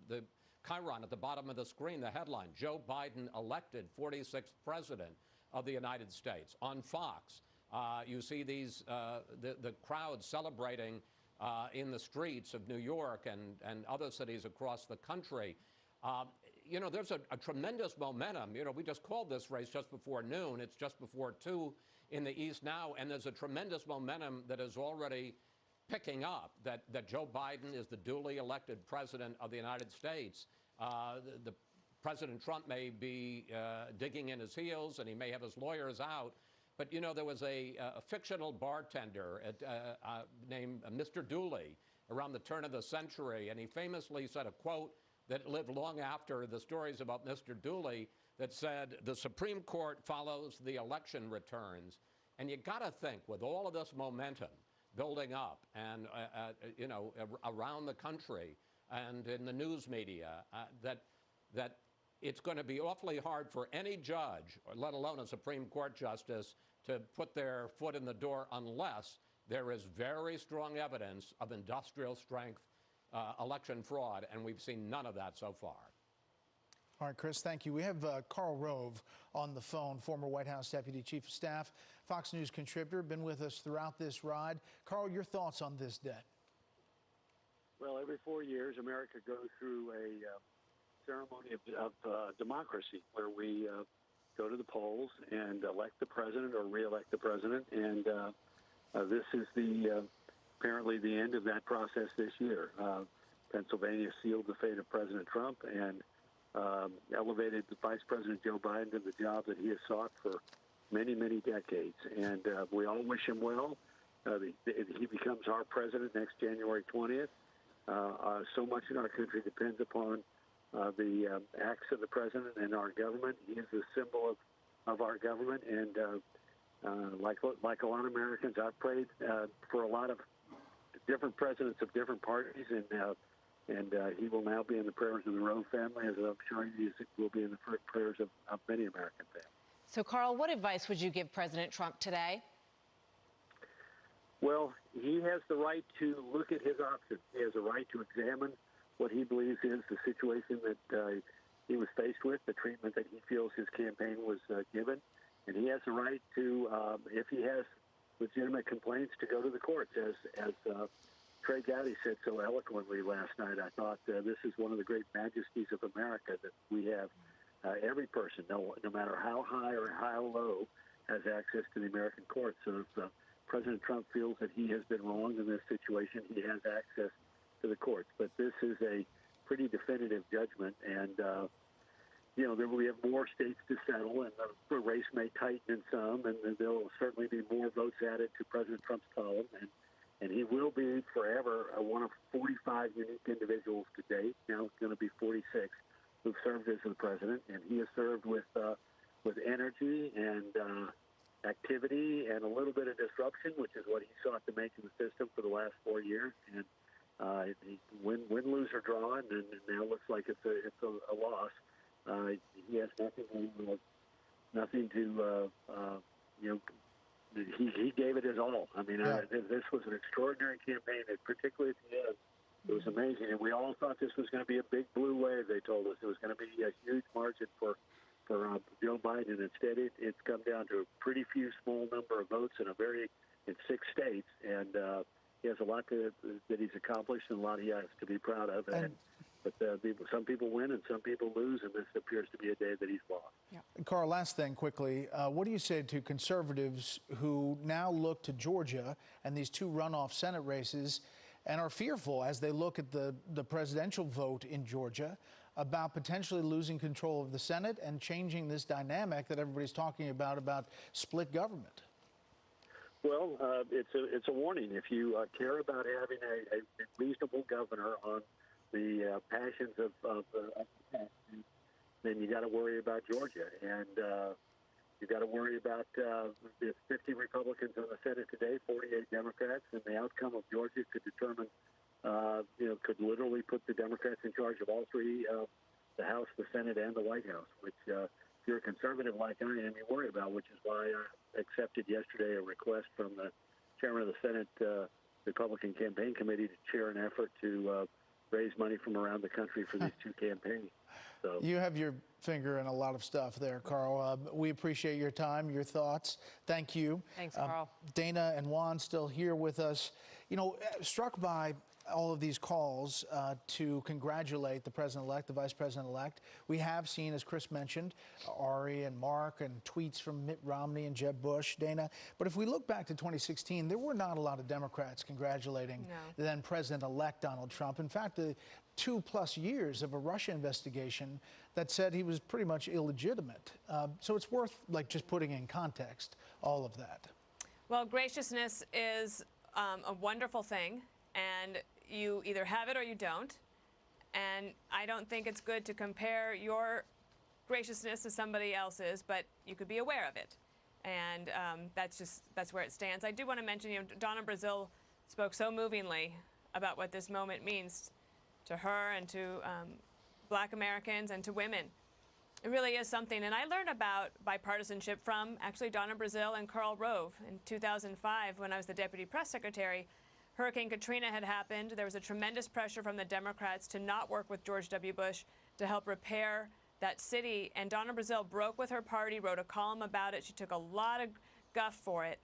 the chyron at the bottom of the screen, the headline, Joe Biden elected 46th president of the United States. On Fox, you see the crowd celebrating in the streets of New York and other cities across the country. There's a tremendous momentum. We just called this race just before noon. It's just before 2 in the East now, and there's a tremendous momentum that is already picking up, that Joe Biden is the duly elected president of the United States. The President Trump may be digging in his heels, and he may have his lawyers out. But, there was a fictional bartender named Mr. Dooley around the turn of the century, and he famously said a quote that lived long after the stories about Mr. Dooley that said, "The Supreme Court follows the election returns." And you got to think, with all of this momentum building up and, around the country and in the news media, that it's going to be awfully hard for any judge, let alone a Supreme Court justice, to put their foot in the door unless there is very strong evidence of industrial strength election fraud, and we've seen none of that so far. All right, Chris, thank you. We have Karl Rove on the phone, former White House Deputy Chief of Staff, Fox News contributor, been with us throughout this ride. Karl, your thoughts on this day? Well, every 4 years, America goes through a ceremony of democracy where we go to the polls and elect the president or re-elect the president. And this is apparently the end of that process this year. Pennsylvania sealed the fate of President Trump and elevated Vice President Joe Biden to the job that he has sought for many, many decades. And we all wish him well. He becomes our president next January 20th. So much in our country depends upon the acts of the president and our government. He is the symbol of our government. And like a lot of Americans, I've prayed for a lot of different presidents of different parties, and he will now be in the prayers of the Rove family, as I'm sure he will be in the prayers of many American families. So, Karl, what advice would you give President Trump today? Well, he has the right to look at his options. He has a right to examine what he believes is the situation that he was faced with, the treatment that he feels his campaign was given. And he has the right to, if he has legitimate complaints, to go to the courts. As Trey Gowdy said so eloquently last night, I thought this is one of the great majesties of America, that we have every person, no matter how high or how low, has access to the American courts. So if President Trump feels that he has been wronged in this situation, he has access to the courts. But this is a pretty definitive judgment, and we have more states to settle, and the race may tighten in some, and there will certainly be more votes added to President Trump's column, and he will be forever one of 45 unique individuals to date. Now it's going to be 46 who've served as the president, and he has served with energy and activity and a little bit of disruption, which is what he sought to make in the system for the last 4 years. And win, lose, or draw, and now it looks like it's a loss. He has nothing to he gave it his all. I mean, this was an extraordinary campaign, and particularly at the end, it was amazing. And we all thought this was going to be a big blue wave. They told us it was going to be a huge margin for Joe Biden. Instead, it's come down to a pretty few small number of votes in 6 states, and he has a lot that he's accomplished and a lot he has to be proud of. But some people win and some people lose, and this appears to be a day that he's lost. Yeah. Karl, last thing quickly. What do you say to conservatives who now look to Georgia and these 2 runoff Senate races and are fearful as they look at the presidential vote in Georgia about potentially losing control of the Senate and changing this dynamic that everybody's talking about split government? Well, it's a warning. If you care about having a reasonable governor on the passions of the past, then you got to worry about Georgia, and you got to worry about the 50 Republicans on the Senate today, 48 Democrats, and the outcome of Georgia could determine, could literally put the Democrats in charge of all 3, the House, the Senate, and the White House, which if you're a conservative like I am, you worry about, which is why I accepted yesterday a request from the chairman of the Senate Republican Campaign Committee to chair an effort to raise money from around the country for these two campaigns. So you have your finger in a lot of stuff there, Carl. We appreciate your time, your thoughts. Thank you. Thanks, Carl. Dana and Juan still here with us. You know, struck by all of these calls to congratulate the president-elect, the vice president-elect. We have seen, as Chris mentioned, Ari and Mark and tweets from Mitt Romney and Jeb Bush, Dana. But if we look back to 2016, there were not a lot of Democrats congratulating then president-elect Donald Trump. In fact, the 2+ years of a Russia investigation that said he was pretty much illegitimate. So it's worth just putting in context all of that. Well, graciousness is a wonderful thing, and you either have it or you don't. And I don't think it's good to compare your graciousness to somebody else's, but you could be aware of it. And that's where it stands. I do want to mention, Donna Brazile spoke so movingly about what this moment means to her and to Black Americans and to women. It really is something. And I learned about bipartisanship from actually Donna Brazile and Karl Rove in 2005 when I was the deputy press secretary. Hurricane Katrina had happened. There was a tremendous pressure from the Democrats to not work with George W. Bush to help repair that city. And Donna Brazile broke with her party, wrote a column about it. She took a lot of guff for it.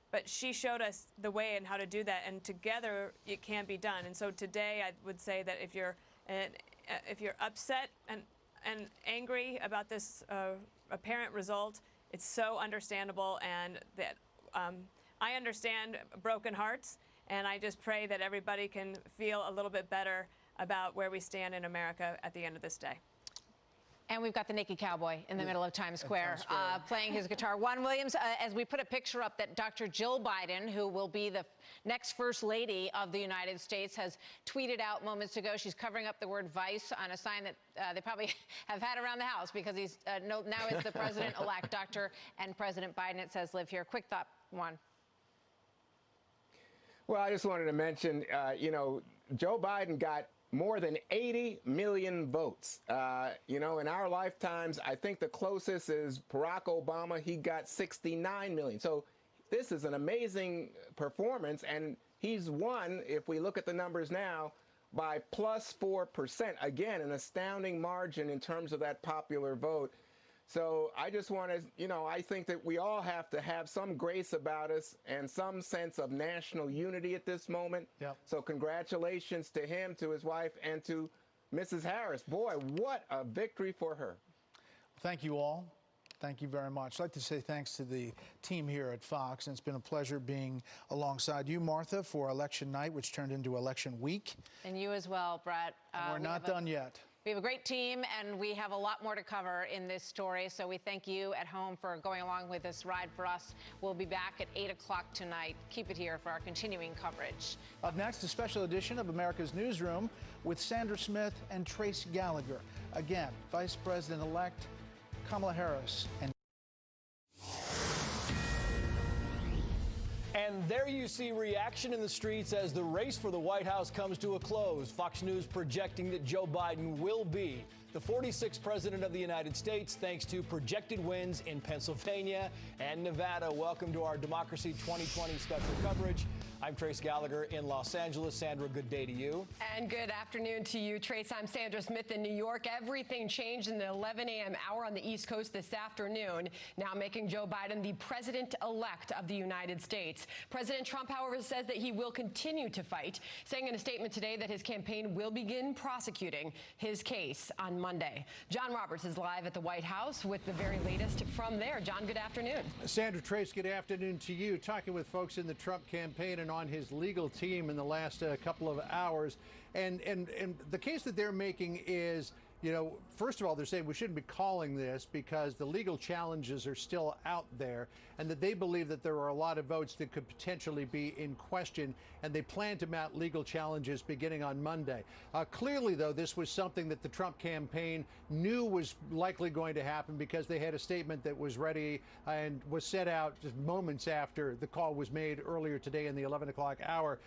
But she showed us the way and how to do that. And together, it can be done. And so today, I would say that if you're upset and angry about this apparent result, it's so understandable. And that I understand broken hearts. And I just pray that everybody can feel a little bit better about where we stand in America at the end of this day. And we've got the naked cowboy in the middle of Times Square, playing his guitar. Juan Williams, as we put a picture up that Dr. Jill Biden, who will be the next First Lady of the United States, has tweeted out moments ago. She's covering up the word vice on a sign that they probably have had around the house because he's now is the president-elect, Dr. and President Biden. It says, live here. Quick thought, Juan. Well, I just wanted to mention, Joe Biden got more than 80 million votes. In our lifetimes, I think the closest is Barack Obama. He got 69 million. So this is an amazing performance. And he's won, if we look at the numbers now, by +4%. Again, an astounding margin in terms of that popular vote. So I just want to, I think that we all have to have some grace about us and some sense of national unity at this moment. Yep. So congratulations to him, to his wife, and to Mrs. Harris. Boy, what a victory for her. Thank you all. Thank you very much. I'd like to say thanks to the team here at Fox, and it's been a pleasure being alongside you, Martha, for election night, which turned into election week. And you as well, Brett. We're not done yet. We have a great team, and we have a lot more to cover in this story. So we thank you at home for going along with this ride for us. We'll be back at 8 o'clock tonight. Keep it here for our continuing coverage. Up next, a special edition of America's Newsroom with Sandra Smith and Trace Gallagher. Again, Vice President-elect Kamala Harris. And there you see reaction in the streets as the race for the White House comes to a close. Fox News projecting that Joe Biden will be the 46th president of the United States, thanks to projected wins in Pennsylvania and Nevada. Welcome to our Democracy 2020 special coverage. I'm Trace Gallagher in Los Angeles. Sandra, good day to you. And good afternoon to you, Trace. I'm Sandra Smith in New York. Everything changed in the 11 a.m. hour on the East Coast this afternoon, now making Joe Biden the president-elect of the United States. President Trump, however, says that he will continue to fight, saying in a statement today that his campaign will begin prosecuting his case on Monday. John Roberts is live at the White House with the very latest from there. John, good afternoon. Sandra, Trace, good afternoon to you. Talking with folks in the Trump campaign and on his legal team in the last couple of hours. And the case that they're making is, first of all, they're saying we shouldn't be calling this because the legal challenges are still out there, and that they believe that there are a lot of votes that could potentially be in question, and they plan to mount legal challenges beginning on Monday. Clearly, though, this was something that the Trump campaign knew was likely going to happen because they had a statement that was ready and was set out just moments after the call was made earlier today in the 11 o'clock hour.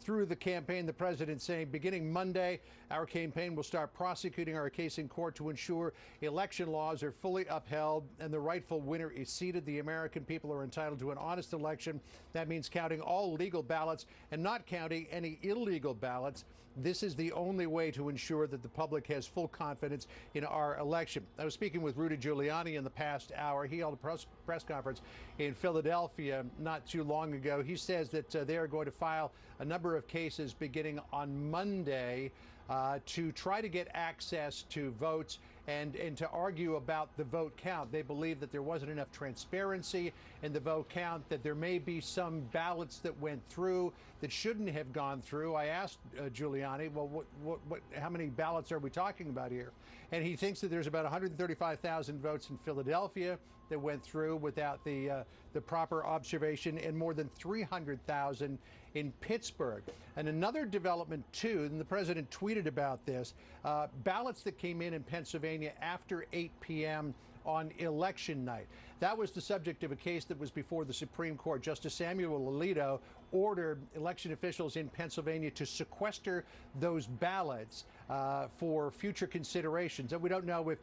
Through the campaign, the president saying, beginning Monday, our campaign will start prosecuting our our case in court to ensure election laws are fully upheld and the rightful winner is seated. The American people are entitled to an honest election. That means counting all legal ballots and not counting any illegal ballots. This is the only way to ensure that the public has full confidence in our election. I was speaking with Rudy Giuliani in the past hour. He held a press conference in Philadelphia not too long ago. He says that they are going to file a number of cases beginning on Monday to try to get access to votes and to argue about the vote count. They believe that there wasn't enough transparency in the vote count, that there may be some ballots that went through that shouldn't have gone through. I asked Giuliani, well, how many ballots are we talking about here? And he thinks that there's about 135,000 votes in Philadelphia that went through without the proper observation, and more than 300,000 in Pittsburgh. And another development, too, and the president tweeted about this, ballots that came in Pennsylvania after 8 p.m. on election night. That was the subject of a case that was before the Supreme Court. Justice Samuel Alito ordered election officials in Pennsylvania to sequester those ballots for future considerations. And we don't know if,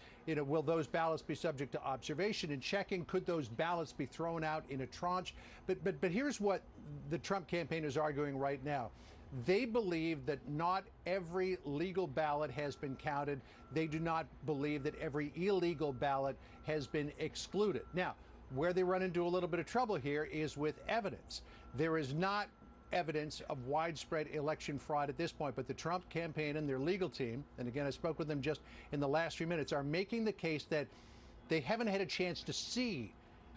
will those ballots be subject to observation and checking? Could those ballots be thrown out in a tranche? But here's what the Trump campaign is arguing right now. They believe that not every legal ballot has been counted. They do not believe that every illegal ballot has been excluded. Now, where they run into a little bit of trouble here is with evidence. There is not evidence of widespread election fraud at this point, but the Trump campaign and their legal team, and again, I spoke with them just in the last few minutes, are making the case that they haven't had a chance to see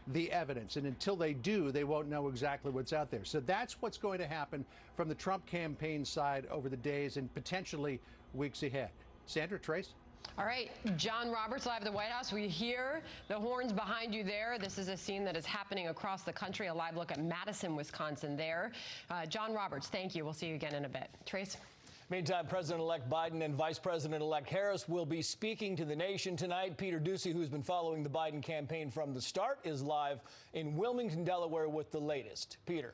the evidence, and until they do, they won't know exactly what's out there. So that's what's going to happen from the Trump campaign side over the days and potentially weeks ahead. Sandra, Trace? All right, John Roberts, live at the White House. We hear the horns behind you there. This is a scene that is happening across the country. A live look at Madison, Wisconsin there. John Roberts, thank you. We'll see you again in a bit. Trace? Meantime, President-elect Biden and Vice President-elect Harris will be speaking to the nation tonight. Peter Ducey, who's been following the Biden campaign from the start, is live in Wilmington, Delaware with the latest. Peter.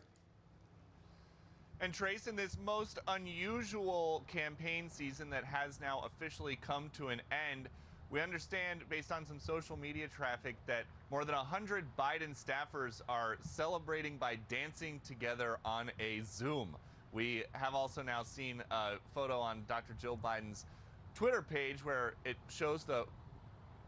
And Trace, in this most unusual campaign season that has now officially come to an end, we understand, based on some social media traffic, that more than 100 Biden staffers are celebrating by dancing together on a Zoom. We have also now seen a photo on Dr. Jill Biden's Twitter page where it shows the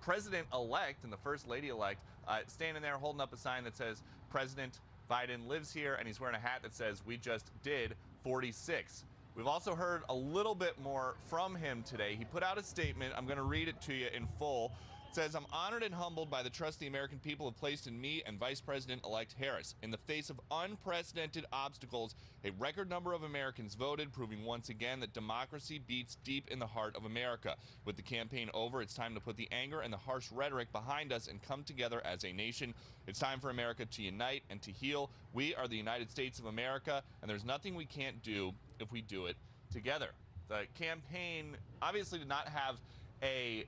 president-elect and the first lady-elect standing there holding up a sign that says, President Biden lives here, and he's wearing a hat that says, we just did 46. We've also heard a little bit more from him today. He put out a statement. I'm going to read it to you in full. It says, I'm honored and humbled by the trust the American people have placed in me and Vice President-elect Harris. In the face of unprecedented obstacles, a record number of Americans voted, proving once again that democracy beats deep in the heart of America. With the campaign over, it's time to put the anger and the harsh rhetoric behind us and come together as a nation. It's time for America to unite and to heal. We are the United States of America, and there's nothing we can't do if we do it together. The campaign obviously did not have a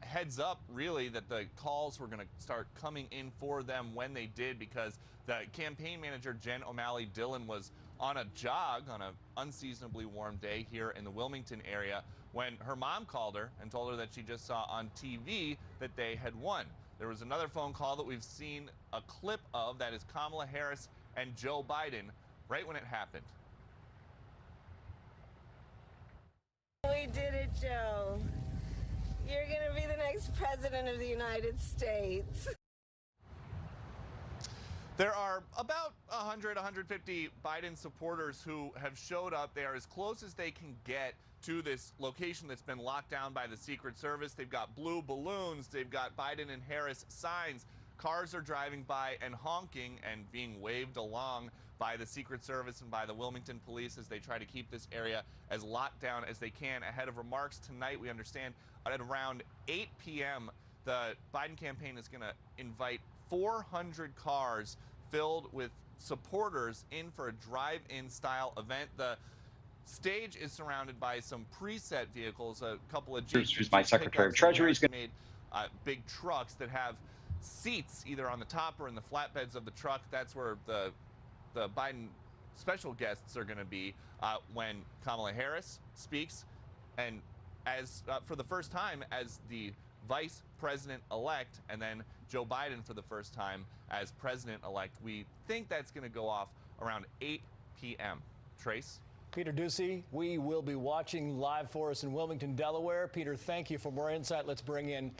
heads up, really, that the calls were going to start coming in for them when they did, because the campaign manager, Jen O'Malley Dillon, was on a jog on an unseasonably warm day here in the Wilmington area when her mom called her and told her that she just saw on TV that they had won. There was another phone call that we've seen a clip of that is Kamala Harris and Joe Biden right when it happened. We did it, Joe. You're going to be the next president of the United States. There are about 100, 150 Biden supporters who have showed up. They are as close as they can get to this location that's been locked down by the Secret Service. They've got blue balloons. They've got Biden and Harris signs. Cars are driving by and honking and being waved along by the Secret Service and by the Wilmington police as they try to keep this area as locked down as they can ahead of remarks tonight. We understand at around 8 p.m., the Biden campaign is going to invite 400 cars filled with supporters in for a drive-in style event. The stage is surrounded by some preset vehicles, a couple of Jeeps. Who's my Secretary of Treasury is going made big trucks that have seats either on the top or in the flatbeds of the truck. That's where the Biden special guests are going to be when Kamala Harris speaks. And as for the first time as the vice president-elect, and then Joe Biden for the first time as president-elect. We think that's going to go off around 8 p.m. Trace? Peter Ducey, we will be watching live for us in Wilmington, Delaware. Peter, thank you for more insight. Let's bring in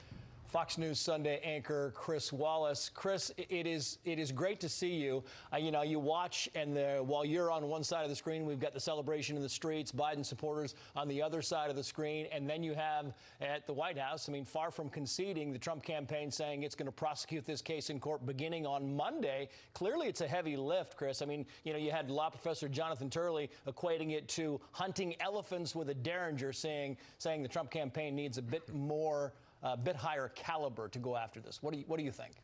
Fox News Sunday anchor Chris Wallace. Chris, it is great to see you. You watch, and while you're on one side of the screen, we've got the celebration in the streets, Biden supporters on the other side of the screen, and then you have at the White House, far from conceding, the Trump campaign saying it's going to prosecute this case in court beginning on Monday. Clearly, it's a heavy lift, Chris. You had law professor Jonathan Turley equating it to hunting elephants with a derringer, saying the Trump campaign needs a bit higher caliber to go after this. What do you think?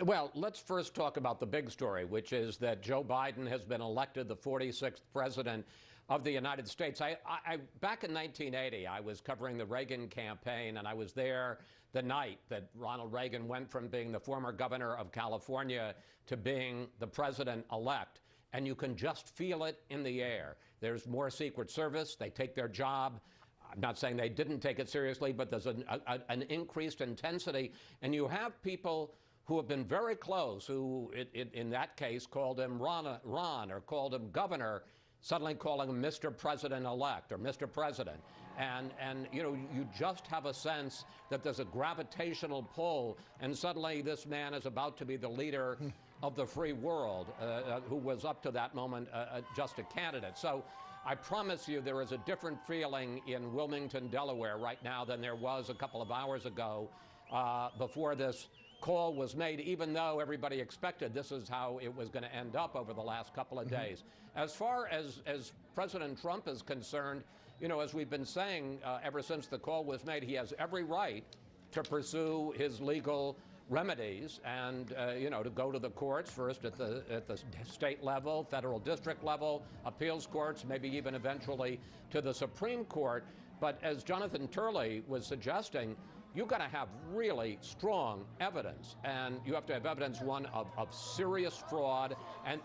Well, let's first talk about the big story, which is that Joe Biden has been elected the 46th president of the United States. Back in 1980, I was covering the Reagan campaign, and I was there the night that Ronald Reagan went from being the former governor of California to being the president-elect. And you can just feel it in the air. There's more Secret Service. They take their job. I'm not saying they didn't take it seriously, but there's an increased intensity. And you have people who have been very close, who in that case called him Ron or called him governor, suddenly calling him Mr. President-elect or Mr. President. And you just have a sense that there's a gravitational pull, and suddenly this man is about to be the leader of the free world, who was up to that moment just a candidate. So I promise you there is a different feeling in Wilmington, Delaware right now than there was a couple of hours ago before this call was made, even though everybody expected this is how it was going to end up over the last couple of days. As far as President Trump is concerned, as we've been saying ever since the call was made, he has every right to pursue his legal remedies and to go to the courts, first at the state level, federal district level, appeals courts, maybe even eventually to the Supreme Court. But as Jonathan Turley was suggesting, you've got to have really strong evidence, and you have to have evidence, one, of serious fraud, and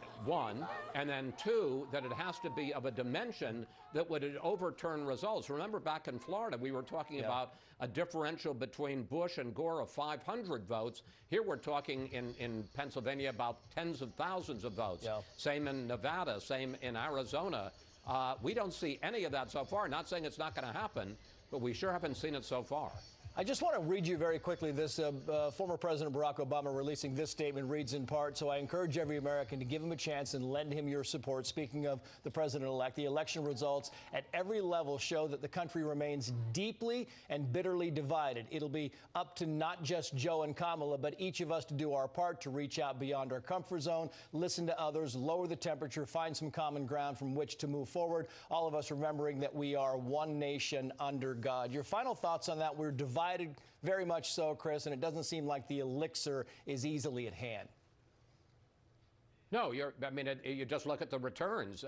then two, that it has to be of a dimension that would overturn results. Remember back in Florida, we were talking about a differential between Bush and Gore of 500 votes. Here we're talking in Pennsylvania about tens of thousands of votes. Yeah. Same in Nevada, same in Arizona. We don't see any of that so far. Not saying it's not going to happen, but we sure haven't seen it so far. I just want to read you very quickly this. Former President Barack Obama releasing this statement reads in part, so I encourage every American to give him a chance and lend him your support. Speaking of the president-elect, the election results at every level show that the country remains deeply and bitterly divided. It'll be up to not just Joe and Kamala, but each of us to do our part to reach out beyond our comfort zone, listen to others, lower the temperature, find some common ground from which to move forward. All of us remembering that we are one nation under God. Your final thoughts on that? We're divided very much so, Chris, and it doesn't seem like the elixir is easily at hand. No, you just look at the returns.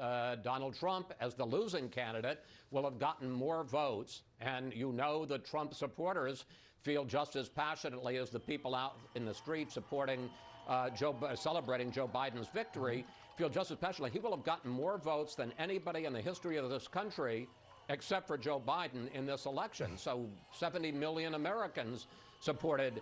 Donald Trump, as the losing candidate, will have gotten more votes, and the Trump supporters feel just as passionately as the people out in the street supporting celebrating Joe Biden's victory, feel just as passionately. He will have gotten more votes than anybody in the history of this country, except for Joe Biden, in this election. So 70 million Americans supported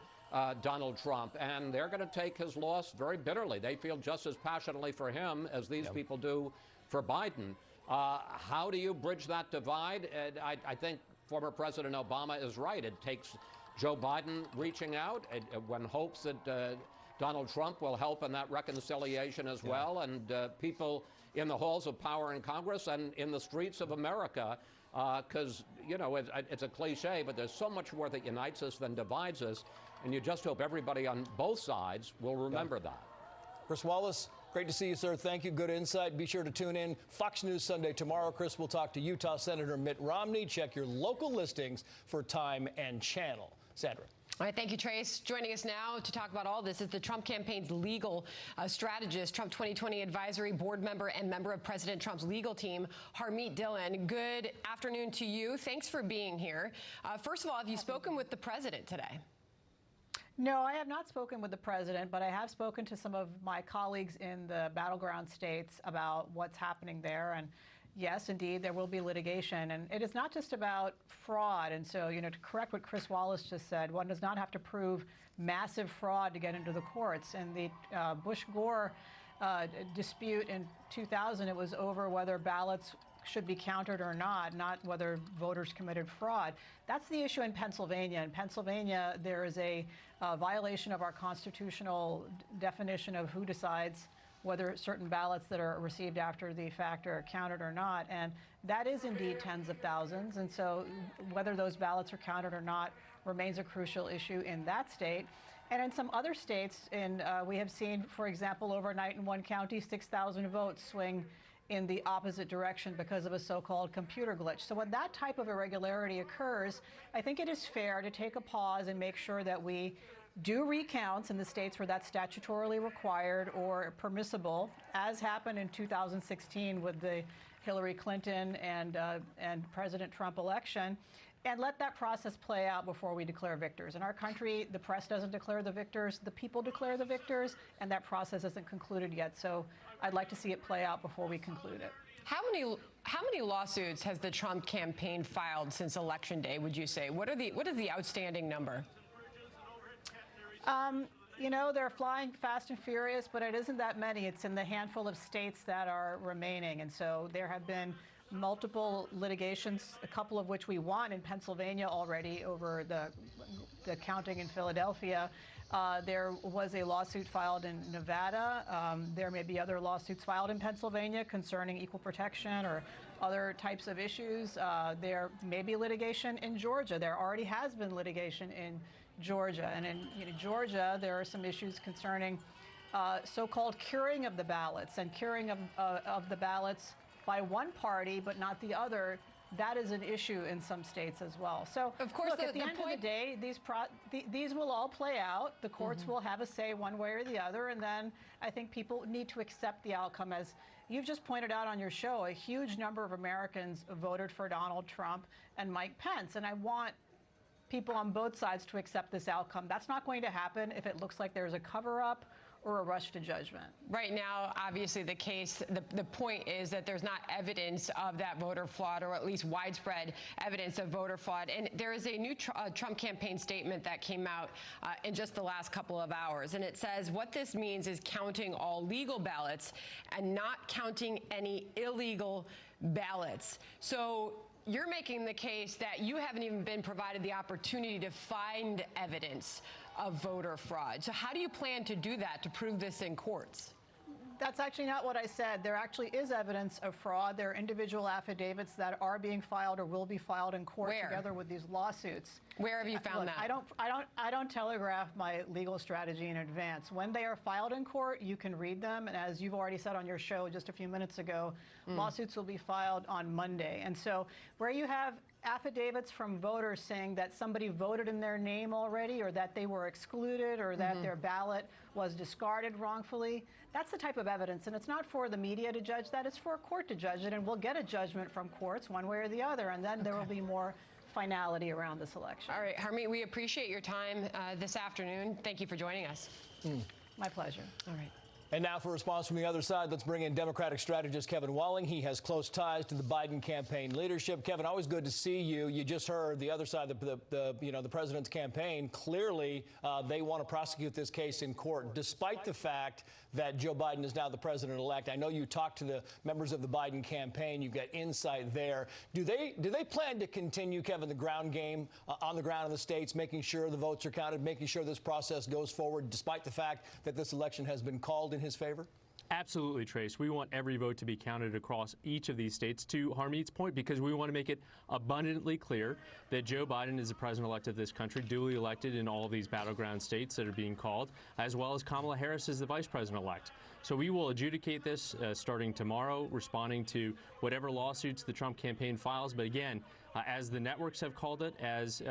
Donald Trump, and they're going to take his loss very bitterly. They feel just as passionately for him as these people do for Biden. How do you bridge that divide? I think former President Obama is right. It takes Joe Biden reaching out when hopes that Donald Trump will help in that reconciliation as well, and people in the halls of power in Congress and in the streets of America, because, it's a cliche, but there's so much more that unites us than divides us, and you just hope everybody on both sides will remember that. Chris Wallace, great to see you, sir. Thank you. Good insight. Be sure to tune in Fox News Sunday tomorrow. Chris will talk to Utah Senator Mitt Romney. Check your local listings for time and channel. Sandra. All right, thank you, Trace. Joining us now to talk about all this is the Trump campaign's legal strategist, Trump 2020 advisory board member and member of President Trump's legal team, Harmeet Dillon. Good afternoon to you. Thanks for being here. First of all, have you spoken with the president today? No, I have not spoken with the president, but I have spoken to some of my colleagues in the battleground states about what's happening there. And, yes, indeed, there will be litigation. And it is not just about fraud. And so, to correct what Chris Wallace just said, one does not have to prove massive fraud to get into the courts. And the Bush-Gore dispute in 2000, it was over whether ballots should be counted or not whether voters committed fraud. That's the issue in Pennsylvania. In Pennsylvania, there is a violation of our constitutional definition of who decides whether certain ballots that are received after the fact are counted or not. And that is indeed tens of thousands. And so whether those ballots are counted or not remains a crucial issue in that state. And in some other states, we have seen, for example, overnight in one county, 6,000 votes swing in the opposite direction because of a so-called computer glitch. So when that type of irregularity occurs, I think it is fair to take a pause and make sure that we do recounts in the states where that's statutorily required or permissible, as happened in 2016 with the Hillary Clinton and President Trump election, and let that process play out before we declare victors. In our country, the press doesn't declare the victors, the people declare the victors, and that process isn't concluded yet. So I'd like to see it play out before we conclude it. How many lawsuits has the Trump campaign filed since Election Day, would you say? What is the outstanding number? They're flying fast and furious, but it isn't that many. It's in the handful of states that are remaining. And so there have been multiple litigations, a couple of which we won in Pennsylvania already over the counting in Philadelphia. There was a lawsuit filed in Nevada. There may be other lawsuits filed in Pennsylvania concerning equal protection or other types of issues. There may be litigation in Georgia. There already has been litigation in Georgia. And in Georgia, there are some issues concerning so-called curing of the ballots and curing of the ballots by one party but not the other. That is an issue in some states as well. So, of course, look, at the end of the day, these will all play out. The courts will have a say one way or the other, and then I think people need to accept the outcome. As you've just pointed out on your show, a huge number of Americans voted for Donald Trump and Mike Pence, and I want people on both sides to accept this outcome. That's not going to happen if it looks like there's a cover-up or a rush to judgment. Right now, obviously, the case, the point is that there's not evidence of that voter fraud, or at least widespread evidence of voter fraud. And there is a new Trump campaign statement that came out in just the last couple of hours. And it says what this means is counting all legal ballots and not counting any illegal ballots. So you're making the case that you haven't even been provided the opportunity to find evidence of voter fraud. So how do you plan to do that, to prove this in courts? That's actually not what I said. There actually is evidence of fraud. There are individual affidavits that are being filed or will be filed in court together with these lawsuits. Where have you found that? I don't telegraph my legal strategy in advance. When they are filed in court, you can read them. And as you've already said on your show just a few minutes ago, lawsuits will be filed on Monday. And so where you have affidavits from voters saying that somebody voted in their name already, or that they were excluded, or that their ballot was discarded wrongfully, that's the type of evidence. And it's not for the media to judge that, it's for a court to judge it, and we'll get a judgment from courts one way or the other, and then there will be more finality around this election. All right, Harmeet, we appreciate your time this afternoon. Thank you for joining us. My pleasure. All right. And now for a response from the other side, let's bring in Democratic strategist Kevin Walling. He has close ties to the Biden campaign leadership. Kevin, always good to see you. You just heard the other side of the president's campaign. Clearly, they want to prosecute this case in court, despite the fact that Joe Biden is now the president-elect. I know you talked to the members of the Biden campaign. You get insight there. Do they plan to continue, Kevin, the ground game on the ground in the states, making sure the votes are counted, making sure this process goes forward, despite the fact that this election has been called in his favor? Absolutely, Trace. We want every vote to be counted across each of these states, to Harmeet's point, because we want to make it abundantly clear that Joe Biden is the president-elect of this country, duly elected in all of these battleground states that are being called, as well as Kamala Harris is the vice president-elect. So we will adjudicate this starting tomorrow, responding to whatever lawsuits the Trump campaign files. But again, as the networks have called it, as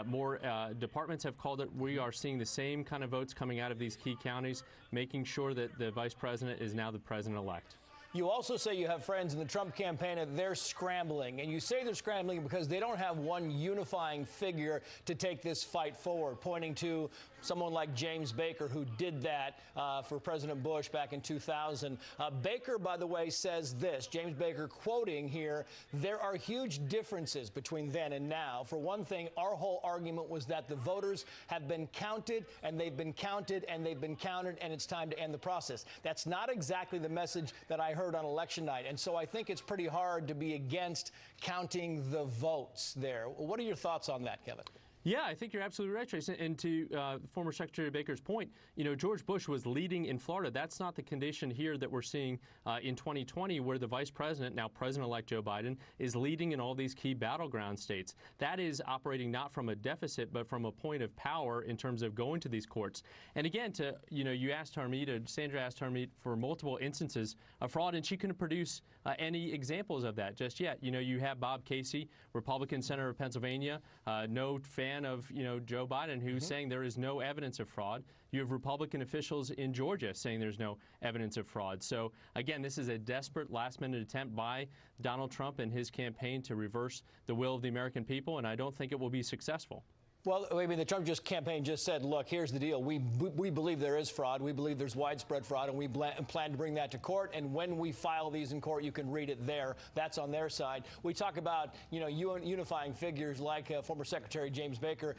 more departments have called it, we are seeing the same kind of votes coming out of these key counties, making sure that the vice president is now the president-elect. You also say you have friends in the Trump campaign and they're scrambling. And you say they're scrambling because they don't have one unifying figure to take this fight forward, pointing to someone like James Baker, who did that for President Bush back in 2000. Baker, by the way, says this, James Baker quoting here, there are huge differences between then and now. For one thing, our whole argument was that the voters have been counted and they've been counted and they've been counted and it's time to end the process. That's not exactly the message that I heard on election night. And so I think it's pretty hard to be against counting the votes there. What are your thoughts on that, Kevin? Yeah, I think you're absolutely right, Trace. And to former Secretary Baker's point, you know, George Bush was leading in Florida. That's not the condition here that we're seeing in 2020, where the vice president, now President-elect Joe Biden, is leading in all these key battleground states. That is operating not from a deficit, but from a point of power in terms of going to these courts. And again, you asked Harmeet, Sandra asked Harmeet for multiple instances of fraud, and she couldn't produce any examples of that just yet. You know, you have Bob Casey, Republican senator of Pennsylvania, no fan of, you know, Joe Biden, who's saying there is no evidence of fraud. You have Republican officials in Georgia saying there's no evidence of fraud. So again, this is a desperate last-minute attempt by Donald Trump and his campaign to reverse the will of the American people, and I don't think it will be successful. Well, I mean, the Trump campaign just said, look, here's the deal. We believe there is fraud. We believe there's widespread fraud, and we plan to bring that to court. And when we file these in court, you can read it there. That's on their side. We talk about, you know, unifying figures like former Secretary James Baker.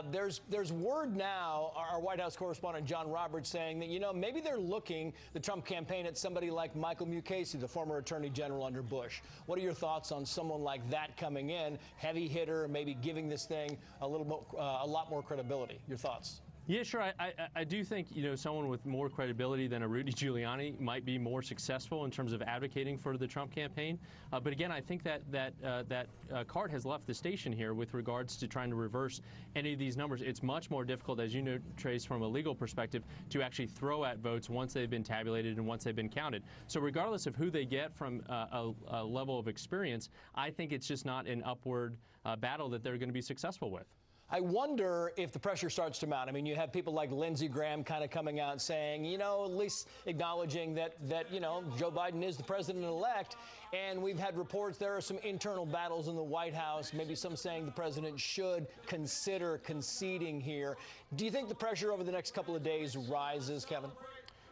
There's word now, our White House correspondent John Roberts saying that, you know, maybe they're looking, the Trump campaign, at somebody like Michael Mukasey, the former Attorney General under Bush. What are your thoughts on someone like that coming in, heavy hitter, maybe giving this thing a lot more credibility? Your thoughts? Yeah, sure. I do think, you know, someone with more credibility than a Rudy Giuliani might be more successful in terms of advocating for the Trump campaign. But again, I think that cart has left the station here with regards to trying to reverse any of these numbers. It's much more difficult, as you know, Trace, from a legal perspective, to actually throw at votes once they've been tabulated and once they've been counted. So regardless of who they get from a level of experience, I think it's just not an upward battle that they're going to be successful with. I wonder if the pressure starts to mount. I mean, you have people like Lindsey Graham kind of coming out saying, you know, at least acknowledging that you know, Joe Biden is the president-elect. And we've had reports there are some internal battles in the White House, maybe some saying the president should consider conceding here. Do you think the pressure over the next couple of days rises, Kevin?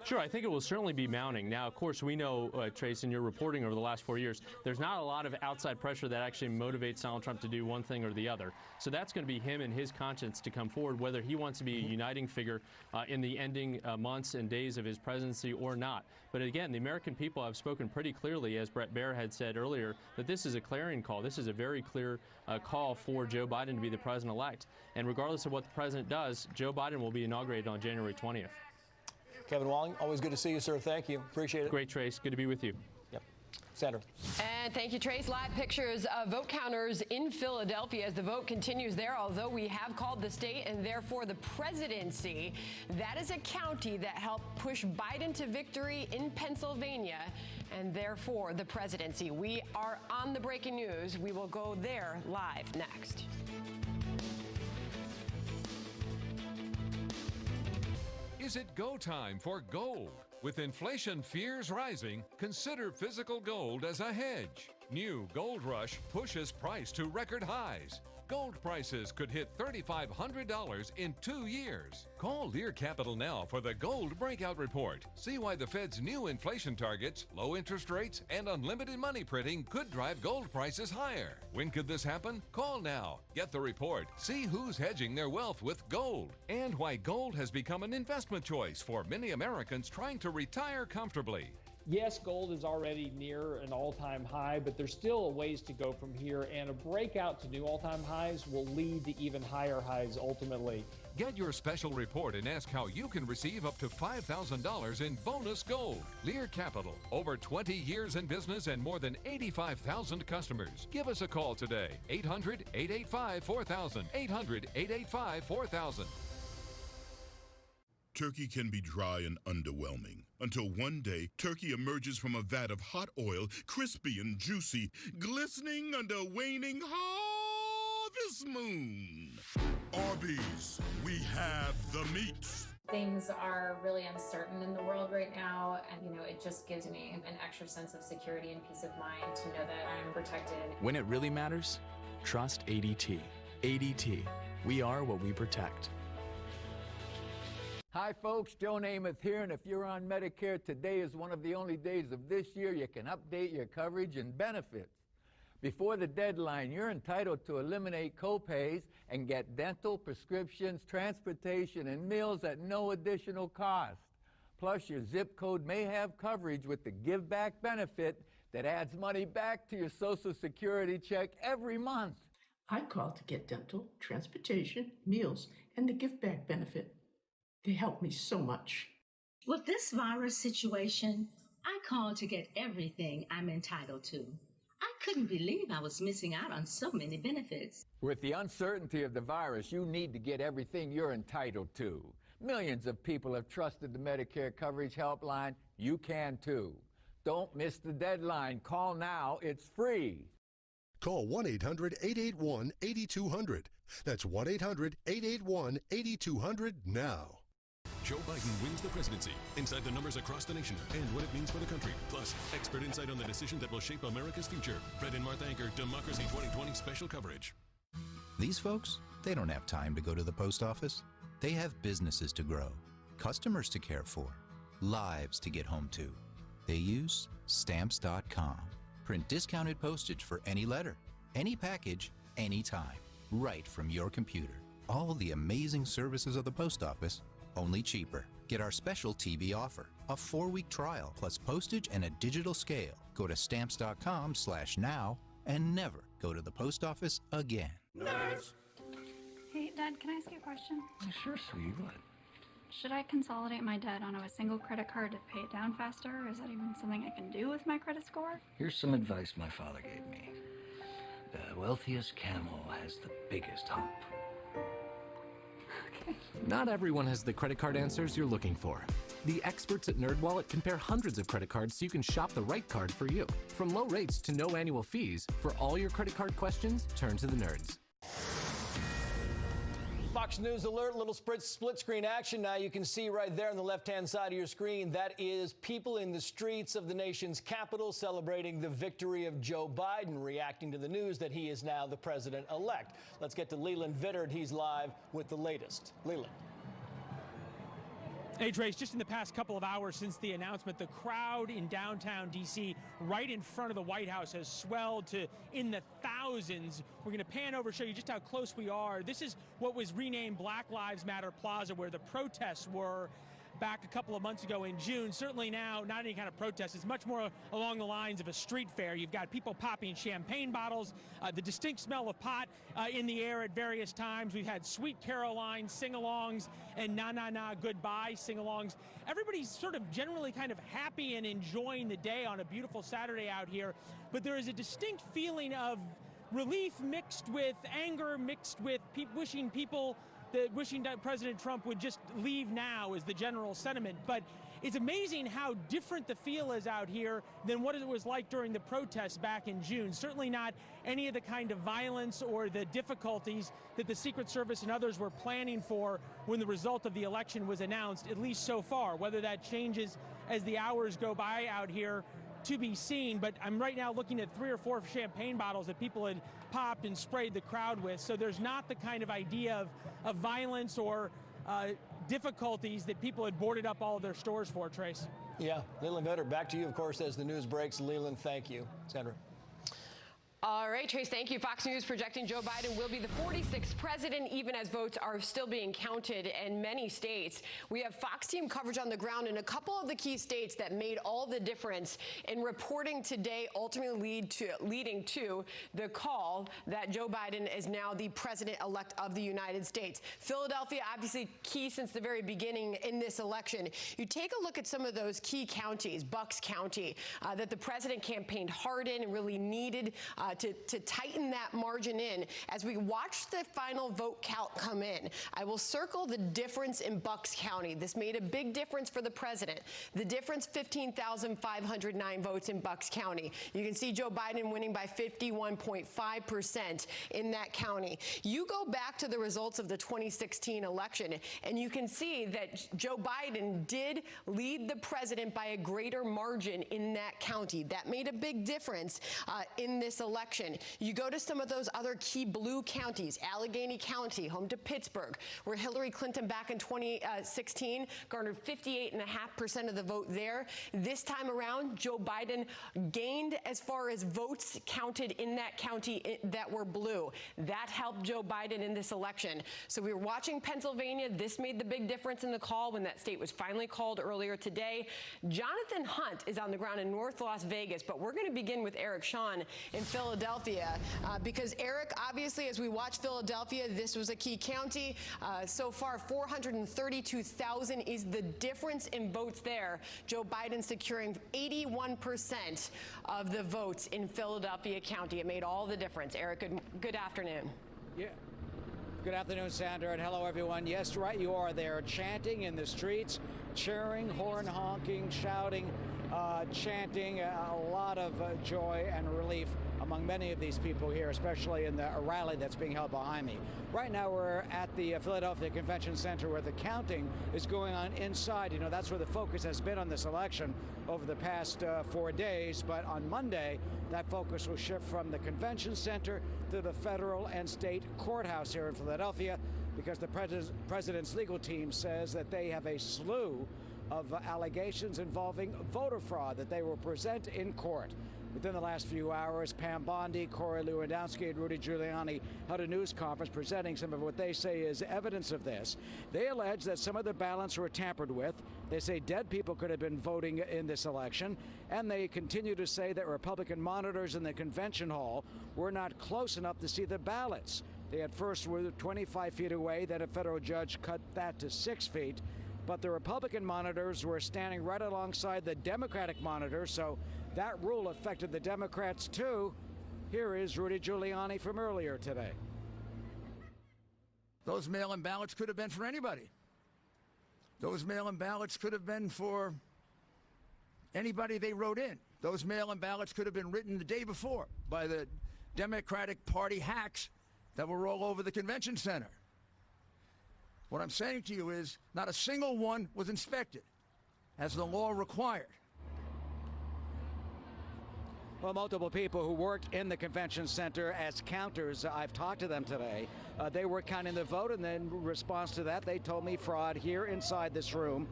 Sure, I think it will certainly be mounting. Now, of course, we know, Trace, in your reporting over the last 4 years, there's not a lot of outside pressure that actually motivates Donald Trump to do one thing or the other. So that's going to be him and his conscience to come forward, whether he wants to be a uniting figure in the ending months and days of his presidency or not. But again, the American people have spoken pretty clearly, as Bret Baier had said earlier, that this is a clarion call. This is a very clear call for Joe Biden to be the president-elect. And regardless of what the president does, Joe Biden will be inaugurated on January 20th. Kevin Walling, always good to see you, sir. Thank you. Appreciate it. Great, Trace. Good to be with you. Yep. Sandra. And thank you, Trace. Live pictures of vote counters in Philadelphia as the vote continues there, although we have called the state and therefore the presidency. That is a county that helped push Biden to victory in Pennsylvania and therefore the presidency. We are on the breaking news. We will go there live next. Is it go time for gold? With inflation fears rising, consider physical gold as a hedge. New Gold Rush pushes price to record highs. Gold prices could hit $3,500 in 2 years. Call Lear Capital now for the Gold Breakout Report. See why the Fed's new inflation targets, low interest rates, and unlimited money printing could drive gold prices higher. When could this happen? Call now. Get the report. See who's hedging their wealth with gold. And why gold has become an investment choice for many Americans trying to retire comfortably. Yes, gold is already near an all-time high, but there's still a ways to go from here, and a breakout to new all-time highs will lead to even higher highs ultimately. Get your special report and ask how you can receive up to $5,000 in bonus gold. Lear Capital, over 20 years in business and more than 85,000 customers. Give us a call today, 800-885-4000, 800-885-4000. Turkey can be dry and underwhelming until one day turkey emerges from a vat of hot oil, crispy and juicy, glistening under a waning harvest moon. Arby's, we have the meats. Things are really uncertain in the world right now, and it just gives me an extra sense of security and peace of mind to know that I'm protected. When it really matters, trust ADT. ADT, we are what we protect. Hi folks, Joe Namath here, and if you're on Medicare, today is one of the only days of this year you can update your coverage and benefits. Before the deadline, you're entitled to eliminate copays and get dental, prescriptions, transportation, and meals at no additional cost. Plus, your zip code may have coverage with the Give Back benefit that adds money back to your Social Security check every month. I called to get dental, transportation, meals, and the Give Back benefit. They helped me so much. With this virus situation, I called to get everything I'm entitled to. I couldn't believe I was missing out on so many benefits. With the uncertainty of the virus, you need to get everything you're entitled to. Millions of people have trusted the Medicare Coverage Helpline. You can too. Don't miss the deadline. Call now. It's free. Call 1-800-881-8200. That's 1-800-881-8200 now. Joe Biden wins the presidency. Inside the numbers across the nation and what it means for the country. Plus, expert insight on the decision that will shape America's future. Fred and Martha Anchor, Democracy 2020 special coverage. These folks, they don't have time to go to the post office. They have businesses to grow, customers to care for, lives to get home to. They use Stamps.com. Print discounted postage for any letter, any package, anytime, right from your computer. All the amazing services of the post office, only cheaper. Get our special TV offer, a 4-week trial plus postage and a digital scale. Go to Stamps.com/now and never go to the post office again. Nerds. Hey, Dad, can I ask you a question? Sure, sweetie. What? Should I consolidate my debt onto a single credit card to pay it down faster? Or is that even something I can do with my credit score? Here's some advice my father gave me. The wealthiest camel has the biggest hump. Okay. Not everyone has the credit card answers you're looking for. The experts at NerdWallet compare hundreds of credit cards so you can shop the right card for you. From low rates to no annual fees, for all your credit card questions, turn to the nerds. Fox News alert, little split screen action now. You can see right there on the left-hand side of your screen, that is people in the streets of the nation's capital celebrating the victory of Joe Biden, reacting to the news that he is now the president-elect. Let's get to Leland Vittert. He's live with the latest. Leland. Hey, Trace, just in the past couple of hours since the announcement, the crowd in downtown D.C. right in front of the White House has swelled to in the thousands. We're going to pan over, show you just how close we are. This is what was renamed Black Lives Matter Plaza, where the protests were back a couple of months ago in June. Certainly now, not any kind of protest. It's much more along the lines of a street fair. You've got people popping champagne bottles, the distinct smell of pot in the air at various times. We've had Sweet Caroline sing-alongs and Na Na Na Goodbye sing-alongs. Everybody's sort of generally kind of happy and enjoying the day on a beautiful Saturday out here, but there is a distinct feeling of relief mixed with anger, mixed with wishing that President Trump would just leave now is the general sentiment. But it's amazing how different the feel is out here than what it was like during the protests back in June. Certainly not any of the kind of violence or the difficulties that the Secret Service and others were planning for when the result of the election was announced, at least so far. Whether that changes as the hours go by out here, to be seen, but I'm right now looking at 3 or 4 champagne bottles that people had popped and sprayed the crowd with. So there's not the kind of idea of violence or difficulties that people had boarded up all of their stores for, Trace. Yeah, Leland Vittert, back to you, of course, as the news breaks. Leland, thank you. Sandra. All right, Trace, thank you. Fox News projecting Joe Biden will be the 46th president, even as votes are still being counted in many states. We have Fox team coverage on the ground in a couple of the key states that made all the difference in reporting today, ultimately leading to the call that Joe Biden is now the president-elect of the United States. Philadelphia, obviously key since the very beginning in this election. You take a look at some of those key counties, Bucks County, that the president campaigned hard in and really needed to tighten that margin in as we watch the final vote count come in. I will circle the difference in Bucks County. This made a big difference for the president. The difference, 15,509 votes in Bucks County. You can see Joe Biden winning by 51.5% in that county. You go back to the results of the 2016 election, and you can see that Joe Biden did lead the president by a greater margin in that county. That made a big difference in this election. You go to some of those other key blue counties, Allegheny County, home to Pittsburgh, where Hillary Clinton back in 2016 garnered 58.5% of the vote there. This time around, Joe Biden gained as far as votes counted in that county that were blue. That helped Joe Biden in this election. So we were watching Pennsylvania. This made the big difference in the call when that state was finally called earlier today. Jonathan Hunt is on the ground in North Las Vegas, but we're going to begin with Eric Shawn in Philadelphia because Eric, obviously, as we watch Philadelphia, this was a key county. So far, 432,000 is the difference in votes there. Joe Biden securing 81% of the votes in Philadelphia County. It made all the difference. Eric, good afternoon. Yeah. Good afternoon, Sandra, and hello, everyone. Yes, right, you are there, chanting in the streets, cheering, horn honking, shouting, chanting, a lot of joy and relief among many of these people here, especially in the rally that's being held behind me. Right now, we're at the Philadelphia Convention Center where the counting is going on inside. You know, that's where the focus has been on this election over the past 4 days. But on Monday, that focus will shift from the Convention Center to the federal and state courthouse here in Philadelphia because the president's legal team says that they have a slew of allegations involving voter fraud that they will present in court. Within the last few hours, Pam Bondi, Corey Lewandowski, and Rudy Giuliani held a news conference presenting some of what they say is evidence of this. They allege that some of the ballots were tampered with. They say dead people could have been voting in this election. And they continue to say that Republican monitors in the convention hall were not close enough to see the ballots. They at first were 25 feet away, then a federal judge cut that to 6 feet. But the Republican monitors were standing right alongside the Democratic monitors, so that rule affected the Democrats too. Here is Rudy Giuliani from earlier today. Those mail-in ballots could have been for anybody. Those mail-in ballots could have been for anybody they wrote in. Those mail-in ballots could have been written the day before by the Democratic Party hacks that were all over the convention center. What I'm saying to you is not a single one was inspected, as the law required. Well, multiple people who worked in the convention center as counters, I've talked to them today. They were counting the vote, and then in response to that, they told me fraud here inside this room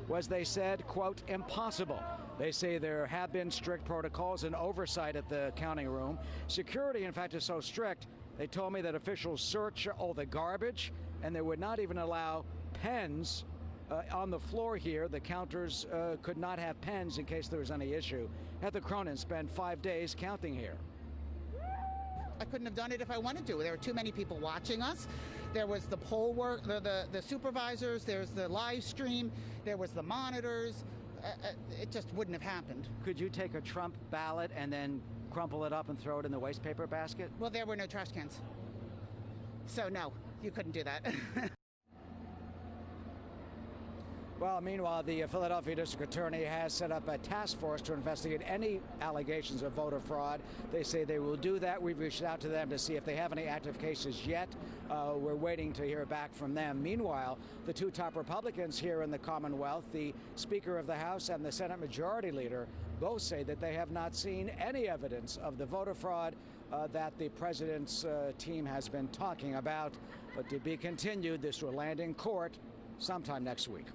was, they said, quote, impossible. They say there have been strict protocols and oversight at the counting room. Security, in fact, is so strict, they told me that officials search all the garbage, and they would not even allow pens on the floor here. The counters could not have pens in case there was any issue. Heather Cronin spent 5 days counting here. I couldn't have done it if I wanted to. There were too many people watching us. There was the poll work, the supervisors, there's the live stream, there was the monitors. It just wouldn't have happened. Could you take a Trump ballot and then crumple it up and throw it in the waste paper basket? Well, there were no trash cans. So no, you couldn't do that. Well, meanwhile, the Philadelphia District Attorney has set up a task force to investigate any allegations of voter fraud. They say they will do that. We've reached out to them to see if they have any active cases yet. We're waiting to hear back from them. Meanwhile, the two top Republicans here in the Commonwealth, the Speaker of the House and the Senate Majority Leader, both say that they have not seen any evidence of the voter fraud that the president's team has been talking about. But to be continued, this will land in court sometime next week.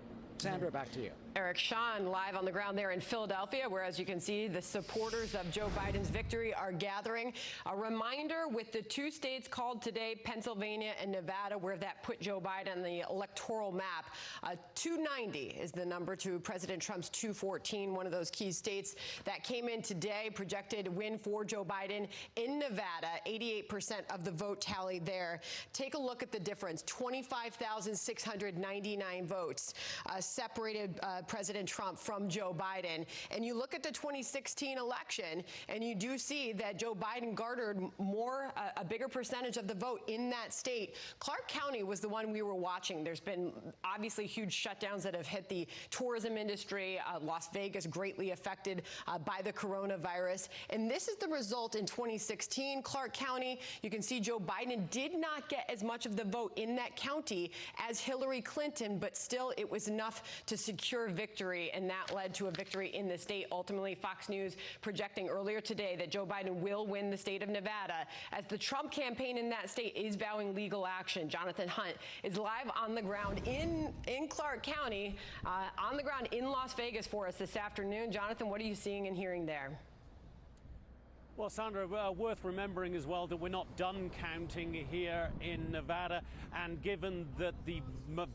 Sandra, back to you. Eric Shawn live on the ground there in Philadelphia, where, as you can see, the supporters of Joe Biden's victory are gathering. A reminder, with the two states called today, Pennsylvania and Nevada, where that put Joe Biden on the electoral map. 290 is the number to President Trump's 214, one of those key states that came in today. Projected win for Joe Biden in Nevada, 88% of the vote tally there. Take a look at the difference, 25,699 votes separated President Trump from Joe Biden. And you look at the 2016 election, and you do see that Joe Biden garnered a bigger percentage of the vote in that state. Clark County was the one we were watching. There's been obviously huge shutdowns that have hit the tourism industry. Las Vegas greatly affected by the coronavirus. And this is the result in 2016. Clark County, you can see Joe Biden did not get as much of the vote in that county as Hillary Clinton, but still it was enough to secure victory, and that led to a victory in the state. Ultimately, Fox News projecting earlier today that Joe Biden will win the state of Nevada, as the Trump campaign in that state is vowing legal action. Jonathan Hunt is live on the ground in Clark County, on the ground in Las Vegas for us this afternoon. Jonathan, what are you seeing and hearing there? Well, Sandra, worth remembering as well that we're not done counting here in Nevada, and given that the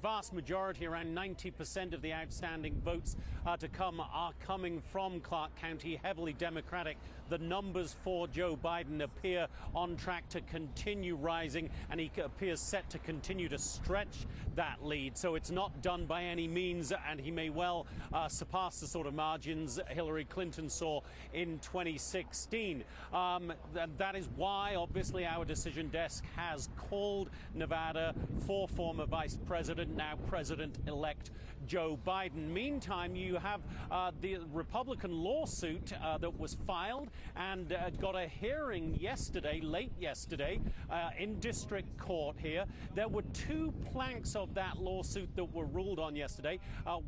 vast majority, around 90% of the outstanding votes to come are coming from Clark County, heavily Democratic, the numbers for Joe Biden appear on track to continue rising, and he appears set to continue to stretch that lead. So it's not done by any means, and he may well surpass the sort of margins Hillary Clinton saw in 2016. That is why, obviously, our decision desk has called Nevada for former Vice President, now President-elect Joe Biden. Meantime, you have the Republican lawsuit that was filed and got a hearing yesterday, late yesterday, in district court here. There were two planks of that lawsuit that were ruled on yesterday.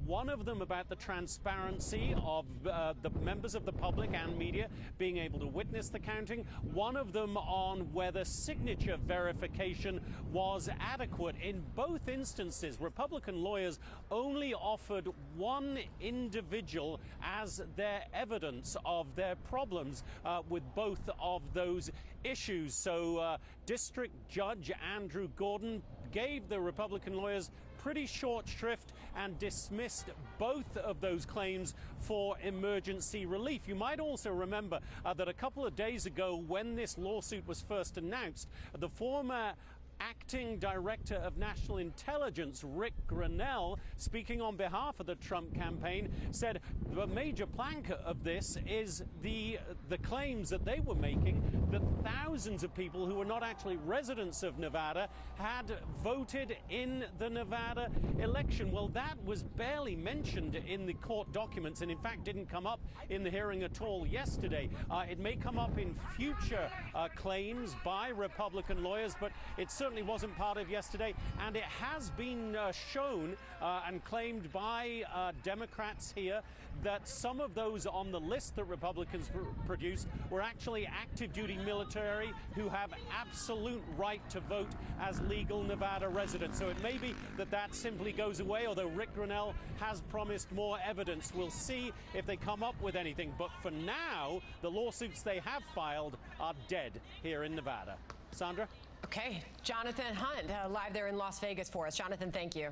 One of them about the transparency of the members of the public and media being able to witness the counting. One of them on whether signature verification was adequate. In both instances, Republican lawyers only offered one individual as their evidence of their problems with both of those issues. So District Judge Andrew Gordon gave the Republican lawyers pretty short shrift and dismissed both of those claims for emergency relief. You might also remember that a couple of days ago, when this lawsuit was first announced, the former acting director of national intelligence, Rick Grenell, speaking on behalf of the Trump campaign, said the major plank of this is the claims that they were making that thousands of people who were not actually residents of Nevada had voted in the Nevada election. Well, that was barely mentioned in the court documents, and in fact didn't come up in the hearing at all yesterday. It may come up in future claims by Republican lawyers, but it certainly wasn't part of yesterday, and it has been shown and claimed by Democrats here that some of those on the list that Republicans produced were actually active duty military who have absolute right to vote as legal Nevada residents. So it may be that that simply goes away, although Rick Grenell has promised more evidence. We'll see if they come up with anything, but for now the lawsuits they have filed are dead here in Nevada. Sandra? Okay, Jonathan Hunt, live there in Las Vegas for us. Jonathan, thank you.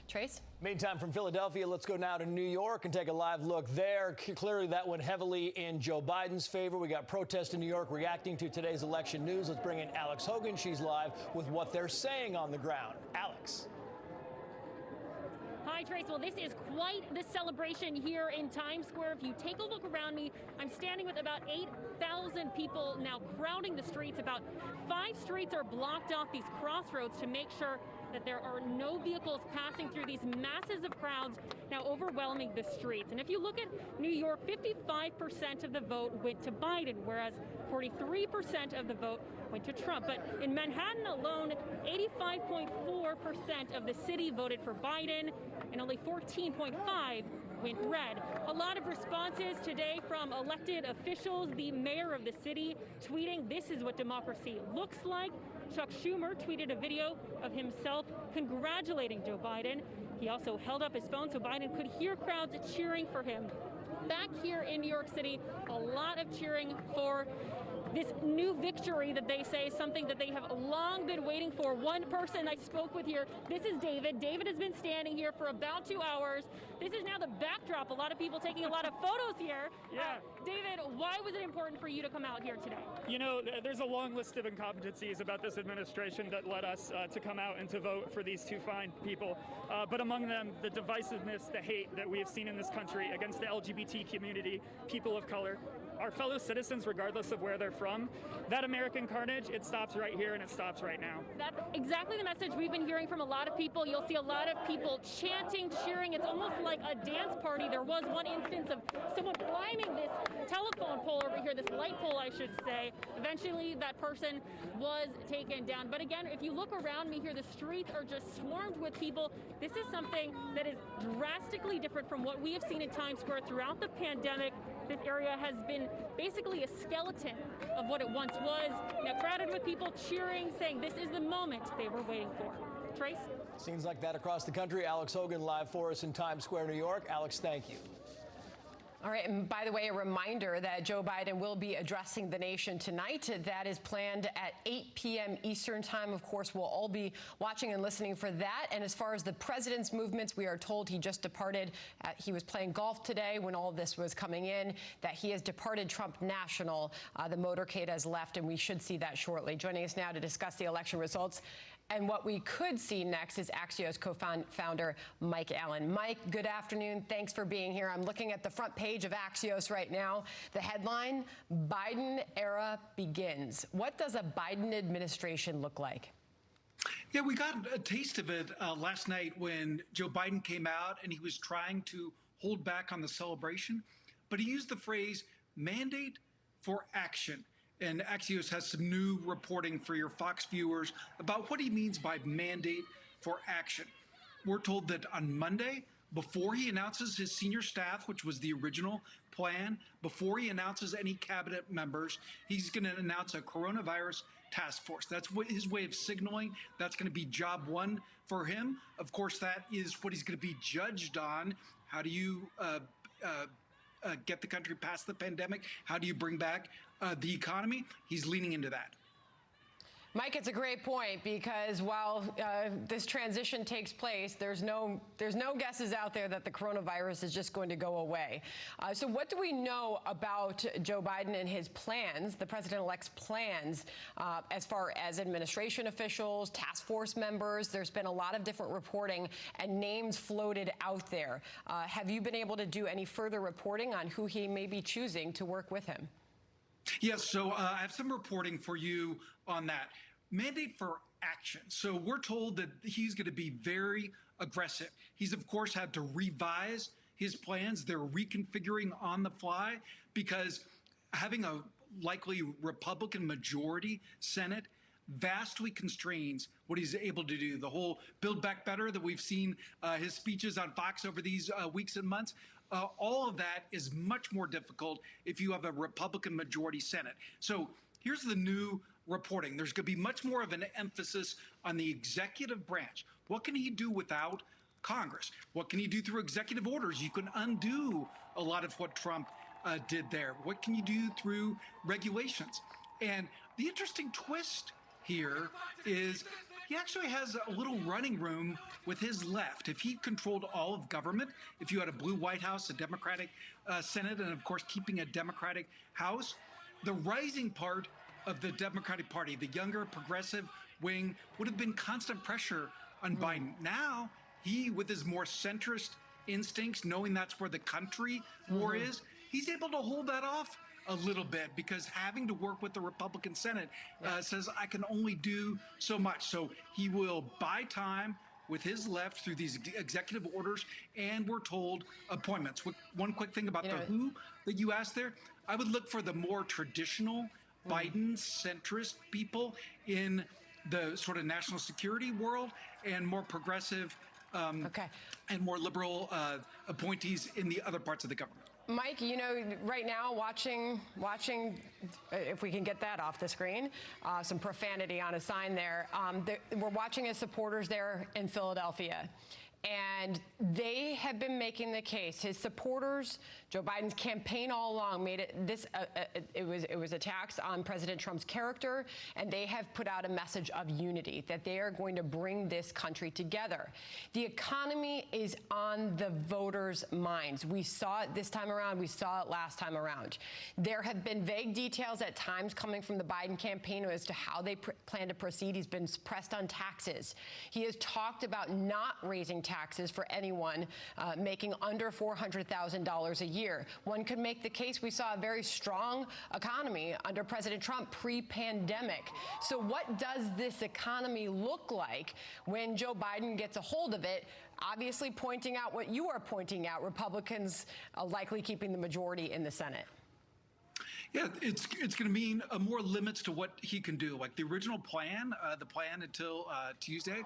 Trace? Meantime, from Philadelphia, let's go now to New York and take a live look there. Clearly, that went heavily in Joe Biden's favor. We got protests in New York reacting to today's election news. Let's bring in Alex Hogan. She's live with what they're saying on the ground. Alex. Hi, Trace. Well, this is quite the celebration here in Times Square. If you take a look around me, I'm standing with about 8,000 people now crowding the streets. About 5 streets are blocked off these crossroads to make sure that there are no vehicles passing through these masses of crowds now overwhelming the streets. And if you look at New York, 55% of the vote went to Biden, whereas 43% of the vote went to Trump. But in Manhattan alone, 85.4% of the city voted for Biden, and only 14.5% went red. A lot of responses today from elected officials. The mayor of the city tweeting, "This is what democracy looks like." Chuck Schumer tweeted a video of himself congratulating Joe Biden. He also held up his phone so Biden could hear crowds cheering for him. Back here in New York City, a lot of cheering for this new victory that they say is something that they have long been waiting for. One person I spoke with here, this is David. David has been standing here for about 2 hours. This is now the backdrop. A lot of people taking a lot of photos here. Yeah. David, why was it important for you to come out here today? You know, there's a long list of incompetencies about this administration that led us to come out and to vote for these two fine people. But among them, the divisiveness, the hate that we have seen in this country against the LGBT community, people of color, our fellow citizens, regardless of where they're from. That American carnage, it stops right here and it stops right now. That's exactly the message we've been hearing from a lot of people. You'll see a lot of people chanting, cheering. It's almost like a dance party. There was one instance of someone climbing this telephone pole over here, this light pole, I should say. Eventually, that person was taken down. But again, if you look around me here, the streets are just swarmed with people. This is something that is drastically different from what we have seen in Times Square throughout the pandemic. This area has been basically a skeleton of what it once was. Now crowded with people cheering, saying this is the moment they were waiting for. Trace? Scenes like that across the country. Alex Hogan live for us in Times Square, New York. Alex, thank you. All right, and by the way, a reminder that Joe Biden will be addressing the nation tonight. That is planned at 8 p.m. Eastern time. Of course, we'll all be watching and listening for that. And as far as the president's movements, we are told he just departed. He was playing golf today when all this was coming in, that he has departed Trump National. The motorcade has left, and we should see that shortly. Joining us now to discuss the election results and what we could see next is Axios co-founder Mike Allen. Mike, good afternoon. Thanks for being here. I'm looking at the front page of Axios right now. The headline, Biden era begins. What does a Biden administration look like? Yeah, we got a taste of it last night when Joe Biden came out and he was trying to hold back on the celebration, but he used the phrase mandate for action. And Axios has some new reporting for your Fox viewers about what he means by mandate for action. We're told that on Monday, before he announces his senior staff, which was the original plan, before he announces any cabinet members, he's going to announce a coronavirus task force. That's what his way of signaling. That's going to be job one for him. Of course, that is what he's going to be judged on. How do you get the country past the pandemic? How do you bring back the economy? He's leaning into that. Mike, it's a great point because while this transition takes place, there's no guesses out there that the coronavirus is just going to go away. So what do we know about Joe Biden and his plans, the president-elect's plans, as far as administration officials, task force members? There's been a lot of different reporting and names floated out there. Have you been able to do any further reporting on who he may be choosing to work with him? Yes, so I have some reporting for you on that. Mandate for action. So we're told that he's going to be very aggressive. He's, of course, had to revise his plans. They're reconfiguring on the fly because having a likely Republican majority Senate vastly constrains what he's able to do. The whole Build Back Better that we've seen his speeches on Fox over these weeks and months, all of that is much more difficult if you have a Republican majority Senate. So here's the new reporting. There's going to be much more of an emphasis on the executive branch. What can he do without Congress? What can he do through executive orders? You can undo a lot of what Trump did there. What can you do through regulations? And the interesting twist here is he actually has a little running room with his left. If he controlled all of government, if you had a blue White House, a Democratic Senate, and of course keeping a Democratic House, the rising part of the Democratic Party, the younger progressive wing, would have been constant pressure on Biden. Now, he, with his more centrist instincts, knowing that's where the country war is, he's able to hold that off a little bit because having to work with the Republican Senate says, I can only do so much. So he will buy time with his left through these executive orders, and we're told appointments. One quick thing about the who that you asked there, I would look for the more traditional Biden centrist people in the sort of national security world and more progressive and more liberal appointees in the other parts of the government. Mike, you know, right now watching, if we can get that off the screen, some profanity on a sign there. We're watching his supporters there in Philadelphia. And they have been making the case, his supporters, Joe Biden's campaign all along made it this. It was attacks on President Trump's character, and they have put out a message of unity that they are going to bring this country together. The economy is on the voters' minds. We saw it this time around. We saw it last time around. There have been vague details at times coming from the Biden campaign as to how they plan to proceed. He's been pressed on taxes. He has talked about not raising taxes for anyone making under $400,000 a year. One could make the case we saw a very strong economy under President Trump pre-pandemic. So what does this economy look like when Joe Biden gets a hold of it? Obviously pointing out what you are pointing out, Republicans likely keeping the majority in the Senate. Yeah, it's going to mean more limits to what he can do. Like the original plan, the plan until Tuesday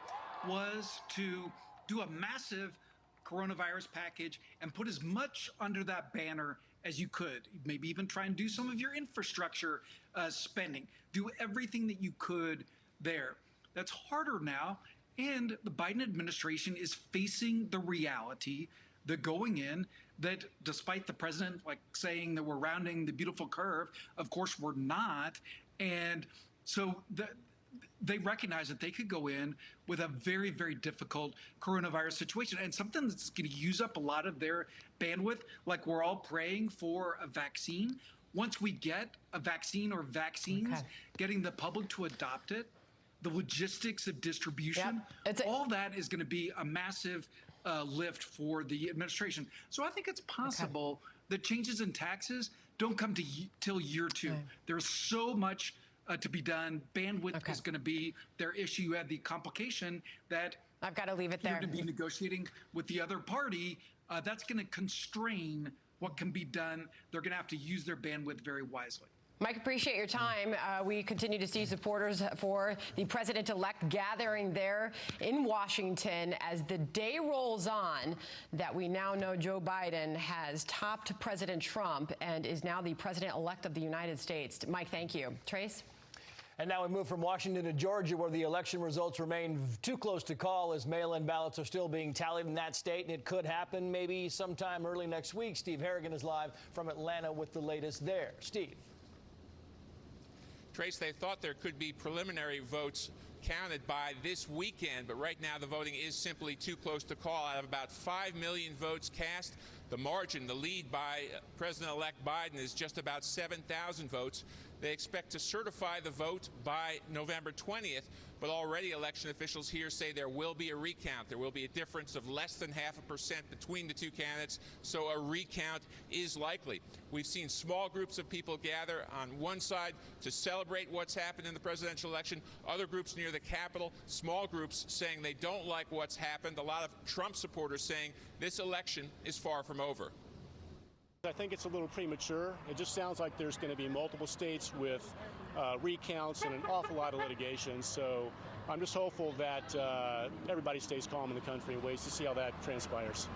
was to do a massive coronavirus package and put as much under that banner as you could. Maybe even try and do some of your infrastructure spending. Do everything that you could there. That's harder now. And the Biden administration is facing the reality that going in, that despite the president saying that we're rounding the beautiful curve, of course we're not. And so they recognize that they could go in with a very, very difficult coronavirus situation and something that's going to use up a lot of their bandwidth. Like we're all praying for a vaccine. Once we get a vaccine or vaccines, getting the public to adopt it, the logistics of distribution, all that is going to be a massive lift for the administration. So I think it's possible that changes in taxes don't come to till year 2. There's so much to be done. Bandwidth is going to be their issue. You have the complication that I've got to leave it there. You're going to be negotiating with the other party. That's going to constrain what can be done. They're going to have to use their bandwidth very wisely. Mike, appreciate your time. We continue to see supporters for the president-elect gathering there in Washington as the day rolls on that we now know Joe Biden has topped President Trump and is now the president-elect of the United States. Mike, thank you. Trace? And now we move from Washington to Georgia, where the election results remain too close to call as mail-in ballots are still being tallied in that state, and it could happen maybe sometime early next week. Steve Harrigan is live from Atlanta with the latest there. Steve. Trace, they thought there could be preliminary votes counted by this weekend, but right now the voting is simply too close to call. Out of about 5 million votes cast, the margin, the lead by President-elect Biden is just about 7,000 votes. They expect to certify the vote by November 20th, but already election officials here say there will be a recount. There will be a difference of less than 0.5% between the two candidates, so a recount is likely. We've seen small groups of people gather on one side to celebrate what's happened in the presidential election, other groups near the Capitol, small groups saying they don't like what's happened, a lot of Trump supporters saying this election is far from over. I think it's a little premature. It just sounds like there's going to be multiple states with recounts and an awful lot of litigation. So I'm just hopeful that everybody stays calm in the country and waits to see how that transpires.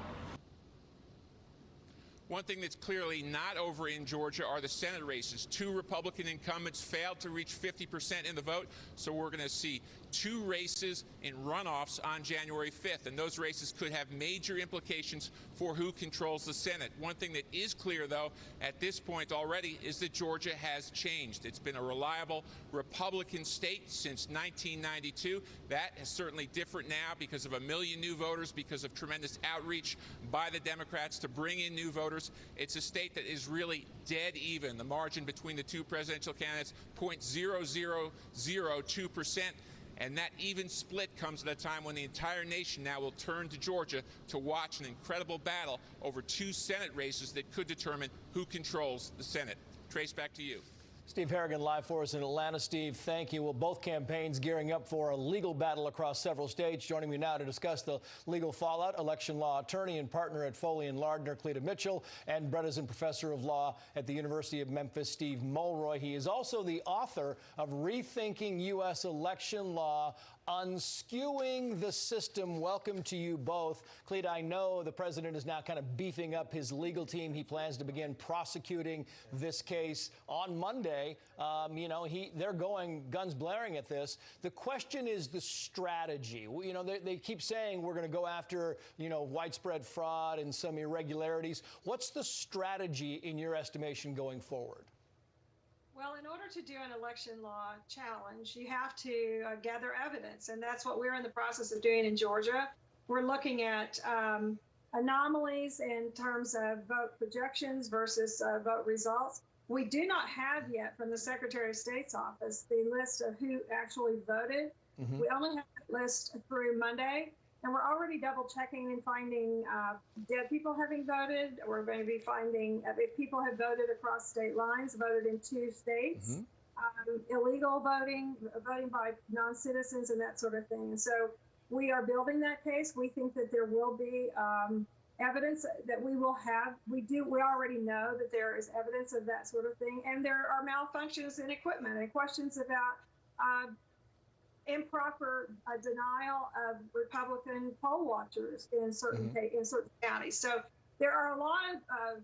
One thing that's clearly not over in Georgia are the Senate races. 2 Republican incumbents failed to reach 50% in the vote, so we're going to see 2 races in runoffs on January 5th, and those races could have major implications for who controls the Senate. One thing that is clear, though, at this point already is that Georgia has changed. It's been a reliable Republican state since 1992. That is certainly different now because of 1 million new voters, because of tremendous outreach by the Democrats to bring in new voters. It's a state that is really dead even. The margin between the 2 presidential candidates, 0.0002%. And that even split comes at a time when the entire nation now will turn to Georgia to watch an incredible battle over 2 Senate races that could determine who controls the Senate. Trace, back to you. Steve Harrigan live for us in Atlanta. Steve, thank you. Well, both campaigns gearing up for a legal battle across several states. Joining me now to discuss the legal fallout, election law attorney and partner at Foley & Lardner, Cleta Mitchell, and Bredesen Professor of Law at the University of Memphis, Steve Mulroy. He is also the author of Rethinking U.S. Election Law Unskewing the System. Welcome to you both. Cleta, I know the president is now kind of beefing up his legal team. He plans to begin prosecuting this case on Monday. They're going guns blaring at this. The question is the strategy. They keep saying we're going to go after, widespread fraud and some irregularities. What's the strategy in your estimation going forward? Well, in order to do an election law challenge, you have to gather evidence, and that's what we're in the process of doing in Georgia. We're looking at anomalies in terms of vote projections versus vote results. We do not have yet from the Secretary of State's office the list of who actually voted. We only have that list through Monday. And we're already double checking and finding dead people having voted. We're going to be finding if people have voted across state lines, voted in 2 states, illegal voting by non-citizens and that sort of thing. And so we are building that case. We think that there will be evidence that we will have. We already know that there is evidence of that sort of thing. And there are malfunctions in equipment and questions about improper denial of Republican poll watchers in certain counties. So there are a lot of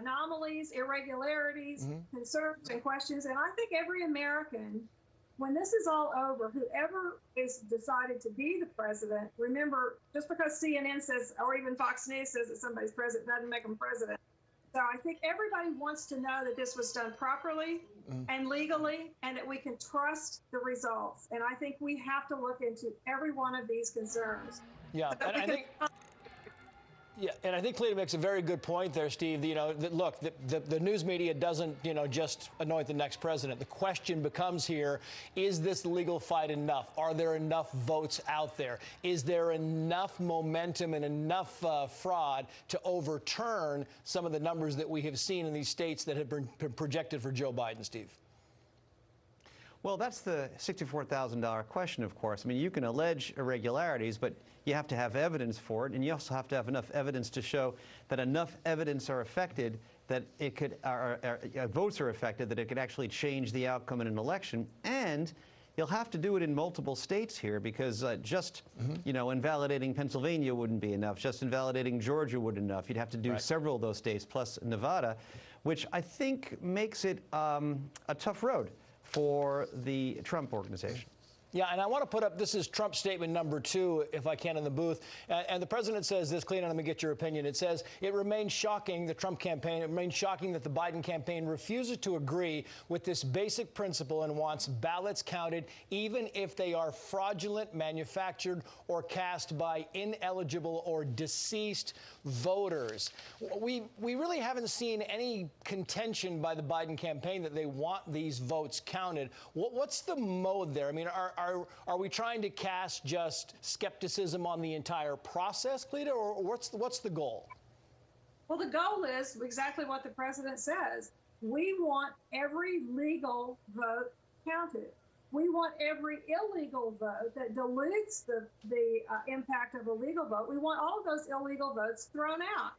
anomalies, irregularities, concerns, and questions. And I think every American, when this is all over, whoever is decided to be the president, remember, just because CNN says, or even Fox News says that somebody's president doesn't make them president. So I think everybody wants to know that this was done properly and legally, and that we can trust the results. And I think we have to look into every one of these concerns. Yeah, and I think. Yeah, and I think Cleta makes a very good point there, Steve. Look, the news media doesn't, just anoint the next president. The question becomes here, is this legal fight enough? Are there enough votes out there? Is there enough momentum and enough fraud to overturn some of the numbers that we have seen in these states that have been projected for Joe Biden, Steve? Well, that's the $64,000 question, of course. I mean, you can allege irregularities, but you have to have evidence for it, and you also have to have enough evidence to show that enough evidence are affected that it could, votes are affected, that it could actually change the outcome in an election. And you'll have to do it in multiple states here, because just, invalidating Pennsylvania wouldn't be enough. Just invalidating Georgia wouldn't be enough. You'd have to do several of those states, plus Nevada, which I think makes it a tough road for the Trump organization. Yeah, and I want to put up, this is Trump's statement number 2, if I can, in the booth. And the president says this, Cleta, let me get your opinion. It says, it remains shocking, the Trump campaign, it remains shocking that the Biden campaign refuses to agree with this basic principle and wants ballots counted, even if they are fraudulent, manufactured, or cast by ineligible or deceased voters. We really haven't seen any contention by the Biden campaign that they want these votes counted. What's the mode there? I mean, are we trying to cast just skepticism on the entire process, Cleta, or what's the goal? Well, the goal is exactly what the president says. We want every legal vote counted. We want every illegal vote that dilutes the impact of a legal vote. We want all of those illegal votes thrown out.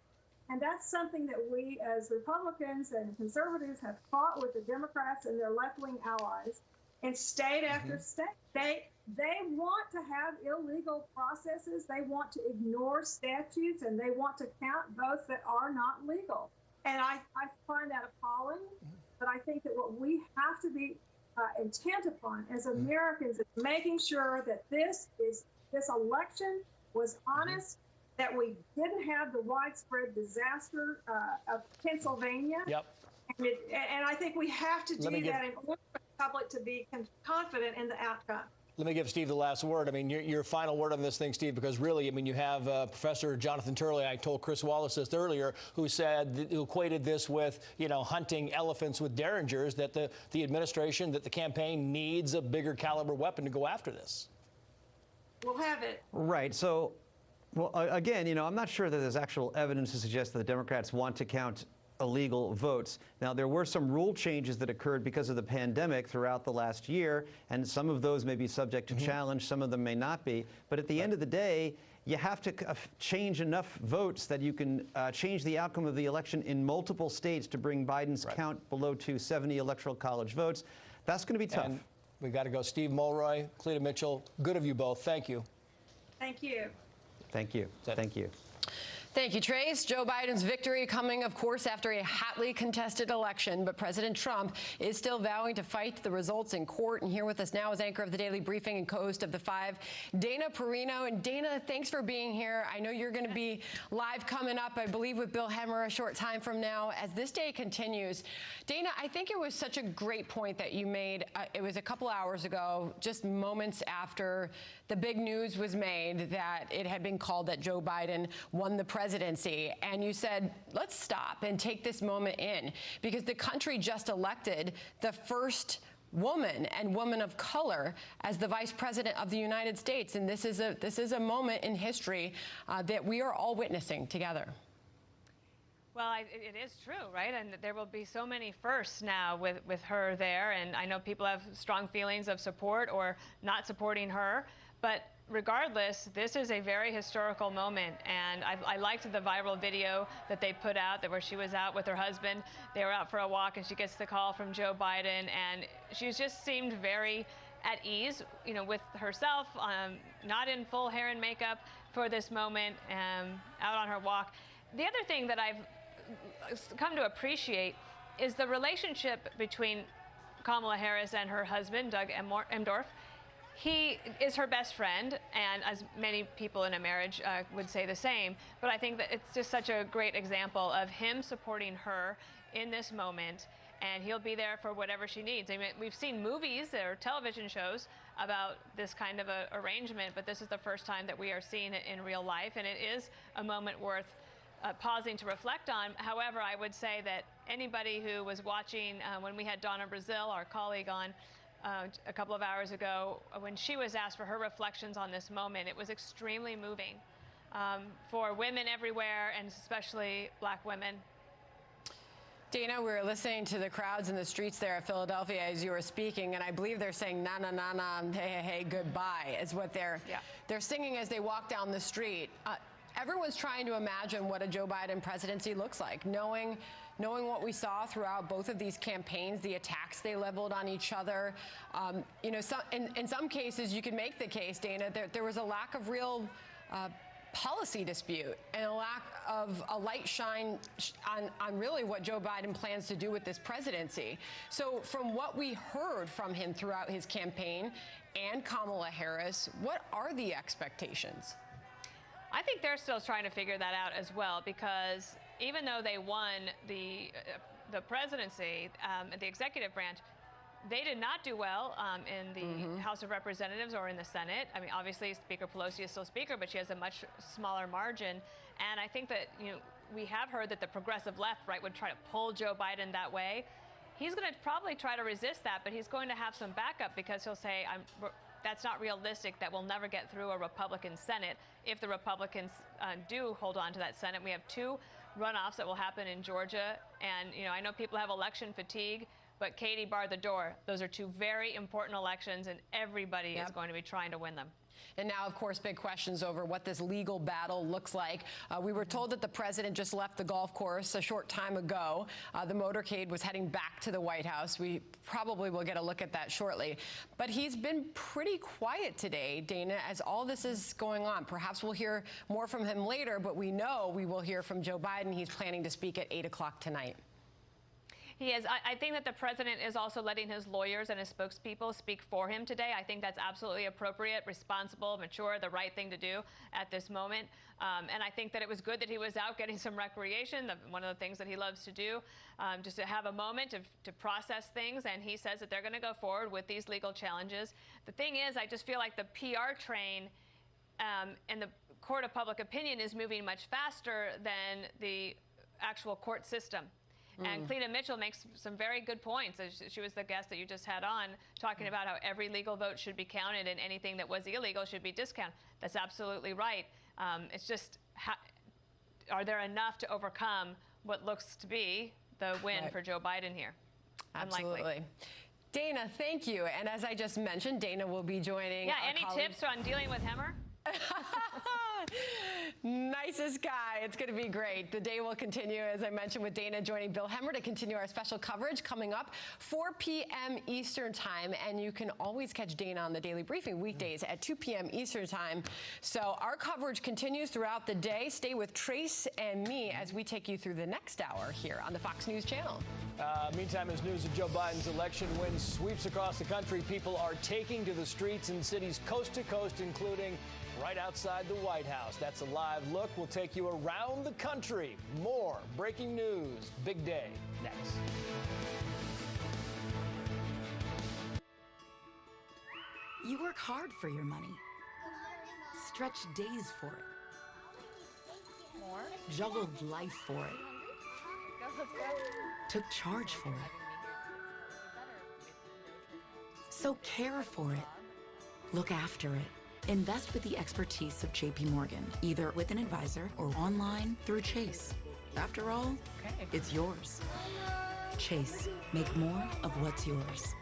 And that's something that we as Republicans and conservatives have fought with the Democrats and their left-wing allies in state after state. They want to have illegal processes. They want to ignore statutes, and they want to count votes that are not legal. And I find that appalling. But I think that what we have to be intent upon as Americans is making sure that this election was honest, that we didn't have the widespread disaster of Pennsylvania. Yep. And I think we have to do that in order for the public to be confident in the outcome. Let me give Steve the last word. I mean, your final word on this thing, Steve, because really, I mean, you have Professor Jonathan Turley, I told Chris Wallace this earlier, who equated this with, hunting elephants with derringers, that the administration, that the campaign needs a bigger caliber weapon to go after this. We'll have it. Right. So, well, again, I'm not sure that there's actual evidence to suggest that the Democrats want to count illegal votes. Now, there were some rule changes that occurred because of the pandemic throughout the last year, and some of those may be subject to challenge, some of them may not be. But at the end of the day, you have to change enough votes that you can change the outcome of the election in multiple states to bring Biden's count below 270 electoral college votes. That's going to be tough. We got to go. Steve Mulroy, Cleta Mitchell, good of you both. Thank you. Thank you. Thank you. Thank you. Thank you, Trace. Joe Biden's victory coming, of course, after a hotly contested election, but President Trump is still vowing to fight the results in court. And here with us now is anchor of the Daily Briefing and co-host of The Five, Dana Perino. And Dana, thanks for being here. I know you're going to be live coming up, I believe, with Bill Hemmer a short time from now as this day continues. Dana, I think it was such a great point that you made. It was a couple hours ago, just moments after the big news was made that it had been called that Joe Biden won the presidency. And you said, let's stop and take this moment in, because the country just elected the first woman and woman of color as the vice president of the United States. And this is a moment in history that we are all witnessing together. Well, it is true, right? And there will be so many firsts now with her there. And I know people have strong feelings of support or not supporting her. But regardless, this is a very historical moment. And I liked the viral video that they put out where she was out with her husband. They were out for a walk and she gets the call from Joe Biden. And she just seemed very at ease, you know, with herself, not in full hair and makeup for this moment, out on her walk. The other thing that I've come to appreciate is the relationship between Kamala Harris and her husband, Doug Emdorf. He is her best friend, and as many people in a marriage would say the same, but I think that it's just such a great example of him supporting her in this moment, and he'll be there for whatever she needs. I mean, we've seen movies or television shows about this kind of a arrangement, but this is the first time that we are seeing it in real life, and it is a moment worth pausing to reflect on. However, I would say that anybody who was watching when we had Donna Brazil, our colleague, on a couple of hours ago, when she was asked for her reflections on this moment, it was extremely moving for women everywhere, and especially black women. Dana, we were listening to the crowds in the streets there at Philadelphia as you were speaking, and I believe they're saying na na na na, hey hey hey, goodbye is what they're singing as they walk down the street. Everyone's trying to imagine what a Joe Biden presidency looks like, knowing what we saw throughout both of these campaigns, the attacks they leveled on each other. You know, in some cases, you could make the case, Dana, that there was a lack of real policy dispute and a lack of a light shine on really what Joe Biden plans to do with this presidency. So from what we heard from him throughout his campaign and Kamala Harris, what are the expectations? I think they're still trying to figure that out as well, because even though they won the presidency, the executive branch, they did not do well in the House of Representatives or in the Senate. I mean, obviously, Speaker Pelosi is still Speaker, but she has a much smaller margin. And I think that, you know, we have heard that the progressive left, right, would try to pull Joe Biden that way. He's going to probably try to resist that, but he's going to have some backup, because he'll say, that's not realistic, that we'll never get through a Republican Senate if the Republicans do hold on to that Senate. We have 2 runoffs that will happen in Georgia. And, you know, I know people have election fatigue, but Katie barred the door. Those are 2 very important elections, and everybody is going to be trying to win them. And now, of course, big questions over what this legal battle looks like. We were told that the president just left the golf course a short time ago. The motorcade was heading back to the White House. We probably will get a look at that shortly. But he's been pretty quiet today, Dana, as all this is going on. Perhaps we'll hear more from him later, but we know we will hear from Joe Biden. He's planning to speak at 8 o'clock tonight. He is. I think that the president is also letting his lawyers and his spokespeople speak for him today. I think that's absolutely appropriate, responsible, mature, the right thing to do at this moment. And I think that it was good that he was out getting some recreation, one of the things that he loves to do, just to have a moment to process things. And he says that they're going to go forward with these legal challenges. The thing is, I just feel like the PR train and the court of public opinion is moving much faster than the actual court system. And Cleta Mitchell makes some very good points. She was the guest that you just had on, talking about how every legal vote should be counted and anything that was illegal should be discounted. That's absolutely right. It's just, are there enough to overcome what looks to be the win for Joe Biden here? Absolutely. Unlikely. Dana, thank you. And as I just mentioned, Dana will be joining. Yeah, any tips on dealing with Hemmer? Nice nicest guy. It's going to be great. The day will continue, as I mentioned, with Dana joining Bill Hemmer to continue our special coverage coming up 4 p.m. Eastern Time. And you can always catch Dana on the Daily Briefing weekdays at 2 p.m. Eastern Time. So our coverage continues throughout the day. Stay with Trace and me as we take you through the next hour here on the Fox News Channel. Meantime, as news of Joe Biden's election win sweeps across the country, people are taking to the streets in cities coast to coast, including right outside the White House. That's a live look. We'll take you around the country. More breaking news. Big day next. You work hard for your money. Stretch days for it. More? Juggled life for it. Let's go. Took charge for it. So care for it. Look after it. Invest with the expertise of JP Morgan, either with an advisor or online through Chase. After all, it's yours. Chase, make more of what's yours.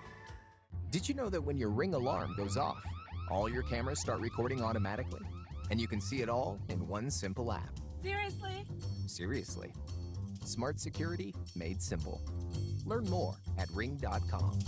Did you know that when your Ring alarm goes off, all your cameras start recording automatically? And you can see it all in one simple app. Seriously? Seriously. Smart security made simple. Learn more at ring.com.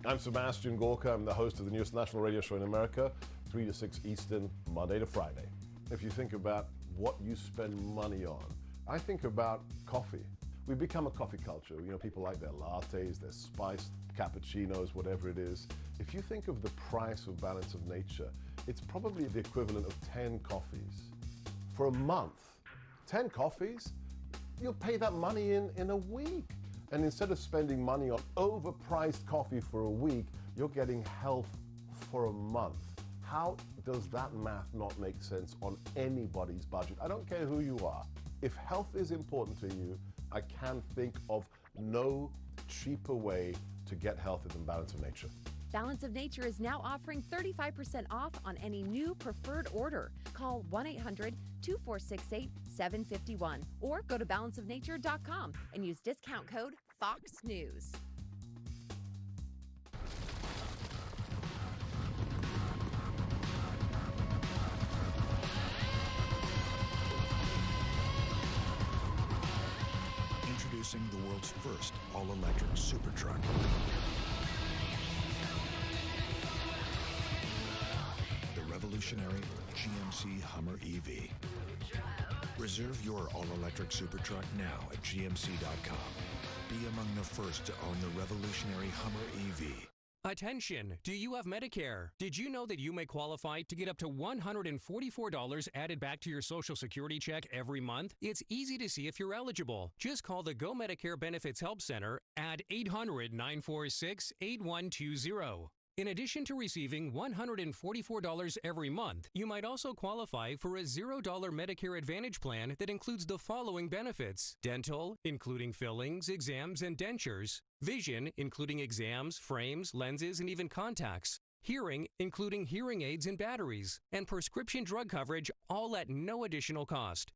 I'm Sebastian Gorka. I'm the host of the newest national radio show in America, 3 to 6 Eastern, Monday to Friday. If you think about what you spend money on, I think about coffee. We've become a coffee culture. You know, people like their lattes, their spiced cappuccinos, whatever it is. If you think of the price of Balance of Nature, it's probably the equivalent of 10 coffees. For a month, 10 coffees, you'll pay that money in a week. And instead of spending money on overpriced coffee for a week, you're getting health for a month. How does that math not make sense on anybody's budget? I don't care who you are. If health is important to you, I can't think of no cheaper way to get healthy than Balance of Nature. Balance of Nature is now offering 35% off on any new preferred order. Call 1-800-2468-751 or go to balanceofnature.com and use discount code FOXNEWS. Introducing the world's first all-electric super truck. The revolutionary GMC Hummer EV. Reserve your all-electric super truck now at gmc.com. Be among the first to own the revolutionary Hummer EV. Attention! Do you have Medicare? Did you know that you may qualify to get up to $144 added back to your Social Security check every month? It's easy to see if you're eligible. Just call the Go Medicare Benefits Help Center at 800-946-8120. In addition to receiving $144 every month, you might also qualify for a $0 Medicare Advantage plan that includes the following benefits: dental, including fillings, exams, and dentures; vision, including exams, frames, lenses, and even contacts; hearing, including hearing aids and batteries; and prescription drug coverage, all at no additional cost.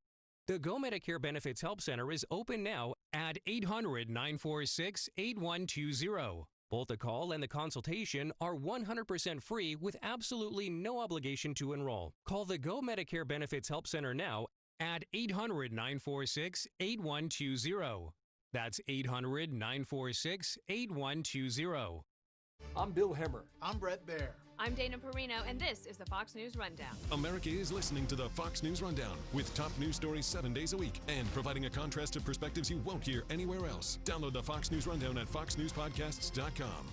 The Go Medicare Benefits Help Center is open now at 800-946-8120. Both the call and the consultation are 100% free with absolutely no obligation to enroll. Call the Go Medicare Benefits Help Center now at 800-946-8120. That's 800-946-8120. I'm Bill Hemmer. I'm Brett Baer. I'm Dana Perino, and this is the Fox News Rundown. America is listening to the Fox News Rundown with top news stories 7 days a week and providing a contrast of perspectives you won't hear anywhere else. Download the Fox News Rundown at foxnewspodcasts.com.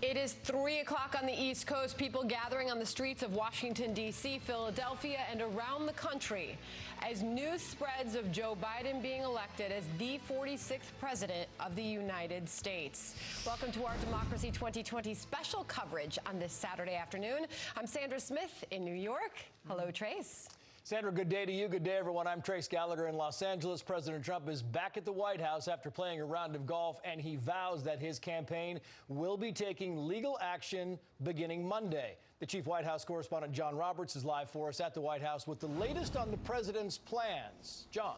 It is 3 o'clock on the East Coast. People gathering on the streets of Washington, D.C., Philadelphia, and around the country as news spreads of Joe Biden being elected as the 46th president of the United States. Welcome to our Democracy 2020 special coverage on this Saturday afternoon. I'm Sandra Smith in New York. Hello, Trace. Sandra, good day to you. Good day, everyone. I'm Trace Gallagher in Los Angeles. President Trump is back at the White House after playing a round of golf, and he vows that his campaign will be taking legal action beginning Monday. The chief White House correspondent, John Roberts, is live for us at the White House with the latest on the president's plans. John.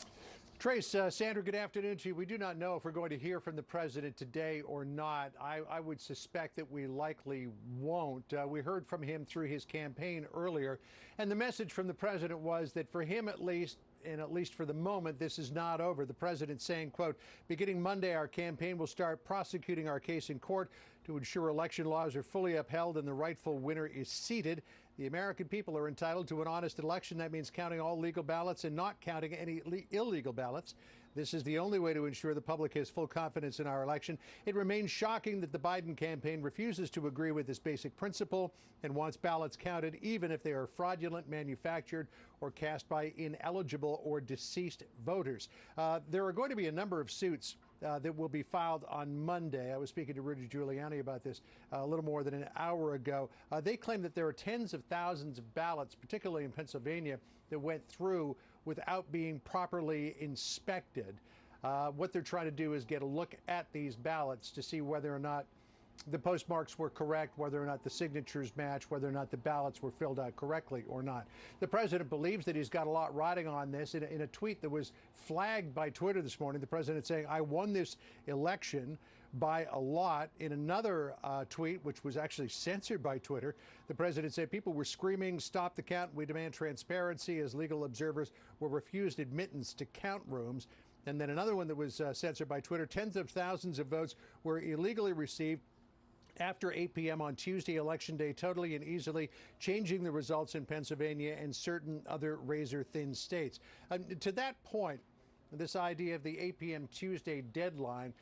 Trace, Sandra, good afternoon to you. We do not know if we're going to hear from the president today or not. I would suspect that we likely won't. We heard from him through his campaign earlier, and the message from the president was that for him at least, and at least for the moment, this is not over. The president saying, quote, beginning Monday, our campaign will start prosecuting our case in court to ensure election laws are fully upheld and the rightful winner is seated. The American people are entitled to an honest election. That means counting all legal ballots and not counting any illegal ballots. This is the only way to ensure the public has full confidence in our election. It remains shocking that the Biden campaign refuses to agree with this basic principle and wants ballots counted even if they are fraudulent, manufactured, or cast by ineligible or deceased voters. There are going to be a number of suits that will be filed on Monday. I was speaking to Rudy Giuliani about this a little more than an hour ago. They claim that there are tens of thousands of ballots, particularly in Pennsylvania, that went through without being properly inspected. What they're trying to do is get a look at these ballots to see whether or not the postmarks were correct, whether or not the signatures match, whether or not the ballots were filled out correctly or not. The president believes that he's got a lot riding on this. In a tweet that was flagged by Twitter this morning, the president saying, I won this election by a lot. In another tweet, which was actually censored by Twitter, the president said people were screaming, stop the count, we demand transparency, as legal observers were refused admittance to count rooms. And then another one that was censored by Twitter, tens of thousands of votes were illegally received after 8 p.m. on Tuesday, Election Day, totally and easily changing the results in Pennsylvania and certain other razor-thin states. To that point, this idea of the 8 p.m. Tuesday deadline,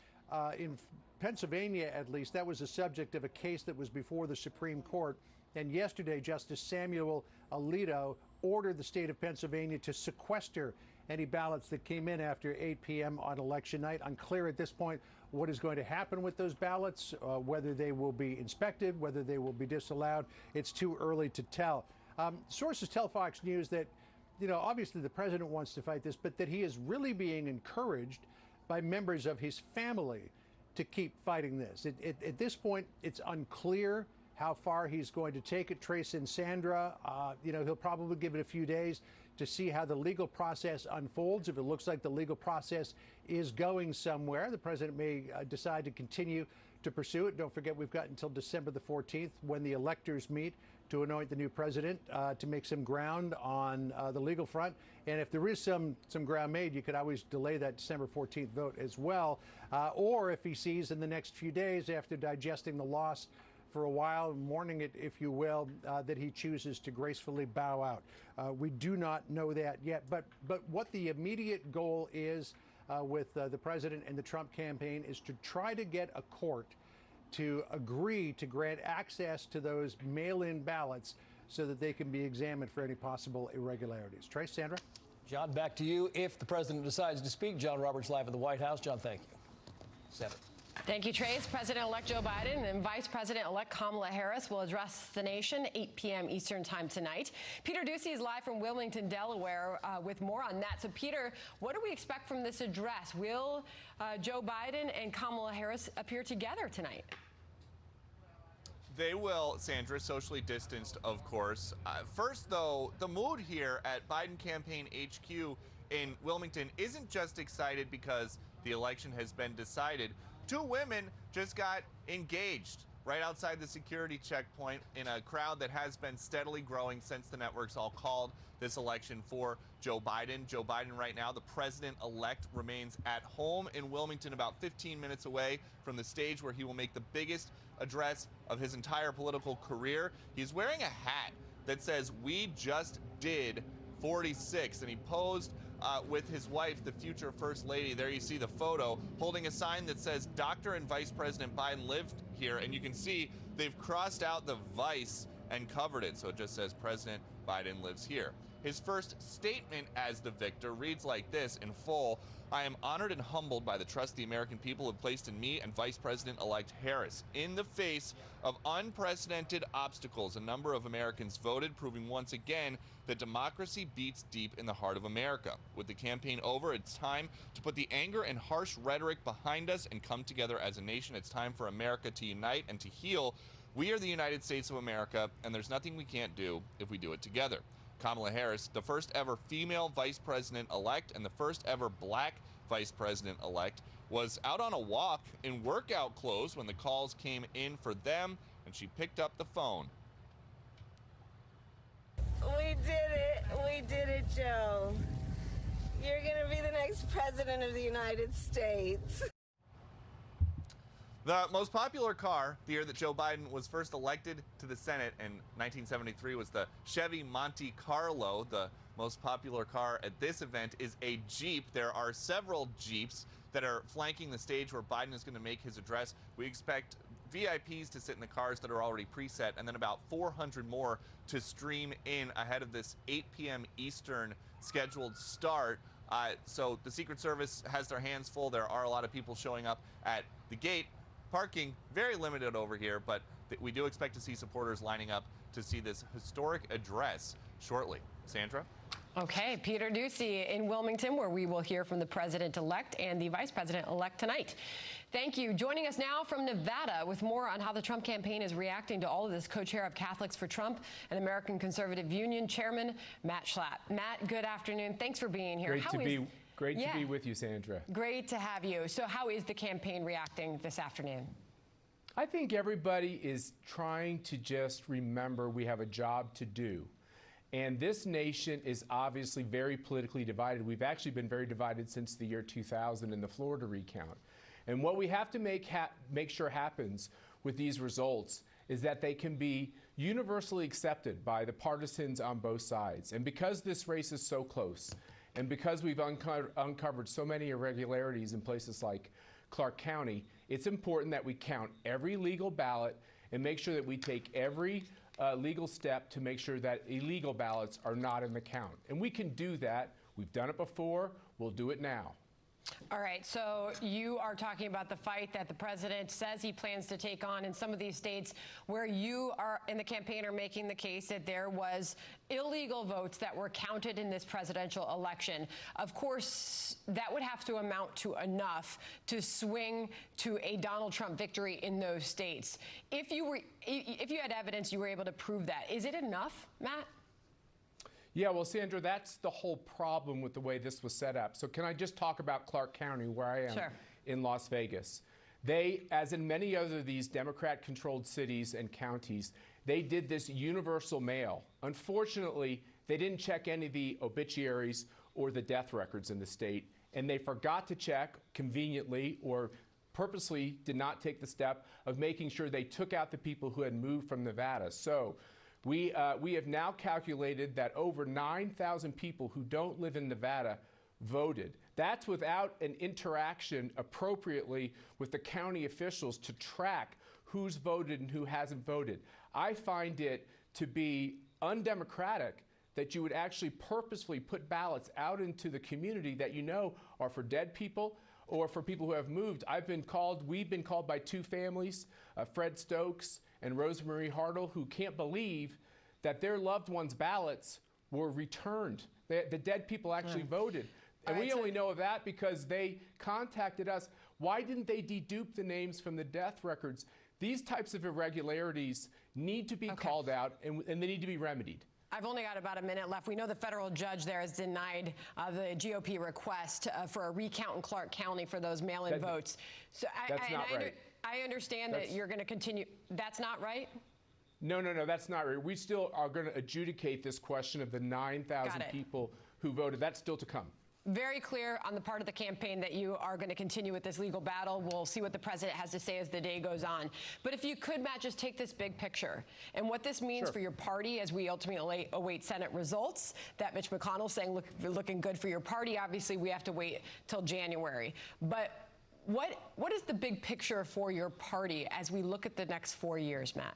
in Pennsylvania at least, that was the subject of a case that was before the Supreme Court. And yesterday, Justice Samuel Alito ordered the state of Pennsylvania to sequester any ballots that came in after 8 p.m. on election night. Unclear at this point what is going to happen with those ballots, whether they will be inspected, whether they will be disallowed. It's too early to tell. Sources tell Fox News that, obviously the president wants to fight this, but that he is really being encouraged by members of his family to keep fighting this. At this point, it's unclear how far he's going to take it. Trace and Sandra, he'll probably give it a few days to see how the legal process unfolds. If it looks like the legal process is going somewhere, the president may decide to continue to pursue it. Don't forget, we've got until December the 14th when the electors meet to anoint the new president, to make some ground on the legal front. And if there is some ground made, you could always delay that December 14th vote as well. Or if he sees in the next few days, after digesting the loss for a while, mourning it, if you will, that he chooses to gracefully bow out. We do not know that yet. But what the immediate goal is with the president and the Trump campaign is to try to get a court to agree to grant access to those mail-in ballots so that they can be examined for any possible irregularities. Trace, Sandra? John, back to you. If the president decides to speak, John Roberts live at the White House. John, thank you. Sandra. Thank you, Trace. President-elect Joe Biden and Vice President-elect Kamala Harris will address the nation 8 p.m. Eastern time tonight. Peter Ducey is live from Wilmington, Delaware, with more on that. So, Peter, what do we expect from this address? Will Joe Biden and Kamala Harris appear together tonight? They will, Sandra, socially distanced, of course. First, though, the mood here at Biden Campaign HQ in Wilmington isn't just excited because the election has been decided. Two women just got engaged right outside the security checkpoint in a crowd that has been steadily growing since the networks all called this election for Joe Biden. Joe Biden right now, the president-elect, remains at home in Wilmington, about 15 minutes away from the stage where he will make the biggest address of his entire political career. He's wearing a hat that says, "We just did 46," and he posed with his wife, the future First Lady. There you see the photo, holding a sign that says Dr. and Vice President Biden lived here, and you can see they've crossed out the Vice and covered it, so it just says President Biden lives here. His first statement as the victor reads like this in full: "I am honored and humbled by the trust the American people have placed in me and Vice President-elect Harris. In the face of unprecedented obstacles, a number of Americans voted, proving once again that democracy beats deep in the heart of America. With the campaign over, it's time to put the anger and harsh rhetoric behind us and come together as a nation. It's time for America to unite and to heal. We are the United States of America, and there's nothing we can't do if we do it together." Kamala Harris, the first ever female vice president-elect and the first ever black vice president-elect, was out on a walk in workout clothes when the calls came in for them, and she picked up the phone. We did it, Joe. You're gonna be the next president of the United States. The most popular car the year that Joe Biden was first elected to the Senate in 1973 was the Chevy Monte Carlo. The most popular car at this event is a Jeep. There are several Jeeps that are flanking the stage where Biden is going to make his address. We expect VIPs to sit in the cars that are already preset, and then about 400 more to stream in ahead of this 8 p.m. Eastern scheduled start. So the Secret Service has their hands full. There are a lot of people showing up at the gate. Parking very limited over here, but we do expect to see supporters lining up to see this historic address shortly. Sandra? Okay, Peter Ducey in Wilmington, where we will hear from the president-elect and the vice president-elect tonight. Thank you. Joining us now from Nevada with more on how the Trump campaign is reacting to all of this, co-chair of Catholics for Trump and American Conservative Union Chairman Matt Schlapp. Matt, good afternoon. Thanks for being here. Great to be with you, Sandra. Great to have you. So how is the campaign reacting this afternoon? I think everybody is trying to just remember we have a job to do. And this nation is obviously very politically divided. We've actually been very divided since the year 2000 in the Florida recount. And what we have to make sure happens with these results is that they can be universally accepted by the partisans on both sides. And because this race is so close, and because we've uncovered so many irregularities in places like Clark County, it's important that we count every legal ballot and make sure that we take every legal step to make sure that illegal ballots are not in the count. And we can do that. We've done it before. We'll do it now. All right, so you are talking about the fight that the president says he plans to take on in some of these states where you are in the campaign are making the case that there was illegal votes that were counted in this presidential election. Of course, that would have to amount to enough to swing to a Donald Trump victory in those states. If you had evidence, you were able to prove that. Is it enough, Matt? Yeah, well, Sandra, that's the whole problem with the way this was set up. So can I just talk about Clark County, where I am in Las Vegas? They, as in many other these Democrat-controlled cities and counties, they did this universal mail. Unfortunately, they didn't check any of the obituaries or the death records in the state, and they forgot to check conveniently or purposely did not take the step of making sure they took out the people who had moved from Nevada. So we have now calculated that over 9,000 people who don't live in Nevada voted. That's without an interaction appropriately with the county officials to track who's voted and who hasn't voted. I find it to be undemocratic that you would actually purposefully put ballots out into the community that you know are for dead people or for people who have moved. We've been called by two families, Fred Stokes and Rosemarie Hartle, who can't believe that their loved ones' ballots were returned. The dead people actually voted. And we only know of that because they contacted us. Why didn't they dedupe the names from the death records? These types of irregularities need to be called out, and they need to be remedied. I've only got about a minute left. We know the federal judge there has denied the GOP request for a recount in Clark County for those mail-in votes. So that's not right. I understand that you're going to continue. That's not right? No, that's not right. We still are going to adjudicate this question of the 9,000 people who voted. That's still to come. Very clear on the part of the campaign that you are going to continue with this legal battle. We'll see what the president has to say as the day goes on. But if you could, Matt, just take this big picture and what this means for your party as we ultimately await Senate results. That Mitch McConnell saying looking good for your party. Obviously, we have to wait till January. But what is the big picture for your party as we look at the next 4 years, Matt?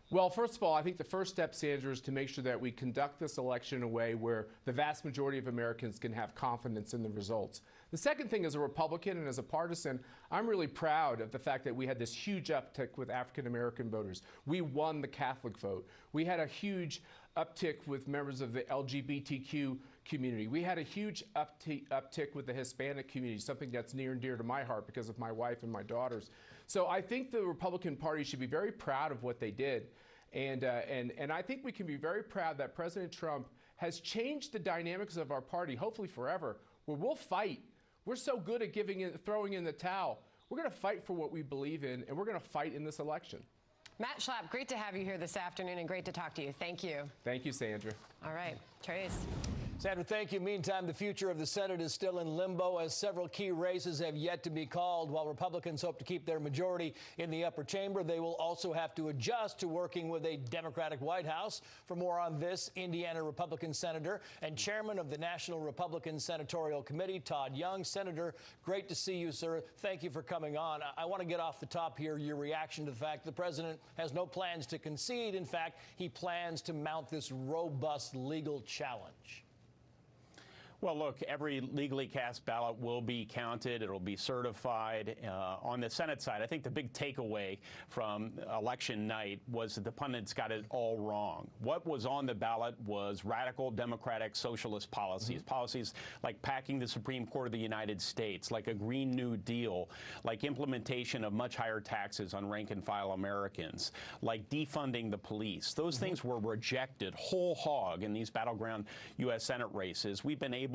Well, first of all, I think the first step, Sandra, is to make sure that we conduct this election in a way where the vast majority of Americans can have confidence in the results. The second thing, as a Republican and as a partisan, I'm really proud of the fact that we had this huge uptick with African-American voters. We won the Catholic vote. We had a huge uptick with members of the LGBTQ community. We had a huge uptick with the Hispanic community, something that's near and dear to my heart because of my wife and my daughters. So I think the Republican Party should be very proud of what they did. And I think we can be very proud that President Trump has changed the dynamics of our party, hopefully forever, where we'll fight. We're so good at throwing in the towel. We're going to fight for what we believe in, and we're going to fight in this election. Matt Schlapp, great to have you here this afternoon and great to talk to you. Thank you. Thank you, Sandra. All right, Trace. Sandra, thank you. Meantime, the future of the Senate is still in limbo as several key races have yet to be called. While Republicans hope to keep their majority in the upper chamber, they will also have to adjust to working with a Democratic White House. For more on this, Indiana Republican Senator and Chairman of the National Republican Senatorial Committee, Todd Young. Senator, great to see you, sir. Thank you for coming on. I want to get off the top here your reaction to the fact the president has no plans to concede. In fact, he plans to mount this robust legal challenge. Well, look, every legally cast ballot will be counted. It'll be certified. On the Senate side, I think the big takeaway from election night was that the pundits got it all wrong. What was on the ballot was radical democratic socialist policies, policies like packing the Supreme Court of the United States, like a Green New Deal, like implementation of much higher taxes on rank-and-file Americans, like defunding the police. Those things were rejected whole hog in these battleground U.S. Senate races. We've been able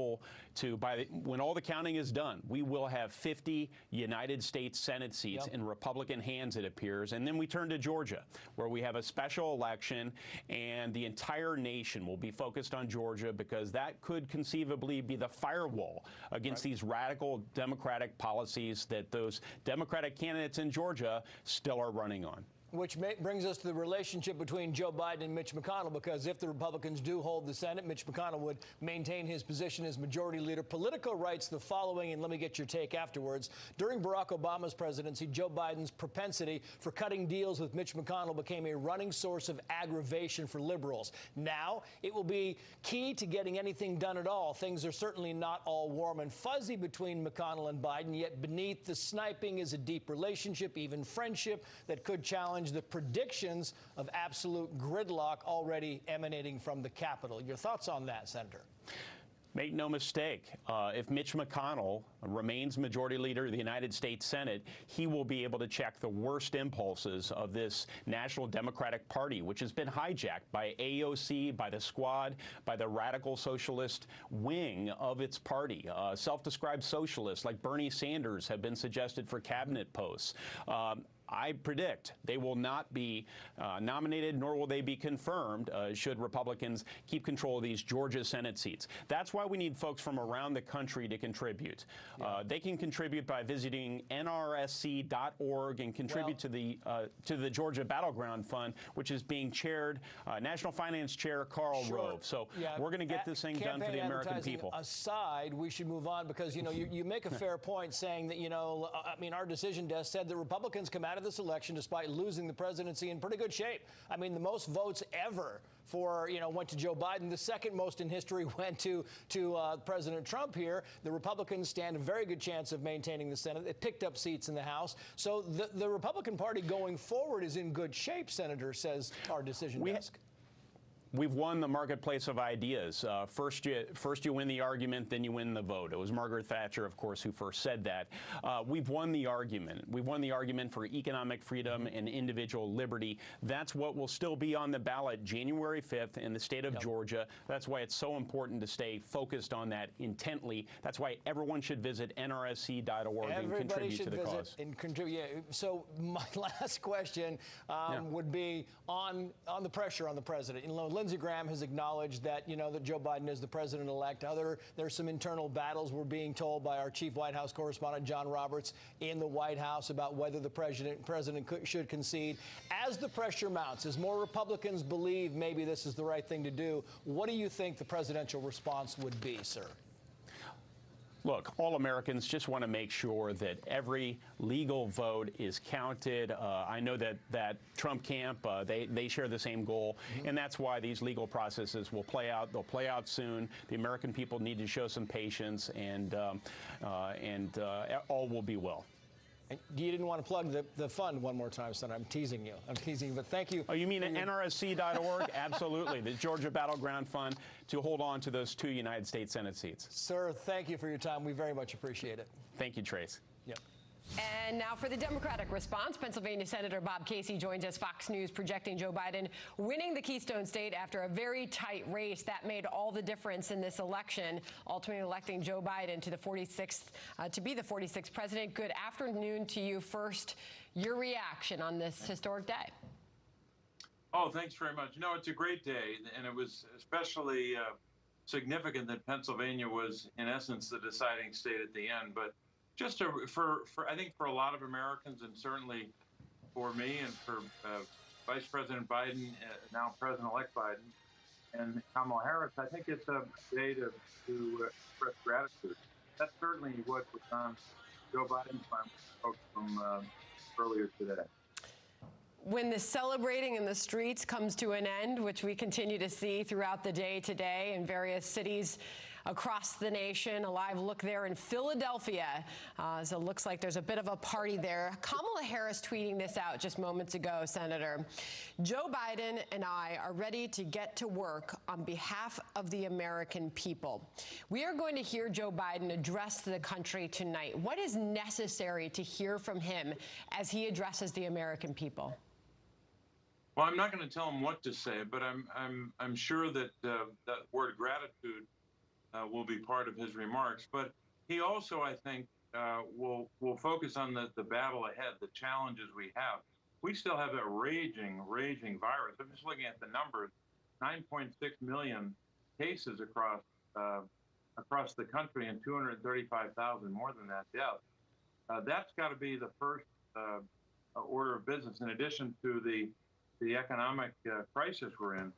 to, when all the counting is done, we will have 50 United States Senate seats in Republican hands, it appears. And then we turn to Georgia, where we have a special election, and the entire nation will be focused on Georgia because that could conceivably be the firewall against these radical Democratic policies that those Democratic candidates in Georgia still are running on. Which brings us to the relationship between Joe Biden and Mitch McConnell, because if the Republicans do hold the Senate, Mitch McConnell would maintain his position as majority leader. Politico writes the following, and let me get your take afterwards. During Barack Obama's presidency, Joe Biden's propensity for cutting deals with Mitch McConnell became a running source of aggravation for liberals. Now, it will be key to getting anything done at all. Things are certainly not all warm and fuzzy between McConnell and Biden, yet beneath the sniping is a deep relationship, even friendship, that could challenge the predictions of absolute gridlock already emanating from the Capitol. Your thoughts on that, Senator? Make no mistake, if Mitch McConnell remains majority leader of the United States Senate, he will be able to check the worst impulses of this National Democratic Party, which has been hijacked by AOC, by the Squad, by the radical socialist wing of its party. Self-described socialists like Bernie Sanders have been suggested for cabinet posts. I predict they will not be nominated, nor will they be confirmed should Republicans keep control of these Georgia Senate seats. That's why we need folks from around the country to contribute. They can contribute by visiting nrsc.org and contribute to the Georgia Battleground Fund, which is being chaired, National Finance Chair Karl Rove. So we're going to get this thing done for the American people. Aside, we should move on because, you know, you make a fair point saying that, you know, I mean, our decision desk said that Republicans come out of this election despite losing the presidency in pretty good shape. I mean, the most votes ever for, you know, went to Joe Biden. The second most in history went to President Trump here. The Republicans stand a very good chance of maintaining the Senate. They picked up seats in the House. So the Republican Party going forward is in good shape, Senator, says our decision desk. We've won the marketplace of ideas. First you win the argument, then you win the vote. It was Margaret Thatcher, of course, who first said that. We've won the argument. We've won the argument for economic freedom and individual liberty. That's what will still be on the ballot January 5th in the state of Georgia. That's why it's so important to stay focused on that intently. That's why everyone should visit nrsc.org and contribute to the cause. And contribute. Yeah. So my last question would be on the pressure on the president. You know, Lindsey Graham has acknowledged that, you know, that Joe Biden is the president-elect. There's some internal battles we're being told by our chief White House correspondent, John Roberts, in the White House about whether the president should concede. As the pressure mounts, as more Republicans believe maybe this is the right thing to do, what do you think the presidential response would be, sir? Look, all Americans just want to make sure that every legal vote is counted. I know that Trump camp, they share the same goal, and that's why these legal processes will play out. They'll play out soon. The American people need to show some patience, and all will be well. You didn't want to plug the fund one more time, son. I'm teasing you. But thank you. Oh, you mean at nrsc.org? Absolutely. The Georgia Battleground Fund to hold on to those 2 United States Senate seats. Sir, thank you for your time. We very much appreciate it. Thank you, Trace. Yep. And now for the Democratic response. Pennsylvania Senator Bob Casey joins us. Fox News projecting Joe Biden winning the Keystone State after a very tight race. That made all the difference in this election, ultimately electing Joe Biden to the 46th, to be the 46th president. Good afternoon to you. First, your reaction on this historic day. Oh, thanks very much. No, it's a great day, and it was especially significant that Pennsylvania was, in essence, the deciding state at the end. But just I think for a lot of Americans, and certainly for me and for Vice President Biden, now President-elect Biden, and Kamala Harris, I think it's a day to express gratitude. That's certainly what was on Joe Biden's mind from earlier today. When the celebrating in the streets comes to an end, which we continue to see throughout the day today in various cities across the nation, a live look there in Philadelphia. So it looks like there's a bit of a party there. Kamala Harris tweeting this out just moments ago, Senator. Joe Biden and I are ready to get to work on behalf of the American people. We are going to hear Joe Biden address the country tonight. What is necessary to hear from him as he addresses the American people? Well, I'm not going to tell him what to say, but I'm sure that that word gratitude will be part of his remarks. But he also, I think, will focus on the battle ahead, the challenges we have. We still have a raging virus. I'm just looking at the numbers: 9.6 million cases across the country, and 235,000 more than that deaths. That's got to be the first order of business, in addition to the economic crisis we're in.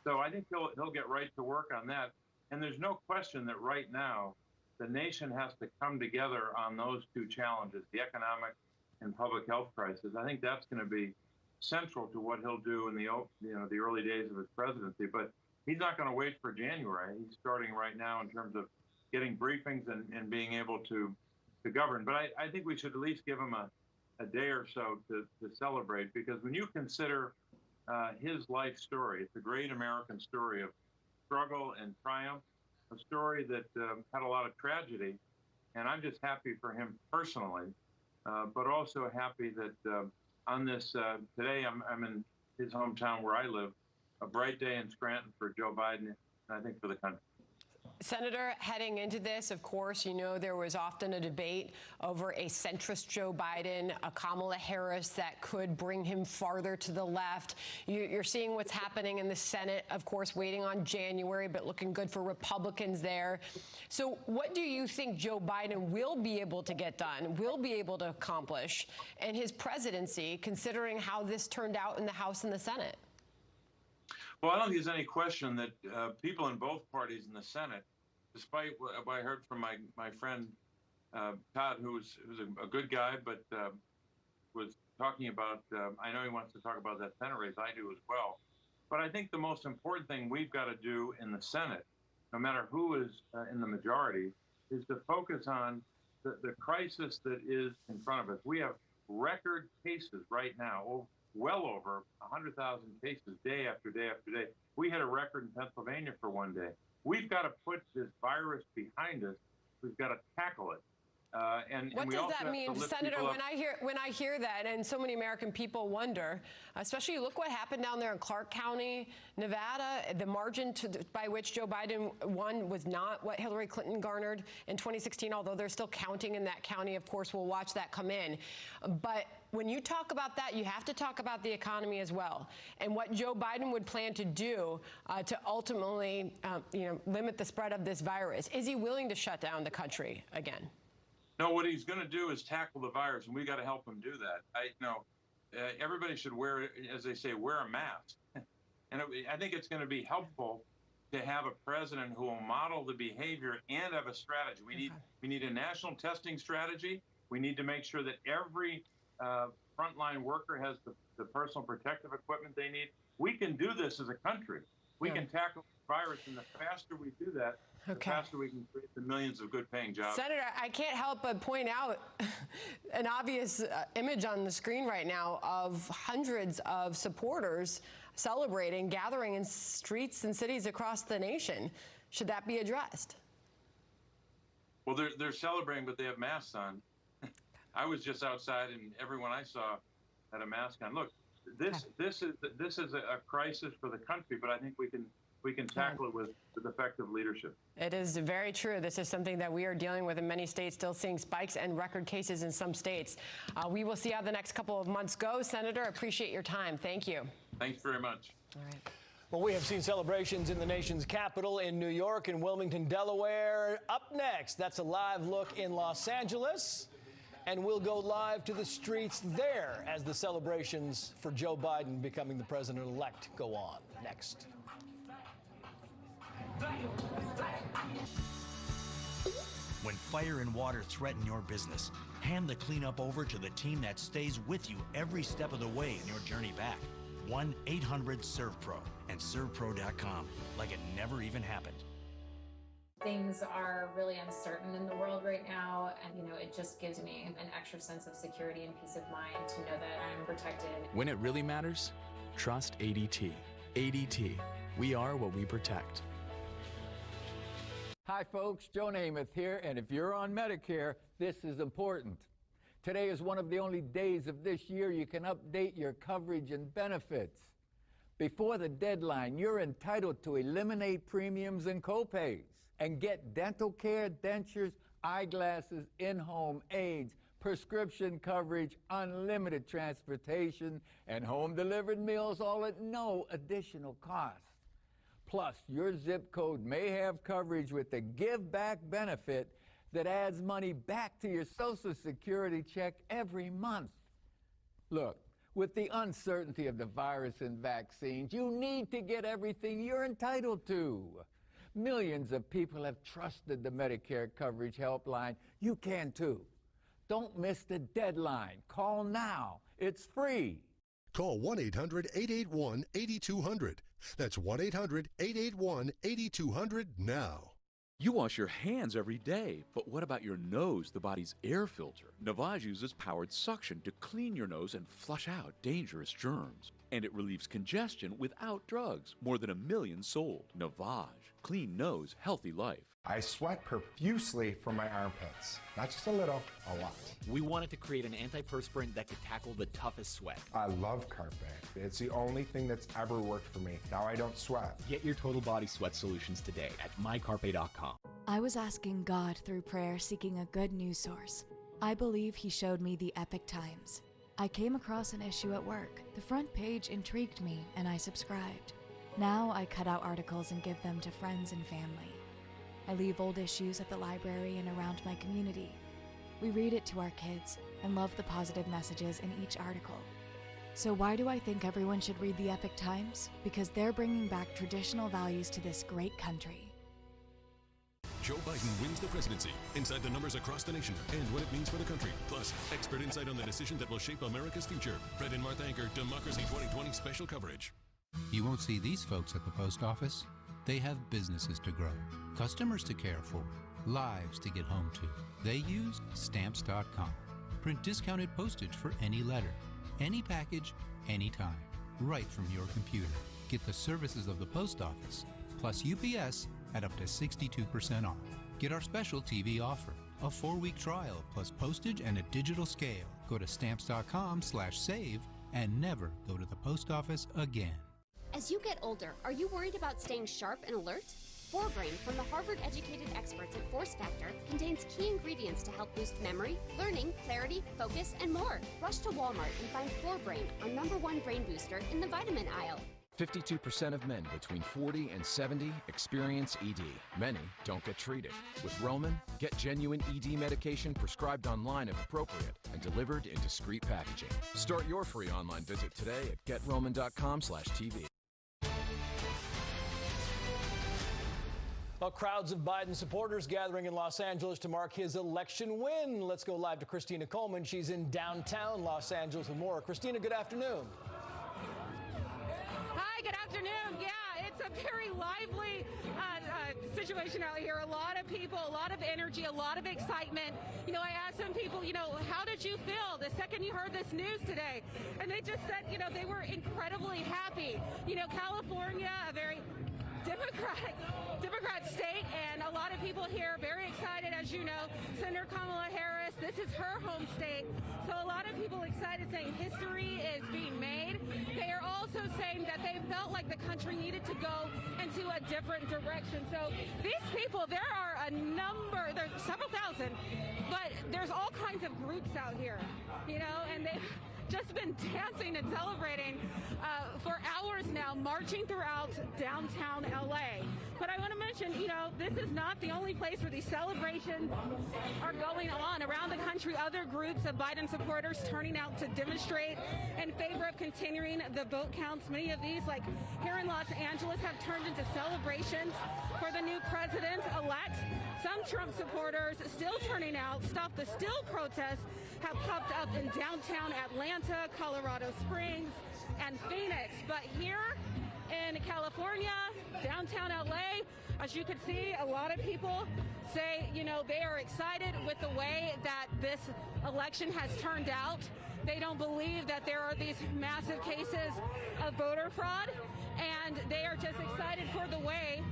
So I think he'll get right to work on that. And there's no question that right now the nation has to come together on those two challenges, the economic and public health crisis. I think that's going to be central to what he'll do in the early days of his presidency. But he's not going to wait for January. He's starting right now in terms of getting briefings and being able to govern. But I think we should at least give him a day or so to celebrate, because when you consider his life story, it's a great American story of struggle and triumph, a story that had a lot of tragedy. And I'm just happy for him personally, but also happy that on this today, I'm in his hometown where I live, a bright day in Scranton for Joe Biden, and I think for the country. Senator, heading into this, of course, you know there was often a debate over a centrist Joe Biden, a Kamala Harris that could bring him farther to the left. You're seeing what's happening in the Senate, of course, waiting on January, but looking good for Republicans there. So what do you think Joe Biden will be able to get done, will be able to accomplish in his presidency, considering how this turned out in the House and the Senate? Well, I don't think there's any question that people in both parties in the Senate, despite what I heard from my friend Todd, who's a good guy, but was talking about, I know he wants to talk about that Senate race, I do as well. But I think the most important thing we've got to do in the Senate, no matter who is in the majority, is to focus on the crisis that is in front of us. We have record cases right now, well over 100,000 cases day after day after day. We had a record in Pennsylvania for one day. We've got to put this virus behind us. We've got to tackle it. What does that mean, Senator? When I hear that, and so many American people wonder, especially look what happened down there in Clark County, Nevada. The margin by which Joe Biden won was not what Hillary Clinton garnered in 2016, although they're still counting in that county. Of course, we'll watch that come in. But when you talk about that, you have to talk about the economy as well, and what Joe Biden would plan to do to ultimately, limit the spread of this virus. Is he willing to shut down the country again? No, what he's going to do is tackle the virus, and we got to help him do that. Everybody should wear, as they say, wear a mask. And I think it's going to be helpful to have a president who will model the behavior and have a strategy. We need a national testing strategy. We need to make sure that every frontline worker has the personal protective equipment they need. We can do this as a country. We can tackle the virus, and the faster we do that, the faster we can create the millions of good-paying jobs. Senator, I can't help but point out an obvious image on the screen right now of hundreds of supporters celebrating, gathering in streets and cities across the nation. Should that be addressed? Well, they're celebrating, but they have masks on. I was just outside, and everyone I saw had a mask on. Look, this is a crisis for the country, but I think we can tackle it with effective leadership. It is very true. This is something that we are dealing with in many states, still seeing spikes and record cases in some states. We will see how the next couple of months go. Senator, appreciate your time. Thank you. Thanks very much. All right. Well, we have seen celebrations in the nation's capital, in New York and Wilmington, Delaware. Up next, that's a live look in Los Angeles. And we'll go live to the streets there as the celebrations for Joe Biden becoming the president-elect go on. Next. When fire and water threaten your business, hand the cleanup over to the team that stays with you every step of the way in your journey back. 1-800-SERVPRO and ServPro.com, like it never even happened. Things are really uncertain in the world right now, and it just gives me an extra sense of security and peace of mind to know that I'm protected. When it really matters, trust ADT. ADT, we are what we protect. Hi folks, Joe Namath here, and if you're on Medicare, this is important. Today is one of the only days of this year you can update your coverage and benefits. Before the deadline, you're entitled to eliminate premiums and copays and get dental care, dentures, eyeglasses, in-home aids, prescription coverage, unlimited transportation, and home-delivered meals, all at no additional cost. Plus, your zip code may have coverage with the Give Back benefit that adds money back to your Social Security check every month. Look, with the uncertainty of the virus and vaccines, you need to get everything you're entitled to. Millions of people have trusted the Medicare Coverage Helpline. You can too. Don't miss the deadline. Call now. It's free. Call 1-800-881-8200. That's 1-800-881-8200 now. You wash your hands every day, but what about your nose, the body's air filter? Navage uses powered suction to clean your nose and flush out dangerous germs. And it relieves congestion without drugs. More than 1 million sold. Navage. Clean nose, healthy life. I sweat profusely from my armpits. Not just a little, a lot. We wanted to create an antiperspirant that could tackle the toughest sweat. I love Carpe. It's the only thing that's ever worked for me. Now I don't sweat. Get your total body sweat solutions today at mycarpe.com. I was asking God through prayer, seeking a good news source. I believe He showed me the Epic Times. I came across an issue at work. The front page intrigued me, and I subscribed. Now I cut out articles and give them to friends and family. I leave old issues at the library and around my community. We read it to our kids and love the positive messages in each article. So why do I think everyone should read the Epic Times? Because they're bringing back traditional values to this great country. Joe Biden wins the presidency. Inside the numbers across the nation and what it means for the country. Plus, expert insight on the decision that will shape America's future. Fred and Martha anchor Democracy 2020 special coverage. You won't see these folks at the post office. They have businesses to grow, customers to care for, lives to get home to. They use Stamps.com. Print discounted postage for any letter, any package, anytime, right from your computer. Get the services of the post office, plus UPS at up to 62% off. Get our special TV offer, a 4-week trial, plus postage and a digital scale. Go to Stamps.com/save and never go to the post office again. As you get older, are you worried about staying sharp and alert? 4Brain from the Harvard-educated experts at Force Factor contains key ingredients to help boost memory, learning, clarity, focus, and more. Rush to Walmart and find 4Brain, our #1 brain booster in the vitamin aisle. 52% of men between 40 and 70 experience ED. Many don't get treated. With Roman, get genuine ED medication prescribed online if appropriate and delivered in discreet packaging. Start your free online visit today at GetRoman.com/TV. Well, crowds of Biden supporters gathering in Los Angeles to mark his election win. Let's go live to Christina Coleman. She's in downtown Los Angeles with more. Christina, good afternoon. Hi, good afternoon. Yeah, it's a very lively situation out here. A lot of people, a lot of energy, a lot of excitement. I asked some people, how did you feel the second you heard this news today? And they just said, they were incredibly happy. California, a very Democrat state, and a lot of people here very excited. As you know, Senator Kamala Harris, this is her home state. So a lot of people excited, saying history is being made. They are also saying that they felt like the country needed to go into a different direction. So these people, there are a number, there's several thousand, but there's all kinds of groups out here, you know, and they've just been dancing and celebrating for hours now, marching throughout downtown LA. But I want to mention, you know, this is not the only place where these celebrations are going on. Around the country, other groups of Biden supporters turning out to demonstrate in favor of continuing the vote counts. Many of these, like here in Los Angeles, have turned into celebrations for the new president-elect. Some Trump supporters still turning out. Stop the Steal protests have popped up in downtown Atlanta, Colorado Springs, and Phoenix. But here in California, downtown LA, as you can see, a lot of people say, you know, they are excited with the way that this election has turned out. They don't believe that there are these massive cases of voter fraud, and they are just excited for the way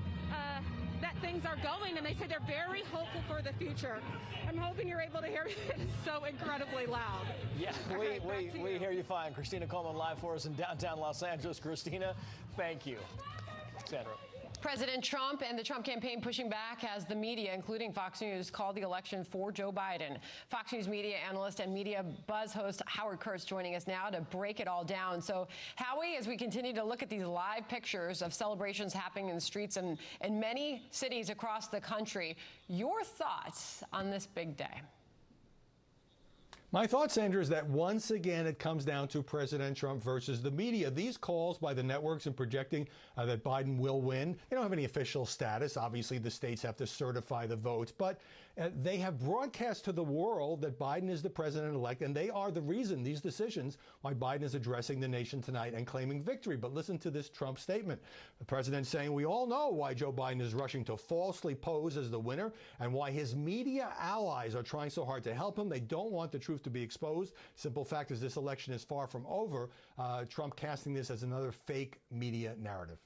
that things are going, and they say they're very hopeful for the future. I'm hoping you're able to hear me. It's so incredibly loud. Yeah, we hear you fine. Christina Coleman live for us in downtown Los Angeles. Christina, thank you. Sandra. President Trump and the Trump campaign pushing back as the media, including Fox News, called the election for Joe Biden. Fox News media analyst and media buzz host Howard Kurtz joining us now to break it all down. So, Howie, as we continue to look at these live pictures of celebrations happening in the streets in many cities across the country, your thoughts on this big day? My thought, Sandra, is that once again it comes down to President Trump versus the media. These calls by the networks and projecting that Biden will win, they don't have any official status. Obviously, the states have to certify the votes, but they have broadcast to the world that Biden is the president-elect, and they are the reason, these decisions, why Biden is addressing the nation tonight and claiming victory. But listen to this Trump statement. The president saying, we all know why Joe Biden is rushing to falsely pose as the winner and why his media allies are trying so hard to help him. They don't want the truth to be exposed. Simple fact is this election is far from over. Trump casting this as another fake media narrative.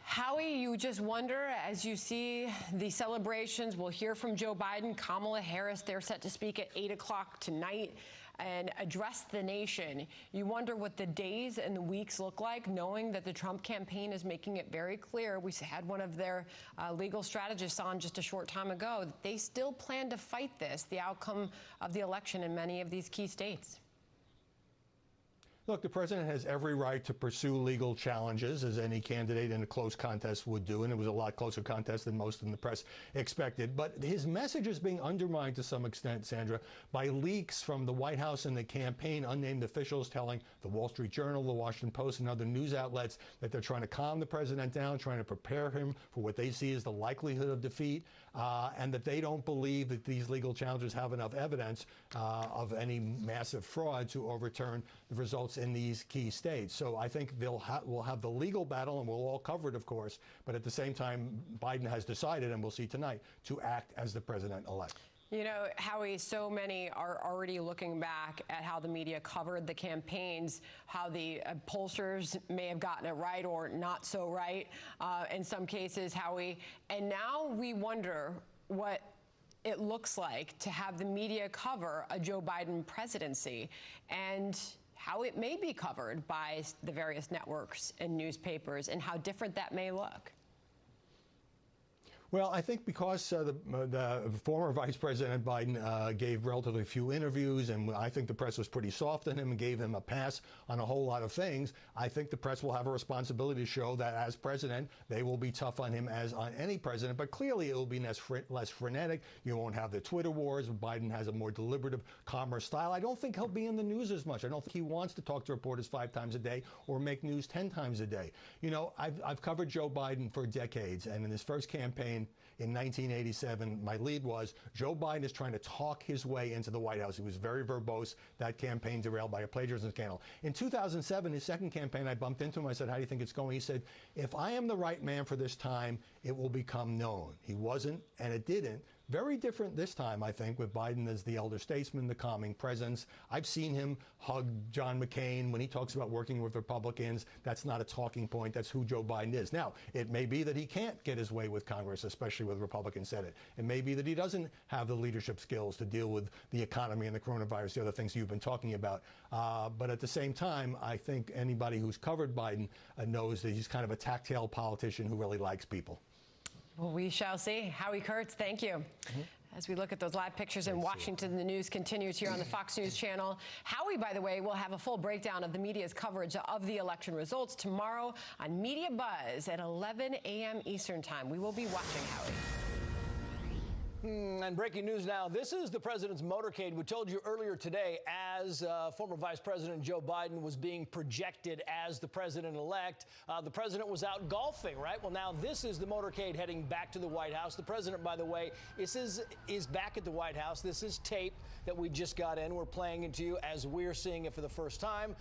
Howie, you just wonder, as you see the celebrations, we'll hear from Joe Biden, Kamala Harris, they're set to speak at 8 o'clock tonight and address the nation. You wonder what the days and the weeks look like, knowing that the Trump campaign is making it very clear. We had one of their legal strategists on just a short time ago. That they still plan to fight this, the outcome of the election in many of these key states. Look, the president has every right to pursue legal challenges, as any candidate in a close contest would do, and it was a lot closer contest than most in the press expected. But his message is being undermined to some extent, Sandra, by leaks from the White House and the campaign, unnamed officials telling the Wall Street Journal, the Washington Post, and other news outlets that they're trying to calm the president down, trying to prepare him for what they see as the likelihood of defeat, and that they don't believe that these legal challenges have enough evidence of any massive fraud to overturn the results in these key states. So I think we'll have the legal battle, and we'll all cover it, of course, but at the same time, Biden has decided, and we'll see tonight, to act as the president-elect. You know, Howie, so many are already looking back at how the media covered the campaigns, how the pollsters may have gotten it right or not so right in some cases, Howie. And now we wonder what it looks like to have the media cover a Joe Biden presidency and how it may be covered by the various networks and newspapers and how different that may look. Well, I think because the former Vice President Biden gave relatively few interviews, and I think the press was pretty soft on him and gave him a pass on a whole lot of things, I think the press will have a responsibility to show that as president, they will be tough on him as on any president, but clearly it will be less frenetic. You won't have the Twitter wars. Biden has a more deliberative, calmer style. I don't think he'll be in the news as much. I don't think he wants to talk to reporters 5 times a day or make news 10 times a day. You know, I've covered Joe Biden for decades, and in his first campaign, in 1987, my lead was Joe Biden is trying to talk his way into the White House. He was very verbose. That campaign derailed by a plagiarism scandal. In 2007, his second campaign, I bumped into him. I said, how do you think it's going? He said, if I am the right man for this time, it will become known. He wasn't, and it didn't. Very different this time, I think, with Biden as the elder statesman, the calming presence. I've seen him hug John McCain when he talks about working with Republicans. That's not a talking point. That's who Joe Biden is. Now, it may be that he can't get his way with Congress, especially with the Republican Senate. It may be that he doesn't have the leadership skills to deal with the economy and the coronavirus, the other things you've been talking about. But at the same time, I think anybody who's covered Biden knows that he's kind of a tactile politician who really likes people. Well, we shall see. Howie Kurtz, thank you. As we look at those live pictures in Washington, the news continues here on the Fox News channel. Howie, by the way, will have a full breakdown of the media's coverage of the election results tomorrow on Media Buzz at 11 a.m. Eastern Time. We will be watching Howie. And breaking news now, this is the president's motorcade. We told you earlier today as former Vice President Joe Biden was being projected as the president-elect. The president was out golfing, right? Well, now this is the motorcade heading back to the White House. The president, by the way, is back at the White House. This is tape that we just got in. We're playing it to you as we're seeing it for the first time.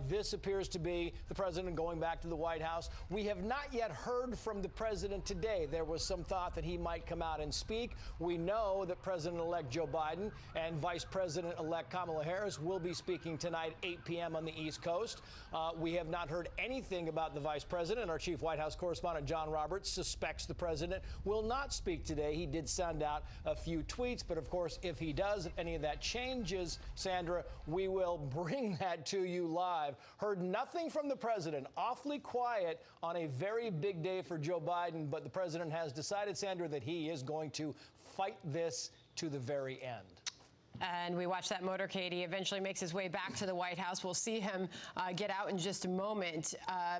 This appears to be the president going back to the White House. We have not yet heard from the president today. There was some thought that he might come out and speak. We know that President-elect Joe Biden and Vice President-elect Kamala Harris will be speaking tonight, 8 p.m. on the East Coast. We have not heard anything about the vice president. Our chief White House correspondent, John Roberts, suspects the president will not speak today. He did send out a few tweets, but of course, if he does, if any of that changes, Sandra, we will bring that to you live. Heard nothing from the president. Awfully quiet on a very big day for Joe Biden, but the president has decided, Sandra, that he is going to fight this to the very end. And we watch that motorcade. He eventually makes his way back to the White House. We'll see him get out in just a moment.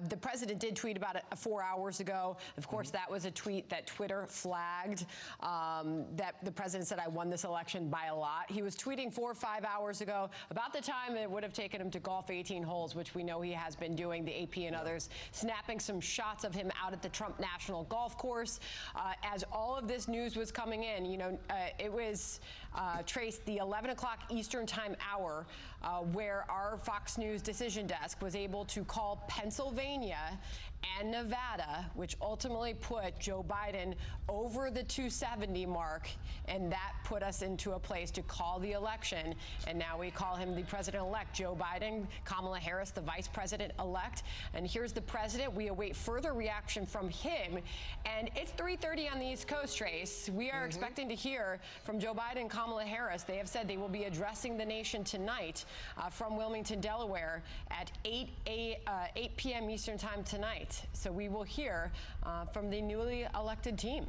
The president did tweet about it 4 hours ago. Of course, that was a tweet that Twitter flagged, that the president said, I won this election by a lot. He was tweeting 4 or 5 hours ago about the time it would have taken him to golf 18 holes, which we know he has been doing, the AP and others, snapping some shots of him out at the Trump National Golf Course. As all of this news was coming in, you know, it was traced the 11 o'clock Eastern Time hour where our Fox News decision desk was able to call Pennsylvania and Nevada, which ultimately put Joe Biden over the 270 mark, and that put us into a place to call the election. And now we call him the president-elect Joe Biden, Kamala Harris, the vice president-elect. And here's the president. We await further reaction from him. And it's 3:30 on the East Coast, Trace. We are expecting to hear from Joe Biden and Kamala Harris. They have said they will be addressing the nation tonight from Wilmington, Delaware at 8 p.m. Eastern Time tonight. So we will hear from the newly elected team.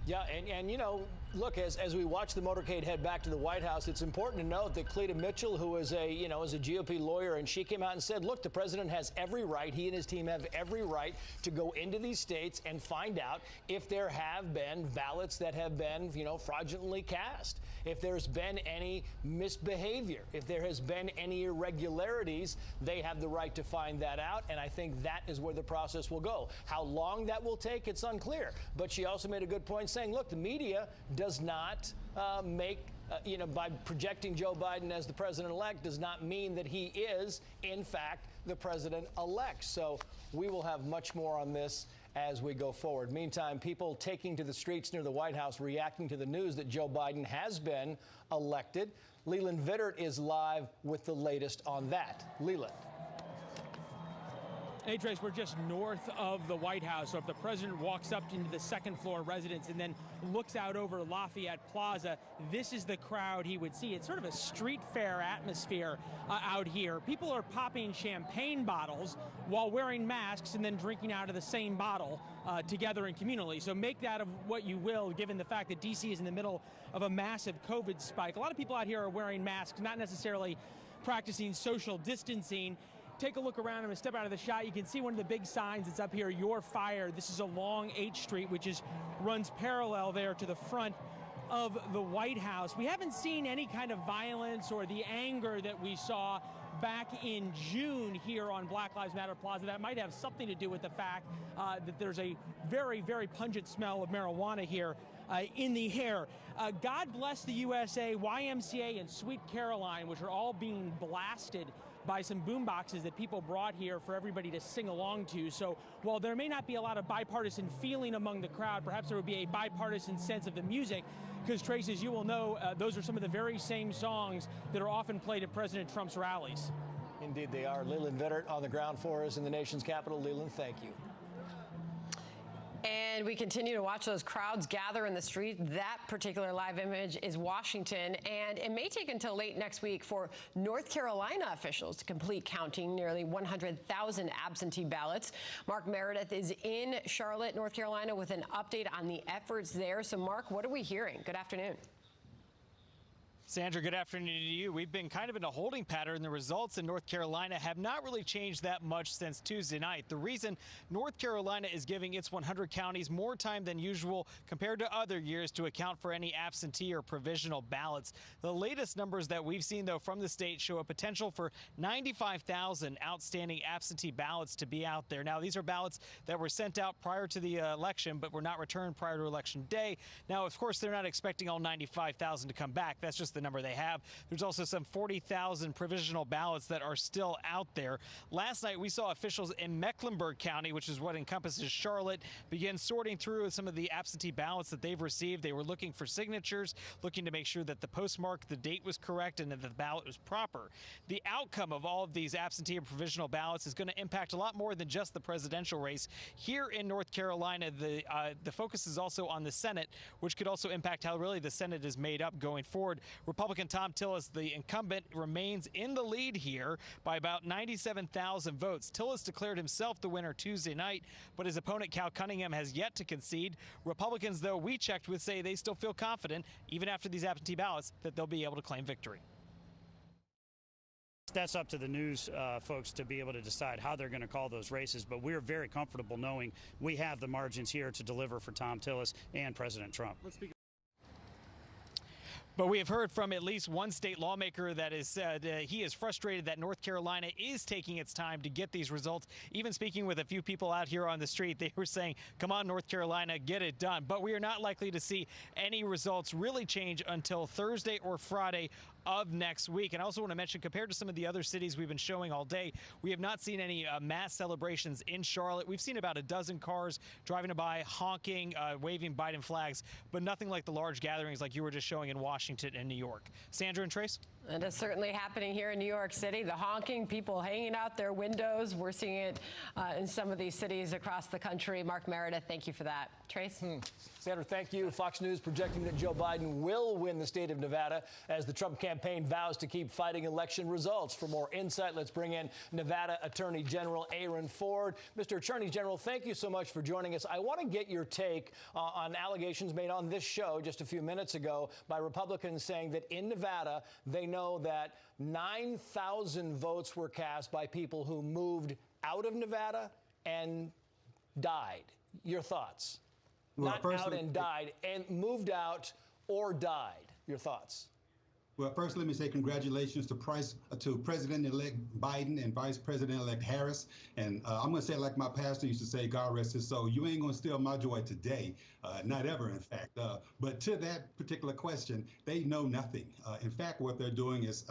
Yeah, and you know, look, as we watch the motorcade head back to the White House, it's important to note that Cleta Mitchell, who is a GOP lawyer, and she came out and said, look, the president has every right, he and his team have every right to go into these states and find out if there have been ballots that have been, fraudulently cast, if there's been any misbehavior, if there has been any irregularities, they have the right to find that out, and I think that is where the process will go. How long that will take, it's unclear, but she also made a good point saying, look, the media does not by projecting Joe Biden as the president-elect does not mean that he is, in fact, the president-elect. So we will have much more on this as we go forward. Meantime, people taking to the streets near the White House reacting to the news that Joe Biden has been elected. Leland Vittert is live with the latest on that. Leland. Hey, Trace, we're just north of the White House. So if the president walks up into the second floor residence and then looks out over Lafayette Plaza, this is the crowd he would see. It's sort of a street fair atmosphere out here. People are popping champagne bottles while wearing masks and then drinking out of the same bottle together and communally. So make that of what you will, given the fact that D.C. is in the middle of a massive COVID spike. A lot of people out here are wearing masks, not necessarily practicing social distancing. Take a look around and step out of the shot. You can see one of the big signs that's up here, "Your Fire." This is along H Street, which runs parallel there to the front of the White House. We haven't seen any kind of violence or the anger that we saw back in June here on Black Lives Matter Plaza. That might have something to do with the fact that there's a very, very pungent smell of marijuana here in the air. God Bless the USA, YMCA, and Sweet Caroline, which are all being blasted by some boom boxes that people brought here for everybody to sing along to. So while there may not be a lot of bipartisan feeling among the crowd, perhaps there would be a bipartisan sense of the music, because, Trace, as you will know, those are some of the very same songs that are often played at President Trump's rallies. Indeed they are. Leland Vittert on the ground for us in the nation's capital. Leland, thank you. And we continue to watch those crowds gather in the street. That particular live image is Washington, and it may take until late next week for North Carolina officials to complete counting nearly 100,000 absentee ballots. Mark Meredith is in Charlotte, North Carolina, with an update on the efforts there. So, Mark, what are we hearing? Good afternoon. Sandra, good afternoon to you. We've been kind of in a holding pattern. The results in North Carolina have not really changed that much since Tuesday night. The reason North Carolina is giving its 100 counties more time than usual compared to other years to account for any absentee or provisional ballots. The latest numbers that we've seen, though, from the state show a potential for 95,000 outstanding absentee ballots to be out there. Now, these are ballots that were sent out prior to the election, but were not returned prior to Election Day. Now, of course, they're not expecting all 95,000 to come back. That's just the number they have. There's also some 40,000 provisional ballots that are still out there. Last night, we saw officials in Mecklenburg County, which is what encompasses Charlotte, begin sorting through some of the absentee ballots that they've received. They were looking for signatures, looking to make sure that the postmark, the date was correct, and that the ballot was proper. The outcome of all of these absentee and provisional ballots is going to impact a lot more than just the presidential race. Here in North Carolina, the focus is also on the Senate, which could also impact how really the Senate is made up going forward. Republican Tom Tillis, the incumbent, remains in the lead here by about 97,000 votes. Tillis declared himself the winner Tuesday night, but his opponent Cal Cunningham has yet to concede. Republicans, though, we checked with, say they still feel confident, even after these absentee ballots, that they'll be able to claim victory. That's up to the news folks to be able to decide how they're going to call those races, but we're very comfortable knowing we have the margins here to deliver for Tom Tillis and President Trump. But we have heard from at least one state lawmaker that has said he is frustrated that North Carolina is taking its time to get these results. Even speaking with a few people out here on the street, they were saying, come on, North Carolina, get it done. But we are not likely to see any results really change until Thursday or Friday of next week. And I also want to mention, compared to some of the other cities we've been showing all day, we have not seen any mass celebrations in Charlotte. We've seen about a dozen cars driving by, honking, waving Biden flags, but nothing like the large gatherings like you were just showing in Washington and New York. Sandra and Trace? It is certainly happening here in New York City. The honking, people hanging out their windows. We're seeing it in some of these cities across the country. Mark Meredith, thank you for that. Trace? Sandra, thank you. Fox News projecting that Joe Biden will win the state of Nevada as the Trump campaign vows to keep fighting election results. For more insight, let's bring in Nevada Attorney General Aaron Ford. Mr. Attorney General, thank you so much for joining us. I want to get your take on allegations made on this show just a few minutes ago by Republicans saying that in Nevada, they know that 9,000 votes were cast by people who moved out of Nevada and died. Your thoughts? Well, not out and died, and moved out or died. Your thoughts? Well, first, let me say congratulations to President-elect Biden and Vice President-elect Harris. And I'm going to say it like my pastor used to say, God rest his soul, you ain't going to steal my joy today. Not ever, in fact. But to that particular question, they know nothing. In fact, what they're doing is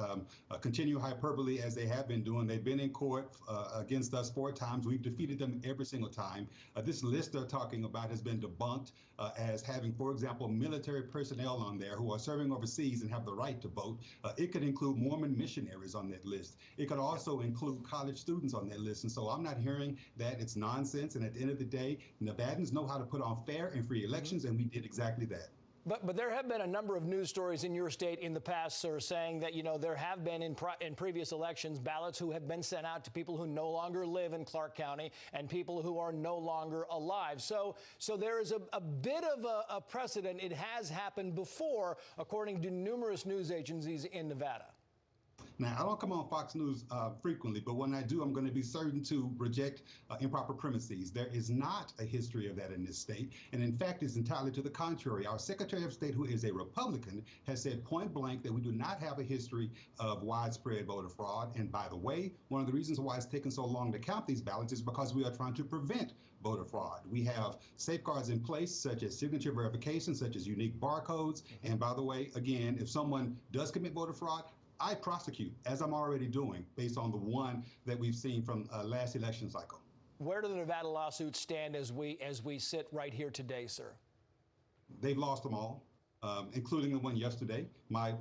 continue hyperbole as they have been doing. They've been in court against us 4 times. We've defeated them every single time. This list they're talking about has been debunked as having, for example, military personnel on there who are serving overseas and have the right to vote. It could include Mormon missionaries on that list. It could also include college students on that list. And so I'm not hearing that it's nonsense. And at the end of the day, Nevadans know how to put on fair and free elections, and we did exactly that. But there have been a number of news stories in your state in the past, sir, saying that, you know, there have been in previous elections ballots who have been sent out to people who no longer live in Clark County and people who are no longer alive. So there is a bit of a precedent. It has happened before, according to numerous news agencies in Nevada. Now, I don't come on Fox News frequently, but when I do, I'm going to be certain to reject improper premises. There is not a history of that in this state. And in fact, it's entirely to the contrary. Our Secretary of State, who is a Republican, has said point blank that we do not have a history of widespread voter fraud. And by the way, one of the reasons why it's taken so long to count these ballots is because we are trying to prevent voter fraud. We have safeguards in place, such as signature verification, such as unique barcodes. And by the way, again, if someone does commit voter fraud, I prosecute, as I'm already doing, based on the one that we've seen from last election cycle. Where do the Nevada lawsuits stand as we sit right here today, sir? They've lost them all, including the one yesterday. My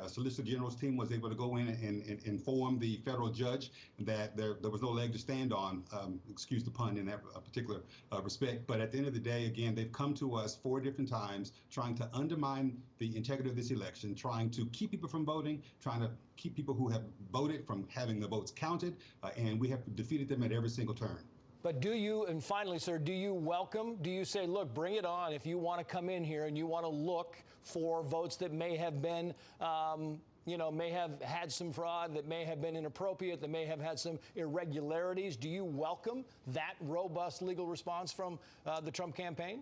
Solicitor General's team was able to go in and inform the federal judge that there was no leg to stand on, excuse the pun in that particular respect. But at the end of the day, again, they've come to us 4 different times trying to undermine the integrity of this election, trying to keep people from voting, trying to keep people who have voted from having the votes counted, and we have defeated them at every single turn. But do you, and finally, sir, do you say, look, bring it on if you want to come in here and you want to look for votes that may have been, may have had some fraud, that may have been inappropriate, that may have had some irregularities? Do you welcome that robust legal response from the Trump campaign?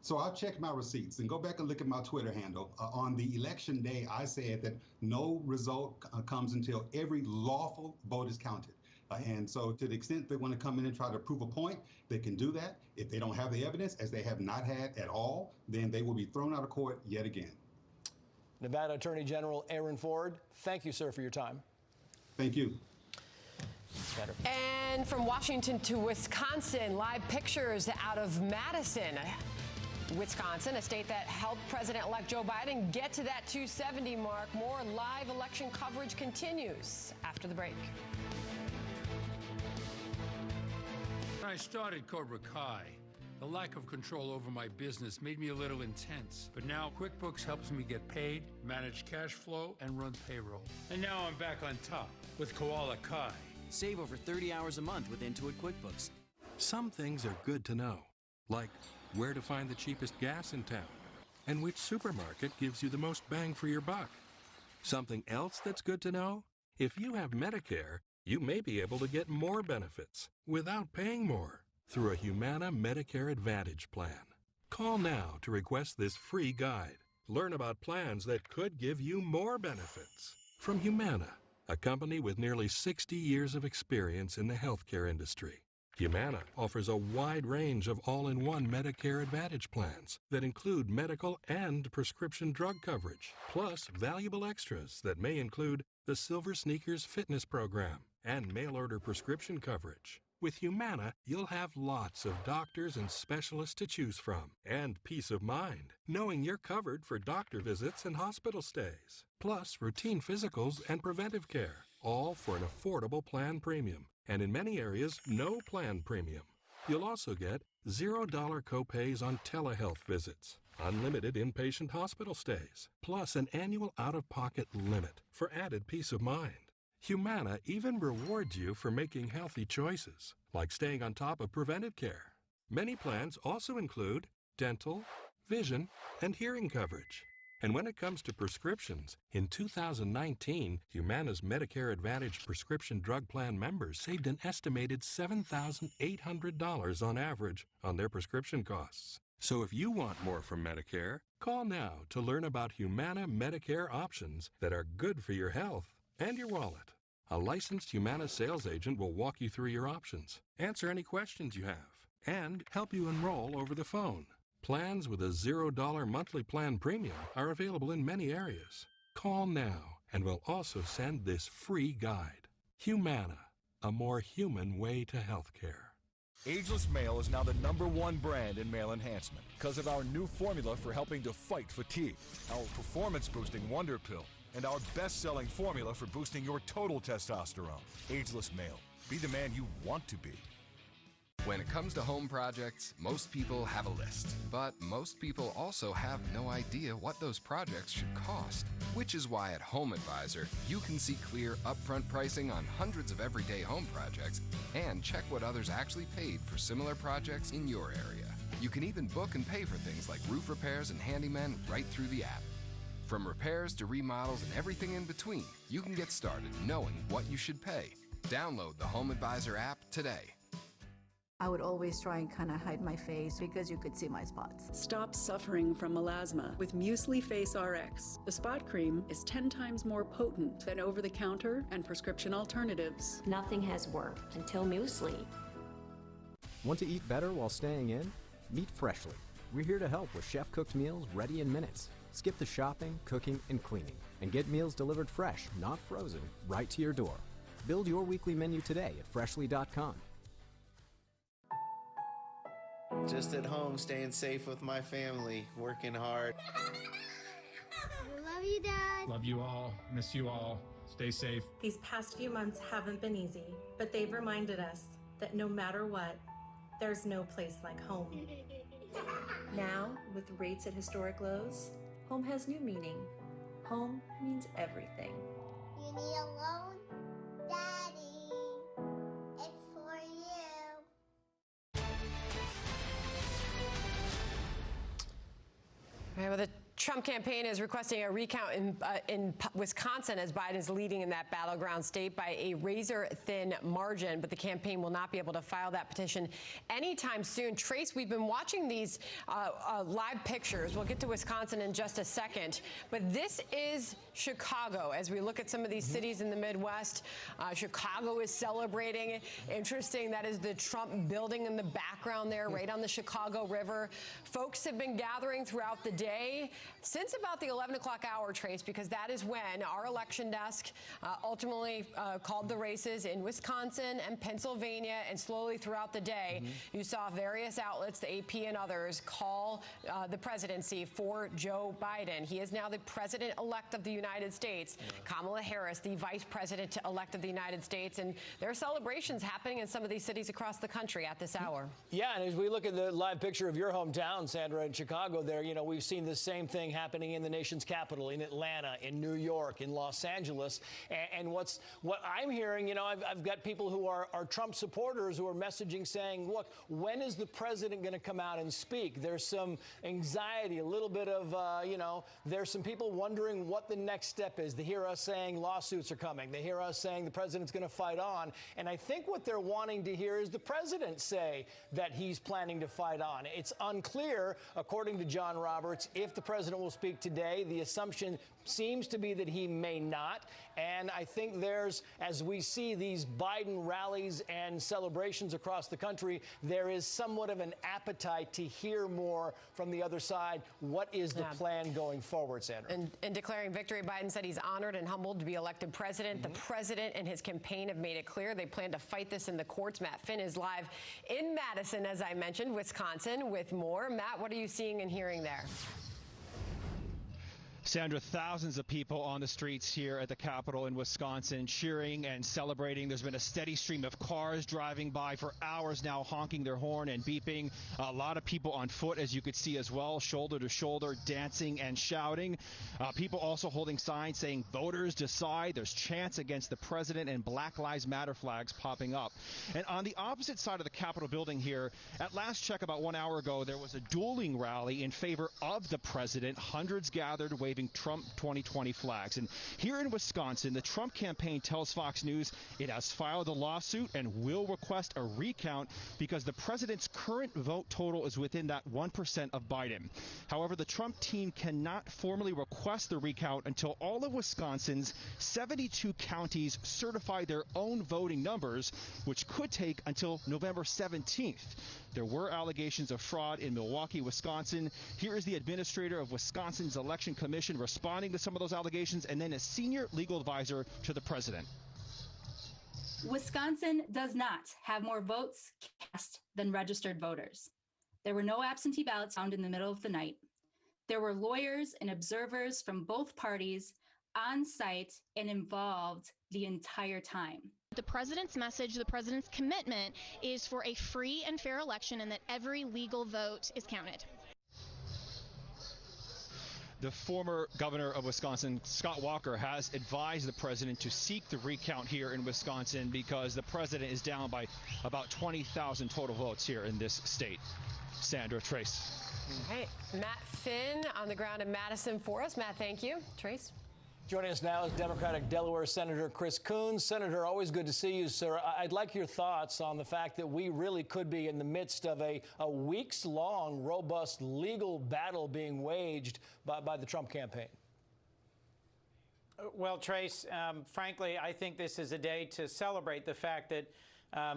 So I'll check my receipts and go back and look at my Twitter handle. On the election day, I said that no result comes until every lawful vote is counted. And so to the extent they want to come in and try to prove a point, they can do that. If they don't have the evidence, as they have not had at all, then they will be thrown out of court yet again. Nevada Attorney General Aaron Ford, thank you, sir, for your time. Thank you. And from Washington to Wisconsin, live pictures out of Madison, Wisconsin, a state that helped President-elect Joe Biden get to that 270 mark. More live election coverage continues after the break. When I started Cobra Kai, the lack of control over my business made me a little intense. But now QuickBooks helps me get paid, manage cash flow, and run payroll. And now I'm back on top with Koala Kai. Save over 30 hours a month with Intuit QuickBooks. Some things are good to know, like where to find the cheapest gas in town and which supermarket gives you the most bang for your buck. Something else that's good to know? If you have Medicare, you may be able to get more benefits without paying more through a Humana Medicare Advantage plan. Call now to request this free guide. Learn about plans that could give you more benefits. From Humana, a company with nearly 60 years of experience in the healthcare industry. Humana offers a wide range of all-in-one Medicare Advantage plans that include medical and prescription drug coverage, plus valuable extras that may include the Silver Sneakers Fitness Program and mail-order prescription coverage. With Humana, you'll have lots of doctors and specialists to choose from, and peace of mind, knowing you're covered for doctor visits and hospital stays, plus routine physicals and preventive care, all for an affordable plan premium, and in many areas, no plan premium. You'll also get $0 copays on telehealth visits, unlimited inpatient hospital stays, plus an annual out-of-pocket limit for added peace of mind. Humana even rewards you for making healthy choices, like staying on top of preventive care. Many plans also include dental, vision, and hearing coverage. And when it comes to prescriptions, in 2019, Humana's Medicare Advantage prescription drug plan members saved an estimated $7,800 on average on their prescription costs. So if you want more from Medicare, call now to learn about Humana Medicare options that are good for your health and your wallet. A licensed Humana sales agent will walk you through your options, answer any questions you have, and help you enroll over the phone. Plans with a $0 monthly plan premium are available in many areas. Call now and we'll also send this free guide. Humana, a more human way to healthcare. Ageless Male is now the #1 brand in male enhancement because of our new formula for helping to fight fatigue, our performance-boosting Wonder Pill, and our best-selling formula for boosting your total testosterone. Ageless Male. Be the man you want to be. When it comes to home projects, most people have a list. But most people also have no idea what those projects should cost. Which is why at Home Advisor, you can see clear upfront pricing on hundreds of everyday home projects and check what others actually paid for similar projects in your area. You can even book and pay for things like roof repairs and handymen right through the app. From repairs to remodels and everything in between, you can get started knowing what you should pay. Download the Home Advisor app today. I would always try and kind of hide my face because you could see my spots. Stop suffering from melasma with Muesli Face RX. The spot cream is 10 times more potent than over-the-counter and prescription alternatives. Nothing has worked until Muesli. Want to eat better while staying in? Meet Freshly. We're here to help with chef-cooked meals ready in minutes. Skip the shopping, cooking, and cleaning, and get meals delivered fresh, not frozen, right to your door. Build your weekly menu today at freshly.com. Just at home, staying safe with my family, working hard. Love you, Dad. Love you all. Miss you all. Stay safe. These past few months haven't been easy, but they've reminded us that no matter what, there's no place like home. Now, with rates at historic lows, home has new meaning. Home means everything. You need a loan? Daddy, it's for you. All right, well, the Trump campaign is requesting a recount in Wisconsin as Biden is leading in that battleground state by a razor-thin margin, but the campaign will not be able to file that petition anytime soon. Trace, we've been watching these live pictures. We'll get to Wisconsin in just a second, but this is Chicago. As we look at some of these cities in the Midwest, Chicago is celebrating. Interesting, that is the Trump building in the background there, right on the Chicago River. Folks have been gathering throughout the day since about the 11 o'clock hour, Trace, because that is when our election desk ultimately called the races in Wisconsin and Pennsylvania, and slowly throughout the day, you saw various outlets, the AP and others, call the presidency for Joe Biden. He is now the president-elect of the United States. Kamala Harris, the vice president-elect of the United States, and there are celebrations happening in some of these cities across the country at this hour. Yeah, and as we look at the live picture of your hometown, Sandra, in Chicago there, you know, we've seen the same thing happening in the nation's capital, in Atlanta, in New York, in Los Angeles. And what I'm hearing, you know, I've got people who are Trump supporters who are messaging saying, look, when is the president going to come out and speak? There's some anxiety, a little bit of, you know, there's some people wondering what the next step is. They hear us saying lawsuits are coming. They hear us saying the president's going to fight on. And I think what they're wanting to hear is the president say that he's planning to fight on. It's unclear, according to John Roberts, if the president will speak today. The assumption seems to be that he may not. And I think there's, as we see these Biden rallies and celebrations across the country, there is somewhat of an appetite to hear more from the other side. What is the plan going forward, Sandra? In declaring victory, Biden said he's honored and humbled to be elected president. The president and his campaign have made it clear they plan to fight this in the courts. Matt Finn is live in Madison, as I mentioned, Wisconsin, with more. Matt, what are you seeing and hearing there? Sandra, thousands of people on the streets here at the Capitol in Wisconsin cheering and celebrating. There's been a steady stream of cars driving by for hours now, honking their horn and beeping. A lot of people on foot, as you could see as well, shoulder to shoulder, dancing and shouting. People also holding signs saying voters decide. There's chants against the president and Black Lives Matter flags popping up. And on the opposite side of the Capitol building here, at last check about 1 hour ago, there was a dueling rally in favor of the president. Hundreds gathered waving Trump 2020 flags. And here in Wisconsin, the Trump campaign tells Fox News it has filed a lawsuit and will request a recount because the president's current vote total is within that 1% of Biden. However, the Trump team cannot formally request the recount until all of Wisconsin's 72 counties certify their own voting numbers, which could take until November 17th. There were allegations of fraud in Milwaukee, Wisconsin. Here is the administrator of Wisconsin's election commission responding to some of those allegations, and then a senior legal advisor to the president. Wisconsin does not have more votes cast than registered voters. There were no absentee ballots found in the middle of the night. There were lawyers and observers from both parties on site and involved the entire time. The president's message, the president's commitment is for a free and fair election and that every legal vote is counted. The former governor of Wisconsin, Scott Walker, has advised the president to seek the recount here in Wisconsin because the president is down by about 20,000 total votes here in this state. Sandra, Trace. All right, Matt Finn on the ground in Madison for us. Matt, thank you. Trace. Joining us now is Democratic Delaware Senator Chris Coons. Senator, always good to see you, sir. I'd like your thoughts on the fact that we really could be in the midst of a weeks-long, robust legal battle being waged by the Trump campaign. Well, Trace, frankly, I think this is a day to celebrate the fact that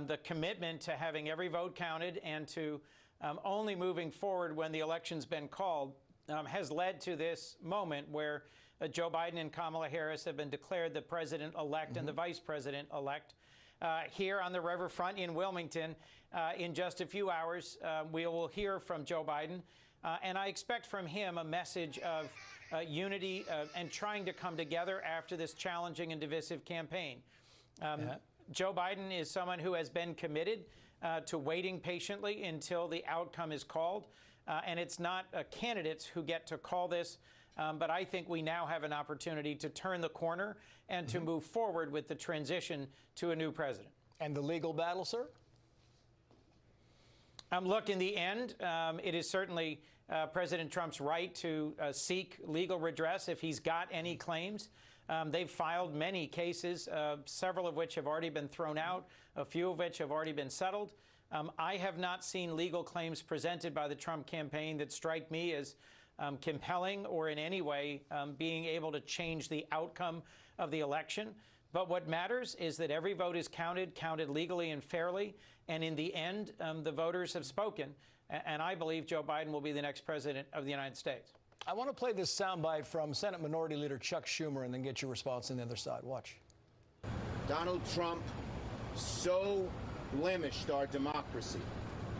the commitment to having every vote counted and to only moving forward when the election's been called. has led to this moment where Joe Biden and Kamala Harris have been declared the president-elect and the vice president-elect. Here on the riverfront in Wilmington, in just a few hours, we will hear from Joe Biden, and I expect from him a message of unity and trying to come together after this challenging and divisive campaign. Joe Biden is someone who has been committed to waiting patiently until the outcome is called. And it's not candidates who get to call this, but I think we now have an opportunity to turn the corner and to move forward with the transition to a new president. And the legal battle, sir? Look, in the end, it is certainly President Trump's right to seek legal redress if he's got any claims. They've filed many cases, several of which have already been thrown out, a few of which have already been settled. I have not seen legal claims presented by the Trump campaign that strike me as compelling or in any way being able to change the outcome of the election. But what matters is that every vote is counted legally and fairly. And in the end, the voters have spoken. And I believe Joe Biden will be the next president of the United States. I want to play this soundbite from Senate Minority Leader Chuck Schumer and then get your response on the other side. Watch. Donald Trump so blemished our democracy,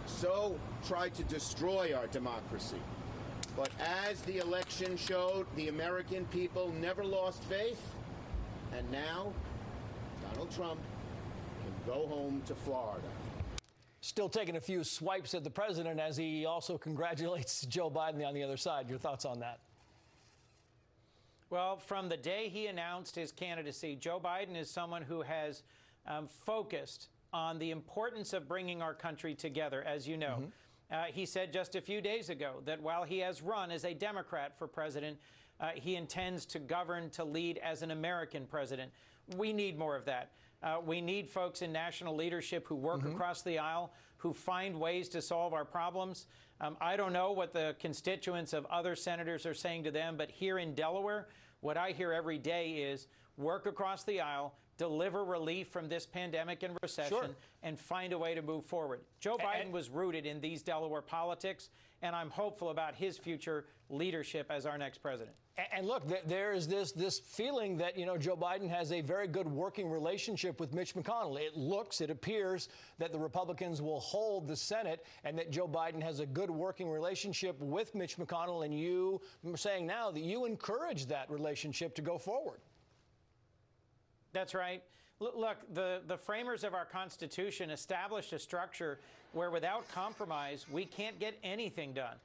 so tried to destroy our democracy. But as the election showed, the American people never lost faith. And now, Donald Trump can go home to Florida. Still taking a few swipes at the president as he also congratulates Joe Biden on the other side. Your thoughts on that? Well, from the day he announced his candidacy, Joe Biden is someone who has focused on the importance of bringing our country together, as you know. He said just a few days ago that while he has run as a Democrat for president, he intends to govern, to lead as an American president. We need more of that. We need folks in national leadership who work across the aisle, who find ways to solve our problems. I don't know what the constituents of other senators are saying to them, but here in Delaware, what I hear every day is work across the aisle, deliver relief from this pandemic and recession, and find a way to move forward. Joe Biden was rooted in these Delaware politics, and I'm hopeful about his future leadership as our next president. And look, there is this feeling that, you know, Joe Biden has a very good working relationship with Mitch McConnell. It appears that the Republicans will hold the Senate and that Joe Biden has a good working relationship with Mitch McConnell. And you are saying now that you encourage that relationship to go forward. That's right. Look, the framers of our Constitution established a structure where without compromise, we can't get anything done.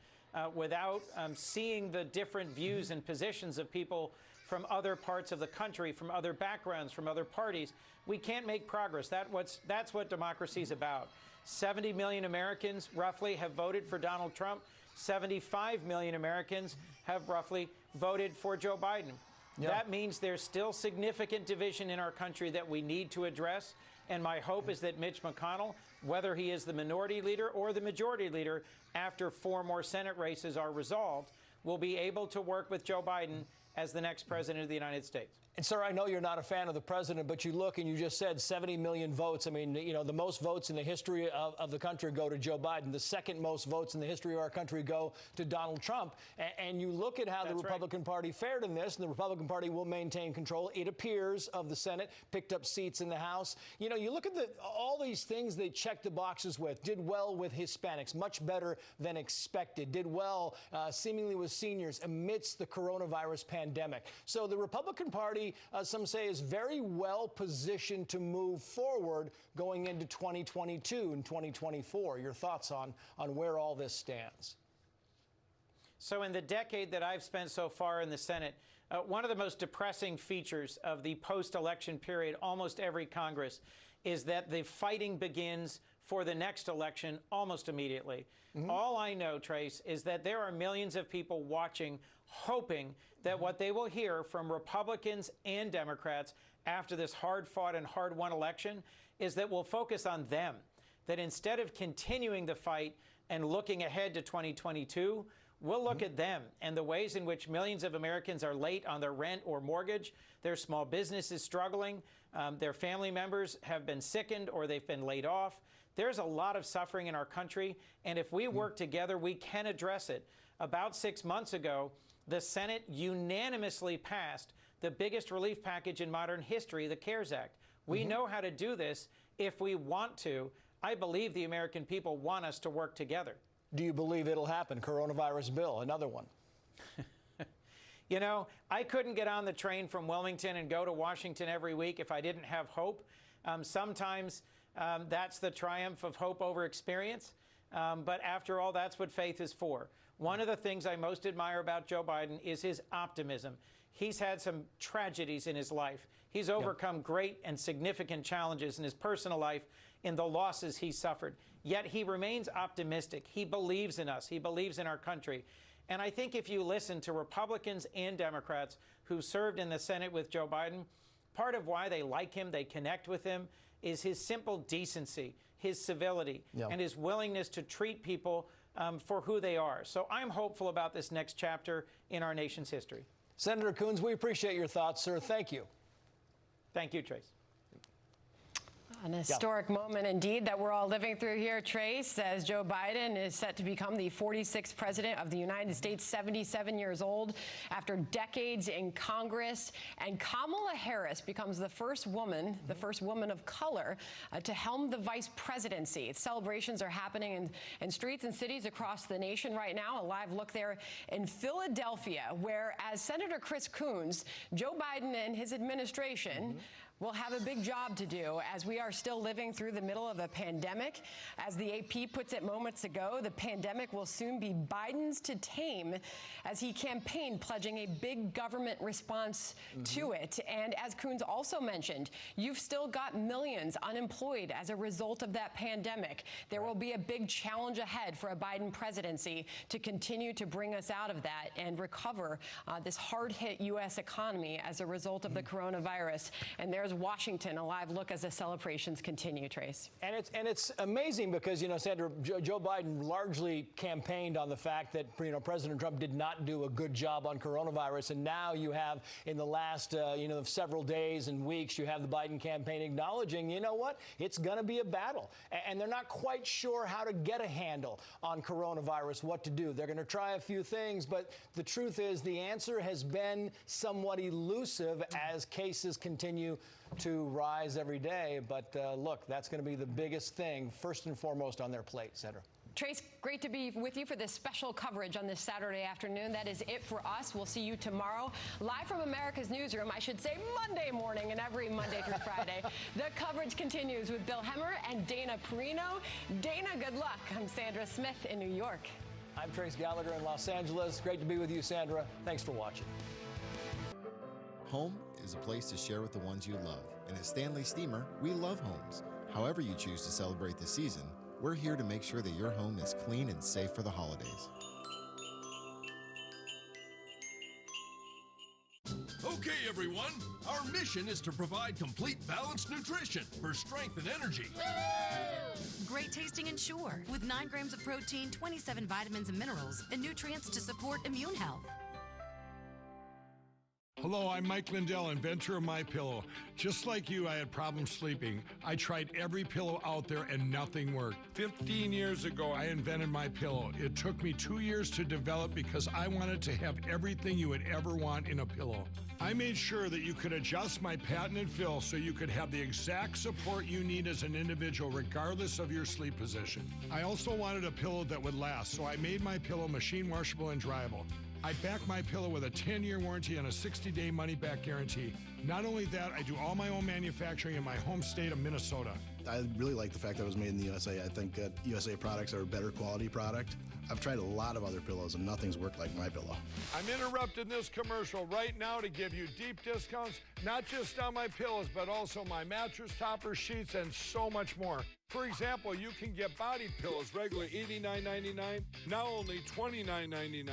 Without seeing the different views and positions of people from other parts of the country, from other backgrounds, from other parties, we can't make progress. That's what democracy is about. 70 million Americans roughly have voted for Donald Trump. 75 million Americans have roughly voted for Joe Biden. That means there's still significant division in our country that we need to address. And my hope is that Mitch McConnell, whether he is the minority leader or the majority leader, after 4 more Senate races are resolved, will be able to work with Joe Biden as the next president of the United States. And, sir, I know you're not a fan of the president, but you look and you just said 70 million votes. I mean, you know, the most votes in the history of the country go to Joe Biden. The second most votes in the history of our country go to Donald Trump. And you look at how the Republican Party fared in this, and the Republican Party will maintain control, it appears, of the Senate, picked up seats in the House. You know, you look at all these things they checked the boxes with, did well with Hispanics, much better than expected, did well seemingly with seniors amidst the coronavirus pandemic. So the Republican Party, some say, is very well positioned to move forward going into 2022 and 2024. Your thoughts on where all this stands? So in the decade that I've spent so far in the Senate, one of the most depressing features of the post-election period, almost every Congress, is that the fighting begins for the next election almost immediately. All I know, Trace, is that there are millions of people watching, hoping that what they will hear from Republicans and Democrats after this hard-fought and hard-won election is that we'll focus on them, that instead of continuing the fight and looking ahead to 2022, we'll look at them and the ways in which millions of Americans are late on their rent or mortgage, their small businesses struggling, their family members have been sickened or they've been laid off. There's a lot of suffering in our country, and if we work together, we can address it. about 6 months ago, the Senate unanimously passed the biggest relief package in modern history, the CARES Act. We know how to do this if we want to. I believe the American people want us to work together. Do you believe it'll happen? Coronavirus bill, another one. You know, I couldn't get on the train from Wilmington and go to Washington every week if I didn't have hope. Sometimes that's the triumph of hope over experience. But after all, that's what faith is for. One of the things I most admire about Joe Biden is his optimism. He's had some tragedies in his life. He's overcome great and significant challenges in his personal life in the losses he suffered. Yet he remains optimistic. He believes in us. He believes in our country. And I think if you listen to Republicans and Democrats who served in the Senate with Joe Biden, part of why they like him, they connect with him, is his simple decency, his civility, and his willingness to treat people for who they are. So I'm hopeful about this next chapter in our nation's history. Senator Coons, we appreciate your thoughts, sir. Thank you. Thank you, Trace. An historic moment indeed that we're all living through here, Trace, as Joe Biden is set to become the 46th president of the United States, 77 years old, after decades in Congress. And Kamala Harris becomes the first woman of color to helm the vice presidency. Celebrations are happening in streets and cities across the nation right now. A live look there in Philadelphia, where, as Senator Chris Coons, Joe Biden and his administration will have a big job to do as we are still living through the middle of a pandemic. As the AP puts it moments ago, the pandemic will soon be Biden's to tame, as he campaigned pledging a big government response to it. And as Coons also mentioned, you've still got millions unemployed as a result of that pandemic. There will be a big challenge ahead for a Biden presidency to continue to bring us out of that and recover this hard-hit U.S. economy as a result of the coronavirus. And there's Washington, a live look as the celebrations continue, Trace. And it's amazing because, you know, Sandra, Joe Biden largely campaigned on the fact that, you know, President Trump did not do a good job on coronavirus. And now you have, in the last, several days and weeks, you have the Biden campaign acknowledging, you know what, it's going to be a battle. And they're not quite sure how to get a handle on coronavirus, what to do. They're going to try a few things, but the truth is the answer has been somewhat elusive as cases continue to rise every day. But look, that's going to be the biggest thing, first and foremost, on their plate, Sandra. Trace, great to be with you for this special coverage on this Saturday afternoon. That is it for us. We'll see you tomorrow, live from America's Newsroom, I should say Monday morning and every Monday through Friday. The coverage continues with Bill Hemmer and Dana Perino. Dana, good luck. I'm Sandra Smith in New York. I'm Trace Gallagher in Los Angeles. Great to be with you, Sandra. Thanks for watching. Home is a place to share with the ones you love. And at Stanley Steamer, we love homes. However you choose to celebrate the season, we're here to make sure that your home is clean and safe for the holidays. Okay, everyone, our mission is to provide complete balanced nutrition for strength and energy. Great tasting and sure, with 9 grams of protein, 27 vitamins and minerals, and nutrients to support immune health. Hello, I'm Mike Lindell, inventor of MyPillow. Just like you, I had problems sleeping. I tried every pillow out there and nothing worked. 15 years ago, I invented MyPillow. It took me 2 years to develop because I wanted to have everything you would ever want in a pillow. I made sure that you could adjust my patented fill so you could have the exact support you need as an individual, regardless of your sleep position. I also wanted a pillow that would last, so I made MyPillow machine washable and dryable. I back MyPillow with a 10-year warranty and a 60-day money-back guarantee. Not only that, I do all my own manufacturing in my home state of Minnesota. I really like the fact that it was made in the USA. I think that USA products are a better quality product. I've tried a lot of other pillows and nothing's worked like MyPillow. I'm interrupting this commercial right now to give you deep discounts, not just on my pillows, but also my mattress toppers, sheets, and so much more. For example, you can get body pillows regularly $89.99, now only $29.99,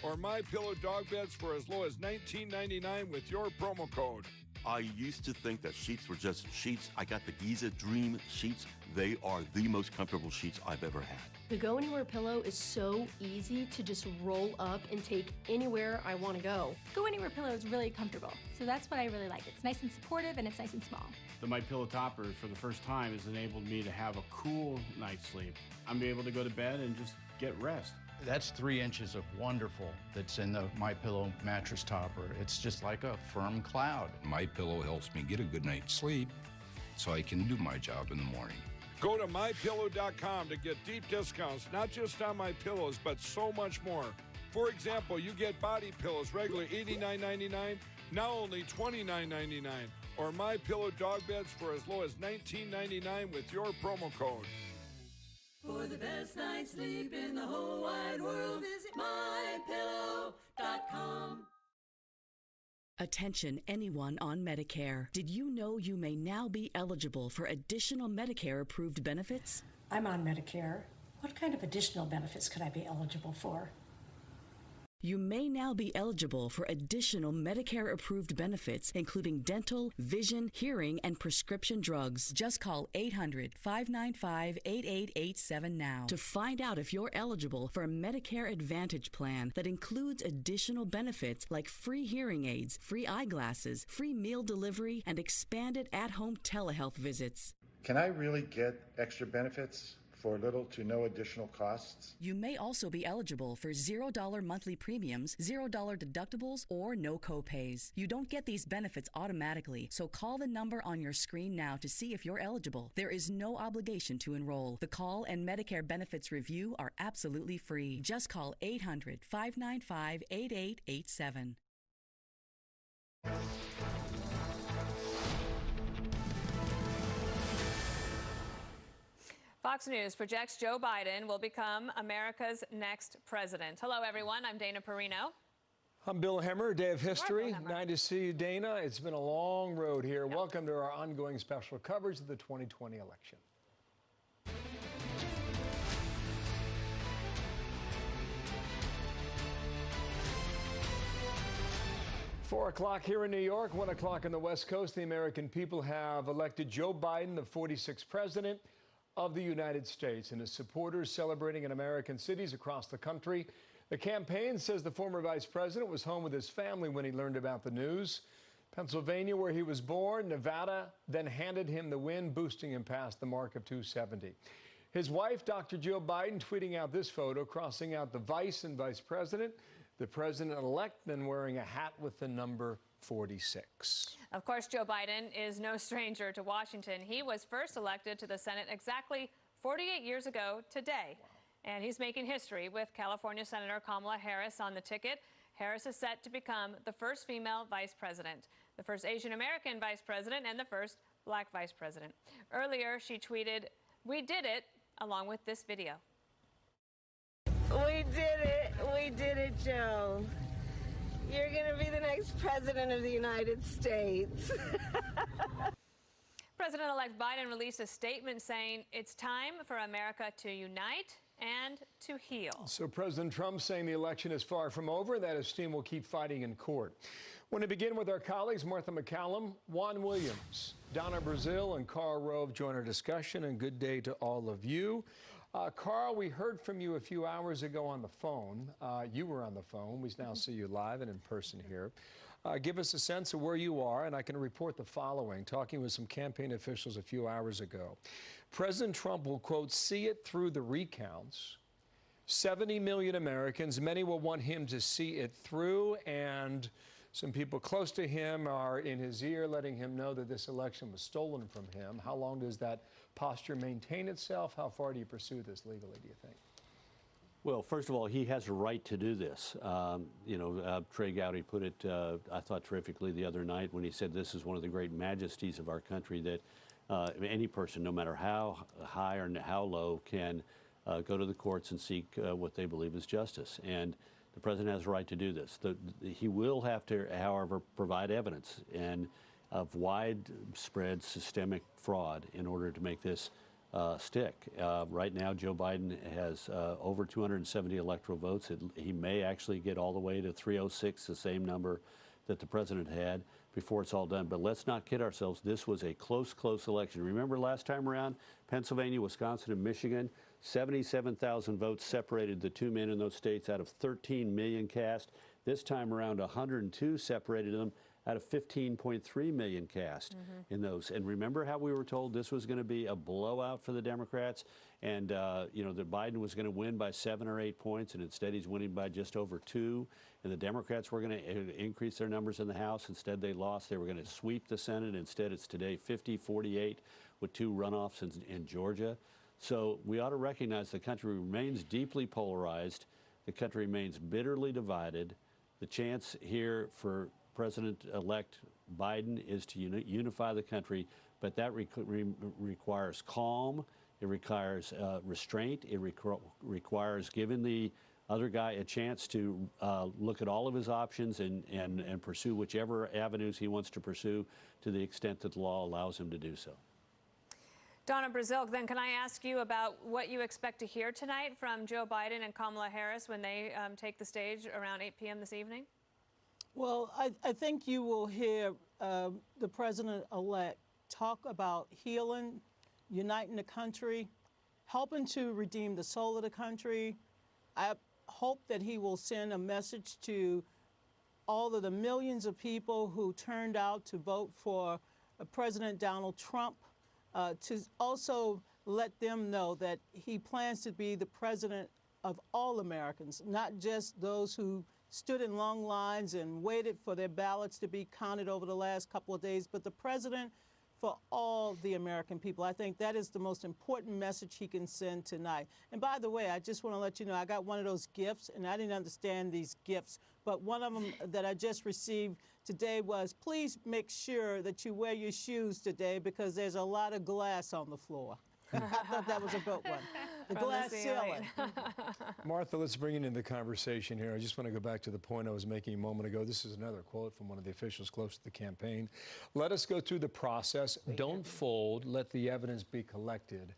or MyPillow dog beds for as low as $19.99 with your promo code. I used to think that sheets were just sheets. I got the Giza Dream sheets. They are the most comfortable sheets I've ever had. The Go Anywhere pillow is so easy to just roll up and take anywhere I want to go. Go Anywhere pillow is really comfortable, so that's what I really like. It's nice and supportive and it's nice and small. The MyPillow topper, for the first time, has enabled me to have a cool night's sleep. I'm able to go to bed and just get rest. That's 3 inches of wonderful that's in the MyPillow mattress topper. It's just like a firm cloud. MyPillow helps me get a good night's sleep so I can do my job in the morning. Go to MyPillow.com to get deep discounts, not just on My Pillows, but so much more. For example, you get body pillows, regular $89.99, now only $29.99. Or MyPillow dog beds for as low as $19.99 with your promo code. For the best night's sleep in the whole wide world, visit MyPillow.com. Attention anyone on Medicare. Did you know you may now be eligible for additional Medicare-approved benefits? I'm on Medicare. What kind of additional benefits could I be eligible for? You may now be eligible for additional Medicare-approved benefits, including dental, vision, hearing, and prescription drugs. Just call 800-595-8887 now to find out if you're eligible for a Medicare Advantage plan that includes additional benefits like free hearing aids, free eyeglasses, free meal delivery, and expanded at-home telehealth visits. Can I really get extra benefits for little to no additional costs? You may also be eligible for $0 monthly premiums, $0 deductibles, or no copays. You don't get these benefits automatically, so call the number on your screen now to see if you're eligible. There is no obligation to enroll. The call and Medicare benefits review are absolutely free. Just call 800-595-8887. Fox News projects Joe Biden will become America's next president. Hello, everyone. I'm Dana Perino. I'm Bill Hemmer, Day of History. Nice to see you, Dana. It's been a long road here. Yep. Welcome to our ongoing special coverage of the 2020 election. 4 o'clock here in New York, 1 o'clock on the West Coast. The American people have elected Joe Biden, the 46th president of the United States, and his supporters celebrating in American cities across the country. The campaign says the former vice president was home with his family when he learned about the news. Pennsylvania, where he was born, Nevada then handed him the win, boosting him past the mark of 270. His wife, Dr. Jill Biden, tweeting out this photo, crossing out the vice and vice president, the president-elect then wearing a hat with the number 46. Of course, Joe Biden is no stranger to Washington. He was first elected to the Senate exactly 48 years ago today. Wow. And he's making history with California Senator Kamala Harris on the ticket. Harris is set to become the first female vice president, the first Asian American vice president, and the first black vice president. Earlier, she tweeted, "We did it," along with this video. We did it. We did it, Joe. You're going to be the next president of the United States. President-elect Biden released a statement saying it's time for America to unite and to heal. So President Trump saying the election is far from over, that his team will keep fighting in court. When we begin with our colleagues, Martha McCallum, Juan Williams, Donna Brazil, and Carl Rove join our discussion, and good day to all of you. Carl, we heard from you a few hours ago on the phone. You were on the phone. We now see you live and in person here. Give us a sense of where you are, and I can report the following. Talking with some campaign officials a few hours ago. President Trump will, quote, see it through the recounts. 70 million Americans, many will want him to see it through, and some people close to him are in his ear letting him know that this election was stolen from him. How long does that posture maintain itself? How far do you pursue this legally, do you think? Well, first of all, he has a right to do this. Trey Gowdy put it, I thought, terrifically the other night when he said this is one of the great majesties of our country, that any person, no matter how high or how low, can go to the courts and seek what they believe is justice. And the president has a right to do this. He will have to, however, provide evidence of widespread systemic fraud in order to make this stick. Right now, Joe Biden has over 270 electoral votes. He may actually get all the way to 306, the same number that the president had, before it's all done. But let's not kid ourselves. This was a close election. Remember last time around, Pennsylvania, Wisconsin, and Michigan, 77,000 votes separated the two men in those states out of 13 million cast. This time around, 102 separated them out of 15.3 million cast in those. And remember how we were told this was going to be a blowout for the Democrats, and that Biden was going to win by 7 or 8 points, and instead he's winning by just over 2. And the Democrats were going to increase their numbers in the House. Instead, they lost. They were going to sweep the Senate. Instead, it's today 50-48 with 2 runoffs in Georgia. So we ought to recognize the country remains deeply polarized. The country remains bitterly divided. The chance here for President-elect Biden is to unify the country, but that requires calm. It requires restraint. It requires giving the other guy a chance to look at all of his options and pursue whichever avenues he wants to pursue to the extent that the law allows him to do so. Donna Brazil, then can I ask you about what you expect to hear tonight from Joe Biden and Kamala Harris when they take the stage around 8 p.m. this evening? Well, I think you will hear the president-elect talk about healing, uniting the country, helping to redeem the soul of the country. I hope that he will send a message to all of the millions of people who turned out to vote for President Donald Trump, to also let them know that he plans to be the president of all Americans, not just those who stood in long lines and waited for their ballots to be counted over the last couple of days, but the president for all the American people. I think that is the most important message he can send tonight. And by the way, I just want to let you know, I got one of those gifts, and I didn't understand these gifts, but one of them that I just received today was, please make sure that you wear your shoes today because there's a lot of glass on the floor. I thought that was a good one. The glass ceiling. Martha, let's bring it into the conversation here. I just want to go back to the point I was making a moment ago. This is another quote from one of the officials close to the campaign. Let us go through the process. Don't fold. Let the evidence be collected.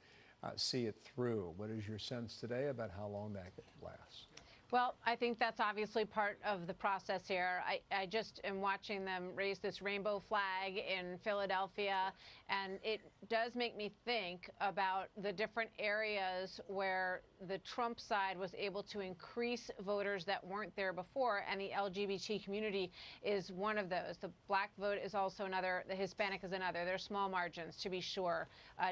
See it through. What is your sense today about how long that lasts? Well, I think that's obviously part of the process here. I just am watching them raise this rainbow flag in Philadelphia, and it does make me think about the different areas where the Trump side was able to increase voters that weren't there before, and the LGBT community is one of those. The black vote is also another. The Hispanic is another. There's small margins, to be sure.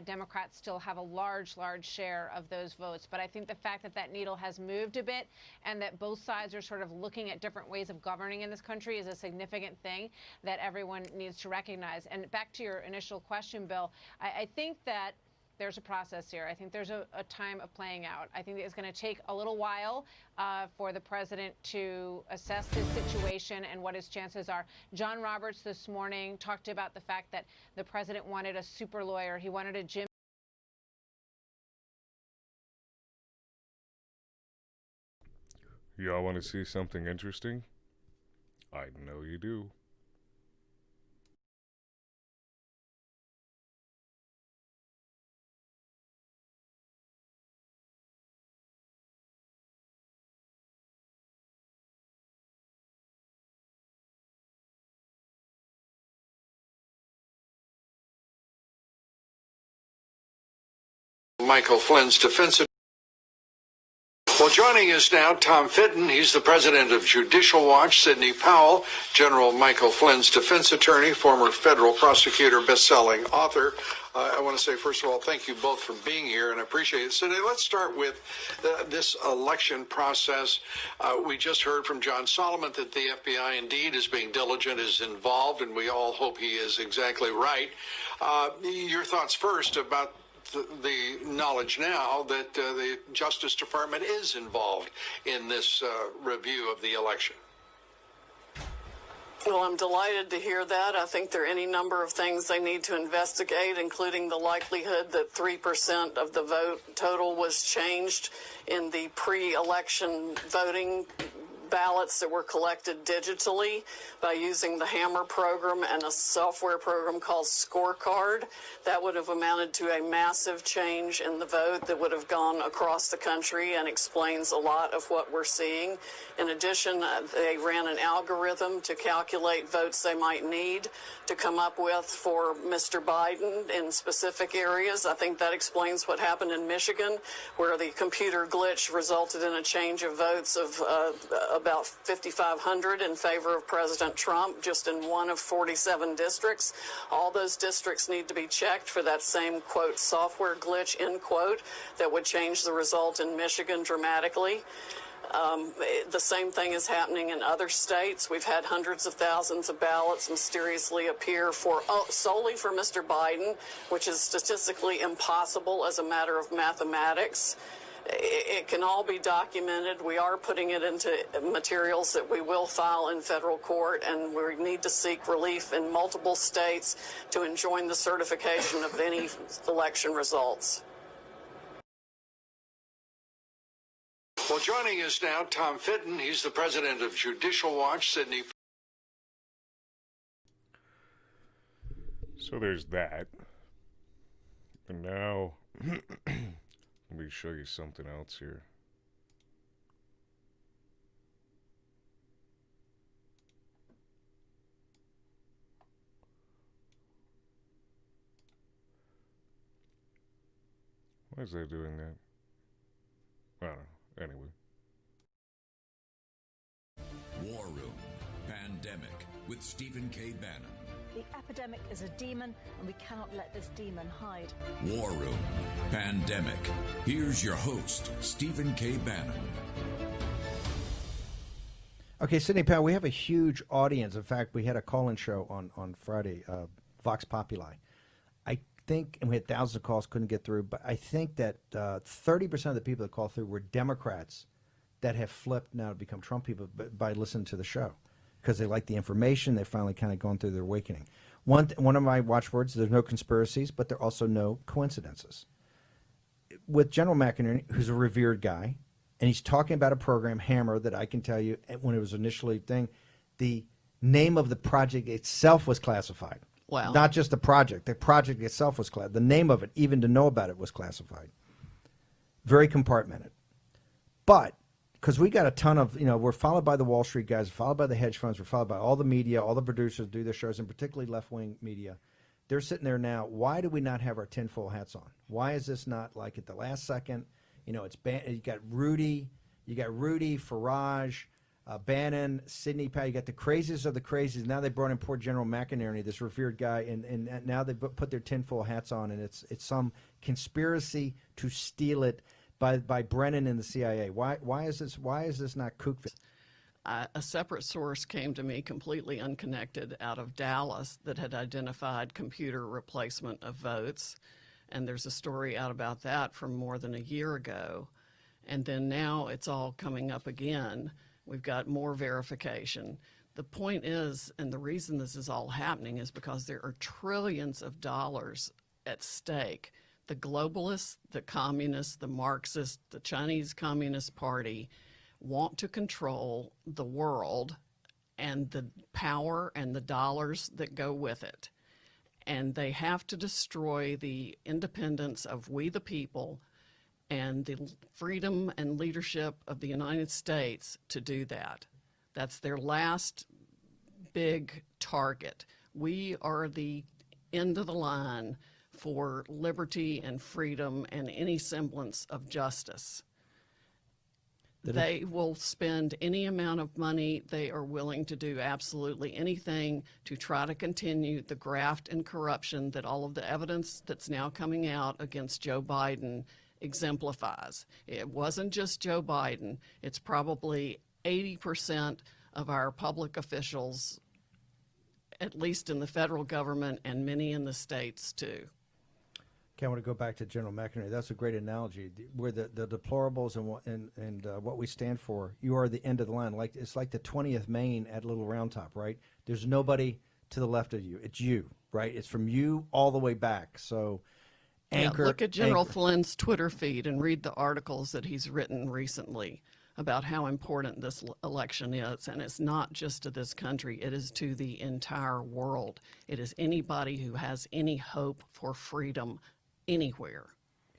Democrats still have a large share of those votes, but I think the fact that that needle has moved a bit and that both sides are sort of looking at different ways of governing in this country is a significant thing that everyone needs to recognize. And back to your initial question, Bill, I think that there's a process here. I think there's a time of playing out. I think it's going to take a little while for the president to assess this situation and what his chances are. John Roberts this morning talked about the fact that the president wanted a super lawyer. He wanted a Jim. Y'all want to see something interesting? I know you do. Michael Flynn's defense. Well, joining us now, Tom Fitton. He's the president of Judicial Watch. Sidney Powell, General Michael Flynn's defense attorney, former federal prosecutor, best-selling author. I want to say, first of all, thank you both for being here, and I appreciate it. Sidney, let's start with this election process. We just heard from John Solomon that the FBI indeed is being diligent, is involved, and we all hope he is exactly right. Your thoughts first about the knowledge now that the Justice Department is involved in this review of the election. Well, I'm delighted to hear that. I think there are any number of things they need to investigate, including the likelihood that 3% of the vote total was changed in the pre-election voting ballots that were collected digitally by using the Hammer program and a software program called Scorecard. That would have amounted to a massive change in the vote that would have gone across the country and explains a lot of what we're seeing. In addition, they ran an algorithm to calculate votes they might need to come up with for Mr. Biden in specific areas. I think that explains what happened in Michigan, where the computer glitch resulted in a change of votes of about 5,500 in favor of President Trump, just in one of 47 districts. All those districts need to be checked for that same, quote, software glitch, end quote, that would change the result in Michigan dramatically. The same thing is happening in other states. We've had hundreds of thousands of ballots mysteriously appear solely for Mr. Biden, which is statistically impossible as a matter of mathematics. It can all be documented. We are putting it into materials that we will file in federal court, and we need to seek relief in multiple states to enjoin the certification of any election results. Well, joining us now, Tom Fitton. He's the president of Judicial Watch, Sydney. So there's that. And now, let me show you something else here. Why is that doing that? I don't know. Anyway. War Room Pandemic with Stephen K. Bannon. The epidemic is a demon, and we cannot let this demon hide. War Room Pandemic. Here's your host, Stephen K. Bannon. Okay, Sidney Powell, we have a huge audience. In fact, we had a call-in show on Friday, Vox Populi. I think, and we had thousands of calls, couldn't get through, but I think that 30% of the people that called through were Democrats that have flipped now to become Trump people by listening to the show because they like the information. They've finally kind of gone through their awakening. One of my watchwords, there's no conspiracies, but there are also no coincidences. With General McInerney, who's a revered guy, and he's talking about a program, Hammer, that I can tell you, when it was initially the name of the project itself was classified. Wow. Not just the project itself was classified. The name of it, even to know about it, was classified. Very compartmented. But, because we got a ton of, we're followed by the Wall Street guys, followed by the hedge funds, we're followed by all the media, all the producers do their shows, and particularly left-wing media. They're sitting there now. Why do we not have our tinfoil hats on? Why is this not like at the last second? It's you got Rudy, Farage, Bannon, Sidney Powell. You got the craziest of the crazies. Now they brought in poor General McInerney, this revered guy, and now they put their tinfoil hats on, and it's some conspiracy to steal it by Brennan and the CIA. Why is this not kook? A separate source came to me completely unconnected out of Dallas that had identified computer replacement of votes. And there's a story out about that from more than a year ago. And then now it's all coming up again. We've got more verification. The point is, and the reason this is all happening is because there are trillions of dollars at stake. The globalists, the communists, the Marxists, the Chinese Communist Party want to control the world and the power and the dollars that go with it. And they have to destroy the independence of we the people and the freedom and leadership of the United States to do that. That's their last big target. We are the end of the line for liberty and freedom and any semblance of justice. They will spend any amount of money. They are willing to do absolutely anything to try to continue the graft and corruption that all of the evidence that's now coming out against Joe Biden exemplifies. It wasn't just Joe Biden. It's probably 80% of our public officials, at least in the federal government and many in the states too. Okay, I want to go back to General McInerney. That's a great analogy. We're the deplorables and what we stand for. You are the end of the line. It's like the 20th Maine at Little Round Top, right? There's nobody to the left of you. It's you, right? It's from you all the way back. So, look at General Flynn's Twitter feed and read the articles that he's written recently about how important this election is. And it's not just to this country. It is to the entire world. It is anybody who has any hope for freedom anywhere.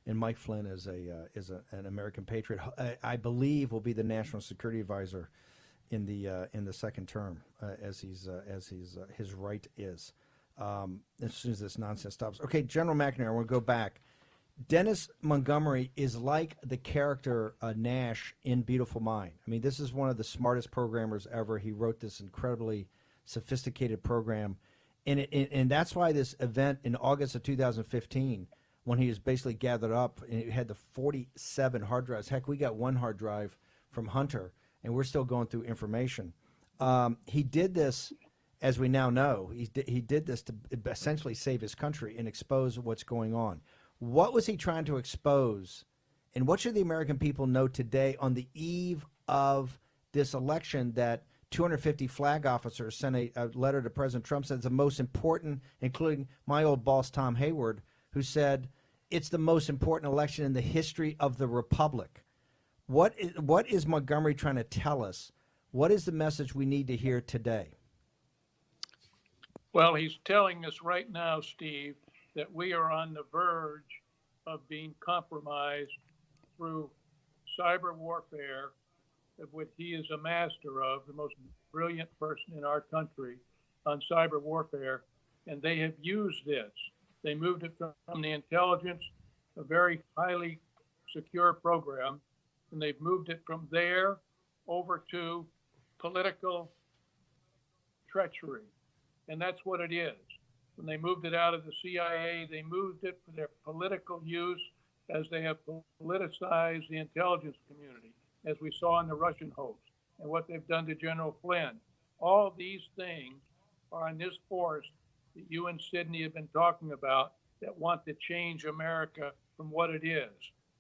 And Mike Flynn is an American patriot. I believe will be the national security advisor in the second term, as his right is. As soon as this nonsense stops. Okay, General McInerney, I want to go back. Dennis Montgomery is like the character Nash in Beautiful Mind. I mean, this is one of the smartest programmers ever. He wrote this incredibly sophisticated program. And that's why this event in August of 2015, when he was basically gathered up, and it had the 47 hard drives. Heck, we got one hard drive from Hunter, and we're still going through information. He did this, as we now know, he did this to essentially save his country and expose what's going on. What was he trying to expose, and what should the American people know today on the eve of this election that 250 flag officers sent a letter to President Trump, said it's the most important, including my old boss, Tom Hayward, who said it's the most important election in the history of the Republic. What is Montgomery trying to tell us? What is the message we need to hear today? Well, he's telling us right now, Steve, that we are on the verge of being compromised through cyber warfare, of which he is a master of, the most brilliant person in our country on cyber warfare. And they have used this. They moved it from the intelligence, a very highly secure program, and they've moved it from there over to political treachery. And that's what it is. When they moved it out of the CIA, they moved it for their political use, as they have politicized the intelligence community, as we saw in the Russian hoax, and what they've done to General Flynn. All these things are in this force that you and Sydney have been talking about, that want to change America from what it is.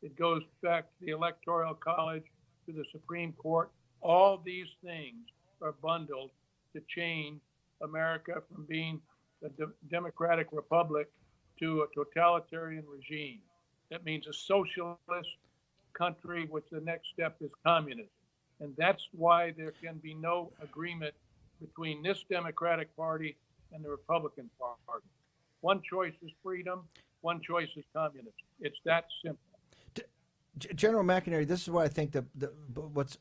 It goes back to the Electoral College, to the Supreme Court. All these things are bundled to change America from being a democratic republic to a totalitarian regime. That means a socialist country, which the next step is communism. And that's why there can be no agreement between this Democratic Party and the Republican Party. One choice is freedom, one choice is communism. It's that simple. General McInerney, this is what I think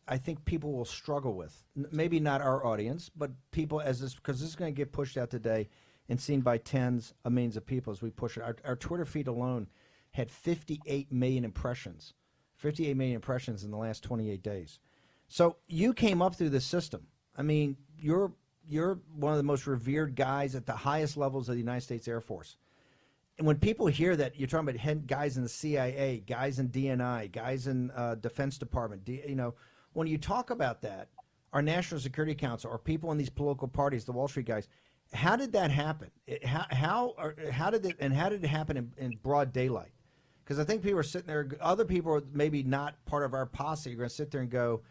I think people will struggle with. Maybe not our audience, but people, as this, because this is going to get pushed out today and seen by tens of millions of people as we push it. Our Twitter feed alone had 58 million impressions. 58 million impressions in the last 28 days. So you came up through the system. I mean, you're one of the most revered guys at the highest levels of the United States Air Force. And when people hear that, you're talking about guys in the CIA, guys in DNI, guys in Defense Department, when you talk about that, our National Security Council, or people in these political parties, the Wall Street guys, how did that happen? How did it happen in broad daylight? Because I think people are sitting there, other people are maybe not part of our posse, are going to sit there and go,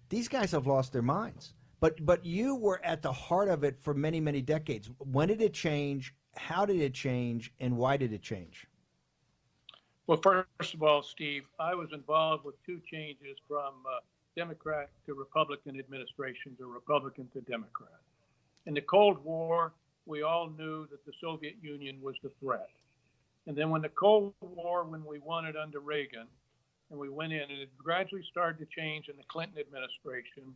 these guys have lost their minds. But you were at the heart of it for many, many decades. When did it change? How did it change, and why did it change? Well, first of all, Steve, I was involved with two changes from Democrat to Republican administrations, or Republican to Democrat. In the Cold War, we all knew that the Soviet Union was the threat. And then when the Cold War, when we won it under Reagan, and we went in, and it gradually started to change in the Clinton administration,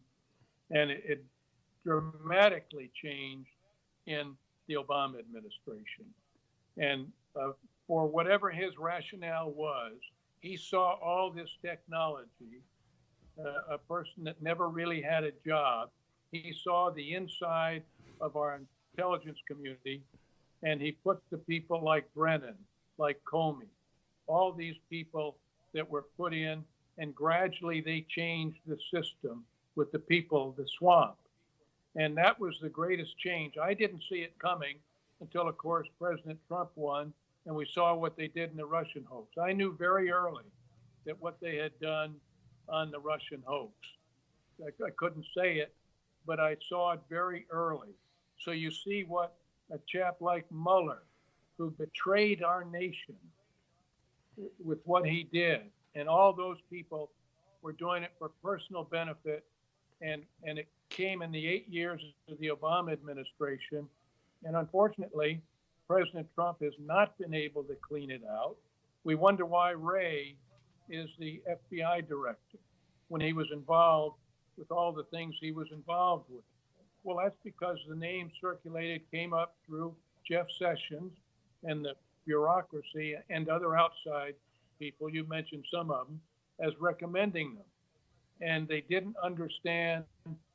and it dramatically changed in the Obama administration. And for whatever his rationale was, he saw all this technology, a person that never really had a job. He saw the inside of our intelligence community, and he put the people like Brennan, like Comey, all these people that were put in, and gradually they changed the system with the people, the swamp. And that was the greatest change. I didn't see it coming until, of course, President Trump won, and we saw what they did in the Russian hoax. I knew very early that what they had done on the Russian hoax. I couldn't say it, but I saw it very early. So you see what a chap like Mueller, who betrayed our nation with what he did, and all those people were doing it for personal benefit, and it came in the 8 years of the Obama administration. And unfortunately, President Trump has not been able to clean it out. We wonder why Wray is the FBI director when he was involved with all the things he was involved with. Well, that's because the name circulated, came up through Jeff Sessions and the bureaucracy and other outside people, you mentioned some of them, as recommending them. And they didn't understand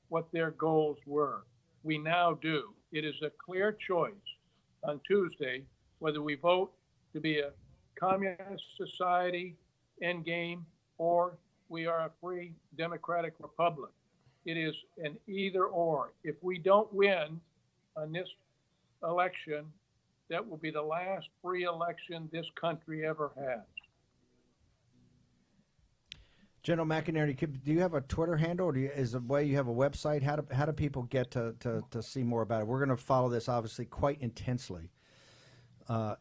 what their goals were. We now do. It is a clear choice on Tuesday whether we vote to be a communist society endgame or we are a free democratic republic. It is an either or. If we don't win on this election, that will be the last free election this country ever has. General McInerney, do you have a Twitter handle, or is the way you have a website? How do people get to see more about it? We're going to follow this obviously quite intensely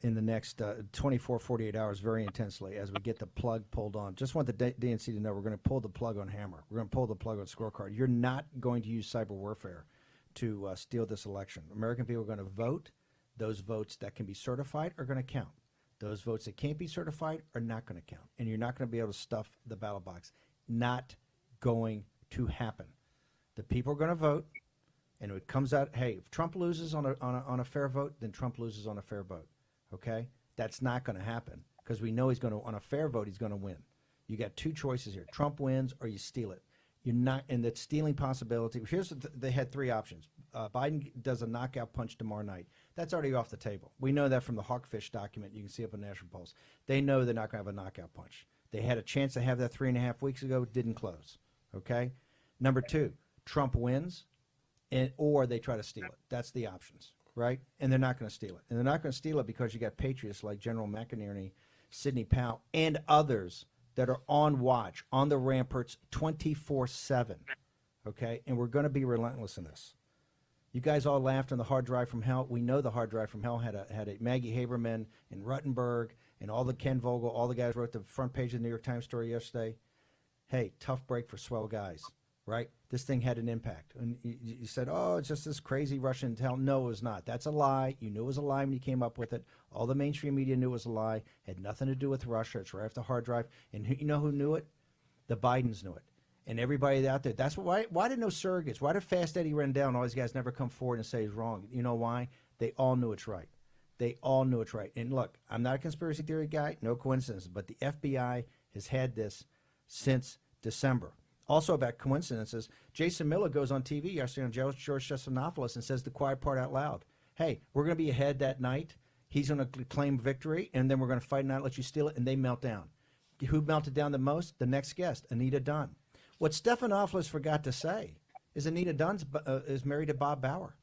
in the next 24, 48 hours, very intensely as we get the plug pulled on. Just want the DNC to know we're going to pull the plug on Hammer. We're going to pull the plug on Scorecard. You're not going to use cyber warfare to steal this election. American people are going to vote. Those votes that can be certified are going to count. Those votes that can't be certified are not going to count. And you're not going to be able to stuff the ballot box. Not going to happen. The people are going to vote, and it comes out, hey, if Trump loses on a fair vote, then Trump loses on a fair vote. Okay? That's not going to happen because we know he's going to, on a fair vote, he's going to win. You got two choices here. Trump wins or you steal it. You're not, and that stealing possibility, they had three options. Biden does a knockout punch tomorrow night. That's already off the table. We know that from the Hawkfish document. You can see up on National Pulse. They know they're not going to have a knockout punch. They had a chance to have that 3.5 weeks ago, didn't close. Okay? Number two, Trump wins, or they try to steal it. That's the options, right? And they're not going to steal it. And they're not going to steal it because you got patriots like General McInerney, Sidney Powell, and others that are on watch, on the ramparts 24/7, okay? And we're going to be relentless in this. You guys all laughed on the hard drive from hell. We know the hard drive from hell had a Maggie Haberman and Ruttenberg and all the Ken Vogel, all the guys wrote the front page of the New York Times story yesterday. Hey, tough break for swell guys, right? This thing had an impact. And you said, oh, it's just this crazy Russian intel. No, it was not. That's a lie. You knew it was a lie when you came up with it. All the mainstream media knew it was a lie. Had nothing to do with Russia. It's right off the hard drive. And you know who knew it? The Bidens knew it. And everybody out there. That's why did no surrogates? Why did Fast Eddie Rendell and all these guys never come forward and say he's wrong? You know why? They all knew it's right. They all knew it's right. And look, I'm not a conspiracy theory guy. No coincidence. But the FBI has had this since December. Also about coincidences, Jason Miller goes on TV yesterday on George Stephanopoulos and says the quiet part out loud. Hey, we're going to be ahead that night. He's going to claim victory, and then we're going to fight and not let you steal it, and they melt down. Who melted down the most? The next guest, Anita Dunn. What Stephanopoulos forgot to say is Anita Dunn is married to Bob Bauer.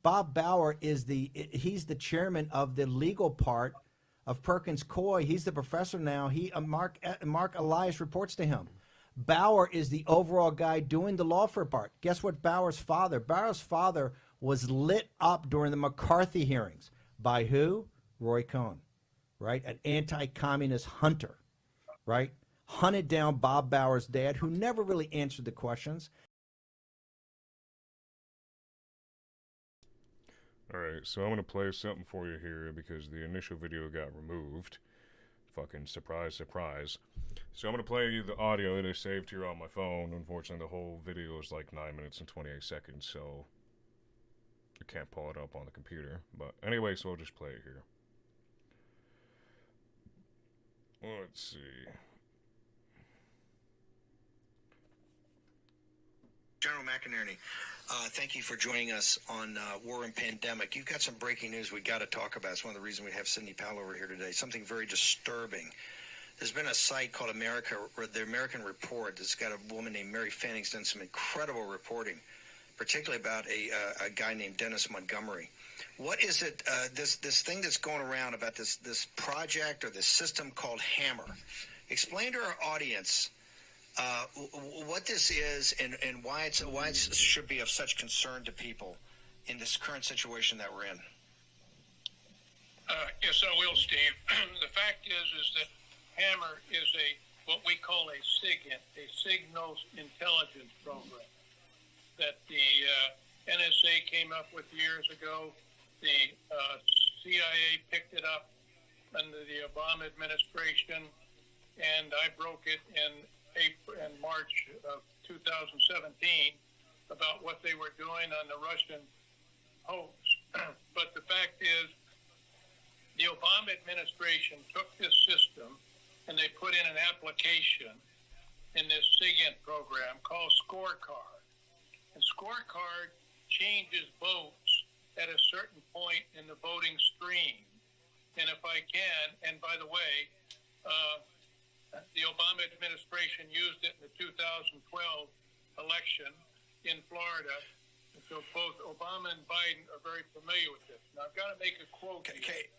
Bob Bauer is he's the chairman of the legal part of Perkins Coie. He's the professor now. Mark Elias reports to him. Bauer is the overall guy doing the law for part. Guess what Bauer's father? Bauer's father was lit up during the McCarthy hearings. By who? Roy Cohn, right? An anti-communist hunter, right? Hunted down Bob Bauer's dad, who never really answered the questions. All right, so I'm going to play something for you here because the initial video got removed. Fucking surprise, surprise. So I'm going to play you the audio that I saved here on my phone. Unfortunately, the whole video is like 9 minutes and 28 seconds, so I can't pull it up on the computer. But anyway, so I'll just play it here. Let's see. General McInerney, thank you for joining us on War and Pandemic. You've got some breaking news we got to talk about. It's one of the reasons we have Sidney Powell over here today. Something very disturbing. There's been a site called the American Report that's got a woman named Mary Fanning's done some incredible reporting, particularly about a guy named Dennis Montgomery. What is it, this thing that's going around about this project or this system called Hammer? Explain to our audience what this is and why it should be of such concern to people in this current situation that we're in. Yes, I will, Steve. The fact is that Hammer is what we call a SIGINT, a Signals Intelligence Program, that the NSA came up with years ago. The CIA picked it up under the Obama administration, and I broke it in March of 2017 about what they were doing on the Russian hoax. But the fact is, the Obama administration took this system and they put in an application in this SIGINT program called Scorecard. And Scorecard changes votes at a certain point in the voting stream. And if I can, and by the way, the Obama administration used it in the 2012 election in Florida. And so both Obama and Biden are very familiar with this. Now, I've got to make a quote here.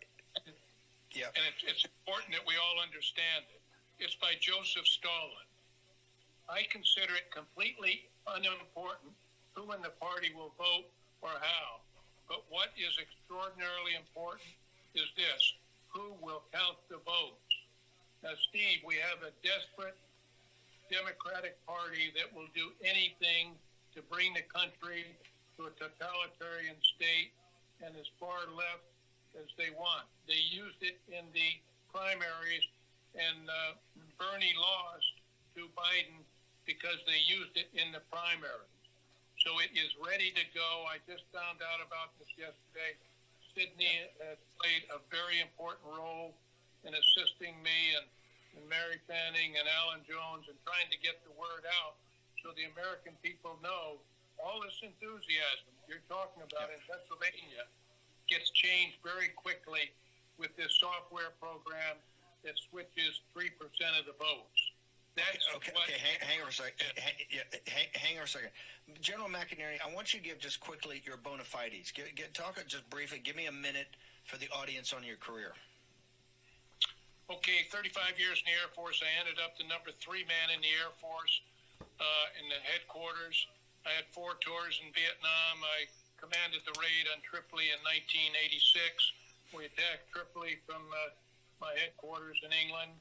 Yeah. And it's important that we all understand it. It's by Joseph Stalin. I consider it completely unimportant who in the party will vote or how. But what is extraordinarily important is this: who will count the votes? Now, Steve, we have a desperate Democratic Party that will do anything to bring the country to a totalitarian state and as far left as they want. They used it in the primaries, and Bernie lost to Biden because they used it in the primaries. So it is ready to go. I just found out about this yesterday. Sydney has played a very important role in assisting me and Mary Fanning and Alan Jones and trying to get the word out so the American people know all this enthusiasm you're talking about in Pennsylvania gets changed very quickly with this software program that switches 3% of the votes. Hang on a second. Hang on a second. General McInerney, I want you to give just quickly your bona fides. Talk just briefly. Give me a minute for the audience on your career. Okay, 35 years in the Air Force. I ended up the number 3 man in the Air Force in the headquarters. I had 4 tours in Vietnam. I commanded the raid on Tripoli in 1986. We attacked Tripoli from my headquarters in England.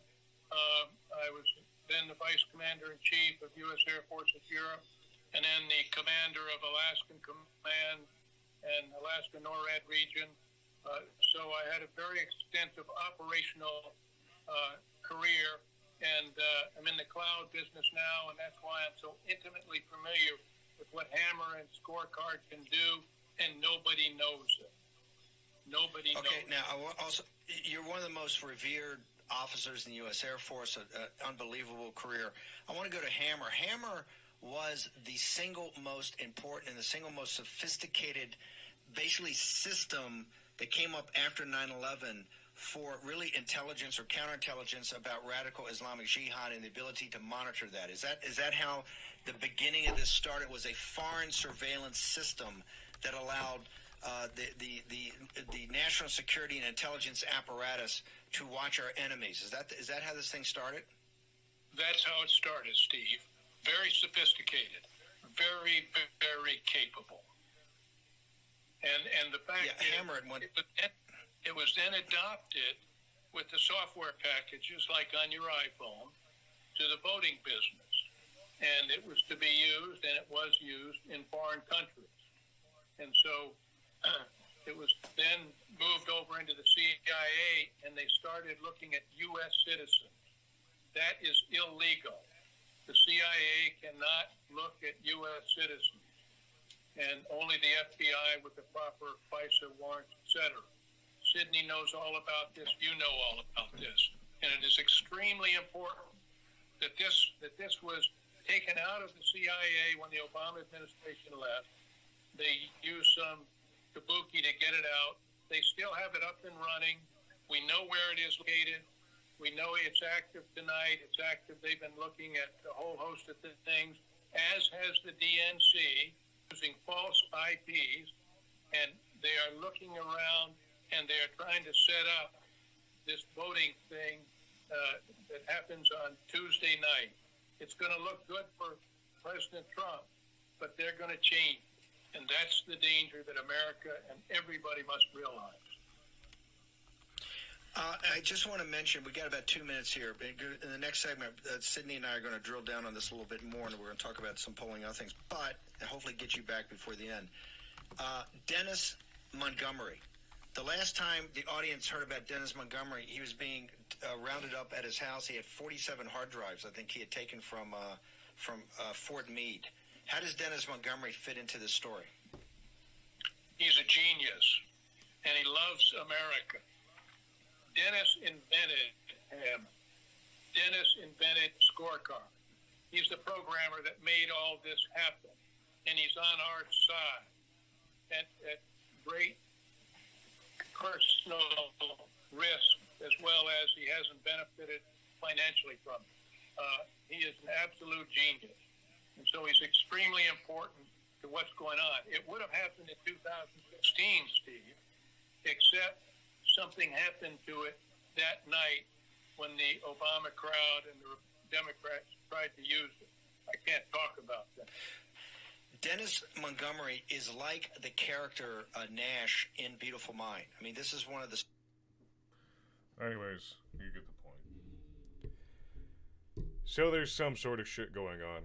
I was then the Vice Commander-in-Chief of U.S. Air Forces Europe, and then the Commander of Alaskan Command and Alaska NORAD region. So I had a very extensive operational career, and I'm in the cloud business now, and that's why I'm so intimately familiar with what Hammer and Scorecard can do, and nobody knows it. Nobody knows. Okay, now also, you're one of the most revered officers in the U.S. Air Force, an unbelievable career. I want to go to Hammer. Hammer was the single most important and the single most sophisticated, basically, system that came up after 9/11 for really intelligence or counterintelligence about radical Islamic Jihad and the ability to monitor that. Is that how the beginning of this started? Was a foreign surveillance system that allowed the national security and intelligence apparatus to watch our enemies. Is that how this thing started? That's how it started, Steve. Very sophisticated, very, very capable. And the fact it was then adopted with the software packages like on your iPhone to the voting business. And it was to be used, and it was used in foreign countries. And so it was then moved over into the CIA, and they started looking at U.S. citizens. That is illegal. The CIA cannot look at U.S. citizens, and only the FBI with the proper FISA warrants, etc. Sydney knows all about this. You know all about this. And it is extremely important that this was taken out of the CIA when the Obama administration left. They used some kabuki to get it out. They still have it up and running. We know where it is located. We know it's active tonight. It's active. They've been looking at a whole host of things, as has the DNC, using false IPs, and they are looking around and they are trying to set up this voting thing that happens on Tuesday night. It's going to look good for President Trump, but they're going to change. And that's the danger that America and everybody must realize. I just want to mention, we got about 2 minutes here. In the next segment, Sydney and I are going to drill down on this a little bit more, and we're going to talk about some polling other things, but hopefully get you back before the end. Dennis Montgomery. The last time the audience heard about Dennis Montgomery, he was being rounded up at his house. He had 47 hard drives, I think he had taken from Fort Meade. How does Dennis Montgomery fit into this story? He's a genius, and he loves America. Dennis invented Hammer. Dennis invented scorecard. He's the programmer that made all this happen, and he's on our side at great personal risk, as well as he hasn't benefited financially from it. He is an absolute genius, and so he's extremely important to what's going on. It would have happened in 2016, Steve, except something happened to it that night when the Obama crowd and the Democrats tried to use it. I can't talk about that. Dennis Montgomery is like the character Nash in Beautiful Mind. I mean, this is one of the... Anyways, you get the point. So there's some sort of shit going on.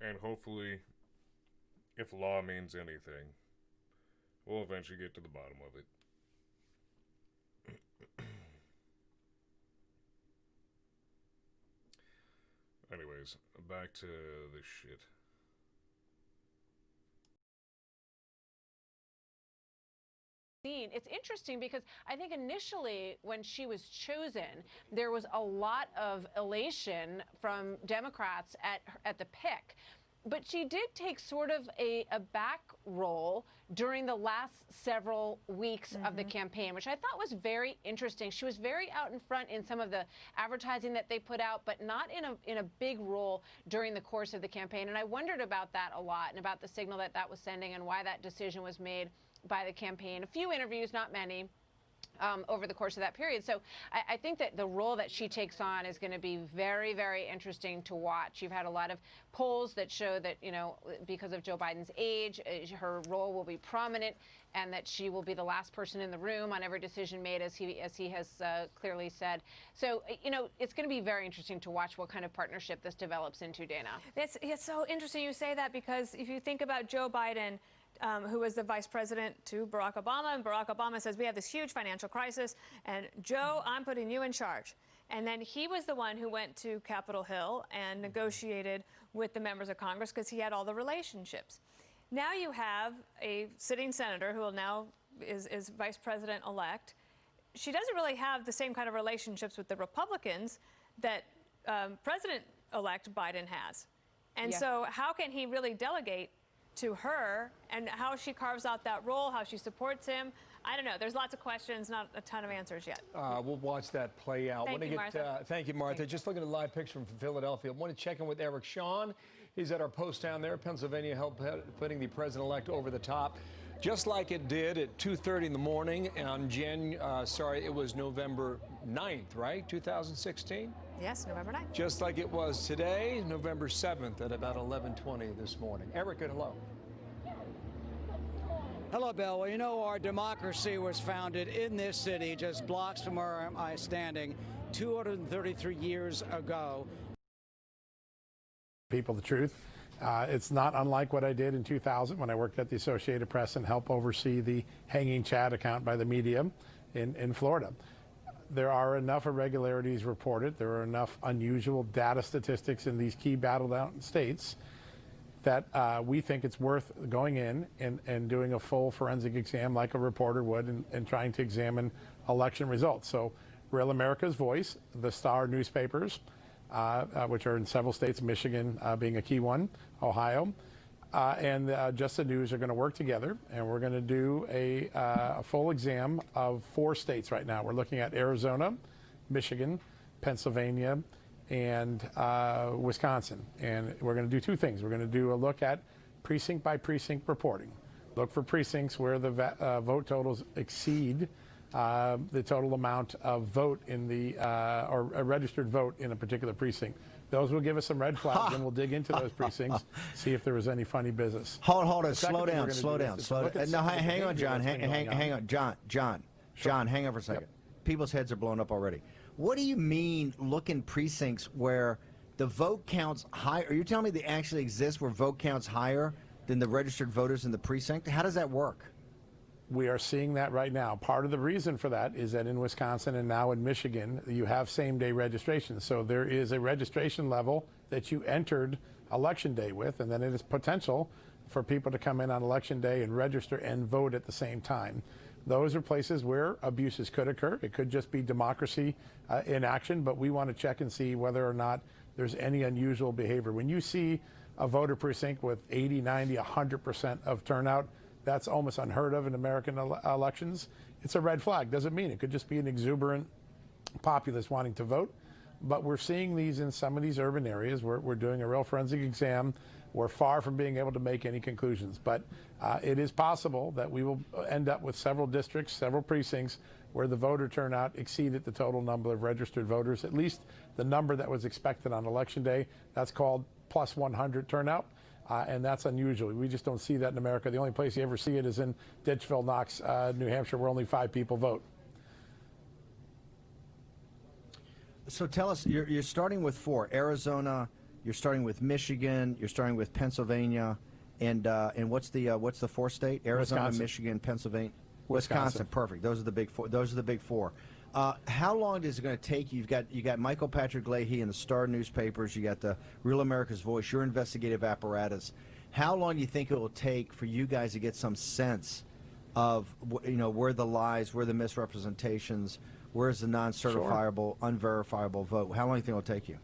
And hopefully, if law means anything, we'll eventually get to the bottom of it. Anyways, back to this shit. It's interesting because I think initially when she was chosen, there was a lot of elation from Democrats at the pick. But she did take sort of a back role during the last several weeks of the campaign, which I thought was very interesting. She was very out in front in some of the advertising that they put out, but not in a big role during the course of the campaign. And I wondered about that a lot and about the signal that that was sending and why that decision was made by the campaign. A few interviews, not many, over the course of that period. So I think that the role that she takes on is going to be very, very interesting to watch. You've had a lot of polls that show that, you know, because of Joe Biden's age, her role will be prominent and that she will be the last person in the room on every decision made, as he has clearly said. So, you know, it's going to be very interesting to watch what kind of partnership this develops into, Dana. It's so interesting you say that, because if you think about Joe Biden, who was the vice president to Barack Obama, and Barack Obama says, we have this huge financial crisis, and Joe, I'm putting you in charge. And then he was the one who went to Capitol Hill and negotiated with the members of Congress because he had all the relationships. Now you have a sitting senator who will now is vice president-elect. She doesn't really have the same kind of relationships with the Republicans that President-elect Biden has. And so how can he really delegate to her, and how she carves out that role, how she supports him? I don't know. There's lots of questions, not a ton of answers yet. We'll watch that play out. Thank you, Martha. Thank you, Martha. Just looking at a live picture from Philadelphia. I want to check in with Eric Shawn. He's at our post down there. Pennsylvania helped putting the president-elect over the top, just like it did at 2:30 in the morning on it was November 9th, right? 2016? Yes, November 9th. Just like it was today, November 7th at about 11:20 this morning. Eric, hello. Hello, Bill. Well, you know, our democracy was founded in this city, just blocks from where I'm standing, 233 years ago. People the truth. It's not unlike what I did in 2000 when I worked at the Associated Press and helped oversee the hanging Chad account by the media in Florida. There are enough irregularities reported. There are enough unusual data statistics in these key battleground states that we think it's worth going in and doing a full forensic exam like a reporter would and trying to examine election results. So Real America's Voice, the Star newspapers, which are in several states, Michigan being a key one, Ohio, and Just the News are going to work together, and we're going to do a full exam of 4 states right now. We're looking at Arizona, Michigan, Pennsylvania, and Wisconsin. And we're going to do 2 things. We're going to do a look at precinct by precinct reporting. Look for precincts where the vote totals exceed the total amount of vote in the or a registered vote in a particular precinct. Those will give us some red flags, and we'll dig into those precincts, see if there was any funny business. Hold it. Slow down. No, hang on, John. Hang on, John, hang on for a second. People's heads are blown up already. What do you mean looking precincts where the vote counts higher? Are you telling me they actually exist where vote counts higher than the registered voters in the precinct? How does that work? We are seeing that right now. Part of the reason for that is that in Wisconsin and now in Michigan, you have same-day registration. So there is a registration level that you entered Election Day with, and then it is potential for people to come in on Election Day and register and vote at the same time. those are places where abuses could occur. It could just be democracy in action, but we want to check and see whether or not there's any unusual behavior. When you see a voter precinct with 80, 90, 100% of turnout, that's almost unheard of in American elections. It's a red flag. Doesn't mean it could just be an exuberant populace wanting to vote. But we're seeing these in some of these urban areas. We're doing a real forensic exam. We're far from being able to make any conclusions. But it is possible that we will end up with several districts, several precincts, where the voter turnout exceeded the total number of registered voters, at least the number that was expected on Election Day. That's called plus 100 turnout. And that's unusual. We just don't see that in America. The only place you ever see it is in Ditchville, Knox, New Hampshire, where only 5 people vote. So tell us, you're starting with 4: Arizona, you're starting with Michigan, you're starting with Pennsylvania, and what's the 4th state? Arizona, Wisconsin. Michigan, Pennsylvania, Wisconsin. Perfect. Those are the big 4. Those are the big 4. How long is it going to take? You got Michael Patrick Leahy in the Star newspapers. You got the Real America's Voice, your investigative apparatus. How long do you think it will take for you guys to get some sense of where the lies, where the misrepresentations, where's the non-certifiable, unverifiable vote? How long do you think it'll take you?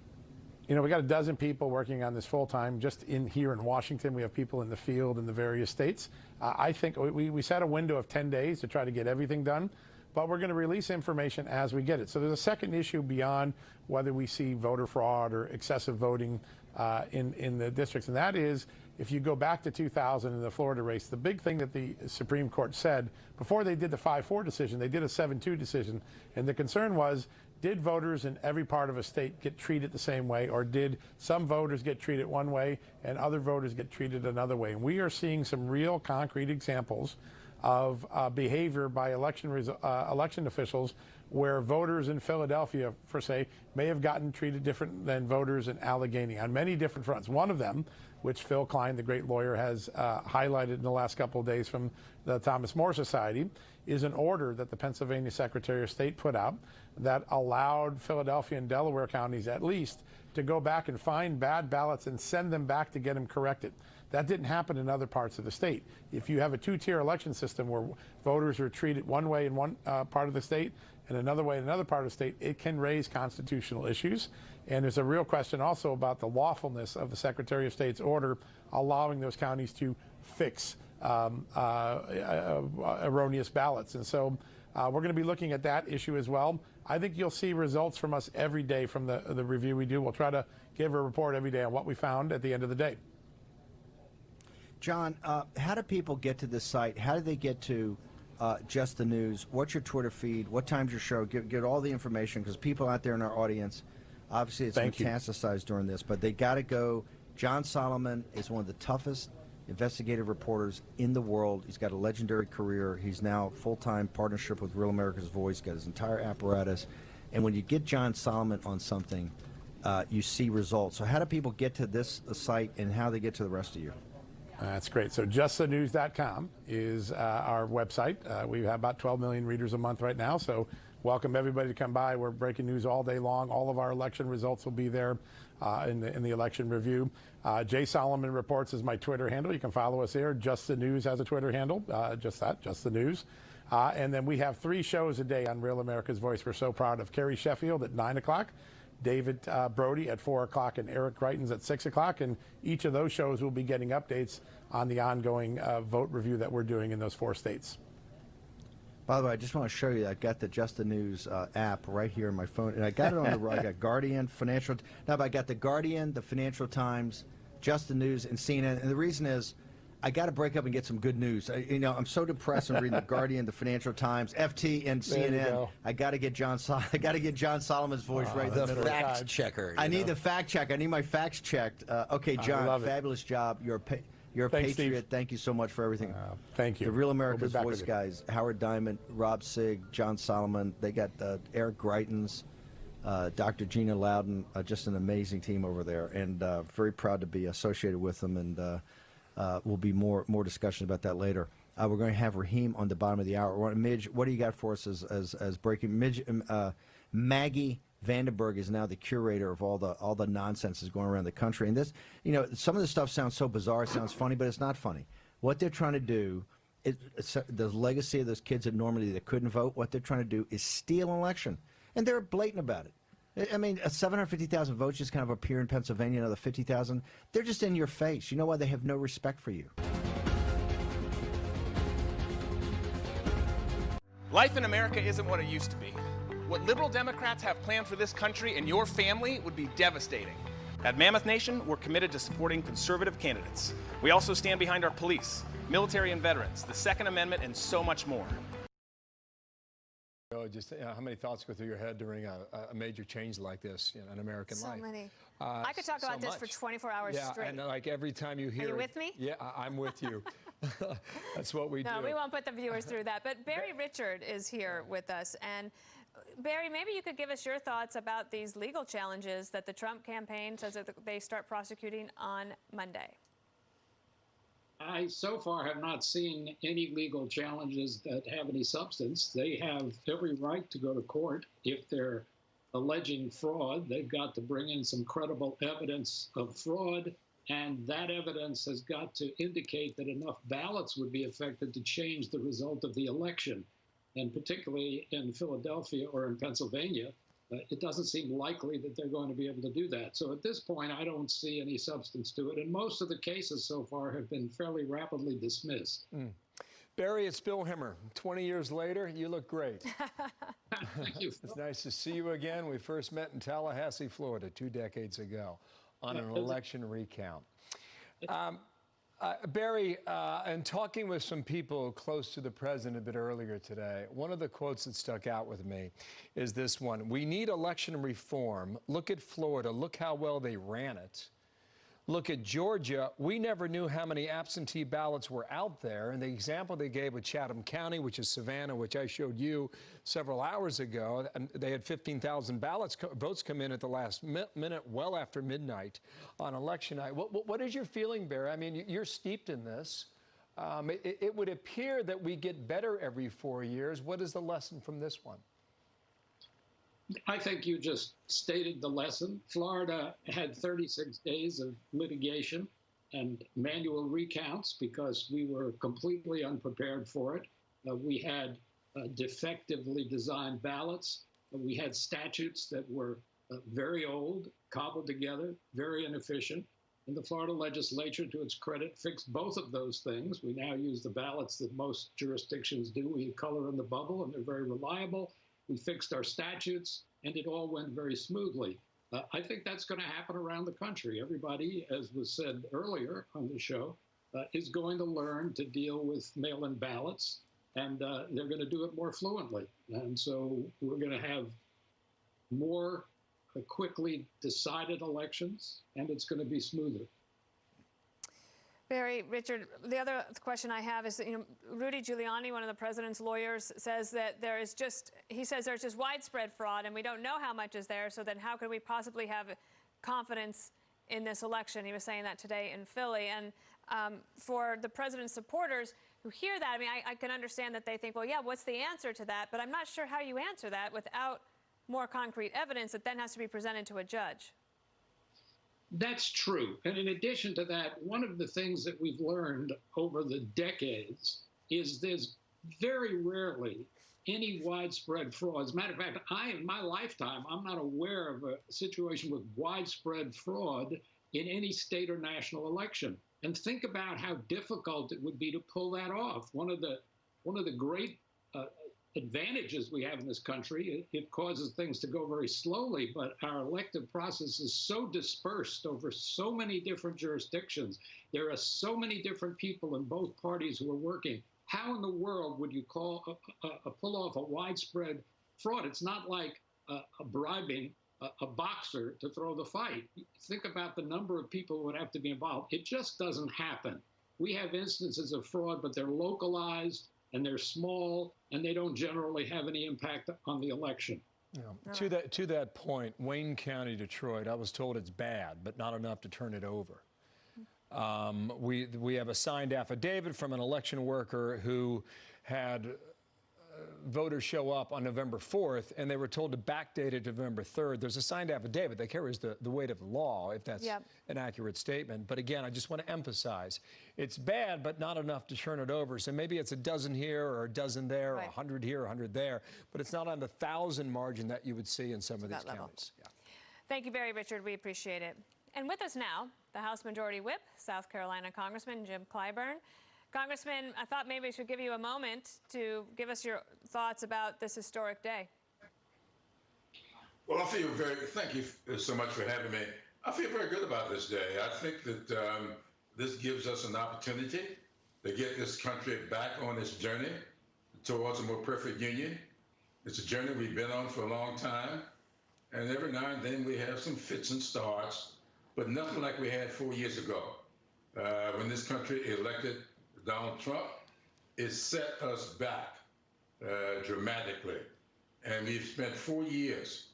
We got a dozen people working on this full time just here in Washington. We have people in the field in the various states. I think we set a window of 10 days to try to get everything done. But we're going to release information as we get it. So there's a second issue beyond whether we see voter fraud or excessive voting in the districts, and that is, if you go back to 2000 in the Florida race, the big thing that the Supreme Court said, before they did the 5-4 decision, they did a 7-2 decision, and the concern was, did voters in every part of a state get treated the same way, or did some voters get treated one way and other voters get treated another way? And we are seeing some real concrete examples of behavior by election officials where voters in Philadelphia, for say, may have gotten treated different than voters in Allegheny on many different fronts. One of them, which Phil Klein, the great lawyer, has highlighted in the last couple of days from the Thomas More Society, is an order that the Pennsylvania Secretary of State put out that allowed Philadelphia and Delaware counties at least to go back and find bad ballots and send them back to get them corrected. That didn't happen in other parts of the state. If you have a 2-tier election system where voters are treated one way in one part of the state and another way in another part of the state, it can raise constitutional issues. And there's a real question also about the lawfulness of the Secretary of State's order allowing those counties to fix erroneous ballots. And so we're going to be looking at that issue as well. I think you'll see results from us every day from the review we do. We'll try to give a report every day on what we found at the end of the day. John, how do people get to this site? How do they get to Just the News? What's your Twitter feed? What time's your show? Get all the information, because people out there in our audience, obviously it's metastasized during this, but they got to go. John Solomon is one of the toughest investigative reporters in the world. He's got a legendary career. He's now full-time partnership with Real America's Voice, got his entire apparatus. And when you get John Solomon on something, you see results. So how do people get to this site, and how do they get to the rest of you? That's great. So justthenews.com is our website. We have about 12 million readers a month right now, so welcome everybody to come by. We're breaking news all day long. All of our election results will be there in the election review. Jay Solomon Reports is my Twitter handle. You can follow us there. Just the News has a Twitter handle, just the News. And then we have 3 shows a day on Real America's Voice. We're so proud of Kerry Sheffield at 9 o'clock. David Brody at 4 o'clock, and Eric Greitens at 6 o'clock. And each of those shows will be getting updates on the ongoing vote review that we're doing in those 4 states. By the way, I just want to show you, I've got the Just the News app right here on my phone, and I got it on the right. I got Guardian, Financial. Now, I got the Guardian, the Financial Times, Just the News, and CNN. And the reason is, I got to break up and get some good news. I'm so depressed from reading the Guardian, the Financial Times, FT, and CNN. I got to get John Solomon's voice right in the middle. The fact checker. I need the fact check. I need my facts checked. Okay, John, fabulous job. You're a Thanks, patriot. Steve. Thank you so much for everything. Thank you. The Real America's We'll Voice guys, Howard Diamond, Rob Sigg, John Solomon. They got Eric Greitens, Dr. Gina Loudon, just an amazing team over there, and very proud to be associated with them, and will be more discussion about that later. We're going to have Raheem on the bottom of the hour. Midge, what do you got for us as breaking? Midge, Maggie Vandenberg is now the curator of all the nonsense that's going around the country. And this, some of this stuff sounds so bizarre, it sounds funny, but it's not funny. What they're trying to do the legacy of those kids at Normandy that couldn't vote, what they're trying to do is steal an election. And they're blatant about it. I mean, 750,000 votes just kind of appear in Pennsylvania, another 50,000. They're just in your face. You know why? They have no respect for you. Life in America isn't what it used to be. What liberal Democrats have planned for this country and your family would be devastating. At Mammoth Nation, we're committed to supporting conservative candidates. We also stand behind our police, military and veterans, the Second Amendment, and so much more. Just how many thoughts go through your head during a major change like this in American life? So many. I could talk about this for 24 hours straight. And like every time you hear Are you with me? Yeah, I'm with you. That's what we do. No, we won't put the viewers through that. But Barry Richard is here with us. And Barry, maybe you could give us your thoughts about these legal challenges that the Trump campaign says that they start prosecuting on Monday. I so far have not seen any legal challenges that have any substance. They have every right to go to court if they're alleging fraud. They've got to bring in some credible evidence of fraud, and that evidence has got to indicate that enough ballots would be affected to change the result of the election. And particularly in Philadelphia or in Pennsylvania, it doesn't seem likely that they're going to be able to do that. So at this point, I don't see any substance to it. And most of the cases so far have been fairly rapidly dismissed. Barry, it's Bill Hemmer. 20 years later, you look great. Thank you. It's nice to see you again. We first met in Tallahassee, Florida 2 decades ago on an election recount. Barry, in talking with some people close to the president a bit earlier today, one of the quotes that stuck out with me is this one: "We need election reform. Look at Florida. Look how well they ran it. Look at Georgia. We never knew how many absentee ballots were out there." And the example they gave with Chatham County, which is Savannah, which I showed you several hours ago, and they had 15,000 votes come in at the last minute, well after midnight on election night. What is your feeling, Barry? I mean, you're steeped in this. It would appear that we get better every 4 years. What is the lesson from this one? I think you just stated the lesson. Florida had 36 days of litigation and manual recounts because we were completely unprepared for it. We had defectively designed ballots. We had statutes that were very old, cobbled together, very inefficient. And the Florida legislature, to its credit, fixed both of those things. We now use the ballots that most jurisdictions do. We color in the bubble, and they're very reliable. We fixed our statutes, and it all went very smoothly. I think that's going to happen around the country. Everybody, as was said earlier on the show, is going to learn to deal with mail-in ballots, and they're going to do it more fluently. And so we're going to have more quickly decided elections, and it's going to be smoother. Barry, Richard, the other question I have is that, Rudy Giuliani, one of the president's lawyers, says that there's just widespread fraud and we don't know how much is there, so then how could we possibly have confidence in this election? He was saying that today in Philly. And for the president's supporters who hear that, I mean, I can understand that they think, well, yeah, what's the answer to that? But I'm not sure how you answer that without more concrete evidence that then has to be presented to a judge. That's true. And in addition to that, one of the things that we've learned over the decades is there's very rarely any widespread fraud. As a matter of fact, in my lifetime, I'm not aware of a situation with widespread fraud in any state or national election. And think about how difficult it would be to pull that off. One of the great advantages we have in this country, it causes things to go very slowly, but our elective process is so dispersed over so many different jurisdictions. There are so many different people in both parties who are working. How in the world would you pull off a widespread fraud? It's not like bribing a boxer to throw the fight. Think about the number of people who would have to be involved. It just doesn't happen. We have instances of fraud, but they're localized, and they're small, and they don't generally have any impact on the election. Yeah. To that point, Wayne County, Detroit, I was told it's bad, but not enough to turn it over. We have a signed affidavit from an election worker who had voters show up on November 4th, and they were told to backdate it to November 3rd. There's a signed affidavit that carries the weight of the law, if that's an accurate statement. But again, I just want to emphasize, it's bad, but not enough to turn it over. So maybe it's a dozen here or a dozen there, or 100 here or 100 there, but it's not on the 1,000 margin that you would see in some of these counties. Yeah. Thank you, Richard. We appreciate it. And with us now, the House Majority Whip, South Carolina Congressman Jim Clyburn. Congressman, I thought maybe I should give you a moment to give us your thoughts about this historic day. Well, thank you so much for having me. I feel very good about this day. I think that this gives us an opportunity to get this country back on its journey towards a more perfect union. It's a journey we've been on for a long time. And every now and then we have some fits and starts, but nothing like we had 4 years ago when this country elected Donald Trump. It set us back dramatically. And we've spent 4 years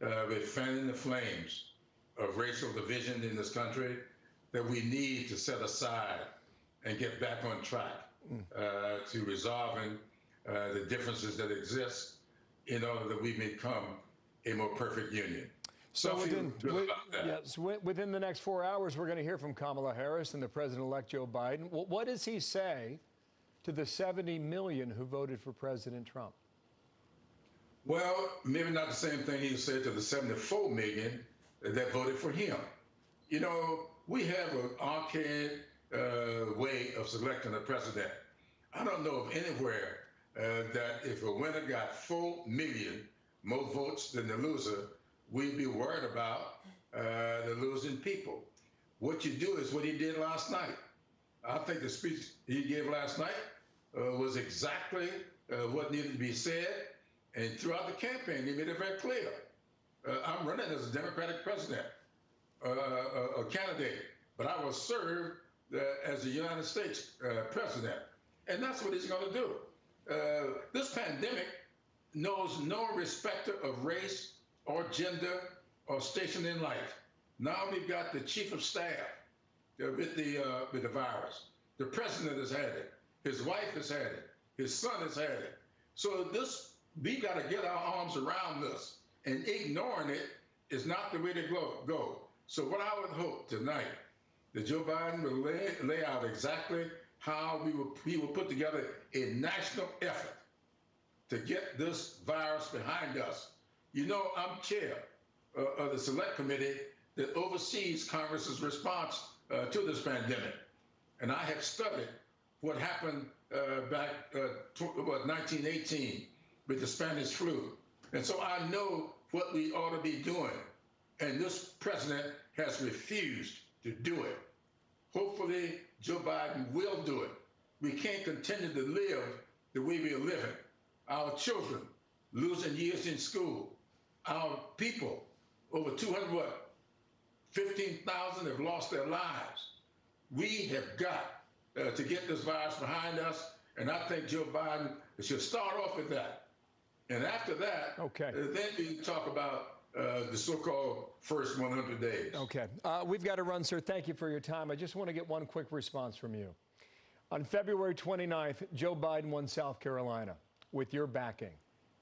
with fanning the flames of racial division in this country that we need to set aside and get back on track to resolving the differences that exist in order that we become a more perfect union. So within the next 4 hours, we're going to hear from Kamala Harris and the President-elect Joe Biden. What does he say to the 70 million who voted for President Trump? Well, maybe not the same thing he said to the 74 million that voted for him. You know, we have an archaic way of selecting a president. I don't know of anywhere that if a winner got 4 million more votes than the loser, we'd be worried about the losing people. What you do is what he did last night. I think the speech he gave last night was exactly what needed to be said. And throughout the campaign, he made it very clear. I'm running as a Democratic president, a candidate, but I will serve as a United States president. And that's what he's going to do. This pandemic knows no respecter of race or gender or station in life. Now we've got the chief of staff with the virus. The president has had it. His wife has had it. His son has had it. So we got to get our arms around this, and ignoring it is not the way to go. So what I would hope tonight that Joe Biden will lay out exactly how we will put together a national effort to get this virus behind us. You know, I'm chair of the select committee that oversees Congress's response to this pandemic. And I have studied what happened back 1918 with the Spanish flu. And so I know what we ought to be doing. And this president has refused to do it. Hopefully, Joe Biden will do it. We can't continue to live the way we are living. Our children losing years in school. Our people, over 15,000 have lost their lives. We have got to get this virus behind us, and I think Joe Biden should start off with that. And after that, then we can talk about the so-called first 100 days. Okay. We've got to run, sir. Thank you for your time. I just want to get one quick response from you. On February 29th, Joe Biden won South Carolina with your backing,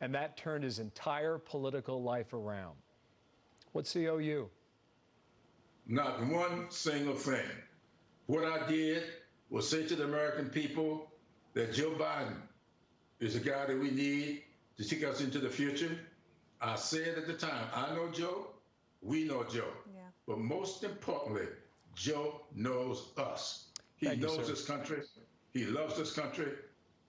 and that turned his entire political life around. What's the OU? Not one single thing. What I did was say to the American people that Joe Biden is a guy that we need to take us into the future. I said at the time, I know Joe, we know Joe. Yeah. But most importantly, Joe knows us. He knows this country, he loves this country,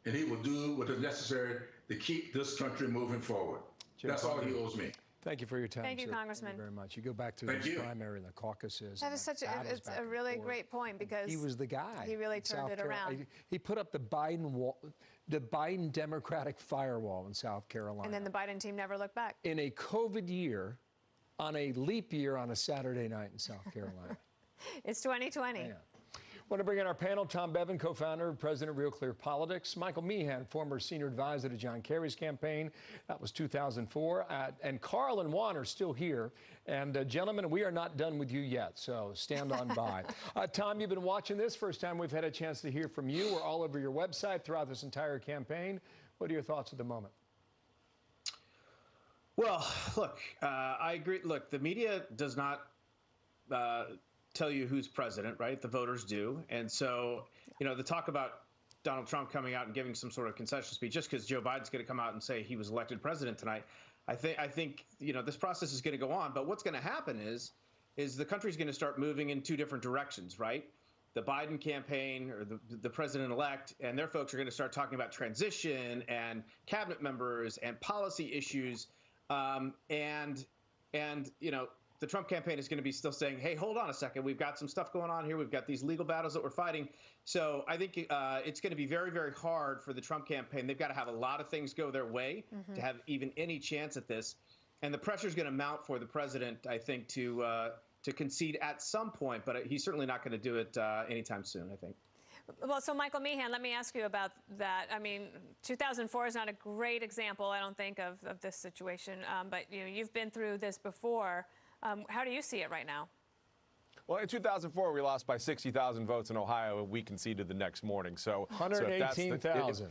and he will do what is necessary to keep this country moving forward. That's all he owes me. Thank you for your time, Thank you, sir. Congressman. Thank you very much. You go back to this primary and the caucuses. That is such it's a really great point because he was the guy. He really turned it around. He put up the Biden Democratic firewall in South Carolina. And then the Biden team never looked back. In a COVID year, on a leap year on a Saturday night in South Carolina. It's 2020. Yeah. I want to bring in our panel, Tom Bevan, co-founder and president of Real Clear Politics, Michael Meehan, former senior advisor to John Kerry's campaign. That was 2004. And Carl and Juan are still here. And gentlemen, we are not done with you yet, so stand on by. Tom, you've been watching this. First time we've had a chance to hear from you. We're all over your website throughout this entire campaign. What are your thoughts at the moment? Well, look, I agree. Look, the media does not tell you who's president, right? The voters do. And so, the talk about Donald Trump coming out and giving some sort of concession speech just because Joe Biden's going to come out and say he was elected president tonight, I think this process is going to go on. But what's going to happen is the country's going to start moving in two different directions, right? The Biden campaign or the president-elect and their folks are going to start talking about transition and cabinet members and policy issues. The Trump campaign is going to be still saying, hey, hold on a second. We've got some stuff going on here. We've got these legal battles that we're fighting. So I think it's going to be very, very hard for the Trump campaign. They've got to have a lot of things go their way to have even any chance at this. And the pressure is going to mount for the president, I think, to concede at some point. But he's certainly not going to do it anytime soon, I think. Well, so Michael Meehan, let me ask you about that. I mean, 2004 is not a great example, I don't think, of this situation. But you've been through this before. How do you see it right now? Well, in 2004, we lost by 60,000 votes in Ohio, and we conceded the next morning. So 118,000.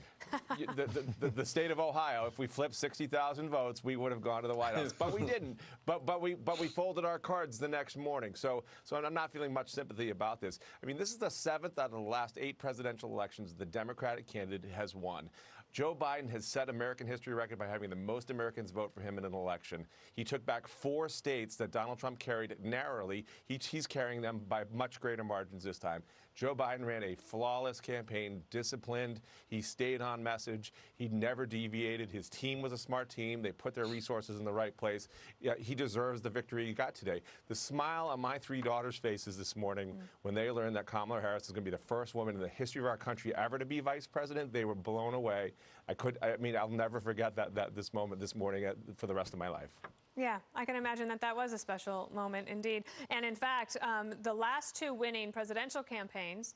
The state of Ohio, if we flipped 60,000 votes, we would have gone to the White House. But we didn't. But we folded our cards the next morning. So I'm not feeling much sympathy about this. I mean, this is the 7th out of the last 8 presidential elections the Democratic candidate has won. Joe Biden has set American history record by having the most Americans vote for him in an election. He took back 4 states that Donald Trump carried narrowly. He's carrying them by much greater margins this time. Joe Biden ran a flawless campaign, disciplined. He stayed on message. He never deviated. His team was a smart team. They put their resources in the right place. Yeah, he deserves the victory he got today. The smile on my 3 daughters' faces this morning when they learned that Kamala Harris is going to be the first woman in the history of our country ever to be vice president, they were blown away. I'll never forget this moment this morning for the rest of my life. Yeah, I can imagine that was a special moment indeed. And in fact, the last 2 winning presidential campaigns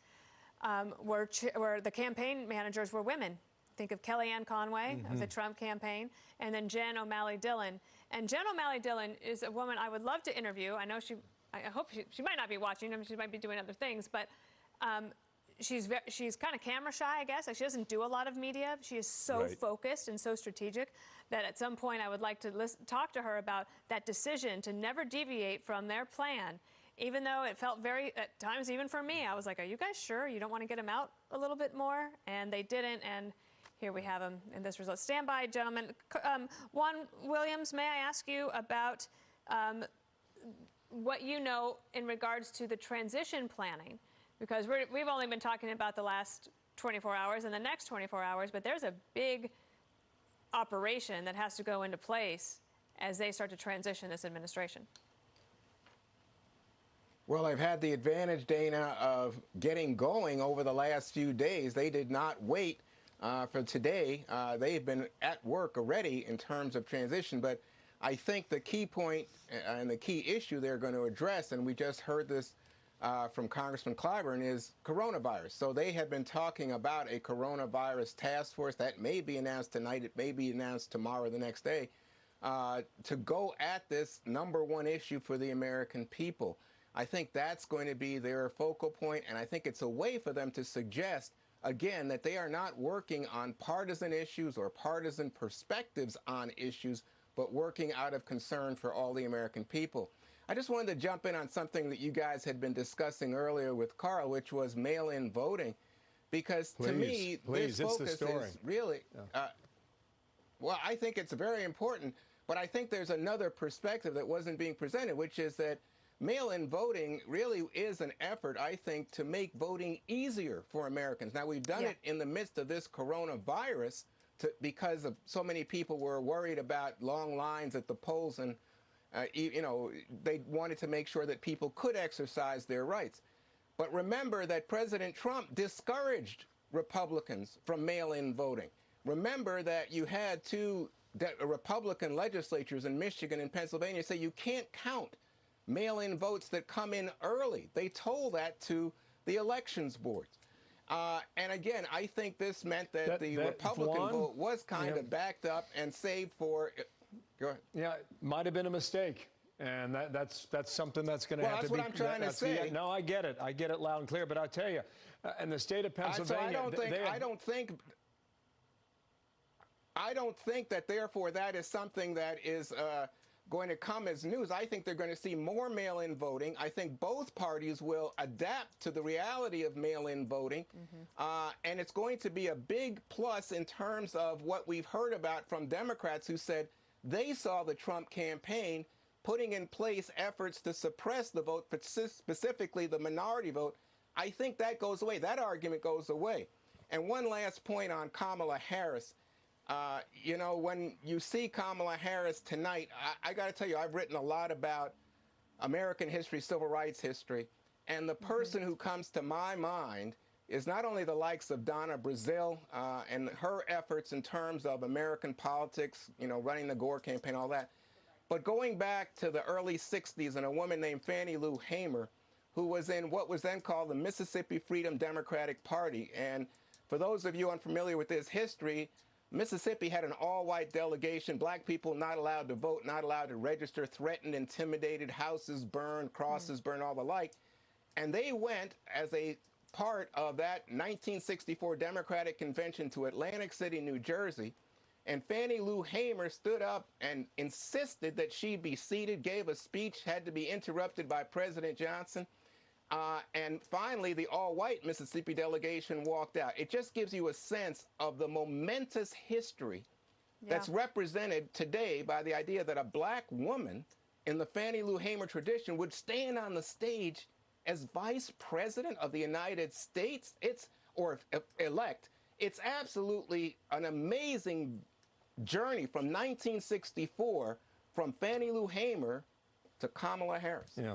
were the campaign managers were women. Think of Kellyanne Conway of the Trump campaign, and then Jen O'Malley Dillon. And Jen O'Malley Dillon is a woman I would love to interview. I know I hope she might not be watching. I mean, she might be doing other things, but she's kind of camera shy, I guess. Like, she doesn't do a lot of media. She is so focused and so strategic that at some point I would like to talk to her about that decision to never deviate from their plan, even though it felt at times, even for me, I was like, are you guys sure you don't want to get him out a little bit more? And they didn't, and here we have him in this result. Stand by, gentlemen. Juan Williams, may I ask you about what you know in regards to the transition planning? Because we've only been talking about the last 24 hours and the next 24 hours, but there's a big operation that has to go into place as they start to transition this administration. Well, they've had the advantage, Dana, of getting going over the last few days. They did not wait for today. They've been at work already in terms of transition. But I think the key point and the key issue they're going to address, and we just heard this from Congressman Clyburn, is coronavirus. So they have been talking about a coronavirus task force that may be announced tonight. It may be announced tomorrow or the next day to go at this #1 issue for the American people. I think that's going to be their focal point, and I think it's a way for them to suggest, again, that they are not working on partisan issues or partisan perspectives on issues, but working out of concern for all the American people. I just wanted to jump in on something that you guys had been discussing earlier with Carl, which was mail-in voting, because to me, this focus is really, well, I think it's very important, but I think there's another perspective that wasn't being presented, which is that mail-in voting really is an effort, I think, to make voting easier for Americans. Now, we've done it in the midst of this coronavirus because of so many people were worried about long lines at the polls, and they wanted to make sure that people could exercise their rights. But remember that President Trump discouraged Republicans from mail-in voting. Remember that you had 2 Republican legislatures in Michigan and Pennsylvania say you can't count mail-in votes that come in early. They told that to the elections boards. And again, I think this meant that the Republican vote was kind of backed up and saved for... Go ahead. Yeah, it might have been a mistake. And that's something that's going to have to be... Well, that's what I'm trying to say. No, I get it. I get it loud and clear. But I'll tell you, in the state of Pennsylvania... I don't think... I don't think that, therefore, that is something that is going to come as news. I think they're going to see more mail-in voting. I think both parties will adapt to the reality of mail-in voting. And it's going to be a big plus in terms of what we've heard about from Democrats who said they saw the Trump campaign putting in place efforts to suppress the vote, specifically the minority vote. I think that goes away. That argument goes away. And one last point on Kamala Harris. You know, when you see Kamala Harris tonight, I got to tell you, I've written a lot about American history, civil rights history, and the person who comes to my mind is not only the likes of Donna Brazile and her efforts in terms of American politics, you know, running the Gore campaign, all that, but going back to the early 60s and a woman named Fannie Lou Hamer, who was in what was then called the Mississippi Freedom Democratic Party. And for those of you unfamiliar with this history, Mississippi had an all-white delegation, black people not allowed to vote, not allowed to register, threatened, intimidated, houses burned, crosses burned, all the like. And they went as a part of that 1964 Democratic Convention to Atlantic City, New Jersey. And Fannie Lou Hamer stood up and insisted that she be seated, gave a speech, had to be interrupted by President Johnson. And finally, the all-white Mississippi delegation walked out. It just gives you a sense of the momentous history that's represented today by the idea that a black woman in the Fannie Lou Hamer tradition would stand on the stage as vice president of the United States. Or elect. It's absolutely an amazing journey from 1964, from Fannie Lou Hamer to Kamala Harris. Yeah.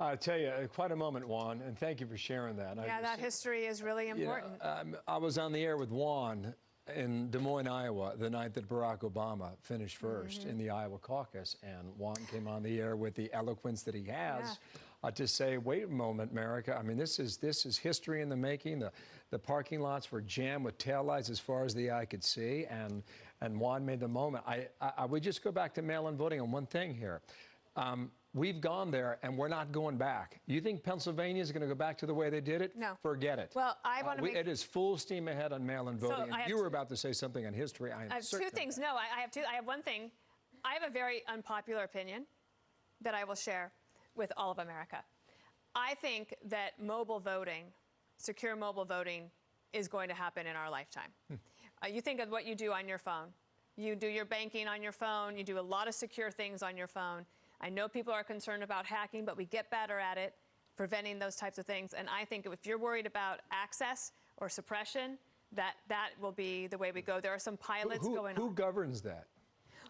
I tell you, quite a moment, Juan, and thank you for sharing that. Yeah, that history is really important. You know, I was on the air with Juan in Des Moines, Iowa, the night that Barack Obama finished first in the Iowa caucus, and Juan came on the air with the eloquence that he has to say, wait a moment, America. I mean, this is history in the making. The parking lots were jammed with taillights as far as the eye could see, and Juan made the moment. I would just go back to mail-in voting on one thing here. We've gone there, and we're not going back. You think Pennsylvania is going to go back to the way they did it? No. Forget it. Well, I want to make... It is full steam ahead on mail-in voting. And you were about to say something on history. I have two things. No, I have two. I have one thing. I have a very unpopular opinion that I will share with all of America. I think that mobile voting, secure mobile voting, is going to happen in our lifetime. You think of what you do on your phone. You do your banking on your phone. You do a lot of secure things on your phone. I know people are concerned about hacking, but we get better at it, preventing those types of things. And I think if you're worried about access or suppression, that will be the way we go. There are some pilots going on. Who governs that?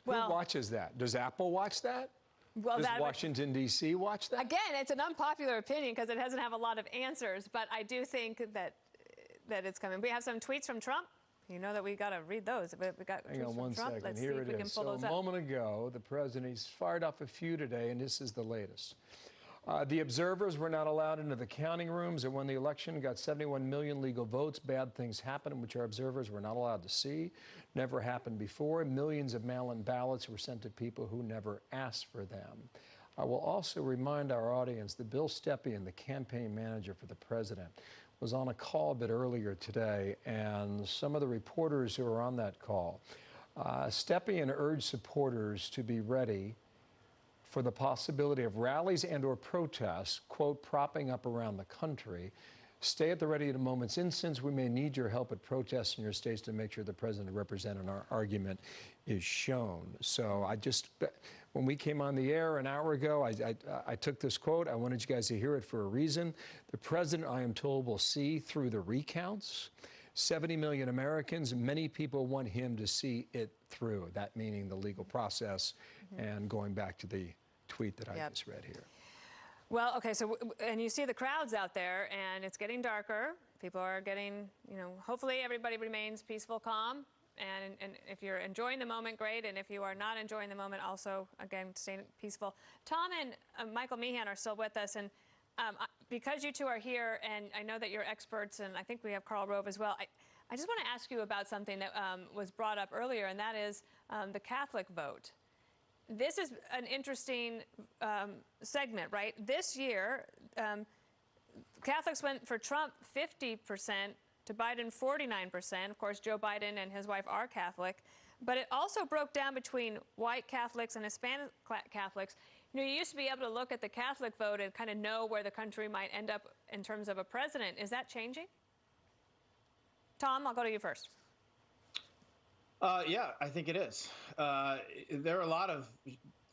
Well, who watches that? Does Apple watch that? Well, Does Washington, D.C. watch that? Again, it's an unpopular opinion because it doesn't have a lot of answers, but I do think that it's coming. We have some tweets from Trump. You know that we got to read those. We got Hang on one Trump. second. Let's Here see if we it can is. pull So those a up. moment ago, the president, he's fired off a few today, and this is the latest. The observers were not allowed into the counting rooms, and when the election got 71 million legal votes, bad things happened, which our observers were not allowed to see. Never happened before. Millions of mail-in ballots were sent to people who never asked for them. I will also remind our audience that Bill Stepien, the campaign manager for the president, was on a call a bit earlier today, and some of the reporters who were on that call, Stepien urged supporters to be ready for the possibility of rallies and or protests, quote, propping up around the country. Stay at the ready at a moment's instance. We may need your help at protests in your states to make sure the president represented in our argument is shown. So when we came on the air an hour ago, I took this quote. I wanted you guys to hear it for a reason. The president, I am told, will see through the recounts. 70 million Americans, many people want him to see it through. That meaning the legal process and going back to the tweet that I just read here. Well, okay, so, and you see the crowds out there, and it's getting darker. People are getting, hopefully everybody remains peaceful, calm. And if you're enjoying the moment, great. And if you are not enjoying the moment, also, again, stay peaceful. Tom and Michael Meehan are still with us. And because you two are here, and I know that you're experts, and I think we have Karl Rove as well, I just want to ask you about something that was brought up earlier, and that is the Catholic vote. This is an interesting segment, right? This year, Catholics went for Trump 50%, to Biden 49%. Of course, Joe Biden and his wife are Catholic. but it also broke down between white Catholics and Hispanic Catholics. You used to be able to look at the Catholic vote and kind of know where the country might end up in terms of a president. Is that changing? Tom, I'll go to you first. Yeah, I think it is. There are a lot of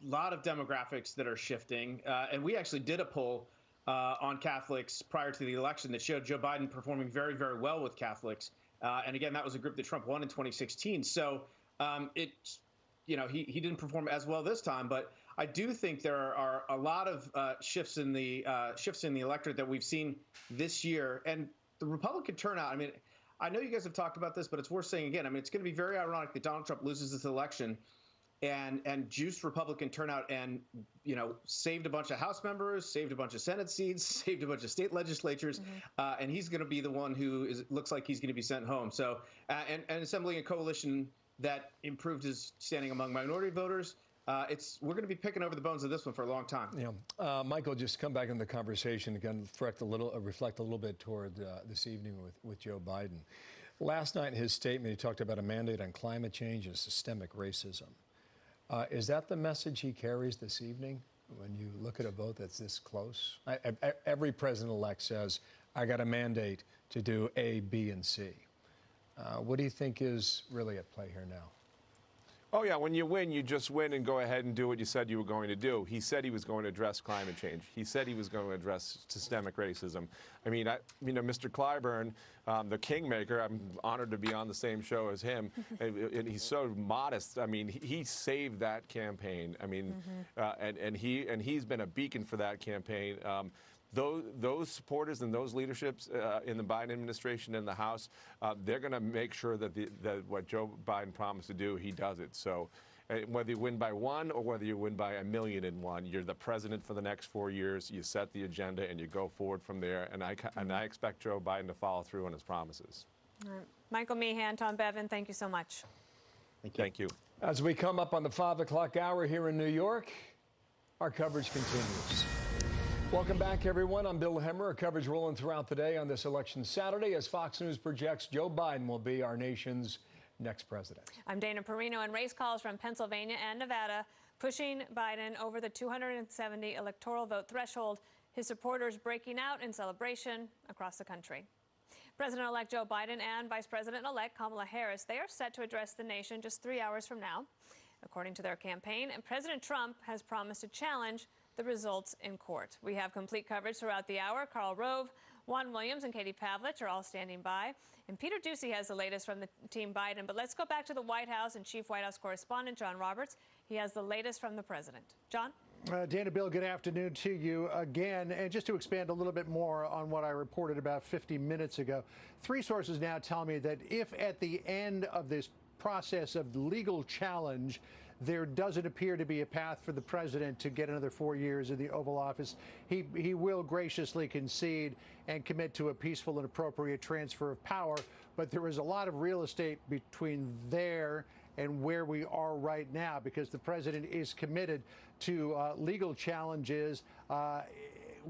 demographics that are shifting, and we actually did a poll on Catholics prior to the election that showed Joe Biden performing very, very well with Catholics. And again, that was a group that Trump won in 2016. So he didn't perform as well this time, but I do think there are a lot of shifts in the electorate that we've seen this year, and the Republican turnout. I mean, I know you guys have talked about this, but it's worth saying again. I mean, it's going to be very ironic that Donald Trump loses this election and juiced Republican turnout and, saved a bunch of House members, saved a bunch of Senate seats, saved a bunch of state legislatures, and he's going to be the one who looks like he's going to be sent home. So, and assembling a coalition that improved his standing among minority voters. We're going to be picking over the bones of this one for a long time. Yeah, Michael, just come back in the conversation again, reflect a little bit toward this evening with Joe Biden. Last night in his statement, he talked about a mandate on climate change and systemic racism. Is that the message he carries this evening when you look at a vote that's this close? Every president-elect says, I got a mandate to do A, B, and C. What do you think is really at play here now? Oh, yeah, when you win, you just win and go ahead and do what you said you were going to do. He said he was going to address climate change. He said he was going to address systemic racism. I mean, Mr. Clyburn, the kingmaker, I'm honored to be on the same show as him, and he's so modest. I mean, he saved that campaign. I mean, and he's been a beacon for that campaign. Those supporters and those leaderships in the Biden administration and the House, they're going to make sure that what Joe Biden promised to do, he does it. So whether you win by 1 or whether you win by 1,000,001, you're the president for the next 4 years. You set the agenda and you go forward from there. And I expect Joe Biden to follow through on his promises. All right. Michael Meehan, Tom Bevan, thank you so much. Thank you. As we come up on the 5 o'clock hour here in New York, our coverage continues. Welcome back, everyone. I'm Bill Hemmer. Our coverage rolling throughout the day on this election Saturday as Fox News projects Joe Biden will be our nation's next president. I'm Dana Perino, and race calls from Pennsylvania and Nevada pushing Biden over the 270 electoral vote threshold, his supporters breaking out in celebration across the country. President-elect Joe Biden and Vice President-elect Kamala Harris, they are set to address the nation just 3 hours from now. According to their campaign, and President Trump has promised to challenge the results in court. We have complete coverage throughout the hour. Karl Rove, Juan Williams, and Katie Pavlich are all standing by. And Peter Doocy has the latest from the Team Biden. But let's go back to the White House and Chief White House Correspondent John Roberts. He has the latest from the president. John? Dana, Bill, good afternoon to you again. And just to expand a little bit more on what I reported about 50 minutes ago, 3 sources now tell me that if at the end of this process of legal challenge, there doesn't appear to be a path for the president to get another 4 years in the Oval Office, he will graciously concede and commit to a peaceful and appropriate transfer of power. But there is a lot of real estate between there and where we are right now, because the president is committed to legal challenges,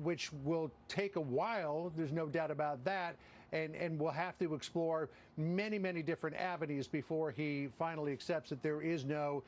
which will take a while. There's no doubt about that. And we'll have to explore many, many different avenues before he finally accepts that there is no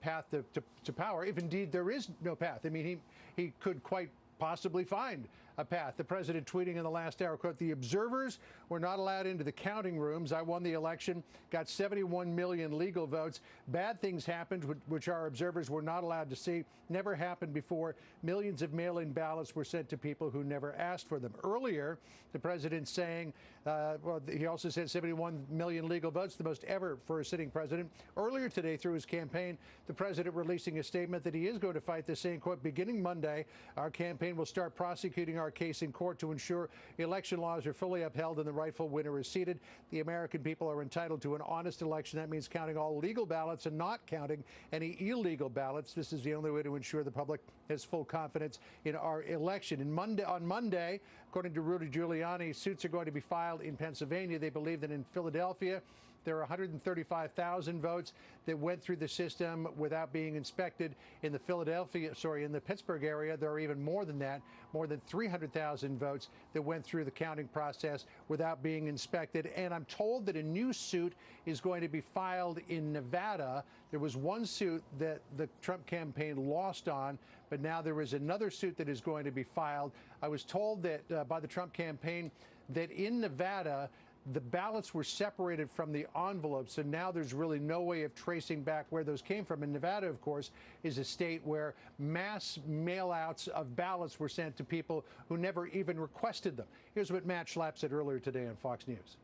path to power, if indeed there is no path. I mean, he could quite possibly find a path. The president tweeting in the last hour, quote, "The observers were not allowed into the counting rooms. I won the election, got 71 million legal votes. Bad things happened, which our observers were not allowed to see. Never happened before. Millions of mail-in ballots were sent to people who never asked for them." Earlier, the president saying, well, he also said 71 million legal votes, the most ever for a sitting president. Earlier today, through his campaign, the president releasing a statement that he is going to fight this, saying, quote, "Beginning Monday, our campaign will start prosecuting our case in court to ensure election laws are fully upheld and the rightful winner is seated. The American people are entitled to an honest election. That means counting all legal ballots and not counting any illegal ballots. This is the only way to ensure the public has full confidence in our election." And on Monday, according to Rudy Giuliani, suits are going to be filed in Pennsylvania. They believe that in Philadelphia, There are 135,000 votes that went through the system without being inspected. In the Pittsburgh area, there are even more than that, more than 300,000 votes that went through the counting process without being inspected. And I'm told that a new suit is going to be filed in Nevada. There was one suit that the Trump campaign lost on, but now there is another suit that is going to be filed. I was told that by the Trump campaign that in Nevada, the ballots were separated from the envelopes, so now there's really no way of tracing back where those came from. And Nevada, of course, is a state where mass mail-outs of ballots were sent to people who never even requested them. Here's what Matt Schlapp said earlier today on Fox News.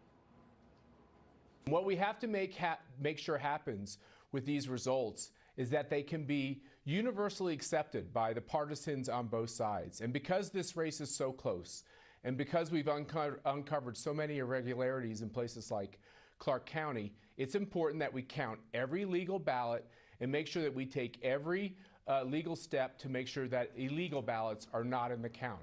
What we have to make sure happens with these results is that they can be universally accepted by the partisans on both sides. And because this race is so close, and because we've uncovered so many irregularities in places like Clark County, it's important that we count every legal ballot and make sure that we take every legal step to make sure that illegal ballots are not in the count.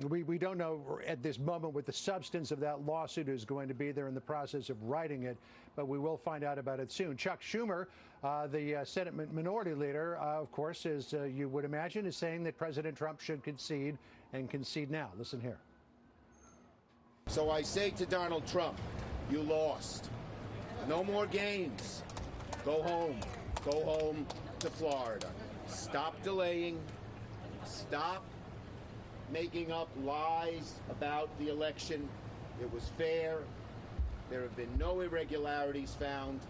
We don't know at this moment what the substance of that lawsuit is going to be. They're in the process of writing it, but we will find out about it soon. Chuck Schumer, the Senate Minority Leader, of course, as you would imagine, is saying that President Trump should concede and concede now. Listen here. So I say to Donald Trump, you lost. No more games. Go home. Go home to Florida. Stop delaying. Stop making up lies about the election. It was fair. There have been no irregularities found.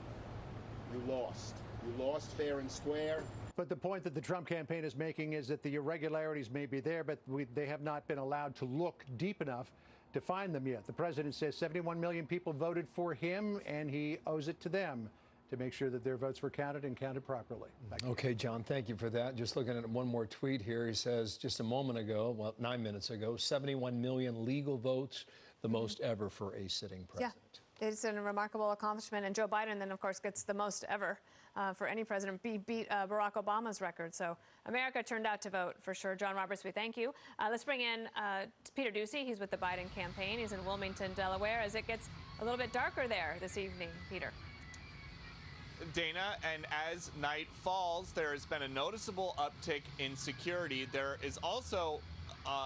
You lost. You lost fair and square. But the point that the Trump campaign is making is that the irregularities may be there, but they have not been allowed to look deep enough to find them yet. The president says 71 million people voted for him, and he owes it to them to make sure that their votes were counted and counted properly. Okay, John, thank you for that. Just looking at one more tweet here. He says just a moment ago, well, 9 minutes ago, 71 million legal votes, the most ever for a sitting president. Yeah, it's a remarkable accomplishment. And Joe Biden then, of course, gets the most ever for any president, beat Barack Obama's record. So America turned out to vote for sure. John Roberts, we thank you. Let's bring in Peter Doocy. He's with the Biden campaign. He's in Wilmington, Delaware, as it gets a little bit darker there this evening. Peter. Dana, and as night falls, there has been a noticeable uptick in security. There is also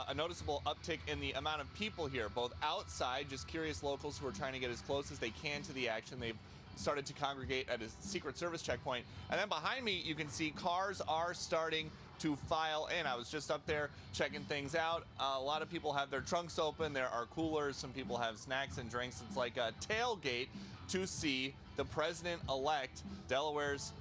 a noticeable uptick in the amount of people here, both outside, just curious locals who are trying to get as close as they can to the action. They've started to congregate at a Secret Service checkpoint. And then behind me, you can see cars are starting to file in. I was just up there checking things out. A lot of people have their trunks open. There are coolers. Some people have snacks and drinks. It's like a tailgate to see the president-elect, Delaware's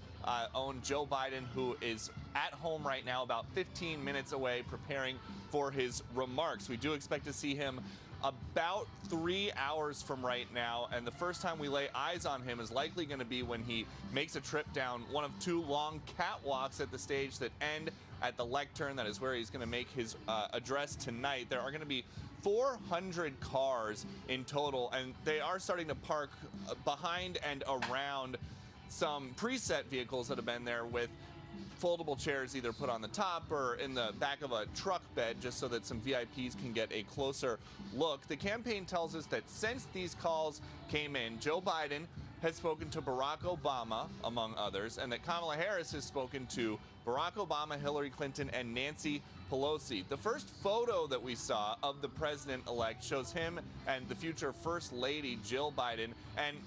own Joe Biden, who is at home right now, about 15 minutes away, preparing for his remarks. We do expect to see him about 3 hours from right now, and the first time we lay eyes on him is likely going to be when he makes a trip down one of two long catwalks at the stage that end at the lectern. That is where he's going to make his address tonight. There are going to be 400 cars in total, and they are starting to park behind and around some preset vehicles that have been there with foldable chairs either put on the top or in the back of a truck bed, just so that some VIPs can get a closer look. The campaign tells us that since these calls came in, Joe Biden has spoken to Barack Obama, among others, and that Kamala Harris has spoken to Barack Obama, Hillary Clinton, and Nancy Pelosi. The first photo that we saw of the president-elect shows him and the future First Lady, Jill Biden, and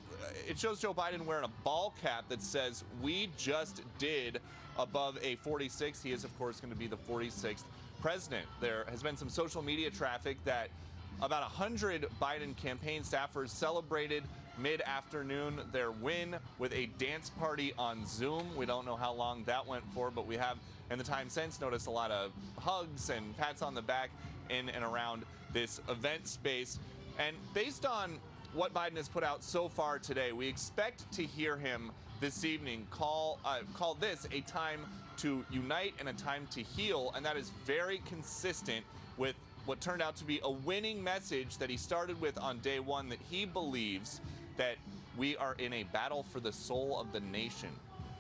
it shows Joe Biden wearing a ball cap that says, "We just did," above a 46. He is, of course, going to be the 46th president. There has been some social media traffic that about 100 Biden campaign staffers celebrated mid-afternoon their win with a dance party on Zoom. We don't know how long that went for, but we have, in the time since, noticed a lot of hugs and pats on the back in and around this event space. And based on what Biden has put out so far today, we expect to hear him this evening call this a time to unite and a time to heal, and that is very consistent with what turned out to be a winning message that he started with on day one, that he believes that we are in a battle for the soul of the nation.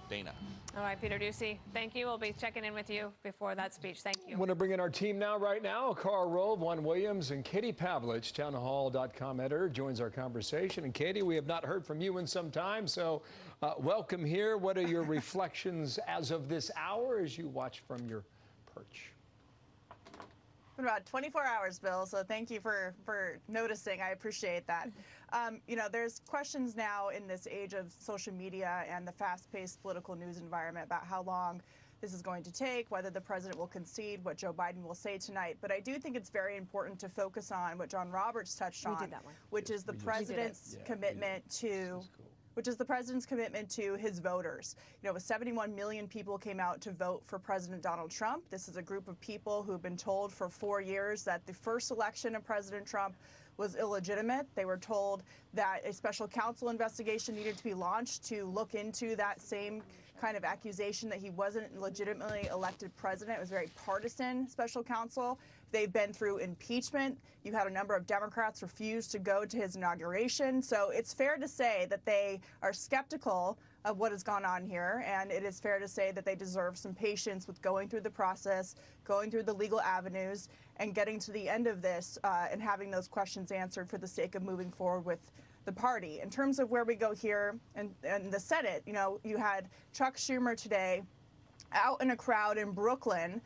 Dana. All right, Peter Ducey, thank you. We'll be checking in with you before that speech. Thank you. I want to bring in our team now, right now. Carl Rove, Juan Williams, and Katie Pavlich, townhall.com editor, joins our conversation. And Katie, we have not heard from you in some time, so welcome here. What are your reflections as of this hour as you watch from your perch? Been about 24 hours, Bill, so thank you for noticing. I appreciate that. You know, there's questions now in this age of social media and the fast-paced political news environment about how long this is going to take, whether the president will concede, what Joe Biden will say tonight. But I do think it's very important to focus on what John Roberts touched on, which is the president's commitment to his voters. You know, 71 million people came out to vote for President Donald Trump. This is a group of people who've been told for 4 years that the first election of President Trump was illegitimate. They were told that a special counsel investigation needed to be launched to look into that same kind of accusation that he wasn't legitimately elected president. It was very partisan special counsel. They've been through impeachment. You had a number of Democrats refuse to go to his inauguration. So it's fair to say that they are skeptical of what has gone on here, and it is fair to say that they deserve some patience with going through the process, going through the legal avenues, and getting to the end of this and having those questions answered for the sake of moving forward with the party. In terms of where we go here and the Senate, you know, you had Chuck Schumer today out in a crowd in Brooklyn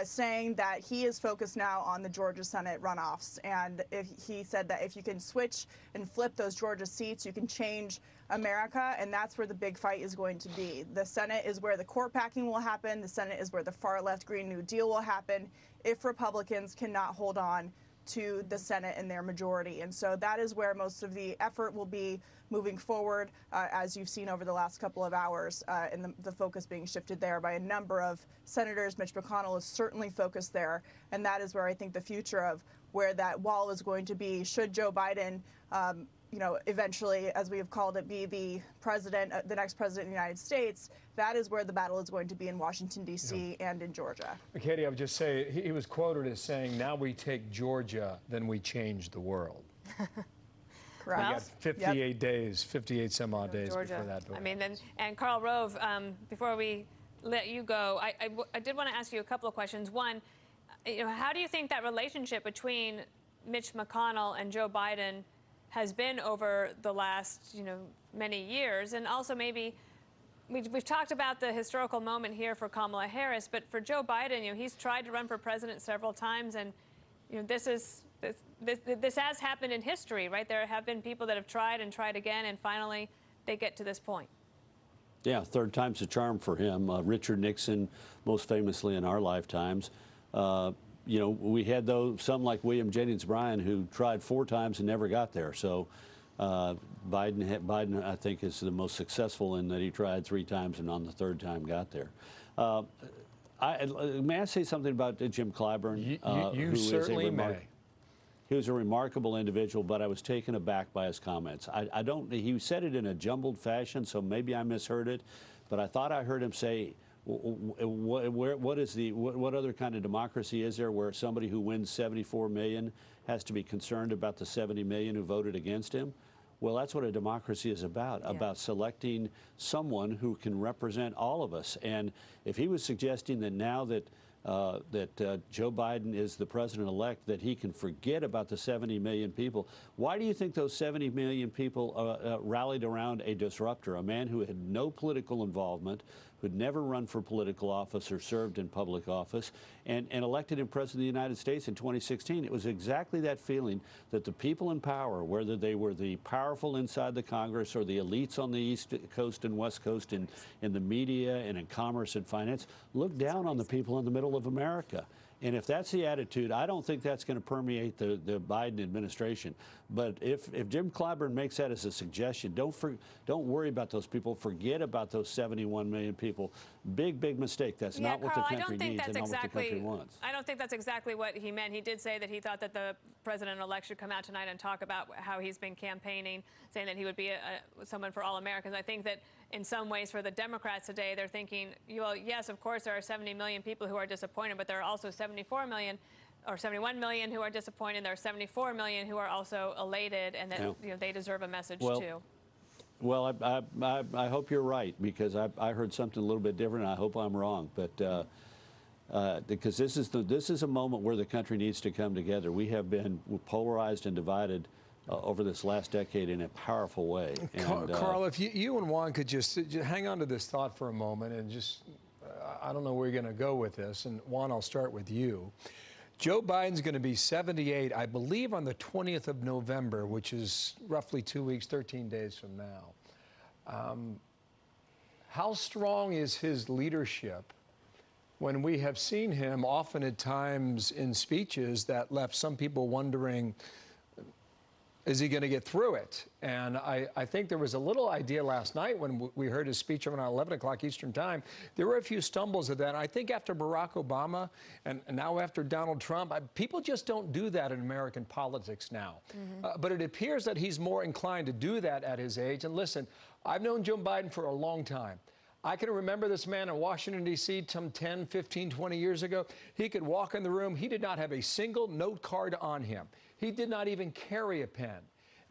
saying that he is focused now on the Georgia Senate runoffs. And he said that if you can switch and flip those Georgia seats, you can change America, and that's where the big fight is going to be. The Senate is where the court packing will happen. The Senate is where the far-left Green New Deal will happen if Republicans cannot hold on to the Senate and their majority. And so that is where most of the effort will be moving forward, as you've seen over the last couple of hours, and the focus being shifted there by a number of senators. Mitch McConnell is certainly focused there, and that is where I think the future of where that wall is going to be, should Joe Biden you know, eventually, as we have called it, be the president, the next president of the United States. That is where the battle is going to be in Washington, D.C. and in Georgia. Katie, I would just say, he was quoted as saying, now we take Georgia, then we change the world. Correct. We got 58 days, 58 some odd days before that vote. I mean, and Karl Rove, before we let you go, I did want to ask you a couple of questions. One, you know, how do you think that relationship between Mitch McConnell and Joe Biden has been over the last, you know, many years? And also maybe we've talked about the historical moment here for Kamala Harris, but for Joe Biden, you know, he's tried to run for president several times, and you know, this has happened in history, right? There have been people that have tried and tried again, and finally they get to this point. Yeah, third time's a charm for him. Richard Nixon, most famously in our lifetimes. You know, we had some like William Jennings Bryan who tried 4 times and never got there. So Biden, I think, is the most successful in that he tried 3 times and on the 3rd time got there. May I say something about Jim Clyburn? You certainly may. He was a remarkable individual, but I was taken aback by his comments. He said it in a jumbled fashion, so maybe I misheard it, but I thought I heard him say, what other kind of democracy is there where somebody who wins 74 million has to be concerned about the 70 million who voted against him? Well, that's what a democracy is about selecting someone who can represent all of us. And if he was suggesting that now that Joe Biden is the president-elect, that he can forget about the 70 million people. Why do you think those 70 million people rallied around a disruptor, a man who had no political involvement, who'd never run for political office or served in public office, and elected him president of the United States in 2016? It was exactly that feeling that the people in power, whether they were the powerful inside the Congress or the elites on the East Coast and West Coast in the media and in commerce and finance, looked down on the people in the middle of America. And if that's the attitude, I don't think that's going to permeate the Biden administration. But if Jim Clyburn makes that as a suggestion, don't worry about those people. Forget about those 71 million people. Big mistake. That's not what the country needs and not what the country wants. I don't think that's exactly what he meant. He did say that he thought that the president-elect should come out tonight and talk about how he's been campaigning, saying that he would be someone for all Americans. I think that in some ways for the Democrats today, they're thinking, well, yes, of course, there are 70 million people who are disappointed, but there are also 74 million or 71 million who are disappointed. There are 74 million who are also elated, and that you know, they deserve a message too. Well, I hope you're right, because I heard something a little bit different. I hope I'm wrong, but because this is a moment where the country needs to come together. We have been polarized and divided over this last decade in a powerful way. And, Carl, if you and Juan could just hang on to this thought for a moment, and just I don't know where you're going to go with this. And Juan, I'll start with you. Joe Biden's going to be 78, I believe, on the 20th of November, which is roughly 2 weeks, 13 days from now. How strong is his leadership when we have seen him often at times in speeches that left some people wondering, is he going to get through it? And I think there was a little idea last night when we heard his speech around 11 o'clock Eastern time. There were a few stumbles at that. I think after Barack Obama and now after Donald Trump, people just don't do that in American politics now. But it appears that he's more inclined to do that at his age. And listen, I've known Joe Biden for a long time. I can remember this man in Washington, D.C. some 10, 15, 20 years ago. He could walk in the room. He did not have a single note card on him. He did not even carry a pen.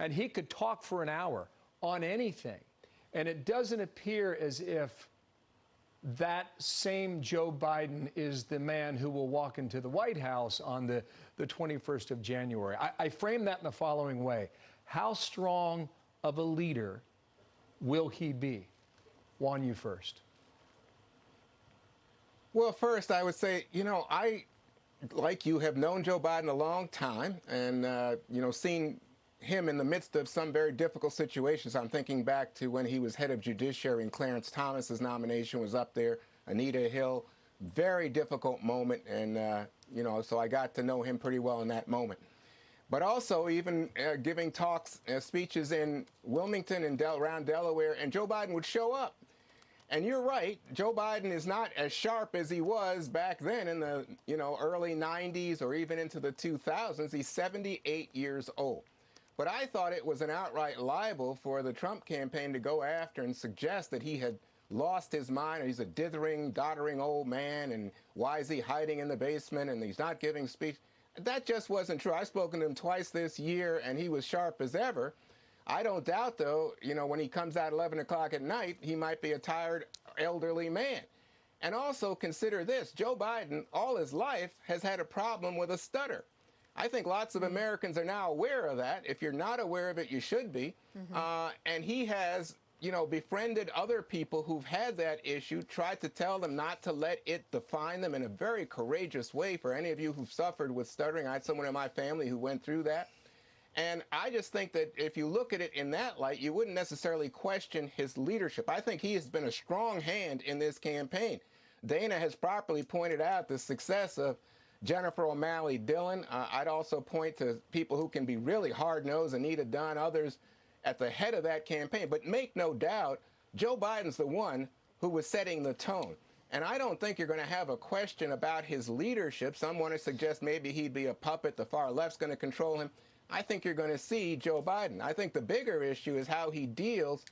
And he could talk for an hour on anything. And it doesn't appear as if that same Joe Biden is the man who will walk into the White House on the 21st of January. I frame that in the following way. How strong of a leader will he be? Juan, you first. Well, first, I would say, I, like you, have known Joe Biden a long time and, seen him in the midst of some very difficult situations. I'm thinking back to when he was head of judiciary and Clarence Thomas's nomination was up there, Anita Hill, very difficult moment. And, so I got to know him pretty well in that moment. But also even giving talks, speeches in Wilmington and around Delaware, and Joe Biden would show up. And you're right, Joe Biden is not as sharp as he was back then in the early 90s or even into the 2000s. He's 78 years old. But I thought it was an outright libel for the Trump campaign to go after and suggest that he had lost his mind, or he's a dithering, doddering old man, and why is he hiding in the basement, and he's not giving speech. That just wasn't true. I've spoken to him twice this year, and he was sharp as ever. I don't doubt, though, when he comes out 11 o'clock at night, he might be a tired, elderly man. And also consider this, Joe Biden, all his life, has had a problem with a stutter. I think lots of Americans are now aware of that. If you're not aware of it, you should be. And he has, befriended other people who've had that issue, tried to tell them not to let it define them in a very courageous way. For any of you who've suffered with stuttering, I had someone in my family who went through that. And I just think that if you look at it in that light, you wouldn't necessarily question his leadership. I think he has been a strong hand in this campaign. Dana has properly pointed out the success of Jennifer O'Malley Dillon. I'd also point to people who can be really hard-nosed, Anita Dunn, others at the head of that campaign. But make no doubt, Joe Biden's the one who was setting the tone. And I don't think you're going to have a question about his leadership. Some want to suggest maybe he'd be a puppet, the far left's going to control him. I think you're going to see Joe Biden. I think the bigger issue is how he deals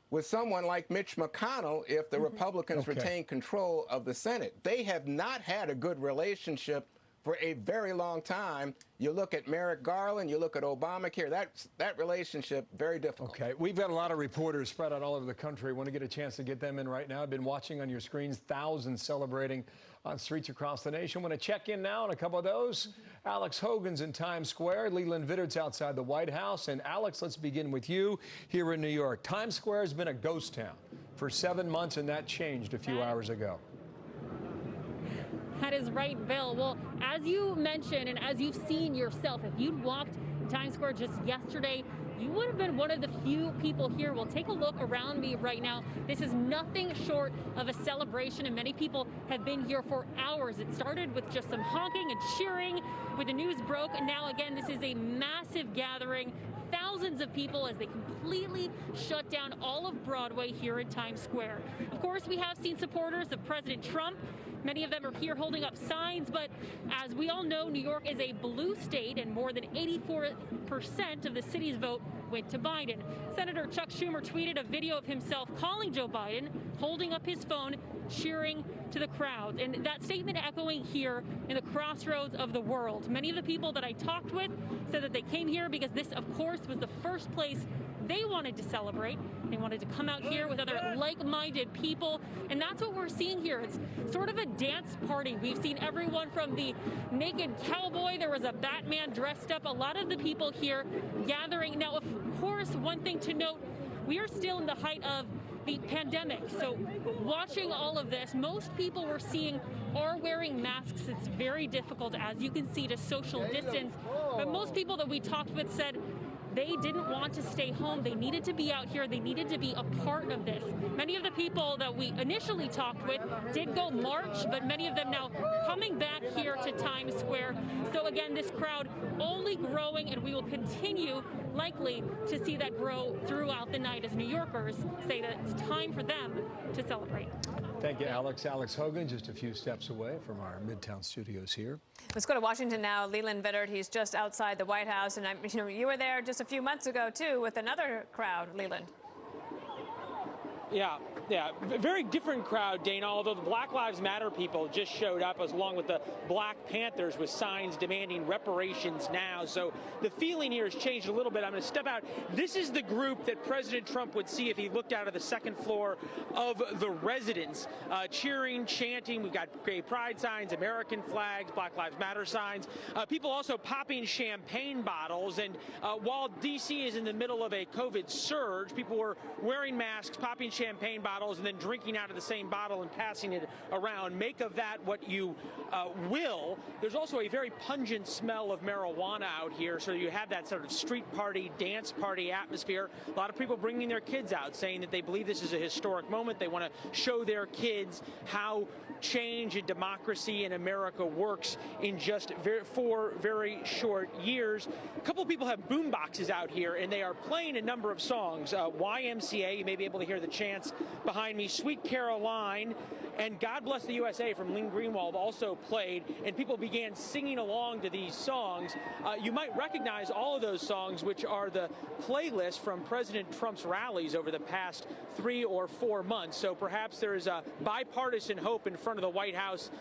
with someone like Mitch McConnell if the Republicans retain control of the Senate. They have not had a good relationship for a very long time. You look at Merrick Garland, you look at Obamacare, that relationship, very difficult. Okay, we've got a lot of reporters spread out all over the country. Want to get a chance to get them in right now. I've been watching on your screens, thousands celebrating on streets across the nation. Want to check in now on a couple of those? Alex Hogan's in Times Square. Leland Vitterd's outside the White House. And Alex, let's begin with you here in New York. Times Square has been a ghost town for 7 months, and that changed a few hours ago. That is right, Bill. Well, as you mentioned and as you've seen yourself, if you'd walked Times Square just yesterday, you would have been one of the few people here. Well, take a look around me right now. This is nothing short of a celebration, and many people have been here for hours. It started with just some honking and cheering when the news broke, and now again, this is a massive gathering. Thousands of people as they completely shut down all of Broadway here in Times Square. Of course, we have seen supporters of President Trump. Many of them are here holding up signs, but as we all know, New York is a blue state, and more than 84% of the city's vote went to Biden. Senator Chuck Schumer tweeted a video of himself calling Joe Biden, holding up his phone, cheering to the crowd. And that statement echoing here in the crossroads of the world. Many of the people that I talked with said that they came here because this, of course, was the first place they wanted to celebrate. They wanted to come out here with other like-minded people, and that's what we're seeing here. It's sort of a dance party. We've seen everyone from the naked cowboy, there was a Batman dressed up, a lot of the people here gathering. Now, of course, one thing to note, we are still in the height of the pandemic. So watching all of this, most people we're seeing are wearing masks. It's very difficult, as you can see, to social distance. But most people that we talked with said they didn't want to stay home. They needed to be out here. They needed to be a part of this. Many of the people that we initially talked with did go march, but many of them now coming back here to Times Square. So again, this crowd only growing, and we will continue likely to see that grow throughout the night as New Yorkers say that it's time for them to celebrate. Thank you, Alex. Alex Hogan, just a few steps away from our Midtown studios here. Let's go to Washington now. Leland Vittert, he's just outside the White House, and you were there just a few months ago too with another crowd, Leland. Yeah, very different crowd, Dana, although the Black Lives Matter people just showed up along with the Black Panthers with signs demanding reparations now. So the feeling here has changed a little bit. I'm going to step out. This is the group that President Trump would see if he looked out of the second floor of the residence, cheering, chanting. We've got gay pride signs, American flags, Black Lives Matter signs. People also popping champagne bottles. And while D.C. is in the middle of a COVID surge, people were wearing masks, popping champagne bottles, and then drinking out of the same bottle and passing it around. Make of that what you will. There's also a very pungent smell of marijuana out here, so you have that sort of street party, dance party atmosphere. A lot of people bringing their kids out, saying that they believe this is a historic moment. They want to show their kids how change and democracy in America works in just four very short years. A couple of people have boom boxes out here, and they are playing a number of songs. YMCA, you may be able to hear the chants behind me. Sweet Caroline and God Bless the USA from Lynn Greenwald also played, and people began singing along to these songs. You might recognize all of those songs, which are the playlist from President Trump's rallies over the past 3 or 4 months. So perhaps there is a bipartisan hope in front of the White House,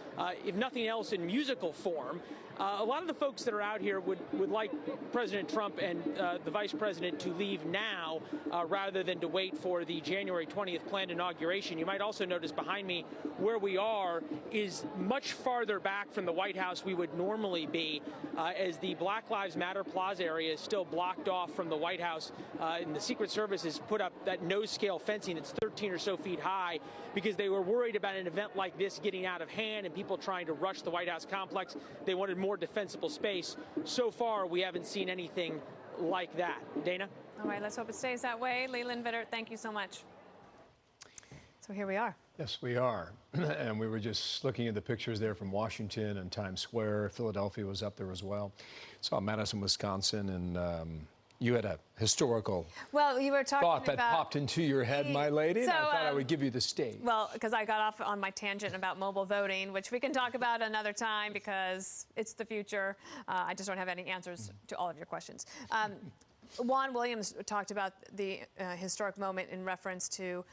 if nothing else in musical form. A lot of the folks that are out here would like President Trump and the Vice President to leave now rather than to wait for the January 20th planned inauguration. You might also notice behind me where we are is much farther back from the White House we would normally be, as the Black Lives Matter Plaza area is still blocked off from the White House, and the Secret Service has put up that no-scale fencing that's 13 or so feet high because they were worried about an event like this getting out of hand and people trying to rush the White House complex. They wanted more defensible space. So far, we haven't seen anything like that. Dana? All right, let's hope it stays that way. Leland Vittert, thank you so much. So here we are. Yes, we are. And we were just looking at the pictures there from Washington and Times Square. Philadelphia was up there as well. Saw Madison, Wisconsin, and you had a historical you were talking thought that about, popped into your head, my lady, and I thought I would give you the stage. Well, because I got off on my tangent about mobile voting, which we can talk about another time because it's the future. I just don't have any answers to all of your questions. Juan Williams talked about the historic moment in reference to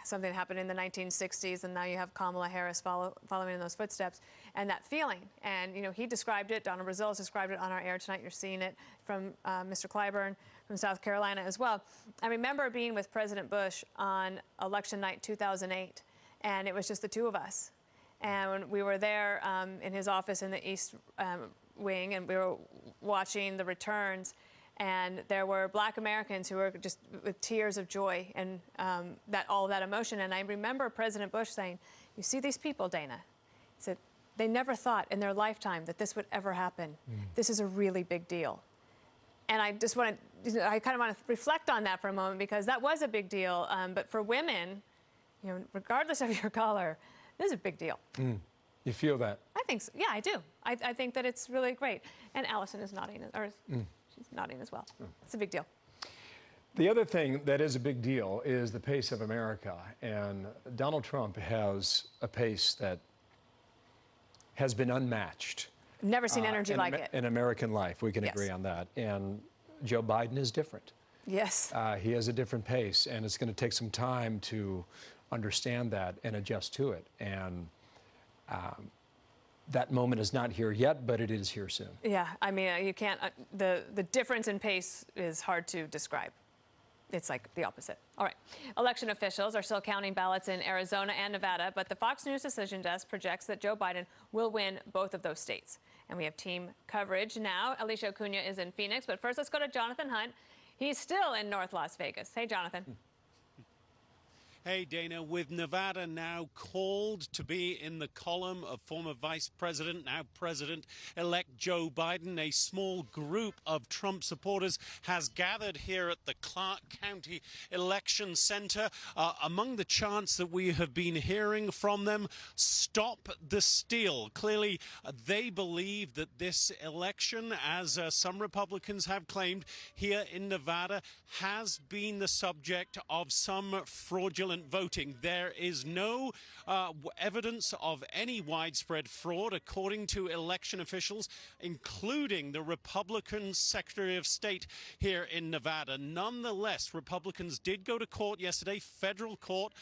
something that happened in the 1960s, and now you have Kamala Harris following in those footsteps, and that feeling. And, he described it, Donna Brazil has described it on our air tonight. You're seeing it from Mr. Clyburn from South Carolina as well. I remember being with President Bush on election night 2008, and it was just the two of us. And we were there in his office in the East Wing, and we were watching the returns. And there were Black Americans who were just with tears of joy and all of that emotion. And I remember President Bush saying, "You see these people, Dana?" He said, "They never thought in their lifetime that this would ever happen. This is a really big deal." And I just want to, I kind of want to reflect on that for a moment because that was a big deal. But for women, regardless of your color, this is a big deal. You feel that? I think so. Yeah, I do. I think that it's really great. And Allison is nodding, or she's nodding as well. It's a big deal. The other thing that is a big deal is the pace of America. And Donald Trump has a pace that has been unmatched. Never seen energy like it. In American life, we can agree on that. And Joe Biden is different. Yes. He has a different pace, and it's going to take some time to understand that and adjust to it. And that moment is not here yet, but it is here soon. Yeah, I mean, you can't, the difference in pace is hard to describe. It's like the opposite. All right. Election officials are still counting ballots in Arizona and Nevada, but the Fox News Decision Desk projects that Joe Biden will win both of those states. And we have team coverage now. Alicia Acuna is in Phoenix, but first let's go to Jonathan Hunt. He's still in North Las Vegas. Hey, Jonathan. Hey, Dana, with Nevada now called to be in the column of former Vice President, now President-elect Joe Biden, a small group of Trump supporters has gathered here at the Clark County Election Center. Among the chants that we have been hearing from them, stop the steal. Clearly, they believe that this election, as some Republicans have claimed here in Nevada, has been the subject of some fraudulent voting. There is no evidence of any widespread fraud, according to election officials, including the Republican Secretary of State here in Nevada. Nonetheless, Republicans did go to court yesterday, federal court,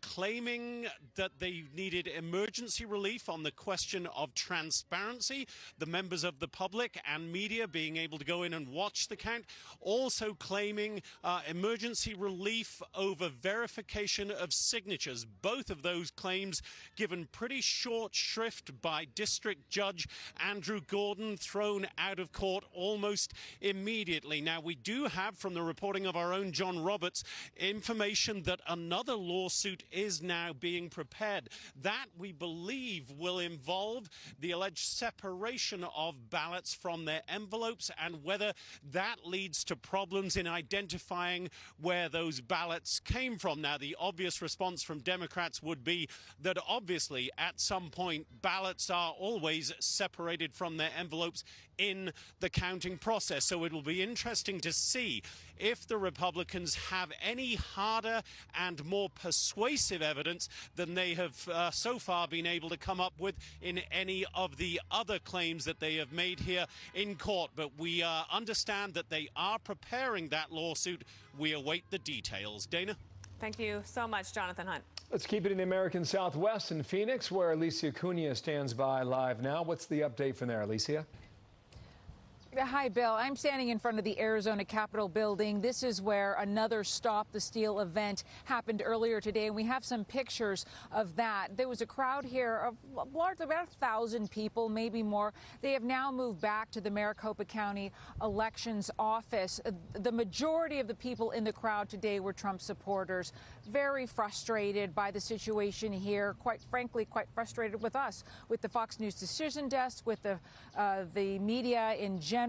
claiming that they needed emergency relief on the question of transparency, the members of the public and media being able to go in and watch the count, also claiming emergency relief over verification of signatures. Both of those claims given pretty short shrift by District Judge Andrew Gordon, thrown out of court almost immediately. Now, we do have, from the reporting of our own John Roberts, information that another lawsuit is now being prepared. That, we believe, will involve the alleged separation of ballots from their envelopes and whether that leads to problems in identifying where those ballots came from. Now, the obvious response from Democrats would be that obviously at some point ballots are always separated from their envelopes in the counting process. So it will be interesting to see if the Republicans have any harder and more persuasive evidence than they have so far been able to come up with in any of the other claims that they have made here in court. But we understand that they are preparing that lawsuit. We await the details. Dana? Thank you so much, Jonathan Hunt. Let's keep it in the American Southwest in Phoenix, where Alicia Acuna stands by live now. What's the update from there, Alicia? Hi, Bill. I'm standing in front of the Arizona Capitol building. This is where another Stop the Steal event happened earlier today, and we have some pictures of that. There was a crowd here of about 1,000 people, maybe more. They have now moved back to the Maricopa County Elections Office. The majority of the people in the crowd today were Trump supporters, very frustrated by the situation here, quite frankly, quite frustrated with us, with the Fox News Decision Desk, with the media in general.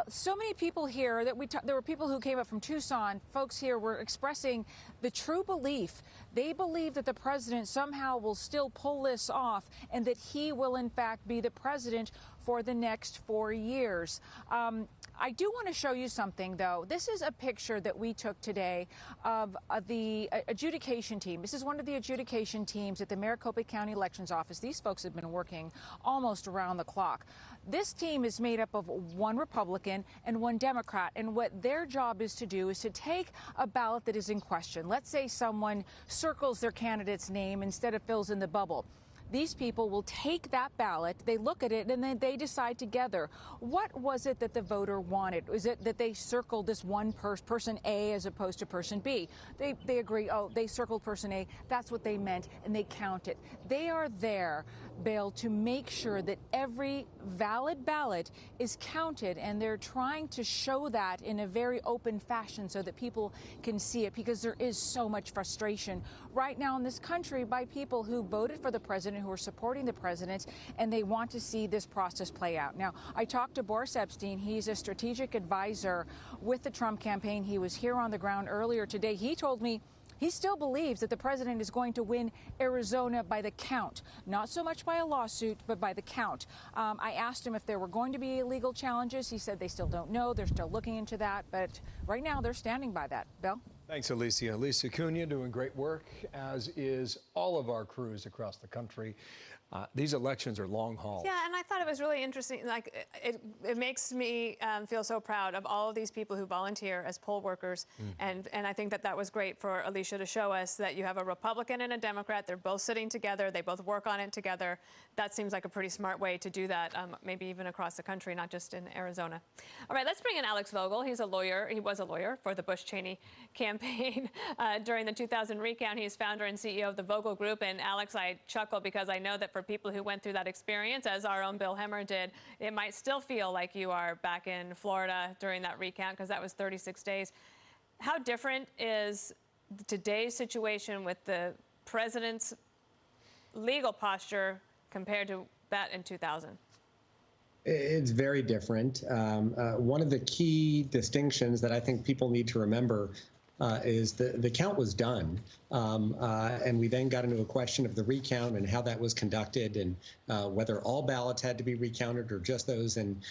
So many people here that there were people who came up from Tucson. Folks here were expressing the true belief. They believe that the president somehow will still pull this off and that he will, in fact, be the president for the next 4 years. I do want to show you something, though. This is a picture that we took today of the adjudication team. This is one of the adjudication teams at the Maricopa County Elections Office. These folks have been working almost around the clock. This team is made up of one Republican and one Democrat, and what their job is to do is to take a ballot that is in question. Let's say someone circles their candidate's name instead of fills in the bubble. These people will take that ballot, they look at it, and then they decide together, what was it that the voter wanted? Was it that they circled this one person A as opposed to person B? They agree, oh, they circled person A, that's what they meant, and they count it. They are there, Bill, to make sure that every valid ballot is counted, and they're trying to show that in a very open fashion so that people can see it, because there is so much frustration right now in this country by people who voted for the president, who are supporting the president, and they want to see this process play out. Now, I talked to Boris Epshteyn. He's a strategic advisor with the Trump campaign. He was here on the ground earlier today. He told me he still believes that the president is going to win Arizona by the count, not so much by a lawsuit, but by the count. I asked him if there were going to be legal challenges. He said they still don't know. They're still looking into that. But right now, they're standing by that. Bill? Thanks, Alicia. Alicia Acuna doing great work, as is all of our crews across the country. These elections are long haul. Yeah, and I thought it was really interesting. Like, it makes me feel so proud of all of these people who volunteer as poll workers. And I think that was great for Alicia to show us that you have a Republican and a Democrat. They're both sitting together. They both work on it together. That seems like a pretty smart way to do that, maybe even across the country, not just in Arizona. All right, let's bring in Alex Vogel. He's a lawyer. He was a lawyer for the Bush-Cheney campaign during the 2000 recount. He's founder and CEO of the Vogel Group. And Alex, I chuckle because I know that for people who went through that experience, as our own Bill Hemmer did, it might still feel like you are back in Florida during that recount, because that was 36 days. How different is today's situation with the president's legal posture compared to that in 2000? It's very different. One of the key distinctions that I think people need to remember is the count was done, and we then got into a question of the recount and how that was conducted, and whether all ballots had to be recounted or just those in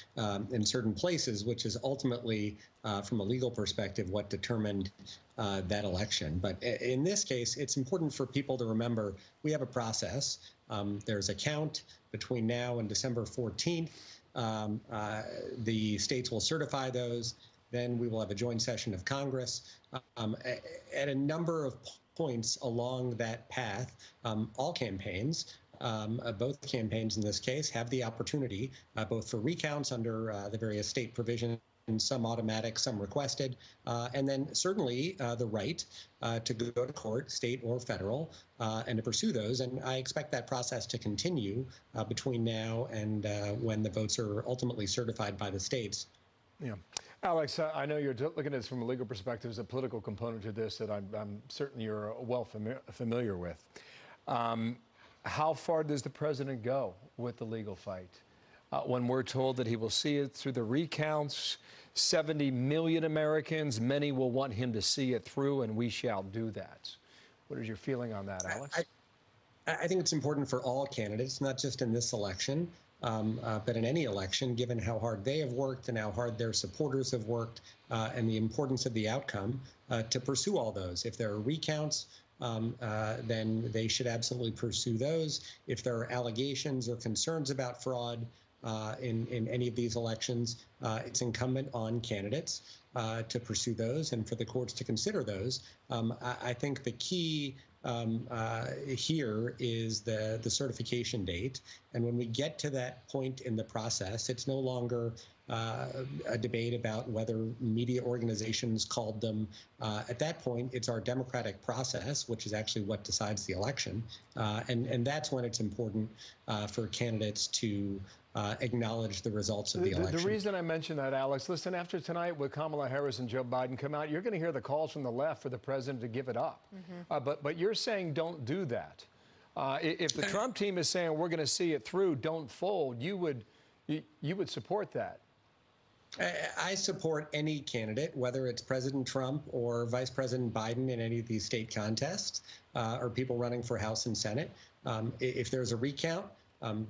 certain places, which is ultimately, from a legal perspective, what determined that election. But in this case, it's important for people to remember we have a process. There's a count between now and December 14th. The states will certify those. Then we will have a joint session of Congress. At a number of points along that path, all campaigns, both campaigns in this case, have the opportunity, both for recounts under the various state provisions, some automatic, some requested, and then certainly the right to go to court, state or federal, and to pursue those. And I expect that process to continue between now and when the votes are ultimately certified by the states. Yeah. Alex, I know you're looking at this from a legal perspective. There's a political component to this that I'm certain you're well familiar with. How far does the president go with the legal fight? When we're told that he will see it through the recounts, 70 million Americans, many will want him to see it through, and we shall do that. What is your feeling on that, Alex? I think it's important for all candidates, not just in this election, but in any election, given how hard they have worked and how hard their supporters have worked, and the importance of the outcome, to pursue all those. If there are recounts, then they should absolutely pursue those. If there are allegations or concerns about fraud in any of these elections, it's incumbent on candidates to pursue those and for the courts to consider those. I think the key here is the certification date. And when we get to that point in the process, it's no longer a debate about whether media organizations called them. At that point, it's our democratic process, which is actually what decides the election. And that's when it's important for candidates to acknowledge the results of the election. The reason I mention that, Alex, listen, after tonight with Kamala Harris and Joe Biden come out, you're going to hear the calls from the left for the president to give it up. But you're saying don't do that. If the Trump team is saying we're going to see it through, don't fold, you would support that. I support any candidate, whether it's President Trump or Vice President Biden in any of these state contests, or people running for House and Senate. If there's a recount,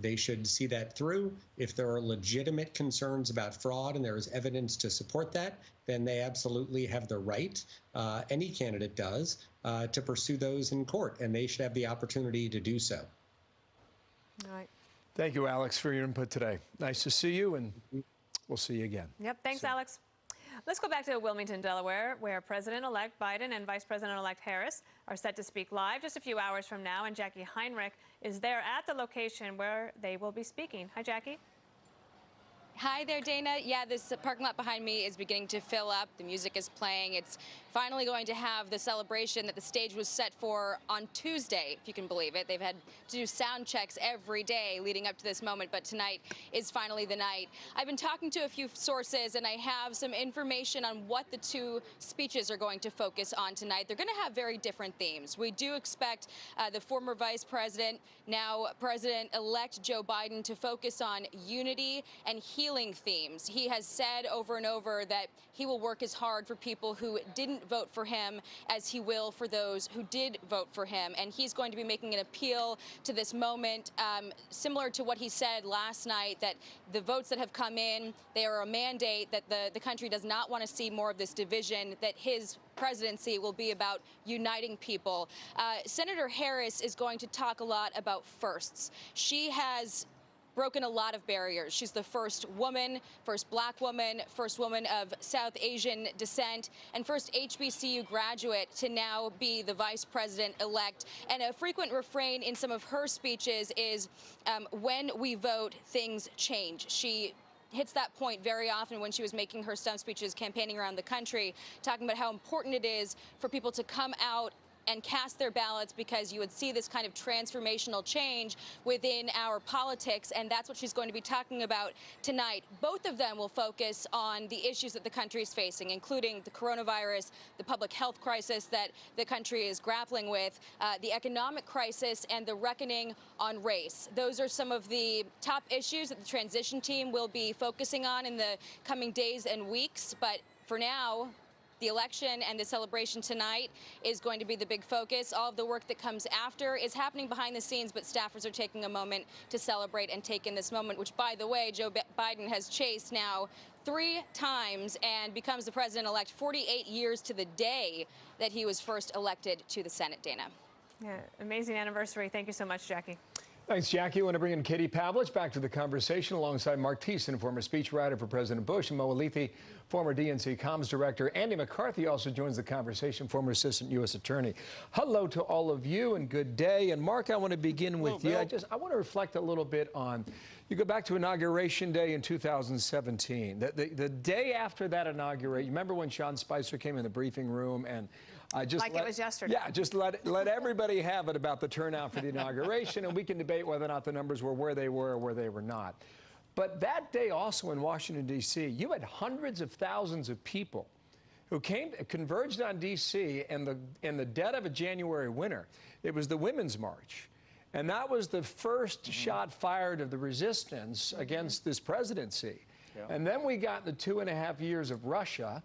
they should see that through. If there are legitimate concerns about fraud and there is evidence to support that, then they absolutely have the right, any candidate does, to pursue those in court, and they should have the opportunity to do so. All right. Thank you, Alex, for your input today. Nice to see you, and we'll see you again. Yep. Thanks, Alex. Let's go back to Wilmington, Delaware, where President-elect Biden and Vice President-elect Harris are set to speak live just a few hours from now, and Jackie Heinrich is there at the location where they will be speaking. Hi, Jackie. Hi there, Dana. Yeah, this parking lot behind me is beginning to fill up. The music is playing. It's finally going to have the celebration that the stage was set for on Tuesday, if you can believe it. They've had to do sound checks every day leading up to this moment, but tonight is finally the night. I've been talking to a few sources, and I have some information on what the two speeches are going to focus on tonight. They're going to have very different themes. We do expect the former Vice President, now President-elect Joe Biden, to focus on unity and healing themes. He has said over and over that he will work as hard for people who didn't vote for him as he will for those who did vote for him. And he's going to be making an appeal to this moment, similar to what he said last night, that the votes that have come in, they are a mandate that the country does not want to see more of this division, that his presidency will be about uniting people. Senator Harris is going to talk a lot about firsts. She has broken a lot of barriers. She's the first woman, first black woman, first woman of South Asian descent, and first HBCU graduate to now be the vice president-elect. And a frequent refrain in some of her speeches is, when we vote, things change. She hits that point very often when she was making her stump speeches campaigning around the country, talking about how important it is for people to come out and cast their ballots, because you would see this kind of transformational change within our politics, and that's what she's going to be talking about tonight. Both of them will focus on the issues that the country is facing, including the coronavirus, the public health crisis that the country is grappling with, the economic crisis, and the reckoning on race. Those are some of the top issues that the transition team will be focusing on in the coming days and weeks, but for now, the election and the celebration tonight is going to be the big focus. All of the work that comes after is happening behind the scenes, but staffers are taking a moment to celebrate and take in this moment, which, by the way, Joe Biden has chased now 3 times and becomes the president-elect 48 years to the day that he was first elected to the Senate, Dana. Yeah, amazing anniversary. Thank you so much, Jackie. Thanks, Jackie. I want to bring in Katie Pavlich back to the conversation alongside Mark Thiessen, former speechwriter for President Bush, and Mo Alithi, former DNC comms director. Andy McCarthy also joins the conversation, former assistant U.S. attorney. Hello to all of you and good day. And Mark, I want to begin with you. I want to reflect a little bit on, you go back to Inauguration Day in 2017. The day after that inauguration, you remember when Sean Spicer came in the briefing room and it was yesterday. Yeah, just let everybody have it about the turnout for the inauguration, and we can debate whether or not the numbers were where they were or where they were not. But that day also in Washington, D.C., you had hundreds of thousands of people who converged on D.C. in the dead of a January winter. It was the Women's March. And that was the first shot fired of the resistance against this presidency. Yeah. And then we got the 2.5 years of Russia.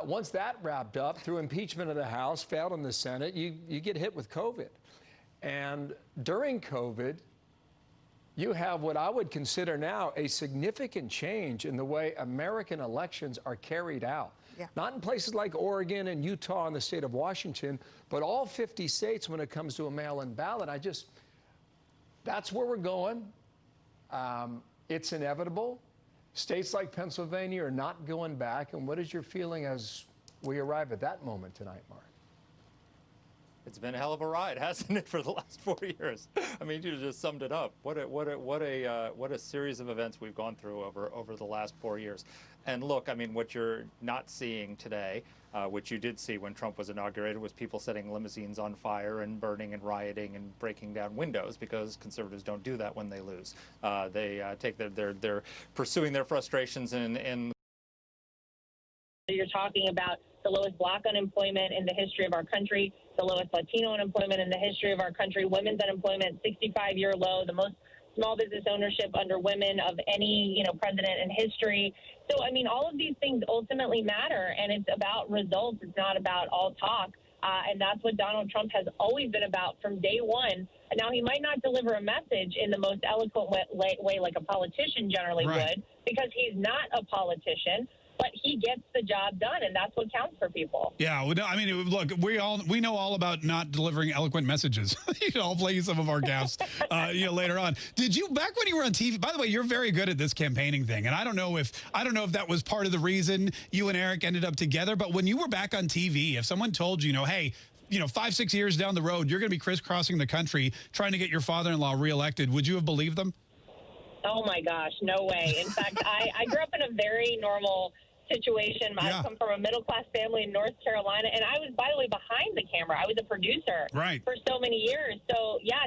Once that wrapped up, through impeachment of the House, failed in the Senate, you get hit with COVID. And during COVID, you have what I would consider now a significant change in the way American elections are carried out. Yeah. Not in places like Oregon and Utah and the state of Washington, but all 50 states when it comes to a mail-in ballot. That's where we're going. It's inevitable. States like Pennsylvania are not going back. And what is your feeling as we arrive at that moment tonight, Mark? It's been a hell of a ride, hasn't it, for the last 4 years? I mean, you just summed it up. What a series of events we've gone through over the last 4 years. And look, I mean, what you're not seeing today, which you did see when Trump was inaugurated, was people setting limousines on fire and burning and rioting and breaking down windows, because conservatives don't do that when they lose. They're pursuing their frustrations in. You're talking about the lowest black unemployment in the history of our country, the lowest Latino unemployment in the history of our country, women's unemployment, 65-year low, the most small business ownership under women of any, president in history. So, I mean, all of these things ultimately matter, and it's about results. It's not about all talk. And that's what Donald Trump has always been about from day one. And now he might not deliver a message in the most eloquent way like a politician generally would, because he's not a politician. But he gets the job done, and that's what counts for people. Yeah, I mean, look, we know all about not delivering eloquent messages. I'll play some of our gaffes, later on. Did you, back when you were on TV? By the way, you're very good at this campaigning thing, and I don't know if that was part of the reason you and Eric ended up together. But when you were back on TV, if someone told you, hey, 5-6 years down the road, you're going to be crisscrossing the country trying to get your father-in-law reelected, would you have believed them? Oh my gosh, no way. In fact, I grew up in a very normal situation. I come from a middle-class family in North Carolina, and I was, by the way, behind the camera. I was a producer for so many years. So, yeah,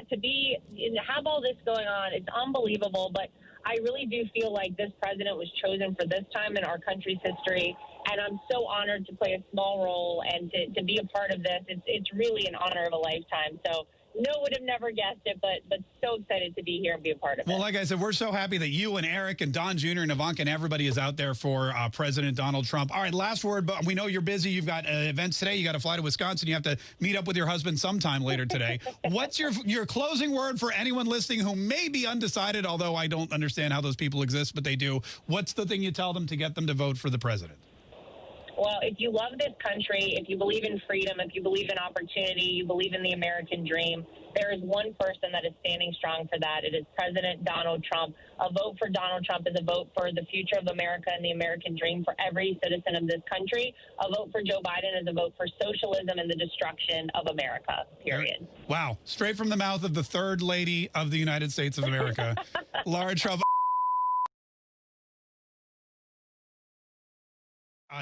have all this going on, it's unbelievable. But I really do feel like this president was chosen for this time in our country's history, and I'm so honored to play a small role and to be a part of this. It's really an honor of a lifetime. So, no, would have never guessed it, but so excited to be here and be a part of it. Well, like I said, we're so happy that you and Eric and Don Jr. and Ivanka and everybody is out there for President Donald Trump. All right, last word, but we know you're busy. You've got events today. You got to fly to Wisconsin. You have to meet up with your husband sometime later today. What's your closing word for anyone listening who may be undecided, although I don't understand how those people exist, but they do? What's the thing you tell them to get them to vote for the president? Well, if you love this country, if you believe in freedom, if you believe in opportunity, you believe in the American dream, there is one person that is standing strong for that. It is President Donald Trump. A vote for Donald Trump is a vote for the future of America and the American dream for every citizen of this country. A vote for Joe Biden is a vote for socialism and the destruction of America, period. Wow. Straight from the mouth of the third lady of the United States of America, Lara Trump.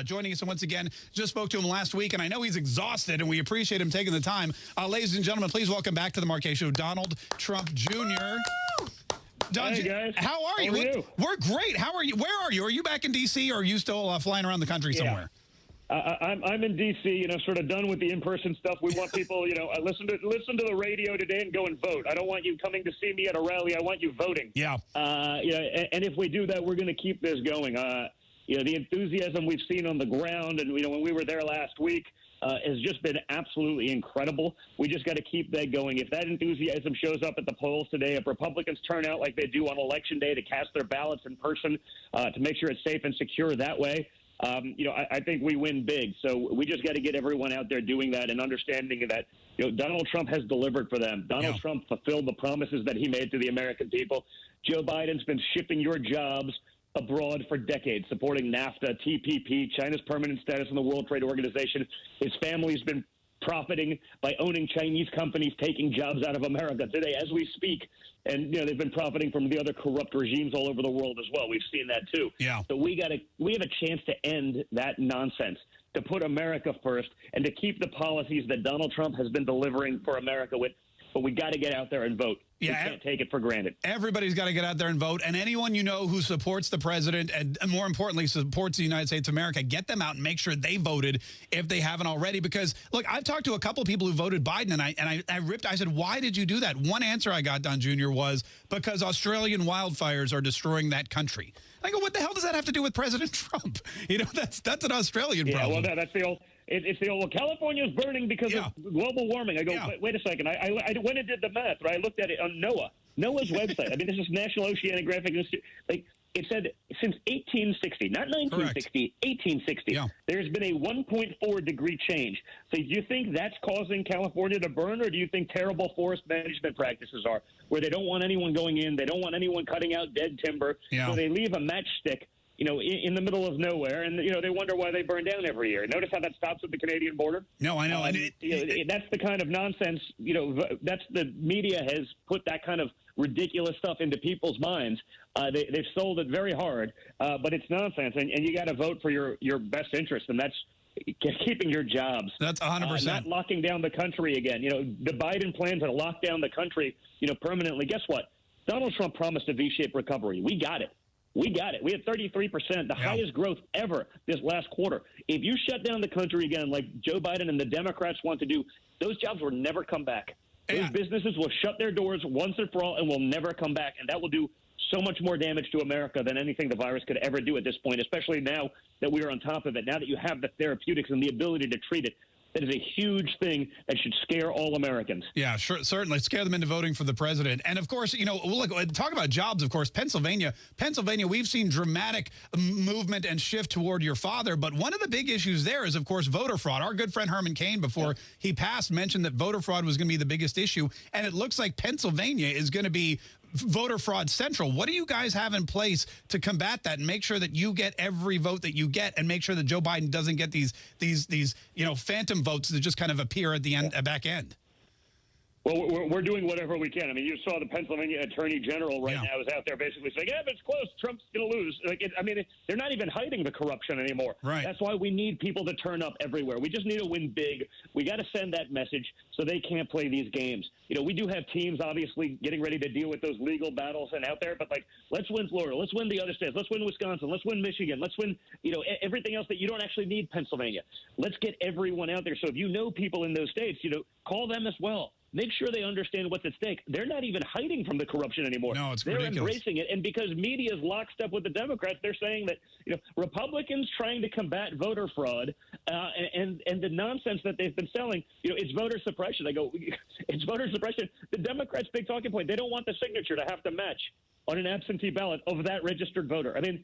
Joining us once again, just spoke to him last week, and I know he's exhausted, and we appreciate him taking the time. Ladies and gentlemen, please welcome back to the Marquez Show, Donald Trump Jr. Hey, guys. How are you? We're great. How are you? Where are you? Are you back in D.C., or are you still flying around the country somewhere? I'm in D.C., you know, sort of done with the in-person stuff. We want people, you know, listen to the radio today and go and vote. I don't want you coming to see me at a rally. I want you voting. Yeah. You know, and if we do that, we're going to keep this going. You know, the enthusiasm we've seen on the ground, and, you know, when we were there last week, has just been absolutely incredible. We just got to keep that going. If that enthusiasm shows up at the polls today, if Republicans turn out like they do on Election Day to cast their ballots in person, to make sure it's safe and secure that way, you know, I think we win big. So we just got to get everyone out there doing that and understanding that, you know, Donald Trump has delivered for them. Donald Trump fulfilled the promises that he made to the American people. Joe Biden's been shipping your jobs abroad for decades, supporting NAFTA, TPP, China's permanent status in the World Trade Organization. His family's been profiting by owning Chinese companies, taking jobs out of America today as we speak. And, you know, they've been profiting from the other corrupt regimes all over the world as well. We've seen that too. Yeah. So we have a chance to end that nonsense, to put America first, and to keep the policies that Donald Trump has been delivering for America with. But we got to get out there and vote. Yeah, we can't take it for granted. Everybody's got to get out there and vote. And anyone you know who supports the president and more importantly supports the United States of America, get them out and make sure they voted if they haven't already. Because, look, I've talked to a couple of people who voted Biden, and I said, why did you do that? One answer I got, Don Jr., was because Australian wildfires are destroying that country. I go, what the hell does that have to do with President Trump? You know, that's an Australian problem. Well, that's the old... It's the old, well, California's burning because of global warming. I go, wait a second. I went and did the math, right? I looked at it on NOAA's website. I mean, this is National Oceanographic Institute. Like, it said since 1860, not 1960, 1860, there's been a 1.4 degree change. So do you think that's causing California to burn, or do you think terrible forest management practices are, where they don't want anyone going in, they don't want anyone cutting out dead timber, so they leave a matchstick, you know, in the middle of nowhere, and, you know, they wonder why they burn down every year. Notice how that stops at the Canadian border? No, I know. That's the kind of nonsense, you know, that's the media has put that kind of ridiculous stuff into people's minds. They've sold it very hard, but it's nonsense, and you got to vote for your best interest, and that's keeping your jobs. That's 100%. Not locking down the country again. You know, the Biden plan to lock down the country, you know, permanently. Guess what? Donald Trump promised a V-shaped recovery. We got it. We got it. We had 33%, the highest growth ever this last quarter. If you shut down the country again, like Joe Biden and the Democrats want to do, those jobs will never come back. Those businesses will shut their doors once and for all and will never come back. And that will do so much more damage to America than anything the virus could ever do at this point, especially now that we are on top of it, now that you have the therapeutics and the ability to treat it. That is a huge thing that should scare all Americans. Yeah, sure, certainly. Scare them into voting for the president. And, of course, you know, look, talk about jobs, of course, Pennsylvania, we've seen dramatic movement and shift toward your father. But one of the big issues there is, of course, voter fraud. Our good friend Herman Cain, before he passed, mentioned that voter fraud was going to be the biggest issue. And it looks like Pennsylvania is going to be voter fraud central. What do you guys have in place to combat that and make sure that you get every vote that you get and make sure that Joe Biden doesn't get these you know, phantom votes that just kind of appear at the end, back end? Well, we're doing whatever we can. I mean, you saw the Pennsylvania Attorney General now is out there basically saying, yeah, but it's close. Trump's going to lose. Like, they're not even hiding the corruption anymore. Right. That's why we need people to turn up everywhere. We just need to win big. We got to send that message so they can't play these games. You know, we do have teams, obviously, getting ready to deal with those legal battles and out there, but, like, let's win Florida. Let's win the other states. Let's win Wisconsin. Let's win Michigan. Let's win, you know, everything else that you don't actually need Pennsylvania. Let's get everyone out there. So if you know people in those states, you know, call them as well. Make sure they understand what's at stake. They're not even hiding from the corruption anymore. No, it's They're ridiculous. embracing it. And because media is locked up with the Democrats, they're saying that, you know, Republicans trying to combat voter fraud and the nonsense that they've been selling, you know, it's voter suppression. I go, it's voter suppression. The Democrats' big talking point, they don't want the signature to have to match on an absentee ballot of that registered voter. I mean,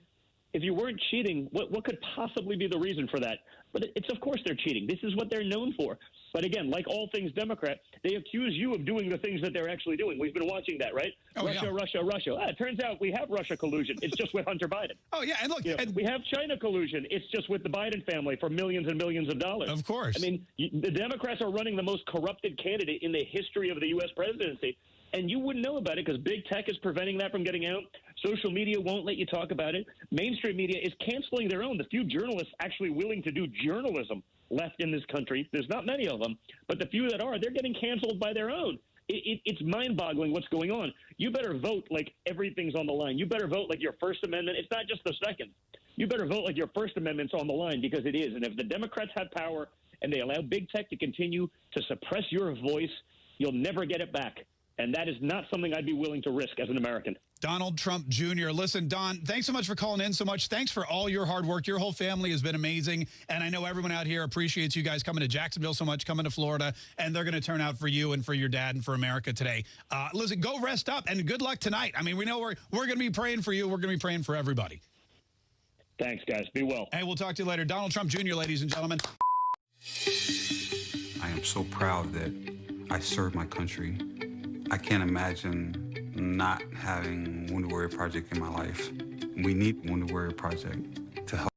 if you weren't cheating, what could possibly be the reason for that? But it's of course they're cheating. This is what they're known for. But again, like all things Democrat, they accuse you of doing the things that they're actually doing. We've been watching that, right? Oh, Russia, yeah. Russia, Russia. It turns out we have Russia collusion. It's just with Hunter Biden. Oh, yeah. And look, we have China collusion. It's just with the Biden family for millions and millions of dollars. Of course. I mean, the Democrats are running the most corrupted candidate in the history of the U.S. presidency. And you wouldn't know about it because big tech is preventing that from getting out. Social media won't let you talk about it. Mainstream media is canceling their own. The few journalists actually willing to do journalism left in this country, there's not many of them, but the few that are, they're getting canceled by their own. It's mind-boggling what's going on. You better vote like everything's on the line. You better vote like your First Amendment. It's not just the second. You better vote like your First Amendment's on the line because it is. And if the Democrats have power and they allow big tech to continue to suppress your voice, you'll never get it back. And that is not something I'd be willing to risk as an American. Donald Trump Jr. Listen, Don, thanks so much for calling in so much. Thanks for all your hard work. Your whole family has been amazing. And I know everyone out here appreciates you guys coming to Jacksonville so much, coming to Florida. And they're going to turn out for you and for your dad and for America today. Listen, go rest up and good luck tonight. I mean, we know we're going to be praying for you. We're going to be praying for everybody. Thanks, guys. Be well. Hey, we'll talk to you later. Donald Trump Jr., ladies and gentlemen. I am so proud that I served my country. I can't imagine not having Wounded Warrior Project in my life. We need Wounded Warrior Project to help.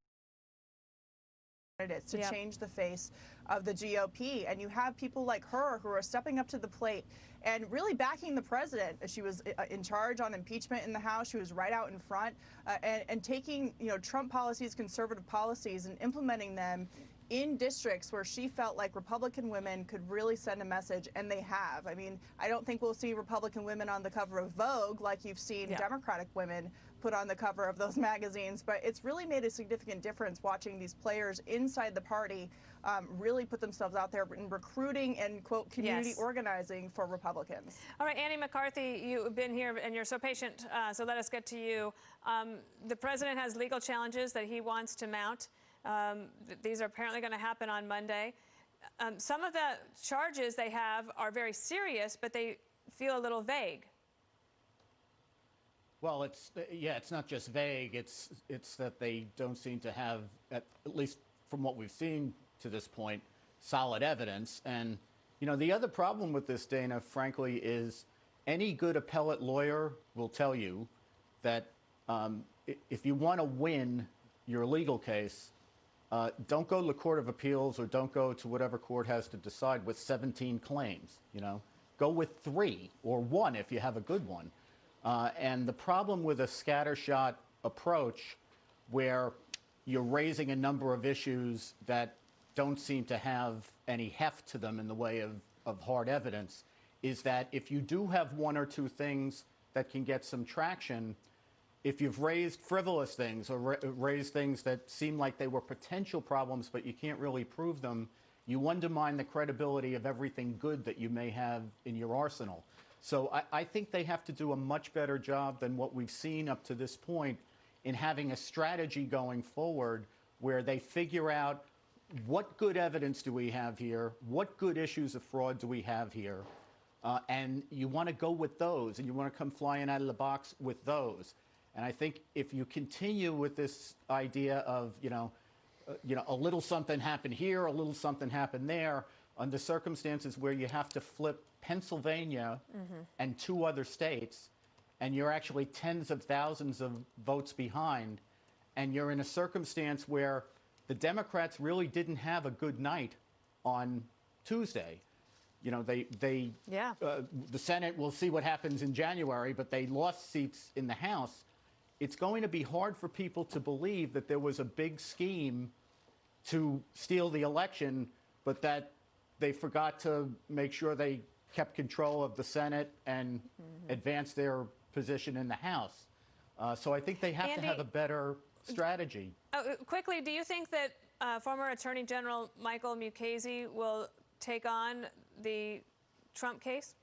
To change the face of the GOP. And you have people like her who are stepping up to the plate and really backing the president. She was in charge on impeachment in the House. She was right out in front and taking, Trump policies, conservative policies, and implementing them in districts where she felt like Republican women could really send a message, and they have. I mean, I don't think we'll see Republican women on the cover of Vogue like you've seen Democratic women put on the cover of those magazines, but it's really made a significant difference watching these players inside the party really put themselves out there in recruiting and, quote, community organizing for Republicans. All right, Annie McCarthy, you've been here and you're so patient, so let us get to you. The president has legal challenges that he wants to mount. These are apparently going to happen on Monday. Some of the charges they have are very serious, but they feel a little vague. Well, it's not just vague. It's that they don't seem to have, at least from what we've seen to this point, solid evidence. And the other problem with this, Dana, frankly, is any good appellate lawyer will tell you that if you want to win your legal case, don't go to the Court of Appeals or don't go to whatever court has to decide with 17 claims. Go with 3 or 1 if you have a good one. And the problem with a scattershot approach where you're raising a number of issues that don't seem to have any heft to them in the way of hard evidence is that if you do have 1 or 2 things that can get some traction, if you've raised frivolous things or raised things that seem like they were potential problems but you can't really prove them, you undermine the credibility of everything good that you may have in your arsenal. So I think they have to do a much better job than what we've seen up to this point in having a strategy going forward where they figure out what good evidence do we have here, what good issues of fraud do we have here, and you want to go with those, and you want to come flying out of the box with those. And I think if you continue with this idea of, a little something happened here, a little something happened there, under circumstances where you have to flip Pennsylvania and 2 other states, and you're actually tens of thousands of votes behind, and you're in a circumstance where the Democrats really didn't have a good night on Tuesday. The Senate, we'll see what happens in January, but they lost seats in the House. It's going to be hard for people to believe that there was a big scheme to steal the election, but that they forgot to make sure they kept control of the Senate and advanced their position in the House. So I think they have to have a better strategy. Quickly, do you think that former Attorney General Michael Mukasey will take on the Trump case?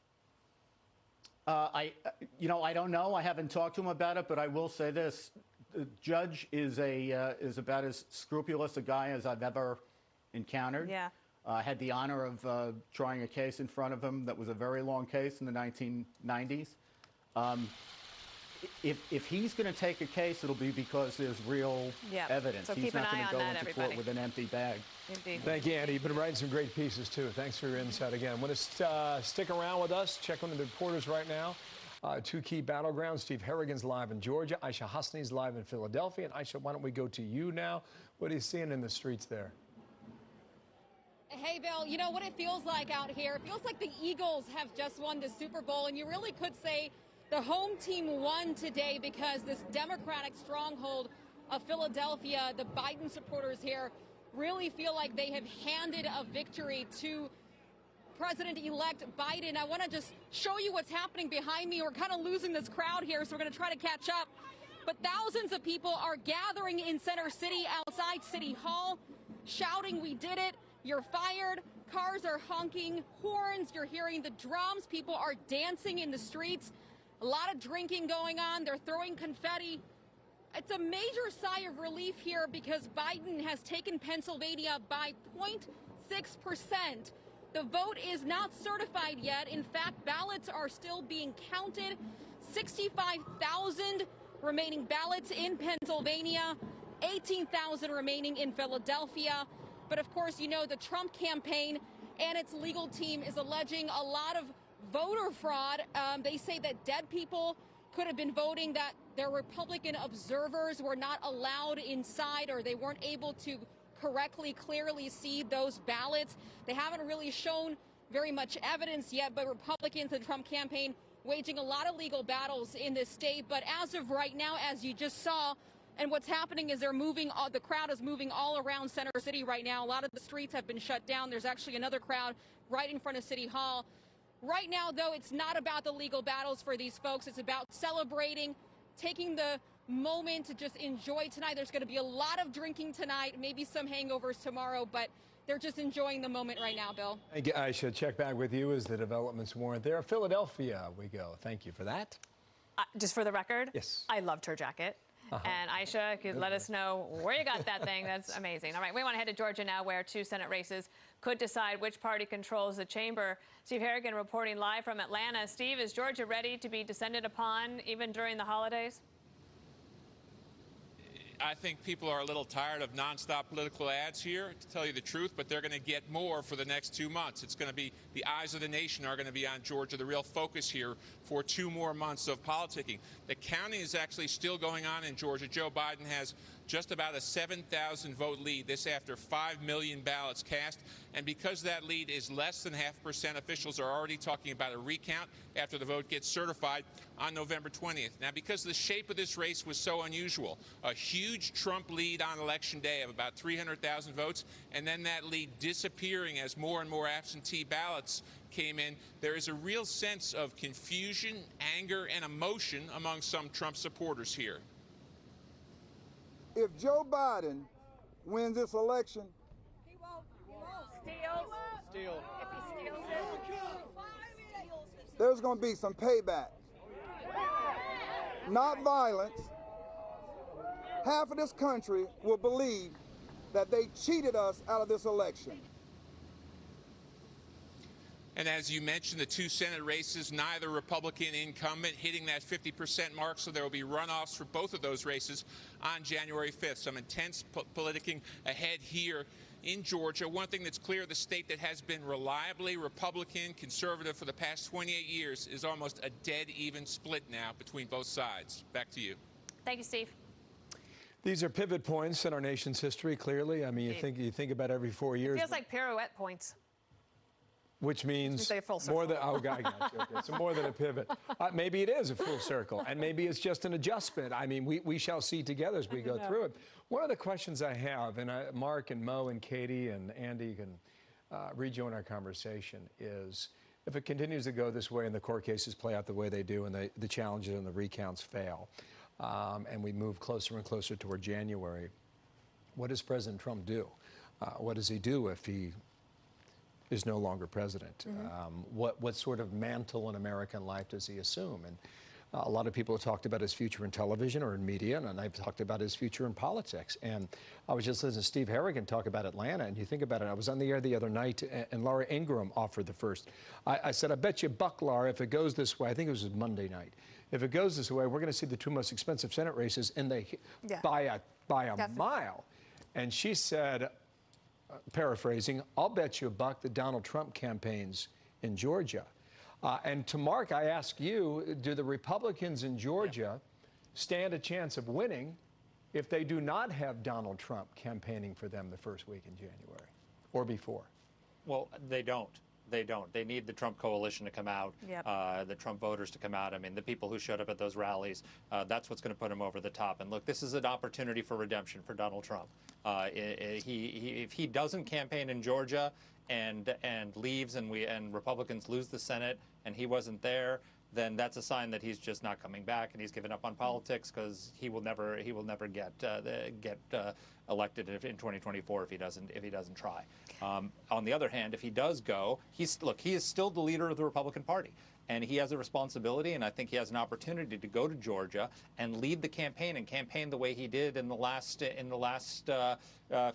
I don't know. I haven't talked to him about it, but I will say this: the judge is about as scrupulous a guy as I've ever encountered. Yeah. I had the honor of trying a case in front of him that was a very long case in the 1990s. if he's going to take a case, it'll be because there's real evidence. So He's keep an not eye going on to go that, into everybody. court with an empty bag. Indeed. Thank you, Andy. You've been writing some great pieces, too. Thanks for your insight again. Want to stick around with us? Check on the reporters right now. Two key battlegrounds. Steve Harrigan's live in Georgia. Aisha Hasni's live in Philadelphia. And Aisha, why don't we go to you now? What are you seeing in the streets there? Hey, Bill, you know what it feels like out here? It feels like the Eagles have just won the Super Bowl, and you really could say the home team won today because this Democratic stronghold of Philadelphia, the Biden supporters here, really feel like they have handed a victory to President-elect Biden. I want to just show you what's happening behind me. We're kind of losing this crowd here, so we're going to try to catch up. But thousands of people are gathering in Center City outside City Hall, shouting, "We did it. You're fired." Cars are honking horns. You're hearing the drums. People are dancing in the streets. A lot of drinking going on. They're throwing confetti. It's a major sigh of relief here because Biden has taken Pennsylvania by 0.6%. The vote is not certified yet. In fact, ballots are still being counted. 65,000 remaining ballots in Pennsylvania, 18,000 remaining in Philadelphia. But of course, you know, the Trump campaign and its legal team is alleging a lot of voter fraud. They say that dead people could have been voting, that their Republican observers were not allowed inside, or they weren't able to correctly, clearly see those ballots. They haven't really shown very much evidence yet, but Republicans and the Trump campaign waging a lot of legal battles in this state. But as of right now, as you just saw, and what's happening is they're moving, the crowd is moving all around Center City right now. A lot of the streets have been shut down. There's actually another crowd right in front of City Hall. Right now, though, it's not about the legal battles for these folks. It's about celebrating, taking the moment to just enjoy tonight. There's going to be a lot of drinking tonight, maybe some hangovers tomorrow, but they're just enjoying the moment right now, Bill. I should check back with you as the developments warrant there. Philadelphia we go. Thank you for that. Just for the record, yes, I loved her jacket. And Aisha, could let us know where you got that thing. That's amazing. All right, we want to head to Georgia now, where two Senate races could decide which party controls the chamber. Steve Harrigan reporting live from Atlanta. Steve, is Georgia ready to be descended upon even during the holidays? I think people are a little tired of nonstop political ads here, to tell you the truth, but they're going to get more for the next 2 months. It's going to be, the eyes of the nation are going to be on Georgia, the real focus here for 2 more months of politicking. The counting is actually still going on in Georgia. Joe Biden has just about a 7,000 vote lead, this after 5 million ballots cast. And because that lead is less than 0.5%, officials are already talking about a recount after the vote gets certified on November 20th. Now, because the shape of this race was so unusual, a huge Trump lead on Election Day of about 300,000 votes, and then that lead disappearing as more and more absentee ballots came in, there is a real sense of confusion, anger, and emotion among some Trump supporters here. If Joe Biden wins this election, He won't. Steal. If he steals it. there's going to be some payback. Not violence. Half of this country will believe that they cheated us out of this election. And as you mentioned, the two Senate races, neither Republican incumbent hitting that 50% mark, so there will be runoffs for both of those races on January 5th. Some intense politicking ahead here in Georgia. One thing that's clear, the state that has been reliably Republican, conservative for the past 28 years is almost a dead even split now between both sides. Back to you. Thank you, Steve. These are pivot points in our nation's history, clearly. I mean, you think about every 4 years. It feels like pirouette points. Which means more than, oh, I got you. Okay. So more than a pivot. Maybe it is a full circle, and maybe it's just an adjustment. I mean, we shall see together as we go through it. One of the questions I have, and Mark and Mo and Katie and Andy can rejoin our conversation, is if it continues to go this way and the court cases play out the way they do and the challenges and the recounts fail, and we move closer and closer toward January, what does President Trump do? What does he do if he is no longer president? What sort of mantle in American life does he assume? And a lot of people have talked about his future in television or in media, and I've talked about his future in politics. And I was just listening to Steve Harrigan talk about Atlanta, and you think about it, I was on the air the other night, and Laura Ingraham offered the first. I said, I bet you buck, Laura, if it goes this way, I think it was Monday night, if it goes this way, we're going to see the two most expensive Senate races by a mile. And she said, paraphrasing, I'll bet you $1 that Donald Trump campaigns in Georgia. And to Mark, I ask you, do the Republicans in Georgia stand a chance of winning if they do not have Donald Trump campaigning for them the first week in January or before? Well, they don't. They don't. They need the Trump coalition to come out, the Trump voters to come out. I mean, the people who showed up at those rallies, that's what's going to put him over the top. And look, this is an opportunity for redemption for Donald Trump. If he doesn't campaign in Georgia and leaves and Republicans lose the Senate and he wasn't there, then that's a sign that he's just not coming back and he's given up on politics, because he will never get elected in 2024 if he doesn't try. On the other hand, if he does go, he is still the leader of the Republican Party, and he has a responsibility, and I think he has an opportunity to go to Georgia and lead the campaign and campaign the way he did in the last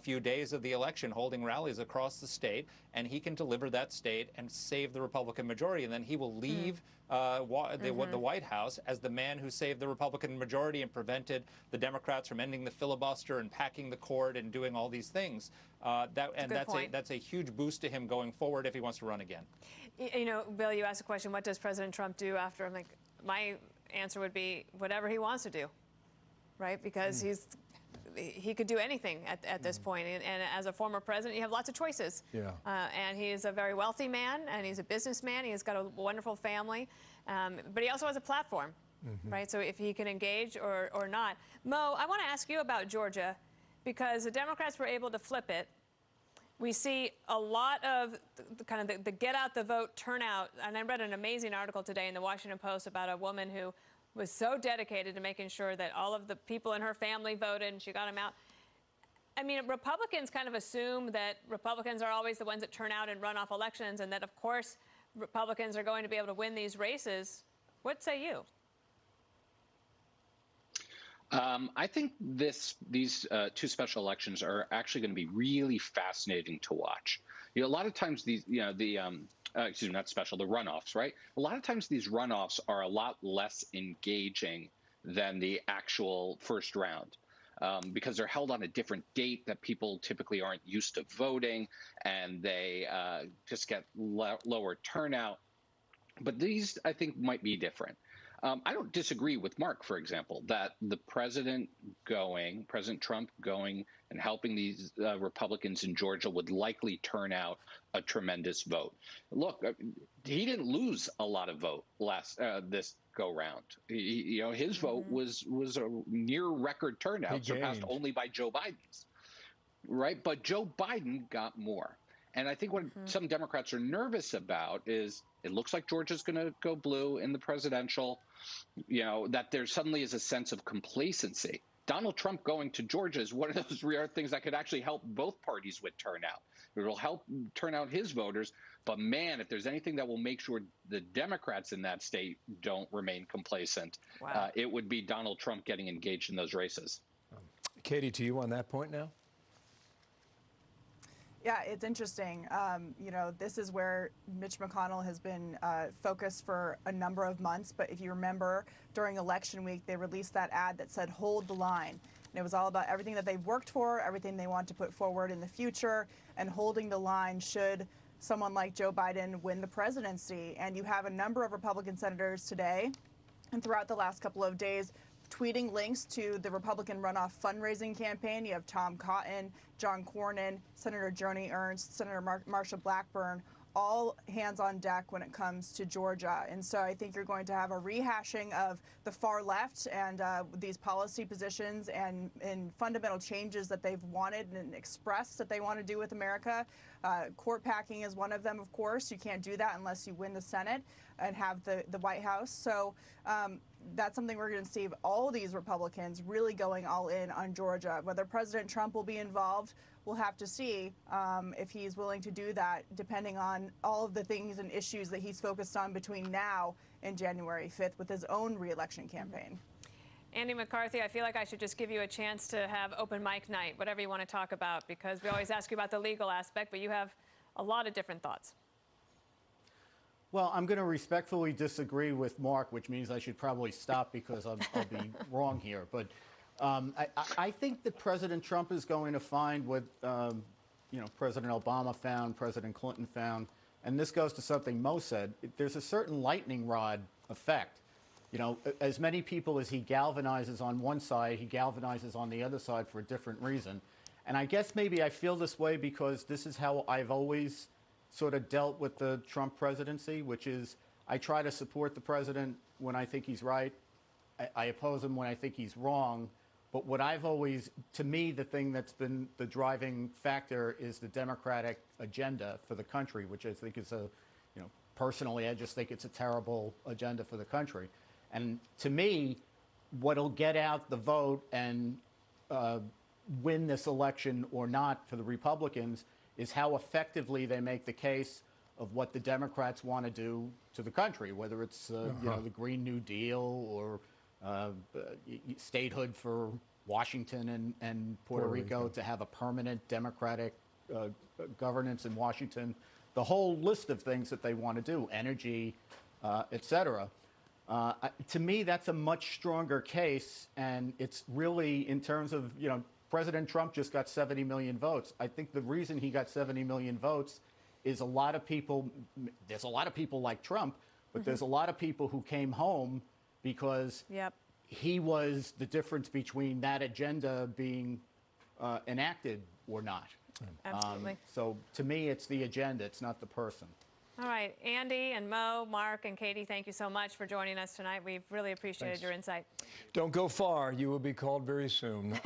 few days of the election, holding rallies across the state, and he can deliver that state and save the Republican majority, and then he will leave the White House as the man who saved the Republican majority and prevented the Democrats from ending the filibuster and packing the court and doing all these things. That's a huge boost to him going forward if he wants to run again. You know, Bill, you asked a question, what does President Trump do after? I'm like, my answer would be whatever he wants to do, right? Because he could do anything at this point. And as a former president, you have lots of choices. Yeah. And he's a very wealthy man, and he's a businessman. He's got a wonderful family. But he also has a platform, right? So if he can engage or not. Mo, I want to ask you about Georgia, because the Democrats were able to flip it. We see a lot of the get out the vote turnout. And I read an amazing article today in the Washington Post about a woman who was so dedicated to making sure that all of the people in her family voted and she got them out. I mean, Republicans kind of assume that Republicans are always the ones that turn out in runoff elections, and that, of course, Republicans are going to be able to win these races. What say you? I think these two special elections are actually going to be really fascinating to watch. You know, a lot of times these, excuse me, not special, the runoffs, right? A lot of times these runoffs are a lot less engaging than the actual first round, because they're held on a different date that people typically aren't used to voting, and they just get lower turnout. But these, I think, might be different. I don't disagree with Mark, for example, that the President Trump going and helping these Republicans in Georgia would likely turn out a tremendous vote. Look, he didn't lose a lot of vote this go round. His vote was a near record turnout, surpassed only by Joe Biden's, right? But Joe Biden got more. And I think what some Democrats are nervous about is it looks like Georgia's going to go blue in the presidential, that there suddenly is a sense of complacency. Donald Trump going to Georgia is one of those rare things that could actually help both parties with turnout. It will help turn out his voters. But, man, if there's anything that will make sure the Democrats in that state don't remain complacent, it would be Donald Trump getting engaged in those races. Katie, to you on that point now? Yeah, it's interesting. This is where Mitch McConnell has been focused for a number of months. But if you remember, during election week, they released that ad that said, hold the line. And it was all about everything that they've worked for, everything they want to put forward in the future, and holding the line should someone like Joe Biden win the presidency. And you have a number of Republican senators today and throughout the last couple of days tweeting links to the Republican runoff fundraising campaign. You have Tom Cotton, John Cornyn, Senator Joni Ernst, Senator Marsha Blackburn, all hands on deck when it comes to Georgia. And so I think you're going to have a rehashing of the far left and these policy positions and fundamental changes that they've wanted and expressed that they want to do with America. Court packing is one of them, of course. You can't do that unless you win the Senate and have the White House. So that's something we're going to see all these Republicans really going all in on Georgia. Whether President Trump will be involved, we'll have to see if he's willing to do that, depending on all of the things and issues that he's focused on between now and January 5th with his own re-election campaign. Andy McCarthy, I feel like I should just give you a chance to have open mic night, whatever you want to talk about, because we always ask you about the legal aspect, but you have a lot of different thoughts. Well, I'm going to respectfully disagree with Mark, which means I should probably stop because I'll be wrong here. But I think that President Trump is going to find what President Obama found, President Clinton found, and this goes to something Mo said. There's a certain lightning rod effect. As many people as he galvanizes on one side, he galvanizes on the other side for a different reason. And I guess maybe I feel this way because this is how I've always sort of dealt with the Trump presidency, which is I try to support the president when I think he's right. I oppose him when I think he's wrong. But what I've always, to me, the thing that's been the driving factor is the Democratic agenda for the country, which I think is personally, I just think it's a terrible agenda for the country. And to me, what'll get out the vote and win this election or not for the Republicans is how effectively they make the case of what the Democrats want to do to the country, whether it's the Green New Deal or statehood for Washington and Puerto Rico to have a permanent Democratic governance in Washington, the whole list of things that they want to do, energy, et cetera. To me, that's a much stronger case, and it's really in terms of, President Trump just got 70 million votes. I think the reason he got 70 million votes is there's a lot of people like Trump, but there's a lot of people who came home because he was the difference between that agenda being enacted or not. Absolutely. So to me, it's the agenda, it's not the person. All right, Andy and Mo, Mark and Katie, thank you so much for joining us tonight. We've really appreciated your insight. Don't go far. You will be called very soon.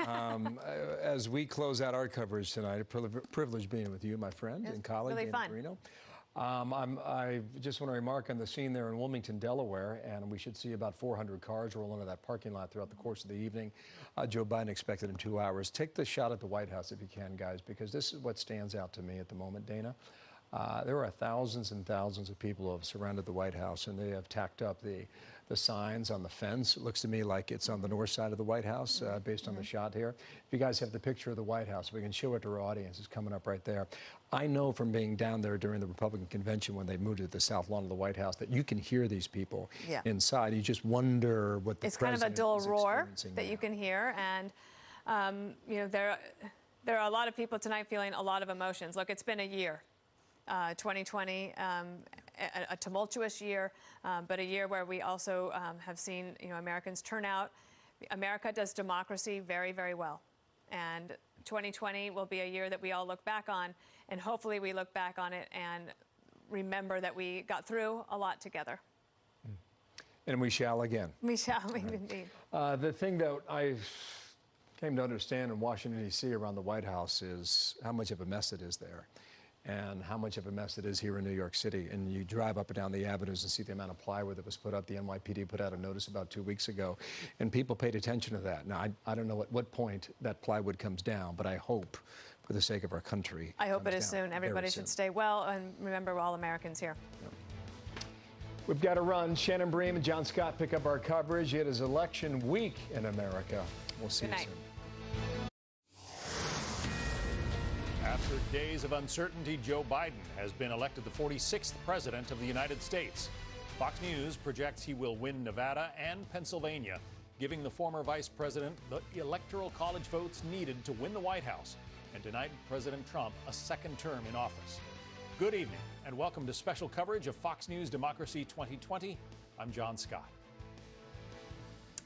As we close out our coverage tonight, a privilege being with you, my friend and colleague, really fun. Marino. I just want to remark on the scene there in Wilmington, Delaware, and we should see about 400 cars roll into that parking lot throughout the course of the evening. Joe Biden expected in 2 hours. Take the shot at the White House if you can, guys, because this is what stands out to me at the moment, Dana. There are thousands and thousands of people who have surrounded the White House, and they have tacked up the signs on the fence. It looks to me like it's on the north side of the White House, based on the shot here. If you guys have the picture of the White House, we can show it to our audience. It's coming up right there. I know from being down there during the Republican convention when they moved to the south lawn of the White House that you can hear these people inside. You just wonder what the president is experiencing. It's kind of a dull roar that you can hear, and there are a lot of people tonight feeling a lot of emotions. Look, it's been a year. 2020, a tumultuous year, but a year where we also have seen Americans turn out. America does democracy very, very well. And 2020 will be a year that we all look back on, and hopefully we look back on it and remember that we got through a lot together. And we shall again. We shall, indeed. The thing that I came to understand in Washington, D.C. around the White House is how much of a mess it is there, and how much of a mess it is here in New York City. And you drive up and down the avenues and see the amount of plywood that was put up. The NYPD put out a notice about 2 weeks ago, and people paid attention to that. Now, I don't know at what point that plywood comes down, but I hope, for the sake of our country, I hope it is soon. Everybody should stay well, and remember, we're all Americans here. We've got to run. Shannon Bream and John Scott pick up our coverage. It is election week in America. We'll see you soon. After days of uncertainty, Joe Biden has been elected the 46th president of the United States. Fox News projects he will win Nevada and Pennsylvania, giving the former vice president the electoral college votes needed to win the White House and deny President Trump a second term in office. Good evening and welcome to special coverage of Fox News Democracy 2020. I'm John Scott.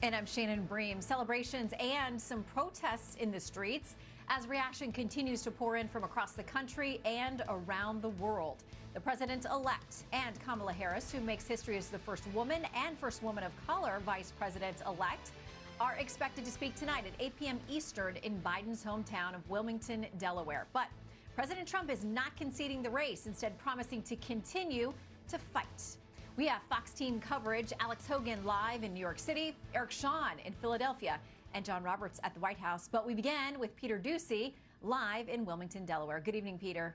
And I'm Shannon Bream. Celebrations and some protests in the streets as reaction continues to pour in from across the country and around the world. The president-elect and Kamala Harris, who makes history as the first woman and first woman of color vice president-elect, are expected to speak tonight at 8 p.m. Eastern in Biden's hometown of Wilmington, Delaware. But President Trump is not conceding the race, instead promising to continue to fight. We have Fox team coverage, Alex Hogan live in New York City, Eric Shawn in Philadelphia, and John Roberts at the White House. But we began with Peter Ducey live in Wilmington, Delaware. Good evening, Peter.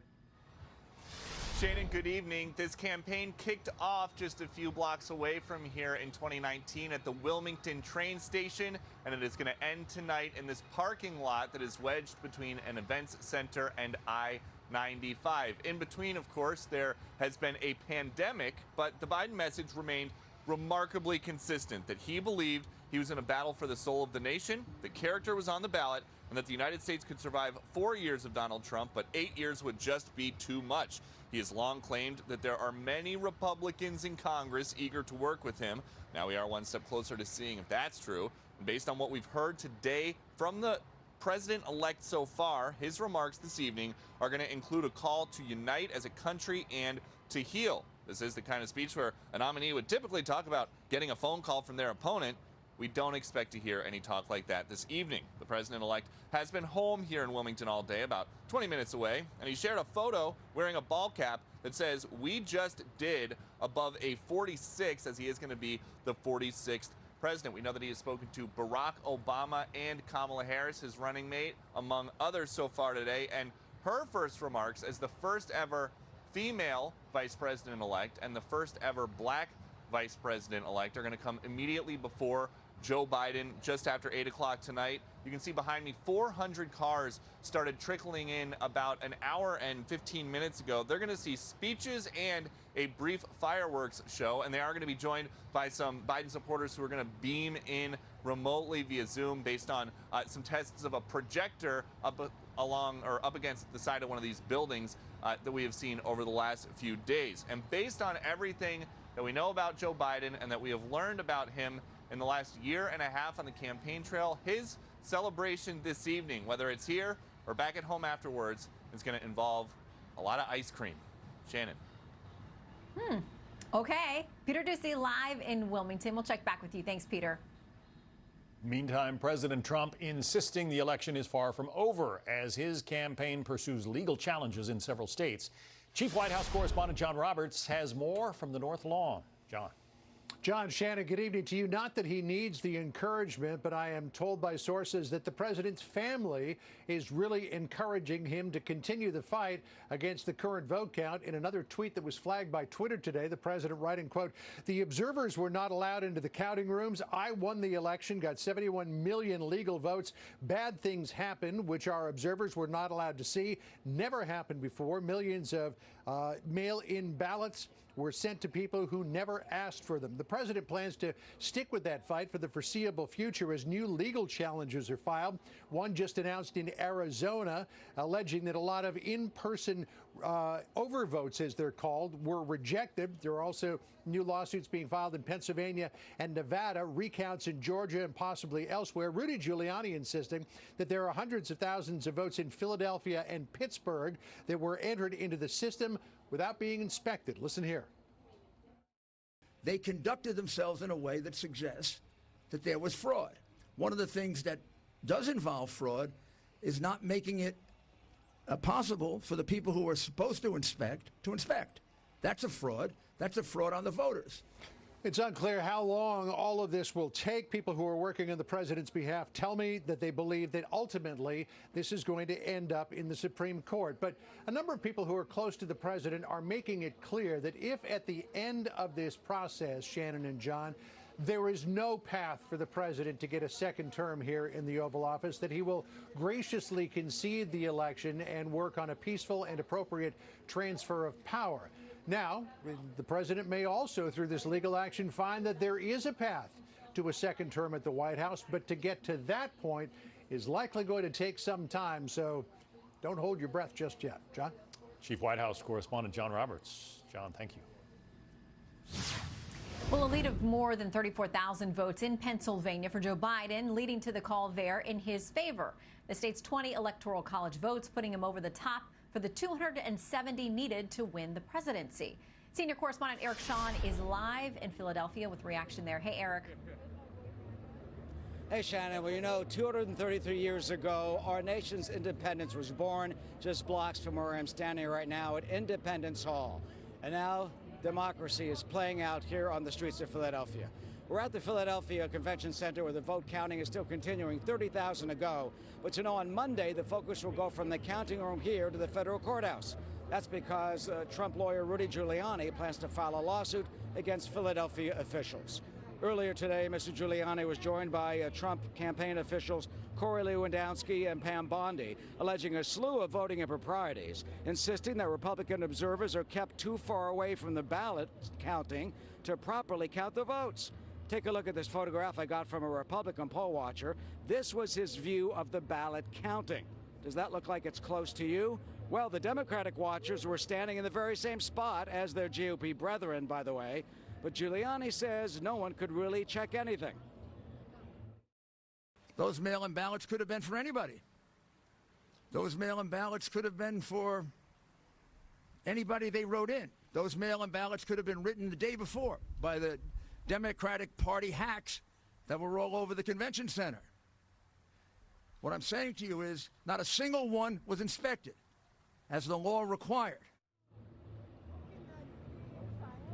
Shannon, good evening. This campaign kicked off just a few blocks away from here in 2019 at the Wilmington train station, and it is going to end tonight in this parking lot that is wedged between an events center and I-95. 95. In between, of course, there has been a pandemic, but the Biden message remained remarkably consistent that he believed he was in a battle for the soul of the nation, that character was on the ballot, and that the United States could survive 4 years of Donald Trump, but 8 years would just be too much. He has long claimed that there are many Republicans in Congress eager to work with him. Now we are one step closer to seeing if that's true. And based on what we've heard today from the president-elect so far, his remarks this evening are going to include a call to unite as a country and to heal. This is the kind of speech where a nominee would typically talk about getting a phone call from their opponent. We don't expect to hear any talk like that this evening. The president-elect has been home here in Wilmington all day, about 20 minutes away, and he shared a photo wearing a ball cap that says, "We just did," above a 46, as he is going to be the 46th president. We know that he has spoken to Barack Obama and Kamala Harris, his running mate, among others so far today, and her first remarks as the first ever female vice president-elect and the first ever black vice president-elect are going to come immediately before Joe Biden just after 8 o'clock tonight. You can see behind me 400 cars started trickling in about an hour and 15 minutes ago. They're going to see speeches and a brief fireworks show, and they are going to be joined by some Biden supporters who are going to beam in remotely via Zoom based on some tests of a projector up against the side of one of these buildings that we have seen over the last few days. And based on everything that we know about Joe Biden and that we have learned about him in the last year and a half on the campaign trail, his celebration this evening, whether it's here or back at home afterwards, is going to involve a lot of ice cream. Shannon. Okay. Peter Ducey live in Wilmington. We'll check back with you. Thanks, Peter. Meantime, President Trump insisting the election is far from over as his campaign pursues legal challenges in several states. Chief White House correspondent John Roberts has more from the North Lawn. John. John, Shannon, good evening to you. Not that he needs the encouragement, but I am told by sources that the president's family is really encouraging him to continue the fight against the current vote count. In another tweet that was flagged by Twitter today, the president writing, quote, "The observers were not allowed into the counting rooms. I won the election, got 71 million legal votes. Bad things happened, which our observers were not allowed to see. Never happened before. Millions of mail-in ballots were sent to people who never asked for them." The president plans to stick with that fight for the foreseeable future as new legal challenges are filed. One just announced in Arizona, alleging that a lot of in-person overvotes, as they're called, were rejected. There are also new lawsuits being filed in Pennsylvania and Nevada, recounts in Georgia and possibly elsewhere. Rudy Giuliani insisting that there are hundreds of thousands of votes in Philadelphia and Pittsburgh that were entered into the system without being inspected. Listen here. They conducted themselves in a way that suggests that there was fraud. One of the things that does involve fraud is not making it possible for the people who are supposed to inspect. That's a fraud. That's a fraud on the voters. It's unclear how long all of this will take. People who are working on the president's behalf tell me that they believe that ultimately this is going to end up in the Supreme Court. But a number of people who are close to the president are making it clear that if at the end of this process, Shannon and John, there is no path for the president to get a second term here in the Oval Office, that he will graciously concede the election and work on a peaceful and appropriate transfer of power. Now, the president may also, through this legal action, find that there is a path to a second term at the White House, but to get to that point is likely going to take some time, so don't hold your breath just yet. John? Chief White House correspondent John Roberts. John, thank you. Well, a lead of more than 34,000 votes in Pennsylvania for Joe Biden, leading to the call there in his favor. The state's 20 electoral college votes putting him over the top for the 270 needed to win the presidency. Senior correspondent Eric Shawn is live in Philadelphia with reaction there. Hey, Eric. Hey, Shannon. Well, you know, 233 years ago, our nation's independence was born just blocks from where I'm standing right now at Independence Hall. And now democracy is playing out here on the streets of Philadelphia. We're at the Philadelphia Convention Center where the vote counting is still continuing, 30,000 to go. But you know, on Monday, the focus will go from the counting room here to the federal courthouse. That's because Trump lawyer Rudy Giuliani plans to file a lawsuit against Philadelphia officials. Earlier today, Mr. Giuliani was joined by Trump campaign officials Corey Lewandowski and Pam Bondi, alleging a slew of voting improprieties, insisting that Republican observers are kept too far away from the ballot counting to properly count the votes. Take a look at this photograph I got from a Republican poll watcher. This was his view of the ballot counting. Does that look like it's close to you? Well, the Democratic watchers were standing in the very same spot as their GOP brethren, by the way. But Giuliani says no one could really check anything. Those mail-in ballots could have been for anybody. Those mail-in ballots could have been for anybody they wrote in. Those mail-in ballots could have been written the day before by the Democratic Party hacks that were all over the convention center. What I'm saying to you is not a single one was inspected, as the law required.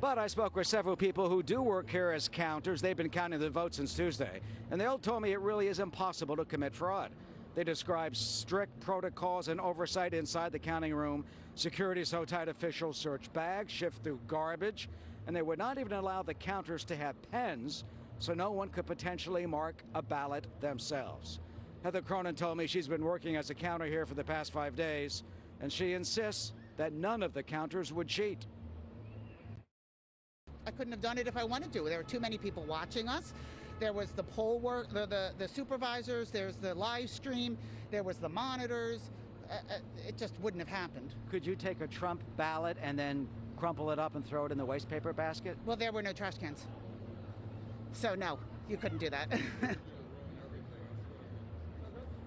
But I spoke with several people who do work here as counters. They've been counting the votes since Tuesday, and they all told me it really is impossible to commit fraud. They described strict protocols and oversight inside the counting room. Security so tight officials search bags, shift through garbage, and they would not even allow the counters to have pens, so no one could potentially mark a ballot themselves. Heather Cronin told me she's been working as a counter here for the past 5 days, and she insists that none of the counters would cheat. I couldn't have done it if I wanted to. There were too many people watching us. There was the poll work, the supervisors, there's the live stream, there was the monitors. It just wouldn't have happened. Could you take a Trump ballot and then crumple it up and throw it in the waste paper basket? Well, there were no trash cans. So no, you couldn't do that.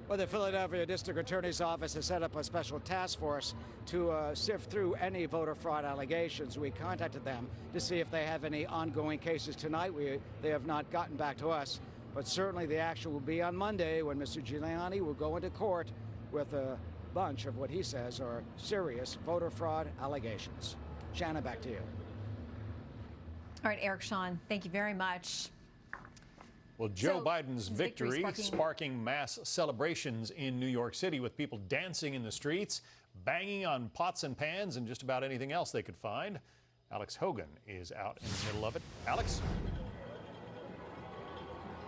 Well, the Philadelphia District Attorney's Office has set up a special task force to sift through any voter fraud allegations. We contacted them to see if they have any ongoing cases tonight. They have not gotten back to us, but certainly the action will be on Monday when Mr. Giuliani will go into court with a bunch of what he says are serious voter fraud allegations. Shannon, back to you. All right, Eric, Sean, thank you very much. Well, Joe Biden's victory sparking mass celebrations in New York City with people dancing in the streets, banging on pots and pans, and just about anything else they could find. Alex Hogan is out in the middle of it. Alex?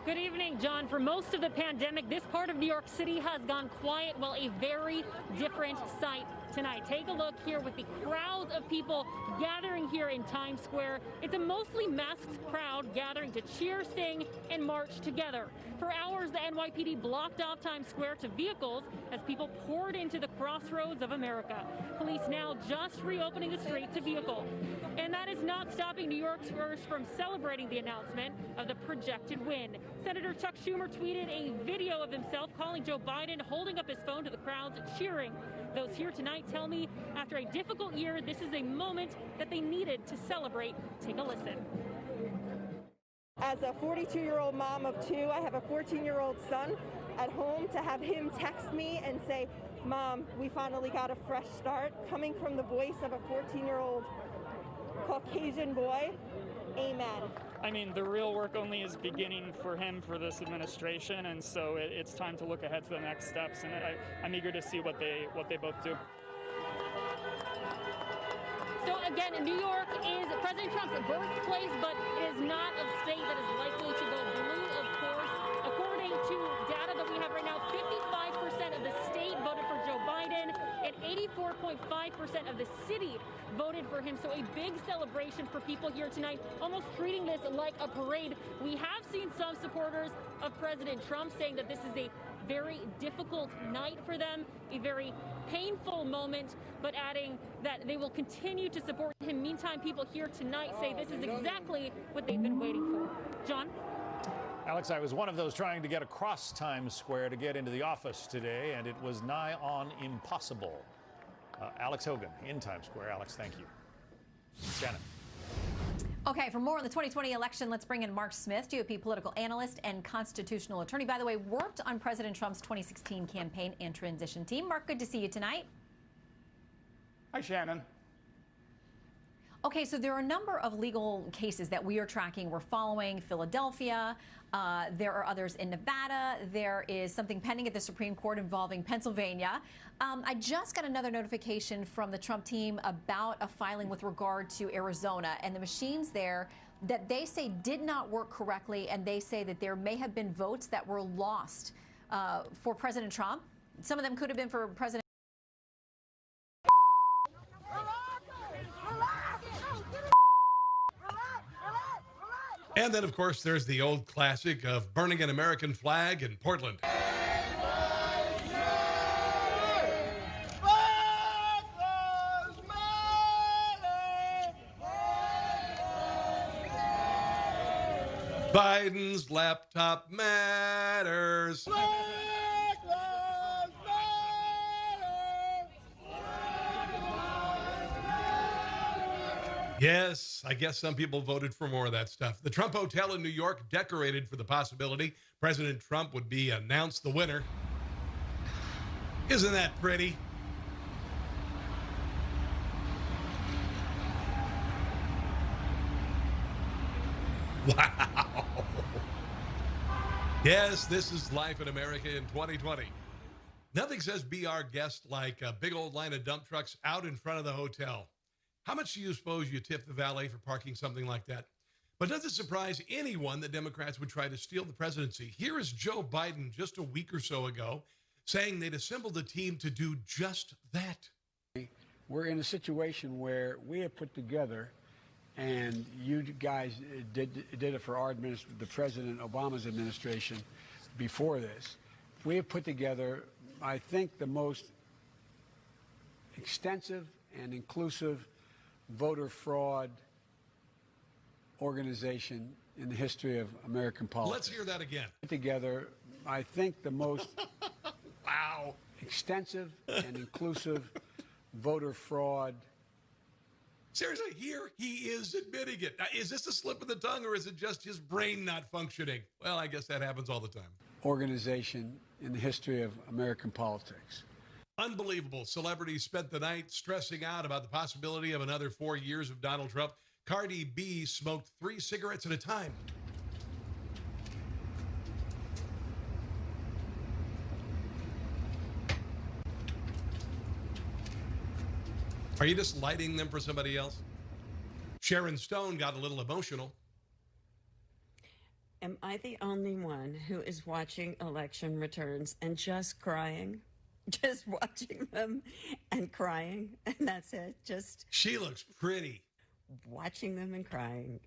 Good evening, John. For most of the pandemic, this part of New York City has gone quiet. Well, a very different sight tonight. Take a look here with the crowds of people gathering here in Times Square. It's a mostly masked crowd gathering to cheer, sing, and march together. For hours, the NYPD blocked off Times Square to vehicles as people poured into the crossroads of America. Police now just reopening the street to vehicles. And that is not stopping New Yorkers from celebrating the announcement of the projected win. Senator Chuck Schumer tweeted a video of himself calling Joe Biden, holding up his phone to the crowds, cheering. Those here tonight tell me after a difficult year, this is a moment that they needed to celebrate. Take a listen. As a 42-year-old mom of two, I have a 14-year-old son at home. To have him text me and say, "Mom, we finally got a fresh start," coming from the voice of a 14-year-old Caucasian boy, amen. I mean, the real work only is beginning for him, for this administration, and so it's time to look ahead to the next steps, and I'm eager to see what they both do. So again, New York is President Trump's birthplace, but it is not a state that is likely to go blue, of course. According to data that we have right now, 55% of the state voted for Joe Biden, and 84.5% of the city voted for him. So a big celebration for people here tonight, almost treating this like a parade. We have seen some supporters of President Trump saying that this is a very difficult night for them, a very painful moment, but adding that they will continue to support him. Meantime, people here tonight say this is exactly what they've been waiting for. John? Alex, I was one of those trying to get across Times Square to get into the office today, and it was nigh on impossible. Alex Hogan in Times Square. Alex, thank you. Shannon. Okay, for more on the 2020 election, let's bring in Mark Smith, GOP political analyst and constitutional attorney. By the way, worked on President Trump's 2016 campaign and transition team. Mark, good to see you tonight. Hi, Shannon. Okay, so there are a number of legal cases that we are tracking. We're following Philadelphia. There are others in Nevada. There is something pending at the Supreme Court involving Pennsylvania. I just got another notification from the Trump team about a filing with regard to Arizona, and the machines there that they say did not work correctly, and they say that there may have been votes that were lost for President Trump. Some of them could have been for President. And then, of course, there's the old classic of burning an American flag in Portland. Biden's laptop matters. Yes, I guess some people voted for more of that stuff. The Trump Hotel in New York decorated for the possibility President Trump would be announced the winner. Isn't that pretty? Wow. Yes, this is life in America in 2020. Nothing says be our guest like a big old line of dump trucks out in front of the hotel. How much do you suppose you tip the valet for parking something like that? But does it surprise anyone that Democrats would try to steal the presidency? Here is Joe Biden just a week or so ago saying they'd assembled a team to do just that. We're in a situation where we have put together, and you guys did it for our administration, the President Obama's administration before this. We have put together, I think, the most extensive and inclusive voter fraud organization in the history of American politics. Let's hear that again. Put together, I think, the most wow, extensive and inclusive voter fraud. Seriously, here he is admitting it. Now, is this a slip of the tongue, or is it just his brain not functioning? Well, I guess that happens all the time. Organization in the history of American politics. Unbelievable. Celebrities spent the night stressing out about the possibility of another 4 years of Donald Trump. Cardi B smoked 3 cigarettes at a time. Are you just lighting them for somebody else? Sharon Stone got a little emotional. Am I the only one who is watching election returns and just crying? Just watching them and crying, and that's it. Just she looks pretty. Watching them and crying.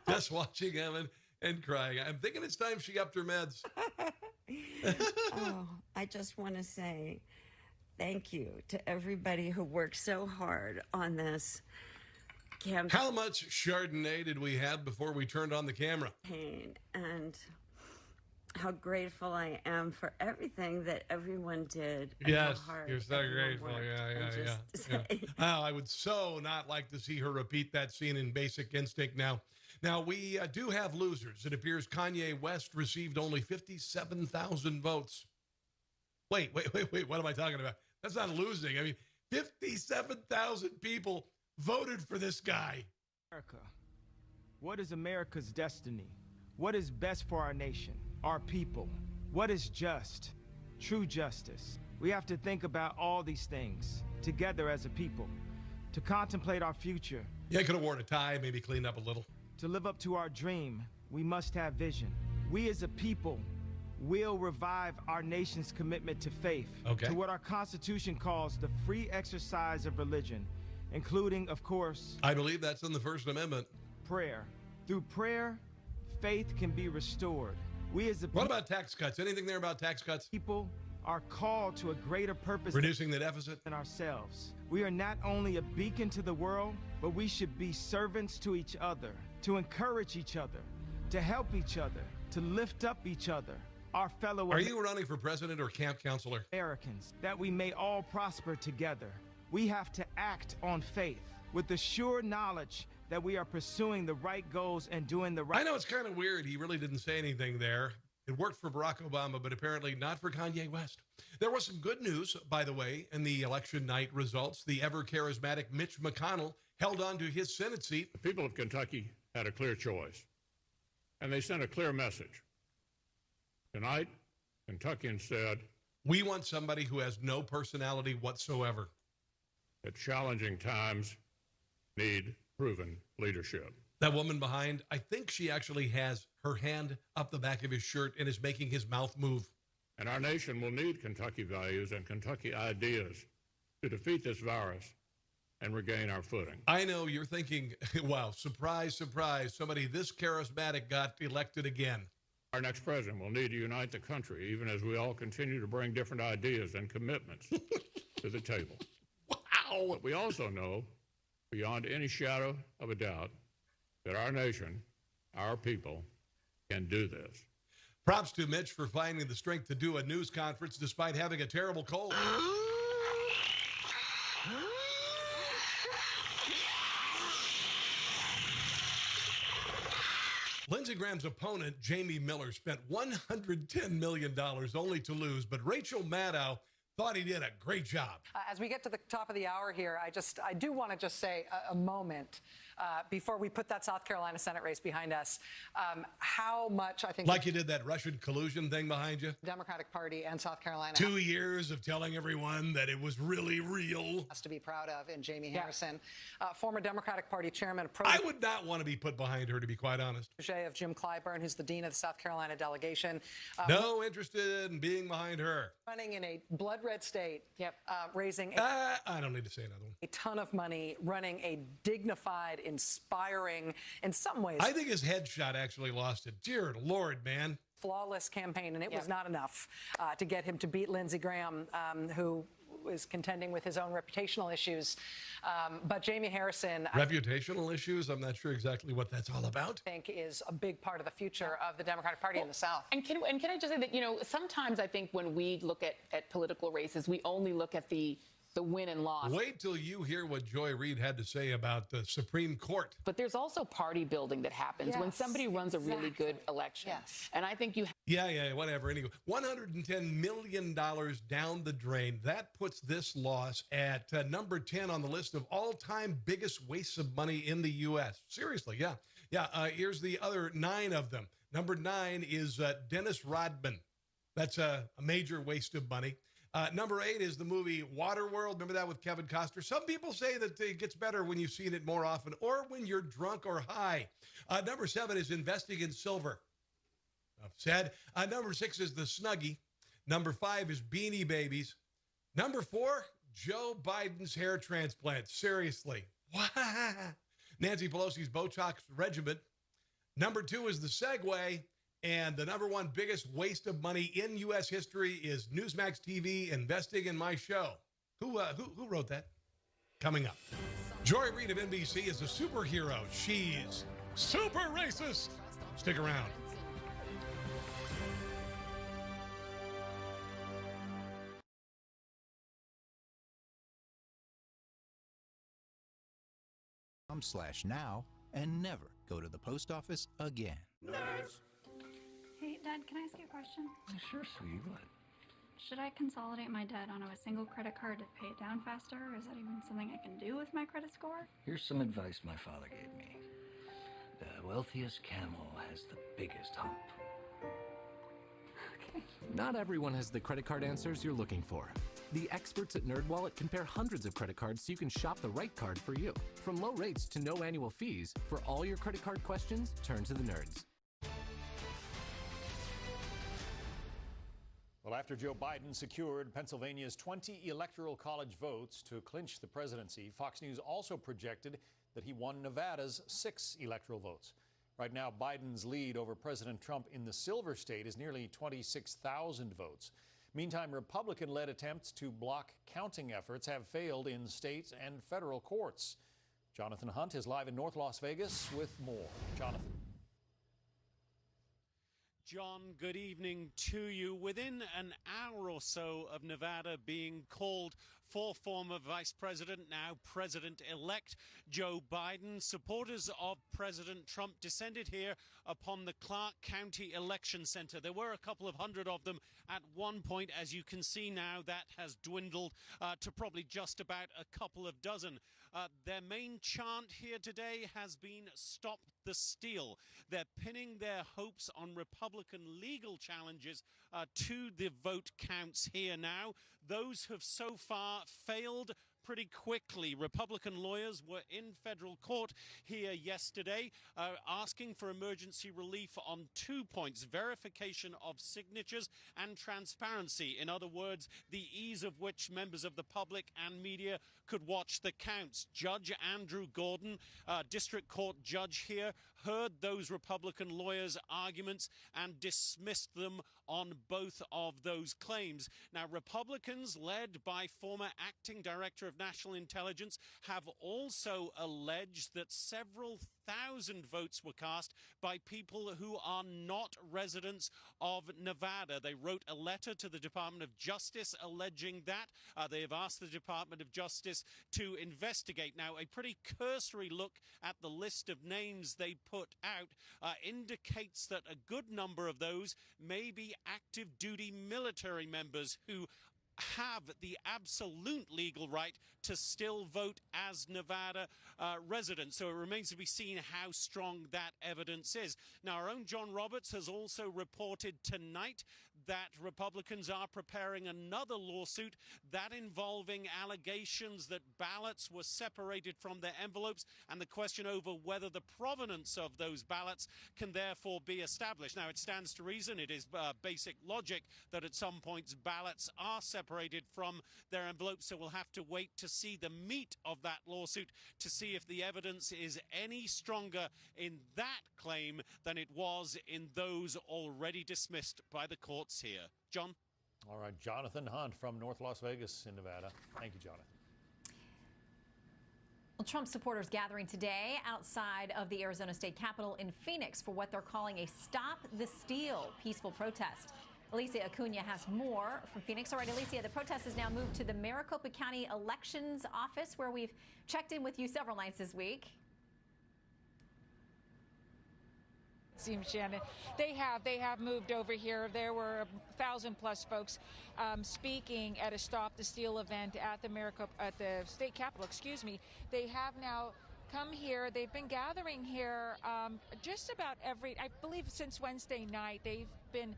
Just watching them and crying. I'm thinking it's time she upped her meds. Oh, I just want to say thank you to everybody who worked so hard on this campaign. How much Chardonnay did we have before we turned on the camera? And how grateful I am for everything that everyone did. Yes, you're so grateful. Yeah. Oh, I would so not like to see her repeat that scene in Basic Instinct now. Now, we do have losers. It appears Kanye West received only 57,000 votes. Wait. What am I talking about? That's not losing. I mean, 57,000 people voted for this guy. America. What is America's destiny? What is best for our nation? Our people. What is just? True justice. We have to think about all these things together as a people, to contemplate our future. Yeah, I could have worn a tie, maybe cleaned up a little. To live up to our dream, we must have vision. We as a people will revive our nation's commitment to faith, to what our Constitution calls the free exercise of religion, including, of course, I believe that's in the First Amendment. Prayer. Through prayer, faith can be restored. We as a What about tax cuts? Anything there about tax cuts? People are called to a greater purpose. Reducing the deficit? In ourselves. We are not only a beacon to the world, but we should be servants to each other, to encourage each other, to help each other, to lift up each other, our fellow Are you running for president or camp counselor? Americans, that we may all prosper together. We have to act on faith with the sure knowledge that we are pursuing the right goals and doing the right. I know it's kind of weird. He really didn't say anything there. It worked for Barack Obama, but apparently not for Kanye West. There was some good news, by the way, in the election night results. The ever-charismatic Mitch McConnell held on to his Senate seat. The people of Kentucky had a clear choice, and they sent a clear message. Tonight, Kentuckians said, we want somebody who has no personality whatsoever. That challenging times need proven leadership. That woman behind, I think she actually has her hand up the back of his shirt and is making his mouth move. And our nation will need Kentucky values and Kentucky ideas to defeat this virus and regain our footing. I know you're thinking, wow, surprise, surprise, somebody this charismatic got elected again. Our next president will need to unite the country, even as we all continue to bring different ideas and commitments to the table. Wow! But we also know, beyond any shadow of a doubt, that our nation, our people, can do this. Props to Mitch for finding the strength to do a news conference despite having a terrible cold. Lindsey Graham's opponent, Jamie Miller, spent $110 million only to lose, but Rachel Maddow thought he did a great job. As we get to the top of the hour here, I do want to just say a moment before we put that South Carolina Senate race behind us, how much I think... Like you did that Russian collusion thing behind you? Democratic Party and South Carolina. 2 years of telling everyone that it was really real. Has to be proud of in Jamie Harrison, former Democratic Party chairman. I would not want to be put behind her, to be quite honest. Of Jim Clyburn, who's the dean of the South Carolina delegation. No interested in being behind her. Running in a blood-red state. Yep. Raising... I don't need to say another one. A ton of money, running a dignified, inspiring, in some ways... I think his headshot actually lost it. Dear Lord, man. Flawless campaign, and it was not enough to get him to beat Lindsey Graham, who is contending with his own reputational issues. But Jamie Harrison... Reputational issues? I'm not sure exactly what that's all about. I think is a big part of the future of the Democratic Party in the South. And can I just say that, you know, sometimes I think when we look at political races, we only look at the win and loss. Wait till you hear what Joy Reid had to say about the Supreme Court. But there's also party building that happens when somebody runs a really good election. Yes. And I think you... Yeah, whatever. Anyway, $110 million down the drain. That puts this loss at number 10 on the list of all-time biggest wastes of money in the U.S. Seriously, yeah. Here's the other 9 of them. Number 9 is Dennis Rodman. That's a major waste of money. Number 8 is the movie Waterworld. Remember that with Kevin Costner? Some people say that it gets better when you've seen it more often or when you're drunk or high. Number 7 is investing in silver. Enough said. Number 6 is the Snuggie. Number 5 is Beanie Babies. Number 4, Joe Biden's hair transplant. Seriously. What? Nancy Pelosi's Botox regimen. Number 2 is the Segway. And the number 1 biggest waste of money in U.S. history is Newsmax TV investing in my show. Who wrote that? Coming up. Joy Reid of NBC is a superhero. She's super racist. Stick around. /now and never go to the post office again. Nerds. Hey, Dad, can I ask you a question? Sure, sweetie. What? Should I consolidate my debt onto a single credit card to pay it down faster? Is that even something I can do with my credit score? Here's some advice my father gave me. The wealthiest camel has the biggest hump. Okay. Not everyone has the credit card answers you're looking for. The experts at NerdWallet compare hundreds of credit cards so you can shop the right card for you. From low rates to no annual fees, for all your credit card questions, turn to the nerds. Well, after Joe Biden secured Pennsylvania's 20 electoral college votes to clinch the presidency, Fox News also projected that he won Nevada's 6 electoral votes. Right now, Biden's lead over President Trump in the Silver State is nearly 26,000 votes. Meantime, Republican-led attempts to block counting efforts have failed in state and federal courts. Jonathan Hunt is live in North Las Vegas with more. Jonathan. John, good evening to you. Within an hour or so of Nevada being called for former Vice President, now President-elect Joe Biden, supporters of President Trump descended here upon the Clark County Election Center. There were a couple of hundred of them at one point. As you can see now, that has dwindled to probably just about a couple of dozen. Their main chant here today has been "Stop the Steal." They're pinning their hopes on Republican legal challenges to the vote counts here now. Those have so far failed pretty quickly. Republican lawyers were in federal court here yesterday asking for emergency relief on 2 points: verification of signatures and transparency. In other words, the ease of which members of the public and media could watch the counts. Judge Andrew Gordon, district court judge here, heard those Republican lawyers' arguments and dismissed them on both of those claims. Now, Republicans, led by former acting director of national intelligence, have also alleged that several thousand votes were cast by people who are not residents of Nevada. They wrote a letter to the Department of Justice alleging that. They have asked the Department of Justice to investigate. Now, a pretty cursory look at the list of names they put out indicates that a good number of those may be active duty military members who have the absolute legal right to still vote as Nevada residents. So it remains to be seen how strong that evidence is. Now, our own John Roberts has also reported tonight that Republicans are preparing another lawsuit, that involving allegations that ballots were separated from their envelopes and the question over whether the provenance of those ballots can therefore be established. Now, it stands to reason, it is basic logic, that at some points ballots are separated from their envelopes, so we'll have to wait to see the meat of that lawsuit to see if the evidence is any stronger in that claim than it was in those already dismissed by the courts here. John? All right, Jonathan Hunt from North Las Vegas in Nevada. Thank you, Jonathan. Well, Trump supporters gathering today outside of the Arizona State Capitol in Phoenix for what they're calling a Stop the Steal peaceful protest. Alicia Acuna has more from Phoenix. All right, Alicia, the protest has now moved to the Maricopa County Elections Office, where we've checked in with you several nights this week. Seems, Shannon, they have moved over here. There were 1,000+ folks speaking at a Stop the Steal event at the state capitol. Excuse me. They have now come here. They've been gathering here just about I believe since Wednesday night. They've been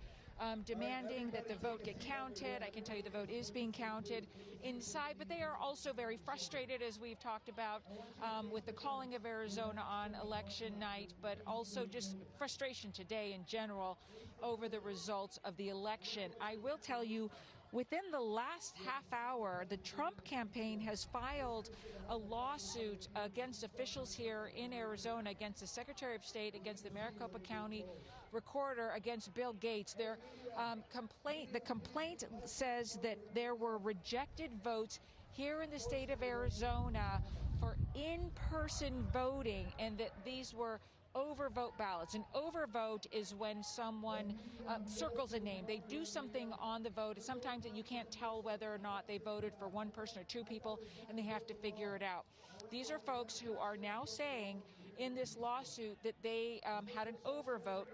demanding that the vote get counted. I can tell you the vote is being counted inside, but they are also very frustrated, as we've talked about, with the calling of Arizona on election night, but also just frustration today in general over the results of the election. I will tell you, within the last half hour, the Trump campaign has filed a lawsuit against officials here in Arizona, against the Secretary of State, against the Maricopa County Recorder, against Bill Gates. The complaint says that there were rejected votes here in the state of Arizona for in-person voting, and that these were overvote ballots. An overvote is when someone circles a name. They do something on the vote. Sometimes you can't tell whether or not they voted for one person or two people, and they have to figure it out. These are folks who are now saying in this lawsuit that they had an overvote,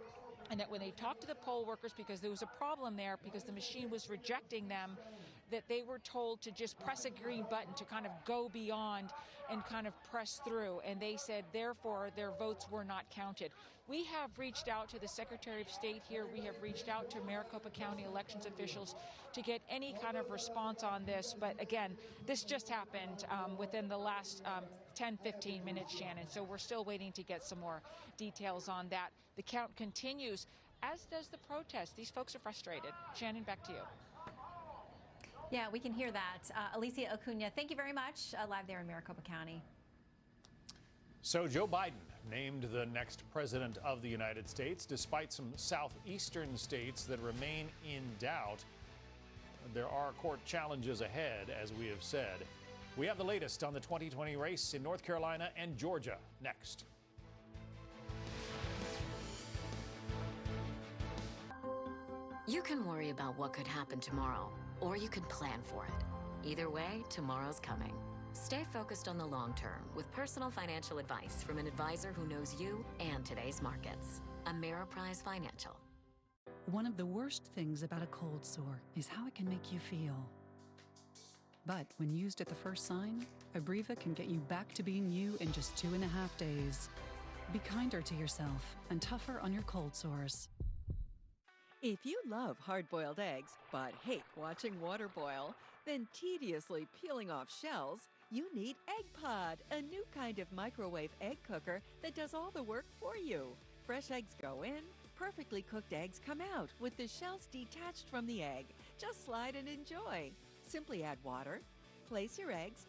and that when they talked to the poll workers, because there was a problem there, because the machine was rejecting them, that they were told to just press a green button to kind of go beyond and kind of press through. And they said, therefore, their votes were not counted. We have reached out to the Secretary of State here. We have reached out to Maricopa County elections officials to get any kind of response on this. But again, this just happened within the last 10, 15 minutes, Shannon. So we're still waiting to get some more details on that. The count continues, as does the protest. These folks are frustrated. Shannon, back to you. Yeah, we can hear that. Alicia Acuna, thank you very much. Live there in Maricopa County. So Joe Biden named the next president of the United States, despite some southeastern states that remain in doubt. There are court challenges ahead, as we have said. We have the latest on the 2020 race in North Carolina and Georgia next. You can worry about what could happen tomorrow, or you can plan for it. Either way, tomorrow's coming. Stay focused on the long term with personal financial advice from an advisor who knows you and today's markets. Ameriprise Financial. One of the worst things about a cold sore is how it can make you feel. But when used at the first sign, Abreva can get you back to being you in just 2.5 days. Be kinder to yourself and tougher on your cold sores. If you love hard-boiled eggs but hate watching water boil, then tediously peeling off shells, You need Egg Pod, a new kind of microwave egg cooker that does all the work for you. Fresh eggs go in, perfectly cooked eggs come out with the shells detached from the egg. Just slide and enjoy. Simply add water, place your eggs,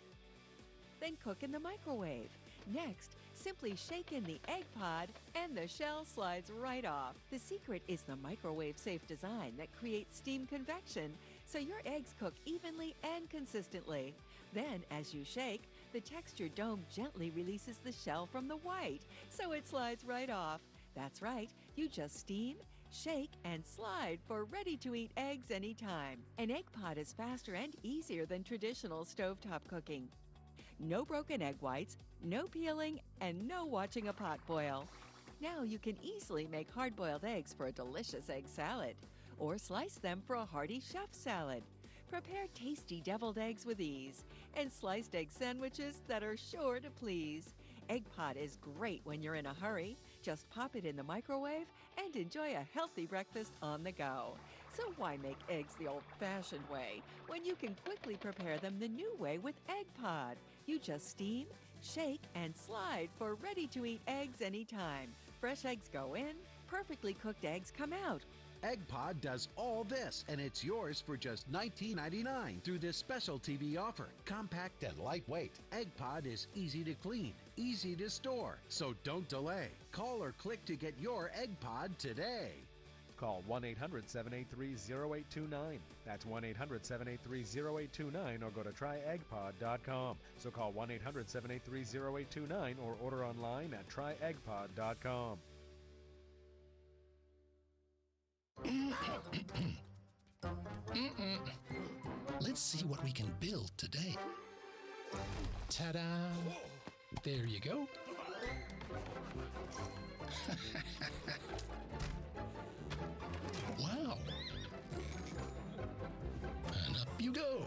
then cook in the microwave. Next, simply shake in the egg pod and the shell slides right off. The secret is the microwave-safe design that creates steam convection, so your eggs cook evenly and consistently. Then, as you shake, the textured dome gently releases the shell from the white, so it slides right off. That's right, you just steam, shake, and slide for ready-to-eat eggs anytime. An egg pod is faster and easier than traditional stovetop cooking. No broken egg whites, no peeling, and no watching a pot boil. Now you can easily make hard-boiled eggs for a delicious egg salad, or slice them for a hearty chef salad. Prepare tasty deviled eggs with ease, and sliced egg sandwiches that are sure to please. Egg Pot is great when you're in a hurry. Just pop it in the microwave and enjoy a healthy breakfast on the go. So why make eggs the old-fashioned way when you can quickly prepare them the new way with Egg Pod? You just steam, shake, and slide for ready-to-eat eggs anytime. Fresh eggs go in, perfectly cooked eggs come out. Egg Pod does all this, and it's yours for just $19.99 through this special TV offer. Compact and lightweight, Egg Pod is easy to clean, easy to store, so don't delay. Call or click to get your Egg Pod today. Call 1-800-783-0829. That's 1-800-783-0829 or go to tryeggpod.com. So call 1-800-783-0829 or order online at tryeggpod.com. Let's see what we can build today. Ta-da! There you go. Wow! And up you go.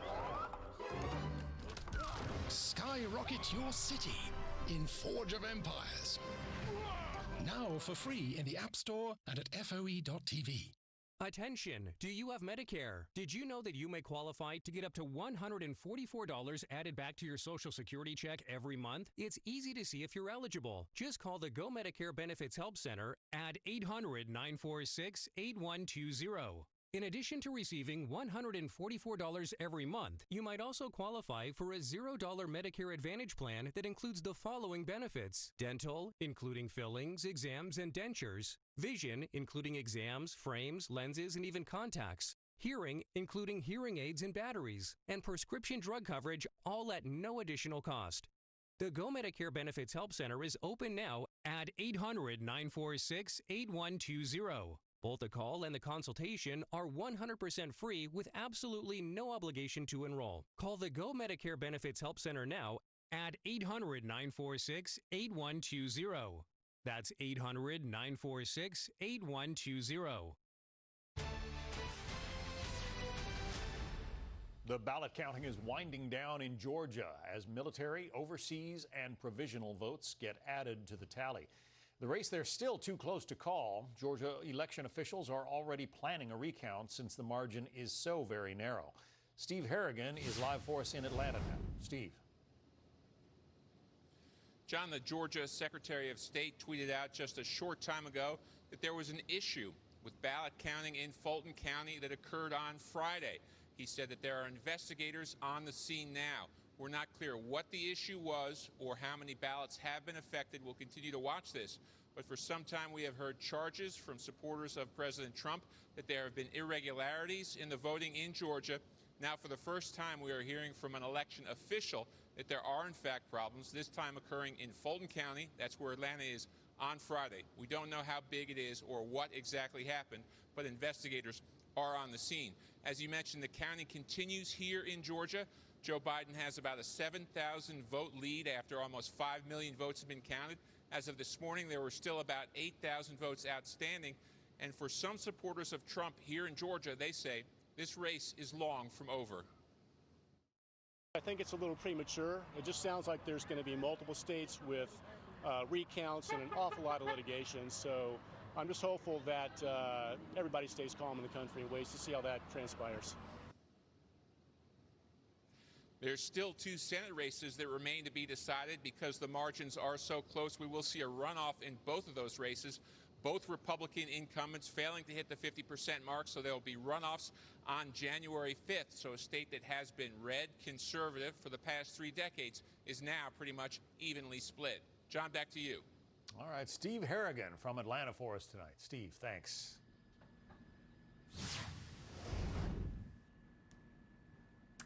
Skyrocket your city in Forge of Empires. Now for free in the App Store and at FOE.tv. Attention! Do you have Medicare? Did you know that you may qualify to get up to $144 added back to your Social Security check every month? It's easy to see if you're eligible. Just call the Go Medicare Benefits Help Center at 800-946-8120. In addition to receiving $144 every month, you might also qualify for a $0 Medicare Advantage plan that includes the following benefits: dental, including fillings, exams, and dentures; vision, including exams, frames, lenses, and even contacts; hearing, including hearing aids and batteries; and prescription drug coverage, all at no additional cost. The Go Medicare Benefits Help Center is open now at 800-946-8120. Both the call and the consultation are 100% free with absolutely no obligation to enroll. Call the Go Medicare Benefits Help Center now at 800-946-8120. That's 800-946-8120. The ballot counting is winding down in Georgia as military, overseas, and provisional votes get added to the tally. The race there still too close to call. Georgia election officials are already planning a recount since the margin is so very narrow. Steve Harrigan is live for us in Atlanta now. Steve. John, the Georgia Secretary of State tweeted out just a short time ago that there was an issue with ballot counting in Fulton County that occurred on Friday. He said that there are investigators on the scene now. We're not clear what the issue was or how many ballots have been affected. We'll continue to watch this. But for some time, we have heard charges from supporters of President Trump that there have been irregularities in the voting in Georgia. Now, for the first time, we are hearing from an election official that there are, in fact, problems, this time occurring in Fulton County. That's where Atlanta is on Friday. We don't know how big it is or what exactly happened, but investigators are on the scene. As you mentioned, the counting continues here in Georgia. Joe Biden has about a 7,000 vote lead after almost 5 million votes have been counted. As of this morning, there were still about 8,000 votes outstanding. And for some supporters of Trump here in Georgia, they say this race is long from over. I think it's a little premature. It just sounds like there's going to be multiple states with recounts and an awful lot of litigation. So I'm just hopeful that everybody stays calm in the country and waits to see how that transpires. There's still 2 Senate races that remain to be decided because the margins are so close. We will see a runoff in both of those races. Both Republican incumbents failing to hit the 50% mark, so there will be runoffs on January 5th. So a state that has been red conservative for the past 3 decades is now pretty much evenly split. John, back to you. All right, Steve Harrigan from Atlanta for us tonight. Steve, thanks.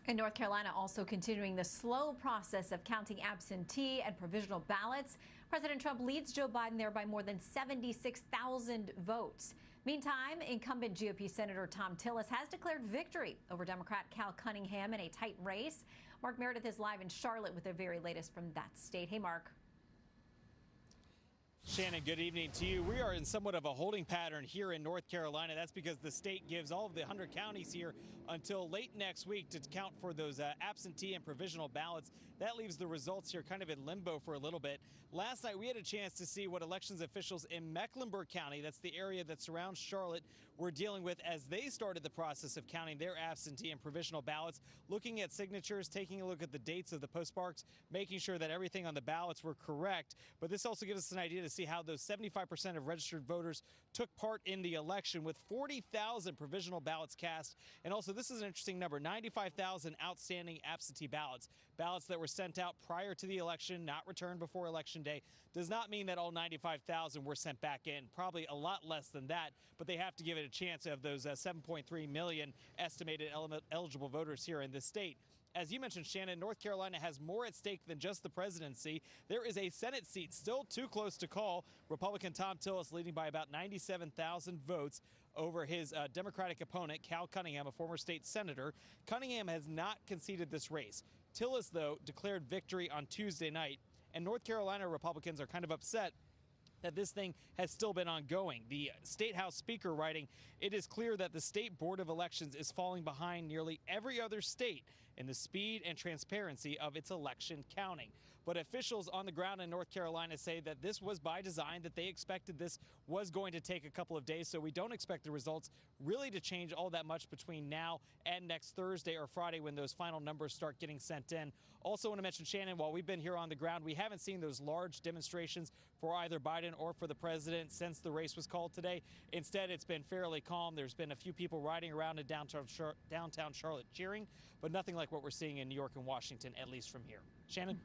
In North Carolina, also continuing the slow process of counting absentee and provisional ballots. President Trump leads Joe Biden there by more than 76,000 votes. Meantime, incumbent GOP Senator Thom Tillis has declared victory over Democrat Cal Cunningham in a tight race. Mark Meredith is live in Charlotte with the very latest from that state. Hey, Mark. Shannon, good evening to you. We are in somewhat of a holding pattern here in North Carolina. That's because the state gives all of the 100 counties here until late next week to count for those absentee and provisional ballots. That leaves the results here kind of in limbo for a little bit. Last night, we had a chance to see what elections officials in Mecklenburg County, that's the area that surrounds Charlotte, were dealing with as they started the process of counting their absentee and provisional ballots, looking at signatures, taking a look at the dates of the postmarks, making sure that everything on the ballots were correct. But this also gives us an idea to see how those 75% of registered voters took part in the election, with 40,000 provisional ballots cast. And also, this is an interesting number, 95,000 outstanding absentee ballots. Ballots that were sent out prior to the election, not returned before Election Day. Does not mean that all 95,000 were sent back in. Probably a lot less than that, but they have to give it a chance of those 7.3 million estimated eligible voters here in this state. As you mentioned, Shannon, North Carolina has more at stake than just the presidency. There is a Senate seat still too close to call. Republican Thom Tillis leading by about 97,000 votes over his Democratic opponent, Cal Cunningham, a former state senator. Cunningham has not conceded this race. Tillis, though, declared victory on Tuesday night, and North Carolina Republicans are kind of upset that this thing has still been ongoing. The State House Speaker writing, "It is clear that the State Board of Elections is falling behind nearly every other state in the speed and transparency of its election counting." But officials on the ground in North Carolina say that this was by design, that they expected this was going to take a couple of days, so we don't expect the results really to change all that much between now and next Thursday or Friday when those final numbers start getting sent in. Also want to mention, Shannon, while we've been here on the ground, we haven't seen those large demonstrations for either Biden or for the president since the race was called today. Instead, it's been fairly calm. There's been a few people riding around in downtown Charlotte cheering, but nothing like what we're seeing in New York and Washington, at least from here. Shannon?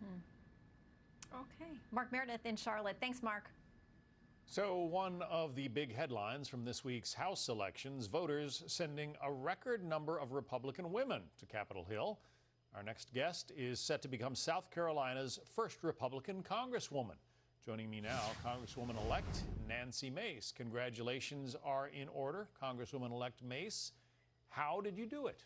Okay. Mark Meredith in Charlotte. Thanks, Mark. So one of the big headlines from this week's House elections, voters sending a record number of Republican women to Capitol Hill. Our next guest is set to become South Carolina's first Republican Congresswoman. Joining me now, Congresswoman-elect Nancy Mace. Congratulations are in order, Congresswoman-elect Mace. How did you do it?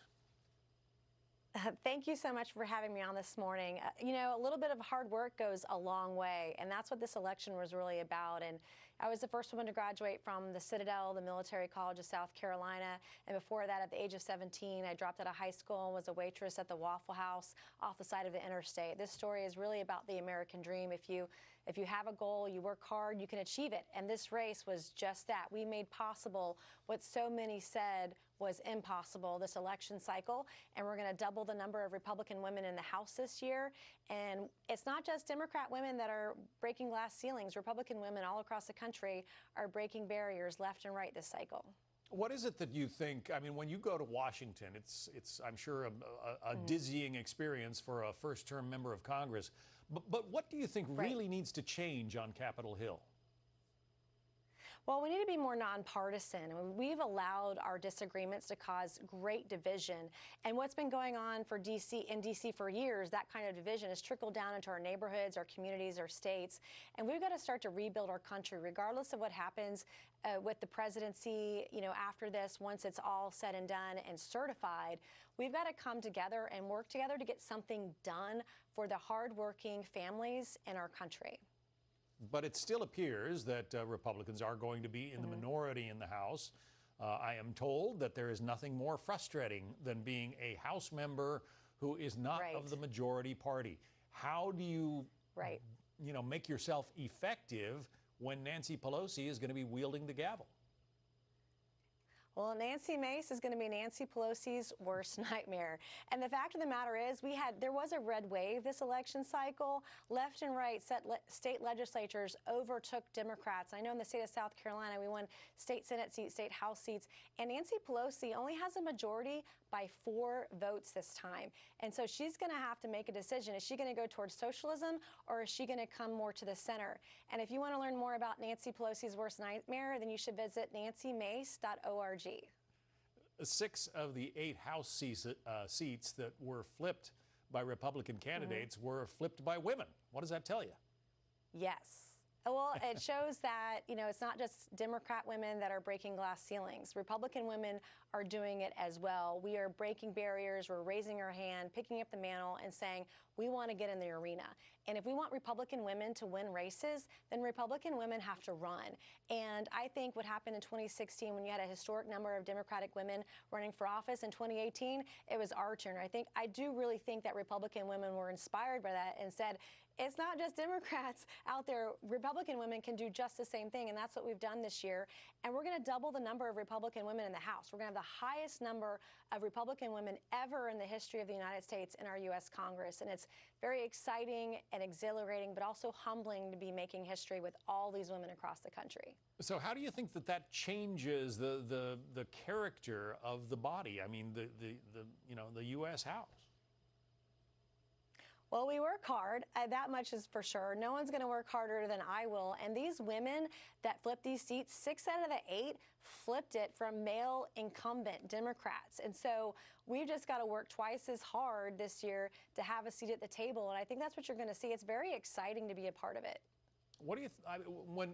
Thank you so much for having me on this morning. You know, a little bit of hard work goes a long way, and that's what this election was really about. And I was the first woman to graduate from the Citadel, the Military College of South Carolina. And before that, at the age of 17, I dropped out of high school and was a waitress at the Waffle House off the side of the interstate. This story is really about the American dream. If you have a goal, you work hard, you can achieve it. And this race was just that. We made possible what so many said was impossible this election cycle, and we're going to double the number of Republican women in the House this year. And it's not just Democrat women that are breaking glass ceilings. Republican women all across the country are breaking barriers left and right this cycle. What is it that you think, I mean, when you go to Washington, it's I'm sure, a dizzying experience for a first-term member of Congress. But what do you think really needs to change on Capitol Hill? Well, we need to be more nonpartisan. I mean, we've allowed our disagreements to cause great division. And what's been going on in D.C. for years, that kind of division has trickled down into our neighborhoods, our communities, our states. And we've got to start to rebuild our country, regardless of what happens with the presidency, you know, after this, once it's all said and done and certified. We've got to come together and work together to get something done for the hardworking families in our country. But it still appears that Republicans are going to be in the minority in the House. I am told that there is nothing more frustrating than being a House member who is not of the majority party. How do you, you know, make yourself effective when Nancy Pelosi is going to be wielding the gavel? Well, Nancy Mace is going to be Nancy Pelosi's worst nightmare. And the fact of the matter is, there was a red wave this election cycle. Left and right state legislatures overtook Democrats. I know in the state of South Carolina, we won state Senate seats, state House seats. And Nancy Pelosi only has a majority by 4 votes this time. And so she's going to have to make a decision. Is she going to go towards socialism, or is she going to come more to the center? And if you want to learn more about Nancy Pelosi's worst nightmare, then you should visit nancymace.org. 6 of the 8 House seats that were flipped by Republican candidates were flipped by women. What does that tell you? Yes. Well, it shows that, it's not just Democrat women that are breaking glass ceilings. Republican women are doing it as well. We are breaking barriers. We're raising our hand, picking up the mantle, and saying, we want to get in the arena. And if we want Republican women to win races, then Republican women have to run. And I think what happened in 2016, when you had a historic number of Democratic women running for office, in 2018, it was our turn. I do really think that Republican women were inspired by that and said, it's not just Democrats out there. Republican women can do just the same thing, and that's what we've done this year. And we're going to double the number of Republican women in the House. We're going to have the highest number of Republican women ever in the history of the United States in our U.S. Congress. And it's very exciting and exhilarating, but also humbling to be making history with all these women across the country. So how do you think that changes the character of the body? I mean, the U.S. House. Well, we work hard. That much is for sure. No one's going to work harder than I will. And these women that flipped these seats, 6 out of the 8 flipped it from male incumbent Democrats. And so we've just got to work twice as hard this year to have a seat at the table. And I think that's what you're going to see. It's very exciting to be a part of it. What do you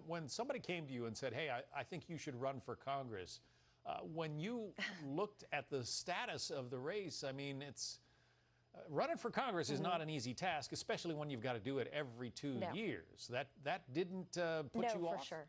when somebody came to you and said, hey, I think you should run for Congress, when you looked at the status of the race, I mean, it's running for Congress is not an easy task, especially when you've got to do it every 2 years. That didn't put you off? No, for sure.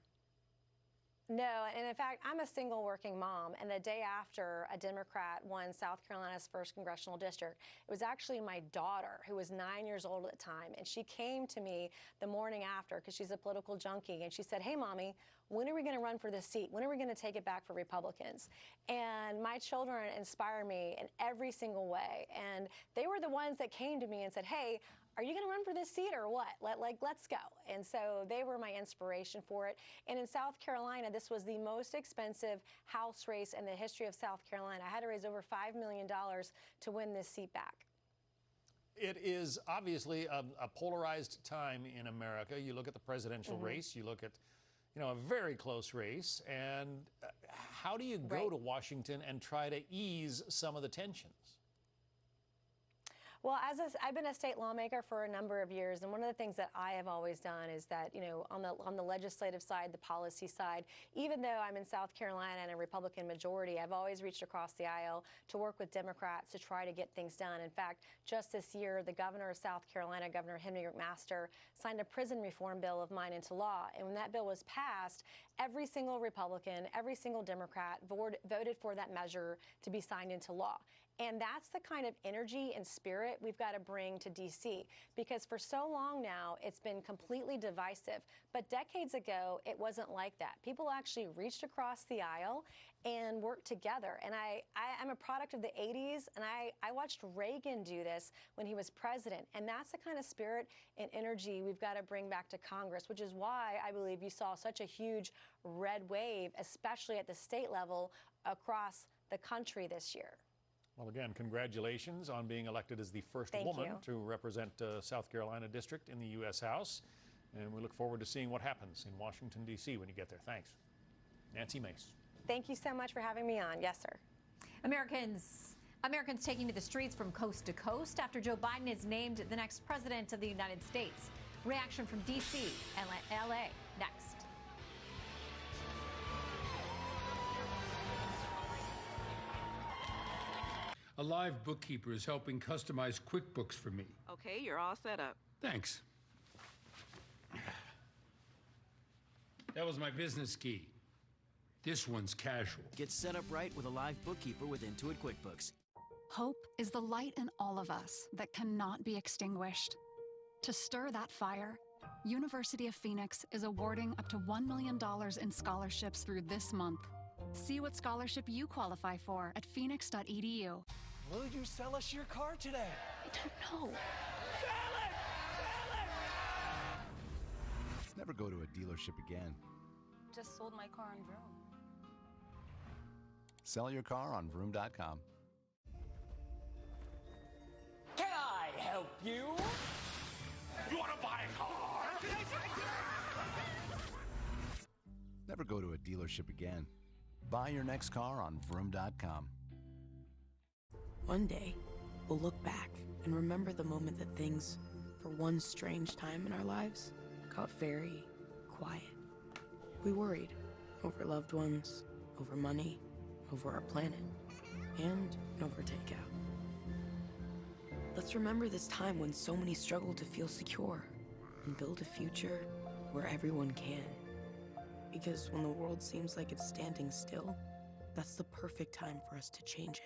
No, and in fact, I'm a single working mom, and the day after a Democrat won South Carolina's 1st congressional district, it was actually my daughter, who was 9 years old at the time, and she came to me the morning after, because she's a political junkie, and she said, hey, Mommy, when are we going to run for this seat? When are we going to take it back for Republicans? And my children inspire me in every single way, and they were the ones that came to me and said, hey, are you going to run for this seat or what? Let's go. And so they were my inspiration for it. And in South Carolina, this was the most expensive House race in the history of South Carolina. I had to raise over $5 million to win this seat back. It is obviously a polarized time in America. You look at the presidential race, you look at, a very close race. And how do you go to Washington and try to ease some of the tensions? Well, I've been a state lawmaker for a number of years, and one of the things that I have always done is that, on the legislative side, the policy side, even though I'm in South Carolina and a Republican majority, I've always reached across the aisle to work with Democrats to try to get things done. In fact, just this year, the governor of South Carolina, Governor Henry McMaster, signed a prison reform bill of mine into law. And when that bill was passed, every single Republican, every single Democrat voted for that measure to be signed into law. And that's the kind of energy and spirit we've got to bring to D.C. because for so long now, it's been completely divisive. But decades ago, it wasn't like that. People actually reached across the aisle and worked together. And I'm a product of the 80s, and I watched Reagan do this when he was president. And that's the kind of spirit and energy we've got to bring back to Congress, which is why I believe you saw such a huge red wave, especially at the state level across the country this year. Well, again, congratulations on being elected as the first woman to represent South Carolina District in the U.S. House. And we look forward to seeing what happens in Washington, D.C. when you get there. Thanks. Nancy Mace. Thank you so much for having me on. Yes, sir. Americans taking to the streets from coast to coast after Joe Biden is named the next president of the United States. Reaction from D.C. and L.A. next. A live bookkeeper is helping customize QuickBooks for me. Okay, you're all set up. Thanks. That was my business key. This one's casual. Get set up right with a live bookkeeper with Intuit QuickBooks. Hope is the light in all of us that cannot be extinguished. To stir that fire, University of Phoenix is awarding up to $1 million in scholarships through this month. See what scholarship you qualify for at phoenix.edu. Will you sell us your car today? I don't know. Never go to a dealership again. Just sold my car on Vroom. Sell your car on Vroom.com. Can I help you? You want to buy a car? Never go to a dealership again. Buy your next car on Vroom.com. One day, we'll look back and remember the moment that things, for one strange time in our lives, got very quiet. We worried over loved ones, over money, over our planet, and over takeout. Let's remember this time when so many struggled to feel secure and build a future where everyone can. Because when the world seems like it's standing still, that's the perfect time for us to change it.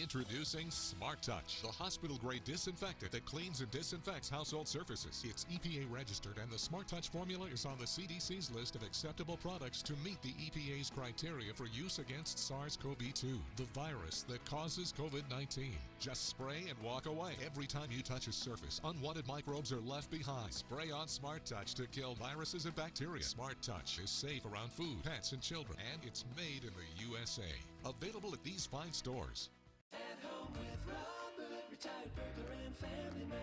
Introducing Smart Touch, the hospital-grade disinfectant that cleans and disinfects household surfaces. It's EPA registered, and the Smart Touch formula is on the CDC's list of acceptable products to meet the EPA's criteria for use against SARS-CoV-2, the virus that causes COVID-19. Just spray and walk away. Every time you touch a surface, unwanted microbes are left behind. Spray on Smart Touch to kill viruses and bacteria. Smart Touch is safe around food, pets, and children, and it's made in the USA. Available at these fine stores. At home with Robert, retired burglar and family man.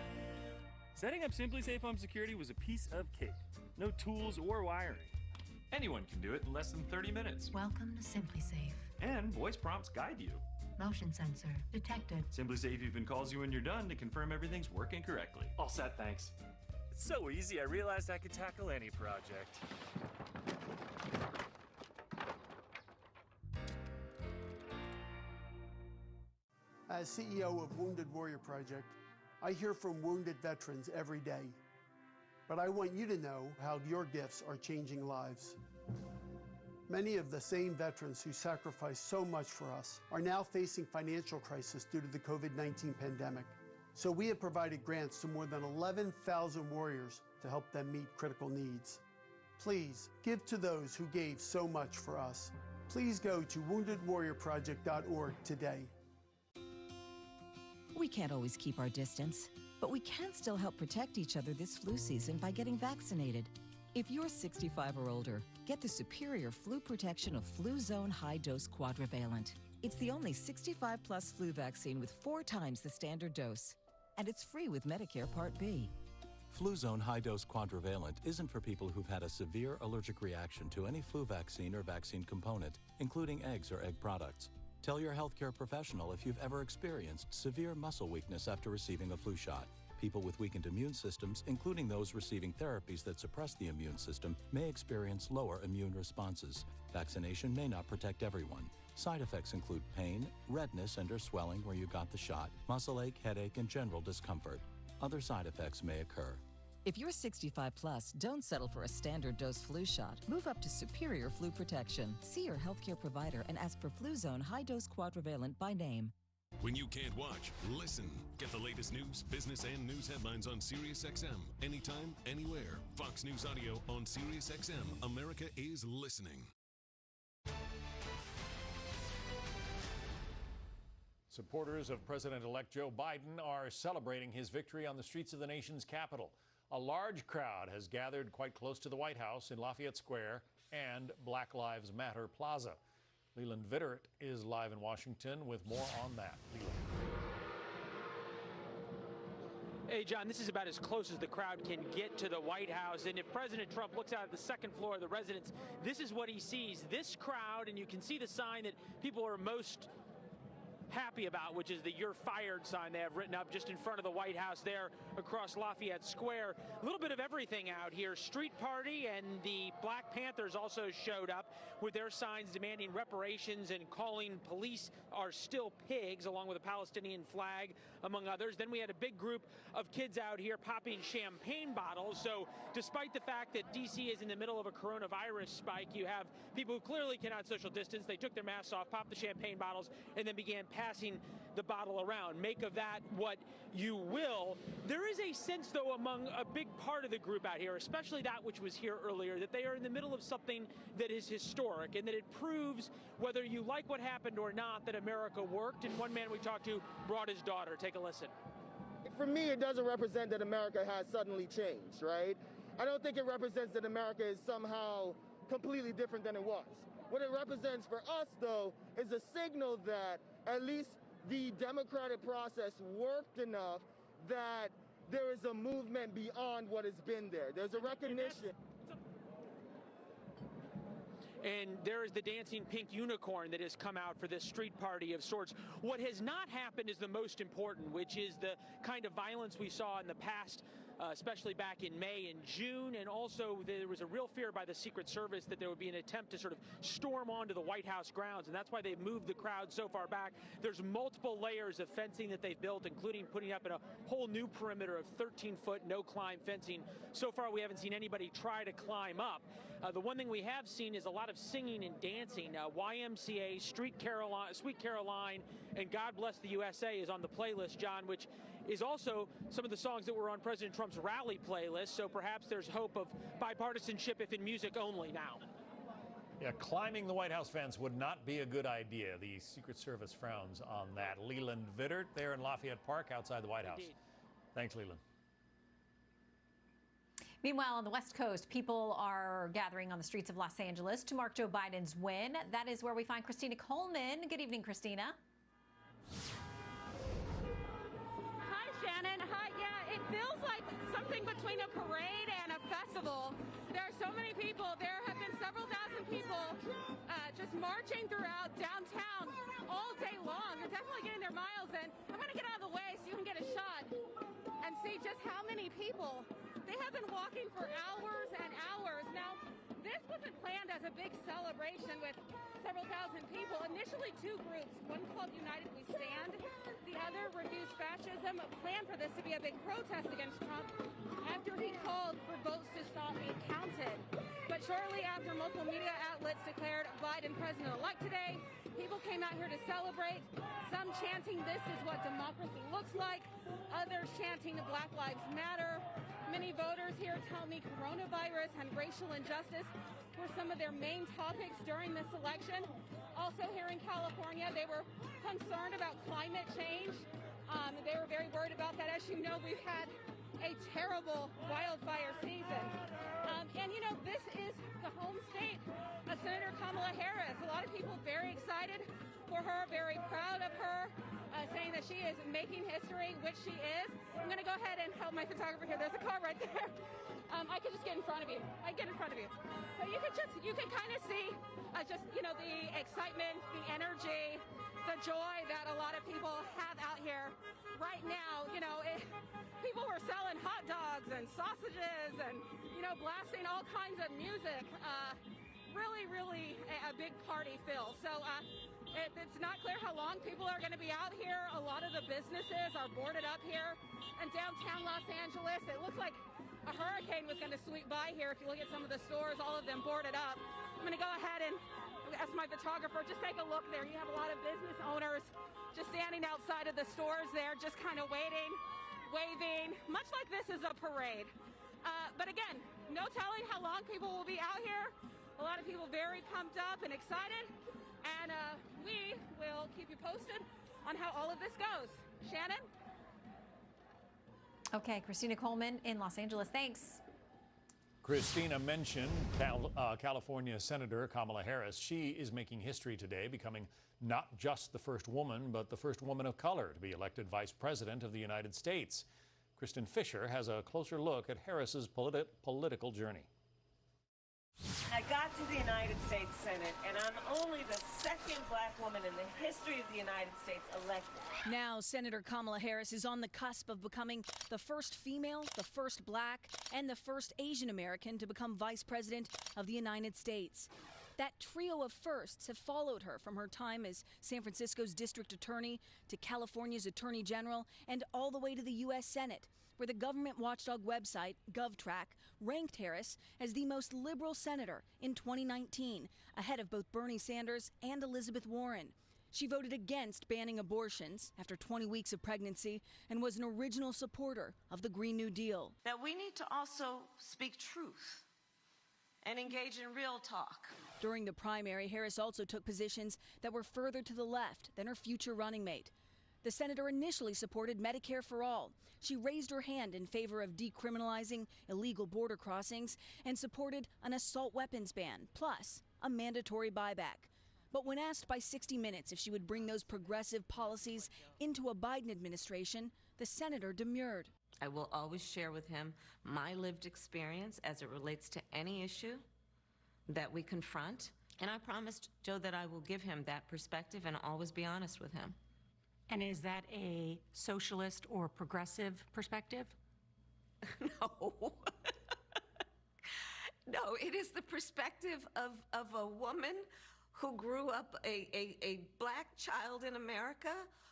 Setting up SimpliSafe Home Security was a piece of cake. No tools or wiring. Anyone can do it in less than 30 minutes. Welcome to SimpliSafe. And voice prompts guide you. Motion sensor detected. SimpliSafe even calls you when you're done to confirm everything's working correctly. All set, thanks. It's so easy, I realized I could tackle any project. As CEO of Wounded Warrior Project, I hear from wounded veterans every day. But I want you to know how your gifts are changing lives. Many of the same veterans who sacrificed so much for us are now facing financial crisis due to the COVID-19 pandemic. So we have provided grants to more than 11,000 warriors to help them meet critical needs. Please give to those who gave so much for us. Please go to woundedwarriorproject.org today. We can't always keep our distance, but we can still help protect each other this flu season by getting vaccinated. If you're 65 or older, get the superior flu protection of Fluzone High Dose Quadrivalent. It's the only 65-plus flu vaccine with 4 times the standard dose. And it's free with Medicare Part B. Fluzone High Dose Quadrivalent isn't for people who've had a severe allergic reaction to any flu vaccine or vaccine component, including eggs or egg products. Tell your healthcare professional if you've ever experienced severe muscle weakness after receiving a flu shot. People with weakened immune systems, including those receiving therapies that suppress the immune system, may experience lower immune responses. Vaccination may not protect everyone. Side effects include pain, redness and/or swelling where you got the shot, muscle ache, headache, and general discomfort. Other side effects may occur. If you're 65 plus, don't settle for a standard dose flu shot. Move up to superior flu protection. See your healthcare provider and ask for Fluzone High Dose Quadrivalent by name. When you can't watch, listen. Get the latest news, business, and news headlines on SiriusXM. Anytime, anywhere. Fox News Audio on SiriusXM. America is listening. Supporters of President-elect Joe Biden are celebrating his victory on the streets of the nation's capital. A large crowd has gathered quite close to the White House in Lafayette Square and Black Lives Matter Plaza. Leland Vittert is live in Washington with more on that. Hey, John, this is about as close as the crowd can get to the White House. And if President Trump looks out at the second floor of the residence, this is what he sees. This crowd, and you can see the sign that people are most happy about, which is the "You're Fired" sign they have written up just in front of the White House there across Lafayette Square. A little bit of everything out here. Street party, and the Black Panthers also showed up with their signs demanding reparations and calling police are still pigs, along with a Palestinian flag, among others. Then we had a big group of kids out here popping champagne bottles. So despite the fact that D.C. is in the middle of a coronavirus spike, you have people who clearly cannot social distance. They took their masks off, popped the champagne bottles, and then began passing passing the bottle around. Make of that what you will. There is a sense, though, among a big part of the group out here, especially that which was here earlier, that they are in the middle of something that is historic and that it proves, whether you like what happened or not, that America worked. And one man we talked to brought his daughter. Take a listen. For me, it doesn't represent that America has suddenly changed, right? I don't think it represents that America is somehow completely different than it was. What it represents for us, though, is a signal that at least the democratic process worked enough that there is a movement beyond what has been there. There's a recognition. And there is the dancing pink unicorn that has come out for this street party of sorts. What has not happened is the most important, which is the kind of violence we saw in the past, especially back in May and June. And also there was a real fear by the Secret Service that there would be an attempt to sort of storm onto the White House grounds. And that's why they've moved the crowd so far back. There's multiple layers of fencing that they've built, including putting up a whole new perimeter of 13-foot no-climb fencing. So far, we haven't seen anybody try to climb up. The one thing we have seen is a lot of singing and dancing. YMCA, Sweet Caroline, and God Bless the USA is on the playlist, John, which is also some of the songs that were on President Trump's rally playlist. So perhaps there's hope of bipartisanship, if in music only now. Yeah, climbing the White House fence would not be a good idea. The Secret Service frowns on that. Leland Vittert there in Lafayette Park outside the White House. Indeed. Thanks, Leland. Meanwhile, on the West Coast, people are gathering on the streets of Los Angeles to mark Joe Biden's win. That is where we find Christina Coleman. Good evening, Christina. Hi, Shannon. Hi. Yeah, it feels like something between a parade and a festival. There are so many people. There have been several thousand people just marching throughout downtown all day long. They're definitely getting their miles in. I'm going to get out of the way so you can get a shot and see just how many people. They have been walking for hours and hours. Now, this wasn't planned as a big celebration with several thousand people. Initially, two groups, one called United We Stand, the other Refuse Fascism, planned for this to be a big protest against Trump after he called for votes to stop being counted. But shortly after multiple media outlets declared Biden president-elect today, people came out here to celebrate, some chanting, "This is what democracy looks like," others chanting "Black Lives Matter." Many voters here tell me coronavirus and racial injustice were some of their main topics during this election. Also here in California, they were concerned about climate change. They were very worried about that. As you know, we've had a terrible wildfire season. And, you know, this is the home state of Senator Kamala Harris. A lot of people very excited for her, very proud of her, saying that she is making history, which she is. I'm going to go ahead and help my photographer here. There's a car right there. I could just get in front of you. I get in front of you. So you can kind of see just, you know, the excitement, the energy, the joy that a lot of people have out here right now. You know, people were selling hot dogs and sausages and, you know, blasting all kinds of music. Really, really a big party feel. So it's not clear how long people are going to be out here. A lot of the businesses are boarded up here in downtown Los Angeles. It looks like a hurricane was going to sweep by here. If you look at some of the stores, all of them boarded up. I'm going to go ahead and ask my photographer, just take a look there. You have a lot of business owners just standing outside of the stores there, just kind of waiting, waving, much like this is a parade. But again, no telling how long people will be out here. A lot of people very pumped up and excited. And we will keep you posted on how all of this goes. Shannon? Okay, Christina Coleman in Los Angeles. Thanks. Christina mentioned California Senator Kamala Harris. She is making history today, becoming not just the first woman, but the first woman of color to be elected vice president of the United States. Kristen Fisher has a closer look at Harris's political journey. I got to the United States Senate, and I'm only the second black woman in the history of the United States elected. Now, Senator Kamala Harris is on the cusp of becoming the first female, the first black, and the first Asian American to become vice president of the United States. That trio of firsts have followed her from her time as San Francisco's district attorney to California's attorney general and all the way to the U.S. Senate, where the government watchdog website, GovTrack, ranked Harris as the most liberal senator in 2019, ahead of both Bernie Sanders and Elizabeth Warren. She voted against banning abortions after 20 weeks of pregnancy and was an original supporter of the Green New Deal. That we need to also speak truth and engage in real talk. During the primary, Harris also took positions that were further to the left than her future running mate. The senator initially supported Medicare for all. She raised her hand in favor of decriminalizing illegal border crossings and supported an assault weapons ban, plus a mandatory buyback. But when asked by 60 Minutes if she would bring those progressive policies into a Biden administration, the senator demurred. I will always share with him my lived experience as it relates to any issue that we confront. And I promised Joe that I will give him that perspective and always be honest with him. And is that a socialist or progressive perspective? No. No, it is the perspective of a woman who grew up a black child in America,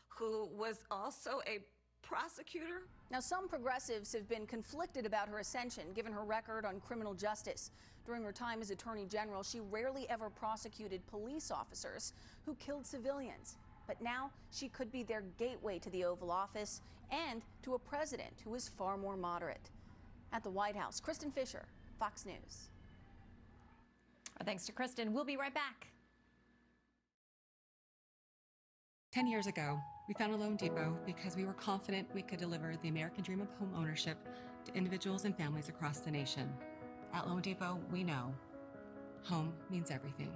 who was also a prosecutor. Now, some progressives have been conflicted about her ascension, given her record on criminal justice. During her time as Attorney General, she rarely ever prosecuted police officers who killed civilians. But now she could be their gateway to the Oval Office and to a president who is far more moderate. At the White House, Kristen Fisher, Fox News. Our thanks to Kristen. We'll be right back. 10 years ago, we founded Loan Depot because we were confident we could deliver the American dream of home ownership to individuals and families across the nation. At Loan Depot, we know home means everything.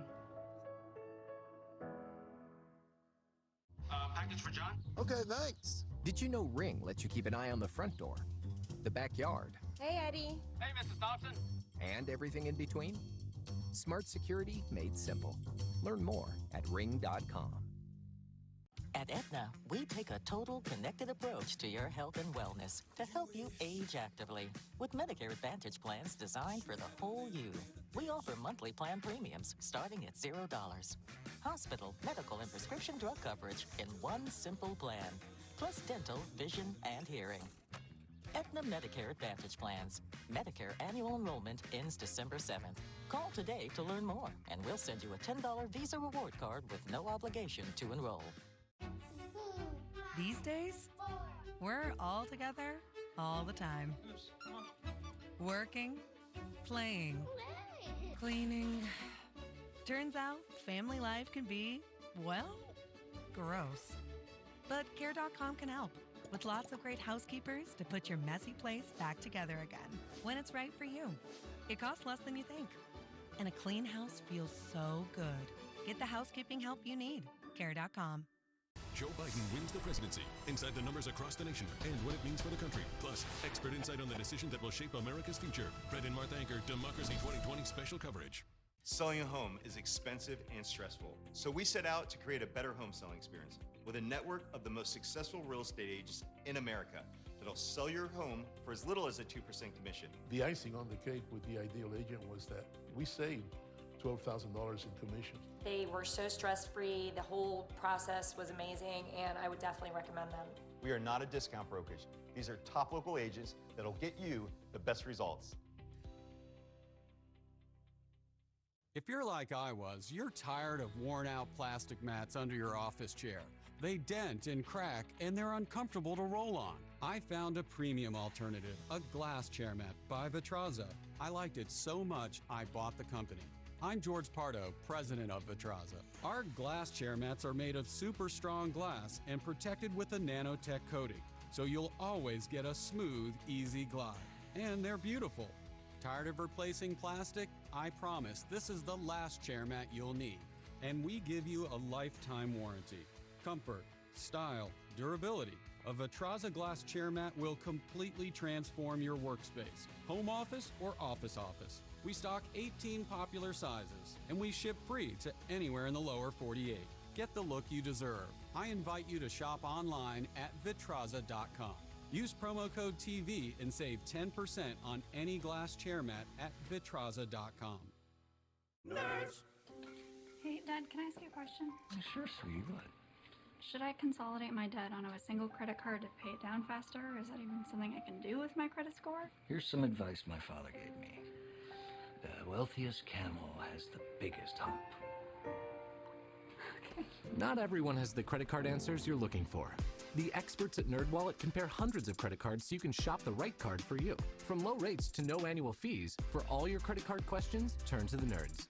Package for John? Okay, thanks. Did you know Ring lets you keep an eye on the front door, the backyard? Hey, Eddie. Hey, Mrs. Thompson. And everything in between? Smart security made simple. Learn more at ring.com. At Aetna, we take a total connected approach to your health and wellness to help you age actively. With Medicare Advantage plans designed for the whole you, we offer monthly plan premiums starting at $0. Hospital, medical, and prescription drug coverage in one simple plan, plus dental, vision, and hearing. Aetna Medicare Advantage plans. Medicare annual enrollment ends December 7th. Call today to learn more, and we'll send you a $10 Visa reward card with no obligation to enroll. These days, we're all together all the time. Working, playing, cleaning. Turns out family life can be, well, gross. But Care.com can help with lots of great housekeepers to put your messy place back together again when it's right for you. It costs less than you think. And a clean house feels so good. Get the housekeeping help you need. Care.com. Joe Biden wins the presidency. Inside the numbers across the nation and what it means for the country. Plus, expert insight on the decision that will shape America's future. Fred and Martha Anchor, Democracy 2020 special coverage. Selling a home is expensive and stressful. So we set out to create a better home selling experience with a network of the most successful real estate agents in America that'll sell your home for as little as a 2% commission. The icing on the cake with the Ideal Agent was that we saved $12,000 in commissions. They were so stress-free. The whole process was amazing, and I would definitely recommend them. We are not a discount brokerage. These are top local agents that'll get you the best results. If you're like I was, you're tired of worn-out plastic mats under your office chair. They dent and crack, and they're uncomfortable to roll on. I found a premium alternative, a glass chair mat by Vitraza. I liked it so much, I bought the company. I'm George Pardo, president of Vitraza. Our glass chair mats are made of super strong glass and protected with a nanotech coating, so you'll always get a smooth, easy glide. And they're beautiful. Tired of replacing plastic? I promise this is the last chair mat you'll need. And we give you a lifetime warranty. Comfort, style, durability. A Vitraza glass chair mat will completely transform your workspace, home office or office. We stock 18 popular sizes, and we ship free to anywhere in the lower 48. Get the look you deserve. I invite you to shop online at Vitraza.com. Use promo code TV and save 10% on any glass chair mat at Vitraza.com. Nerds! Hey, Dad, can I ask you a question? Sure, sweetie. What? Should I consolidate my debt onto a single credit card to pay it down faster? Is that even something I can do with my credit score? Here's some advice my father gave me. The wealthiest camel has the biggest hump. Okay. Not everyone has the credit card answers you're looking for. The experts at NerdWallet compare hundreds of credit cards so you can shop the right card for you. From low rates to no annual fees, for all your credit card questions, turn to the nerds.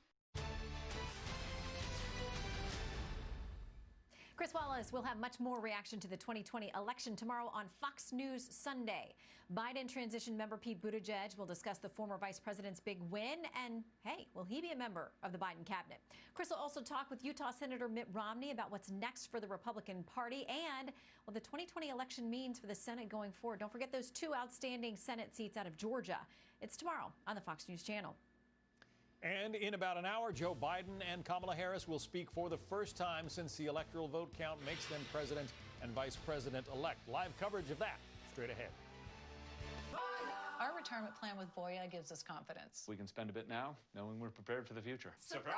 Chris Wallace will have much more reaction to the 2020 election tomorrow on Fox News Sunday. Biden transition member Pete Buttigieg will discuss the former vice president's big win and, hey, will he be a member of the Biden cabinet? Chris will also talk with Utah Senator Mitt Romney about what's next for the Republican Party and what the 2020 election means for the Senate going forward. Don't forget those 2 outstanding Senate seats out of Georgia. It's tomorrow on the Fox News Channel. And in about an hour, Joe Biden and Kamala Harris will speak for the first time since the electoral vote count makes them president and vice president-elect. Live coverage of that straight ahead. Our retirement plan with Voya gives us confidence. We can spend a bit now, knowing we're prepared for the future. Surprise!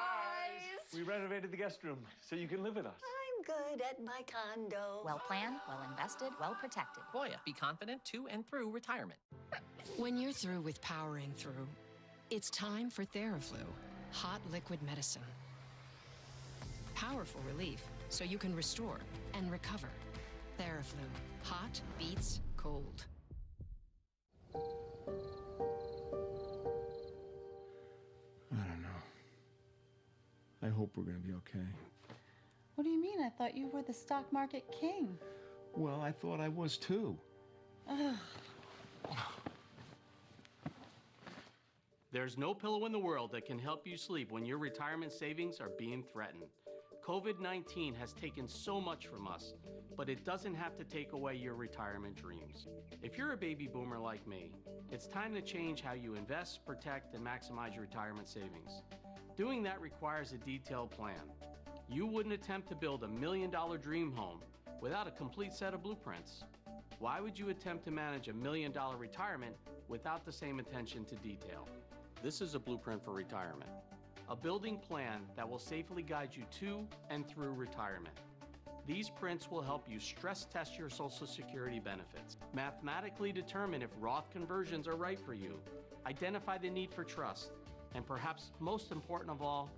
We renovated the guest room, so you can live with us. I'm good at my condo. Well planned, well invested, well protected. Voya, be confident to and through retirement. When you're through with powering through, it's time for Theraflu, hot liquid medicine. Powerful relief so you can restore and recover. Theraflu, hot beats cold. I don't know. I hope we're going to be okay. What do you mean? I thought you were the stock market king. Well, I thought I was too. Ugh. There's no pillow in the world that can help you sleep when your retirement savings are being threatened. COVID-19 has taken so much from us, but it doesn't have to take away your retirement dreams. If you're a baby boomer like me, it's time to change how you invest, protect, and maximize your retirement savings. Doing that requires a detailed plan. You wouldn't attempt to build $1 million dream home without a complete set of blueprints. Why would you attempt to manage $1 million retirement without the same attention to detail? This is a blueprint for retirement, a building plan that will safely guide you to and through retirement. These prints will help you stress test your Social Security benefits, mathematically determine if Roth conversions are right for you, identify the need for trust, and perhaps most important of all,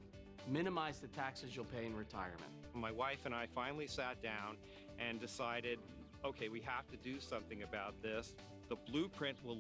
minimize the taxes you'll pay in retirement. My wife and I finally sat down and decided, okay, we have to do something about this. The blueprint will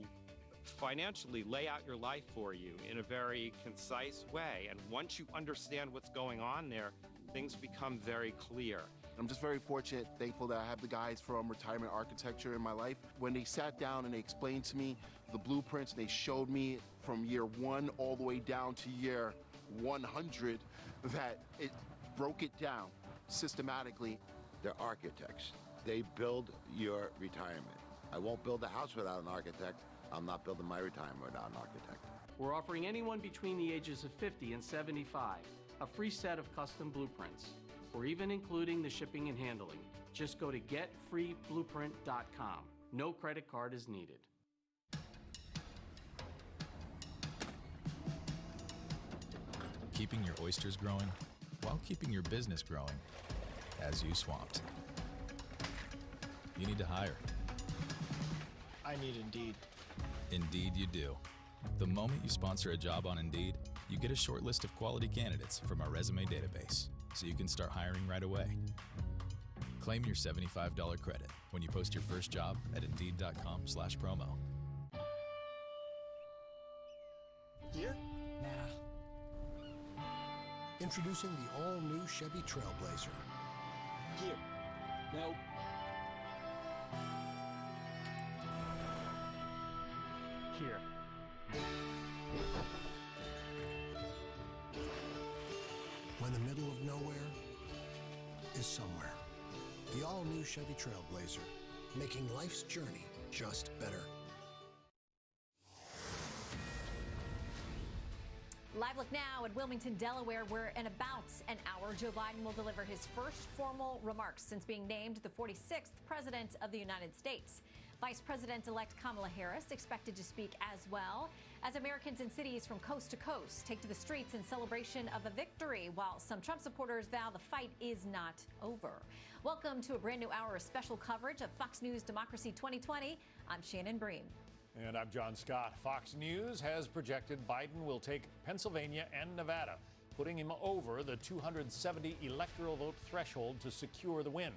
financially lay out your life for you in a very concise way. And once you understand what's going on there, things become very clear. I'm just very fortunate, thankful that I have the guys from Retirement Architecture in my life. When they sat down and they explained to me the blueprints, they showed me from year 1 all the way down to year 100 that it broke it down systematically. They're architects. They build your retirement. I won't build a house without an architect. I'm not building my retirement without an architect. We're offering anyone between the ages of 50 and 75 a free set of custom blueprints. We're even including the shipping and handling. Just go to getfreeblueprint.com. No credit card is needed. Keeping your oysters growing while keeping your business growing has you swamped. You need to hire. I need Indeed. Indeed you do. The moment you sponsor a job on Indeed, you get a short list of quality candidates from our resume database, so you can start hiring right away. Claim your $75 credit when you post your first job at Indeed.com/promo. Here? Nah. Introducing the all-new Chevy Trailblazer. Here. Nope. Here. When the middle of nowhere is somewhere. The all-new Chevy Trailblazer, making life's journey just better. Live look now at Wilmington, Delaware, where in about an hour, Joe Biden will deliver his first formal remarks since being named the 46th President of the United States. Vice President-elect Kamala Harris expected to speak as well, as Americans in cities from coast to coast take to the streets in celebration of a victory, while some Trump supporters vow the fight is not over. Welcome to a brand new hour of special coverage of Fox News Democracy 2020. I'm Shannon Bream. And I'm John Scott. Fox News has projected Biden will take Pennsylvania and Nevada. putting him over the 270 electoral vote threshold to secure the win,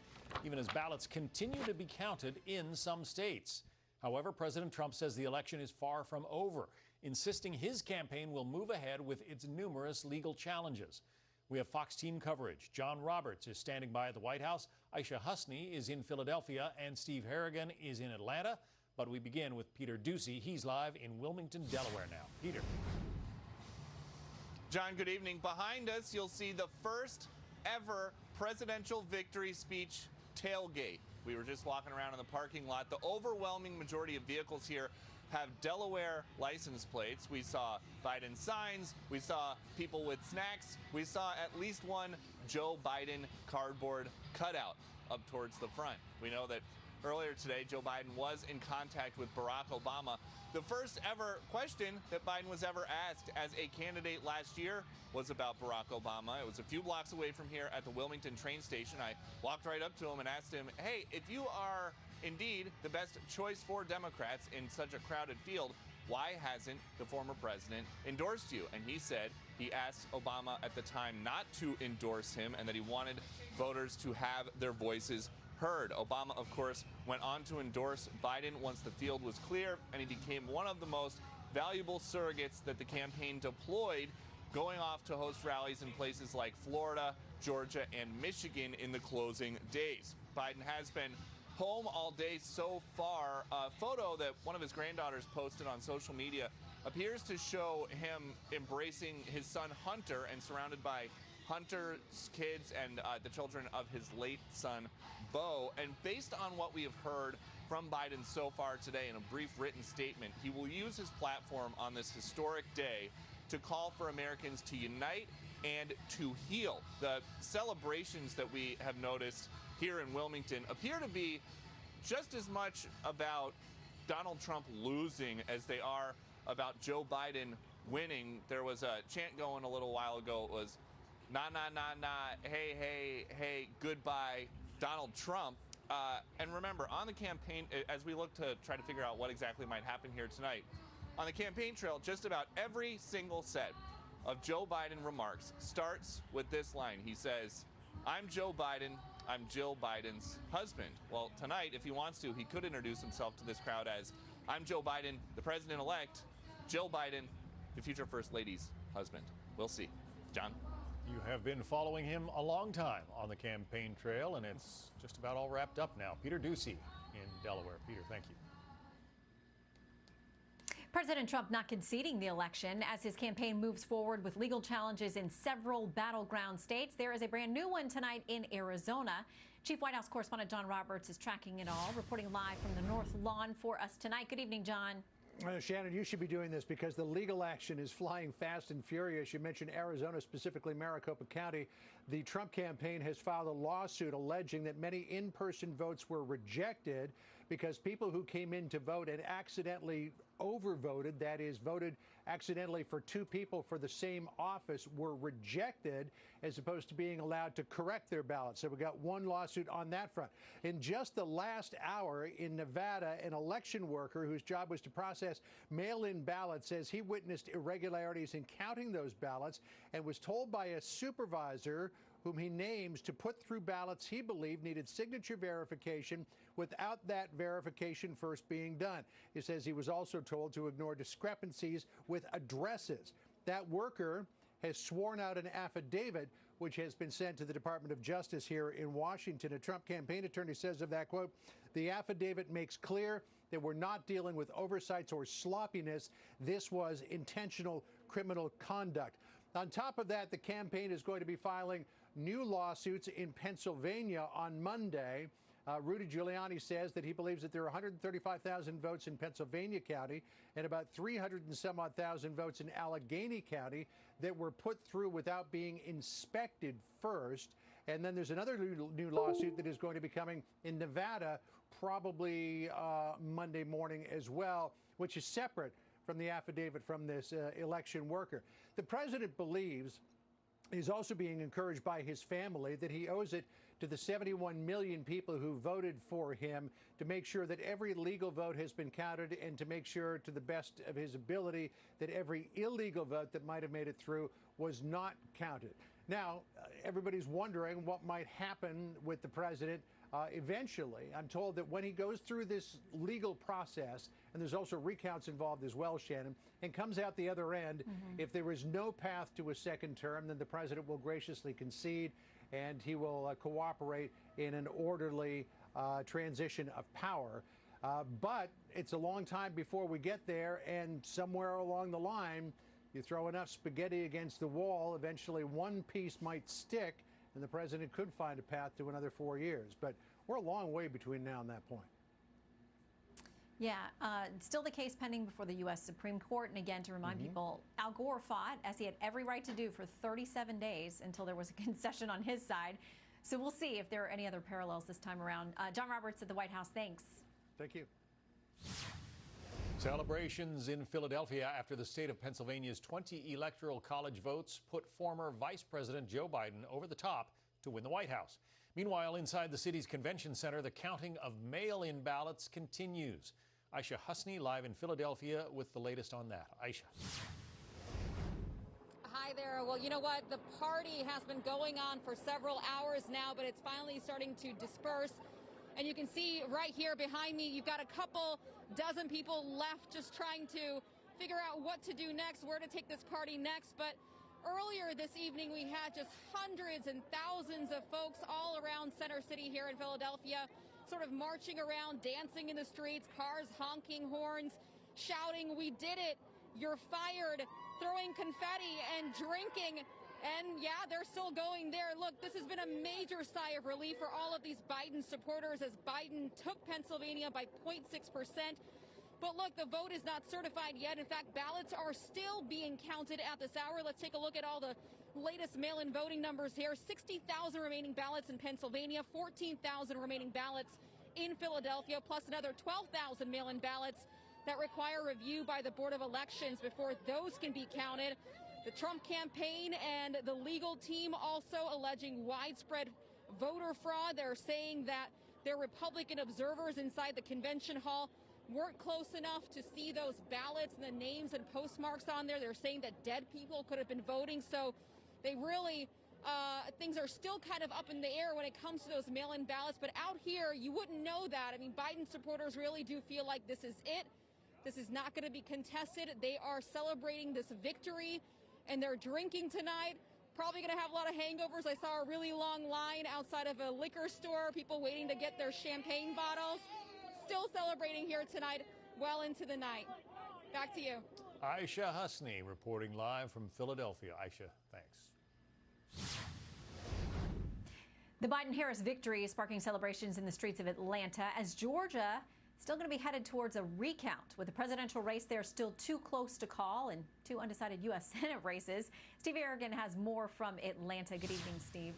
even as ballots continue to be counted in some states. However, President Trump says the election is far from over, insisting his campaign will move ahead with its numerous legal challenges. We have Fox team coverage. John Roberts is standing by at the White House. Aisha Husney is in Philadelphia, and Steve Harrigan is in Atlanta. But we begin with Peter Ducey. He's live in Wilmington, Delaware now. Peter. John, good evening. Behind us, you'll see the first ever presidential victory speech tailgate. We were just walking around in the parking lot. The overwhelming majority of vehicles here have Delaware license plates. We saw Biden signs. We saw people with snacks. We saw at least one Joe Biden cardboard cutout up towards the front. We know that earlier today, Joe Biden was in contact with Barack Obama. The first ever question that Biden was ever asked as a candidate last year was about Barack Obama. It was a few blocks away from here at the Wilmington train station. I walked right up to him and asked him, hey, if you are indeed the best choice for Democrats in such a crowded field, why hasn't the former president endorsed you? And he said he asked Obama at the time not to endorse him and that he wanted voters to have their voices heard. Obama, of course, went on to endorse Biden once the field was clear, and he became one of the most valuable surrogates that the campaign deployed, going off to host rallies in places like Florida, Georgia, and Michigan in the closing days. Biden has been home all day so far. A photo that one of his granddaughters posted on social media appears to show him embracing his son Hunter and surrounded by Hunter's kids and the children of his late son, Beau. And based on what we have heard from Biden so far today in a brief written statement, he will use his platform on this historic day to call for Americans to unite and to heal. The celebrations that we have noticed here in Wilmington appear to be just as much about Donald Trump losing as they are about Joe Biden winning. There was a chant going a little while ago. It was nah, nah, nah, nah, hey, hey, hey, goodbye, Donald Trump. And remember, on the campaign, as we look to try to figure out what exactly might happen here tonight, on the campaign trail, just about every single set of Joe Biden remarks starts with this line. He says, I'm Joe Biden, I'm Jill Biden's husband. Well, tonight, if he wants to, he could introduce himself to this crowd as, I'm Joe Biden, the president-elect, Jill Biden, the future First Lady's husband. We'll see. John? You have been following him a long time on the campaign trail, and it's just about all wrapped up now. Peter Ducey in Delaware. Peter, thank you. President Trump not conceding the election as his campaign moves forward with legal challenges in several battleground states. There is a brand new one tonight in Arizona. Chief White House correspondent John Roberts is tracking it all, reporting live from the North Lawn for us tonight. Good evening, John. Shannon, you should be doing this because the legal action is flying fast and furious. You mentioned Arizona, specifically Maricopa County. The Trump campaign has filed a lawsuit alleging that many in-person votes were rejected because people who came in to vote had accidentally overvoted, that is, voted accidentally for two people for the same office, were rejected as opposed to being allowed to correct their ballots. So we got one lawsuit on that front. In just the last hour in Nevada, an election worker whose job was to process mail-in ballots says he witnessed irregularities in counting those ballots and was told by a supervisor whom he names to put through ballots he believed needed signature verification without that verification first being done. He says he was also told to ignore discrepancies with addresses. That worker has sworn out an affidavit which has been sent to the Department of Justice here in Washington. A Trump campaign attorney says of that, quote, the affidavit makes clear that we're not dealing with oversights or sloppiness. This was intentional criminal conduct. On top of that, the campaign is going to be filing new lawsuits in Pennsylvania on Monday. Rudy Giuliani says that he believes that there are 135,000 votes in Pennsylvania County and about 300 and some odd thousand votes in Allegheny County that were put through without being inspected first. And then there's another new lawsuit that is going to be coming in Nevada probably Monday morning as well, which is separate from the affidavit from this election worker. The president believes He's also being encouraged by his family that he owes it to the 71 million people who voted for him to make sure that every legal vote has been counted and to make sure, to the best of his ability, that every illegal vote that might have made it through was not counted. Now, everybody's wondering what might happen with the president eventually. I'm told that when he goes through this legal process, and there's also recounts involved as well, Shannon, and comes out the other end, if there is no path to a second term, then the president will graciously concede and he will cooperate in an orderly transition of power. But it's a long time before we get there, and somewhere along the line, you throw enough spaghetti against the wall, eventually one piece might stick, and the president could find a path to another 4 years. But we're a long way between now and that point. Yeah, still the case pending before the U.S. Supreme Court. And again, to remind people, Al Gore fought, as he had every right to do, for 37 days until there was a concession on his side. So we'll see if there are any other parallels this time around. John Roberts at the White House, thanks. Thank you. Celebrations in Philadelphia after the state of Pennsylvania's 20 electoral college votes put former Vice President Joe Biden over the top to win the White House. Meanwhile, inside the city's convention center, the counting of mail-in ballots continues. Aisha Husney live in Philadelphia with the latest on that. Aisha. Hi there. Well, you know what? The party has been going on for several hours now, but it's finally starting to disperse. And you can see right here behind me, you've got a couple dozen people left just trying to figure out what to do next, where to take this party next. But earlier this evening, we had just hundreds and thousands of folks all around Center City here in Philadelphia, sort of marching around, dancing in the streets, cars honking horns, shouting, "We did it, you're fired," throwing confetti and drinking. And yeah, they're still going there. Look, this has been a major sigh of relief for all of these Biden supporters as Biden took Pennsylvania by 0.6%. But look, the vote is not certified yet. In fact, ballots are still being counted at this hour. Let's take a look at all the latest mail-in voting numbers here. 60,000 remaining ballots in Pennsylvania, 14,000 remaining ballots in Philadelphia, plus another 12,000 mail-in ballots that require review by the Board of Elections before those can be counted. The Trump campaign and the legal team also alleging widespread voter fraud. They're saying that their Republican observers inside the convention hall weren't close enough to see those ballots and the names and postmarks on there. They're saying that dead people could have been voting. So they really, things are still kind of up in the air when it comes to those mail-in ballots. But out here, you wouldn't know that. I mean, Biden supporters really do feel like this is it. This is not going to be contested. They are celebrating this victory, and they're drinking tonight. Probably going to have a lot of hangovers. I saw a really long line outside of a liquor store, people waiting to get their champagne bottles. Still celebrating here tonight, well into the night. Back to you. Aisha Husney reporting live from Philadelphia. Aisha, thanks. The Biden-Harris victory is sparking celebrations in the streets of Atlanta as Georgia still going to be headed towards a recount, with the presidential race there still too close to call and two undecided U.S. Senate races. Steve Aragon has more from Atlanta. Good evening, Steve.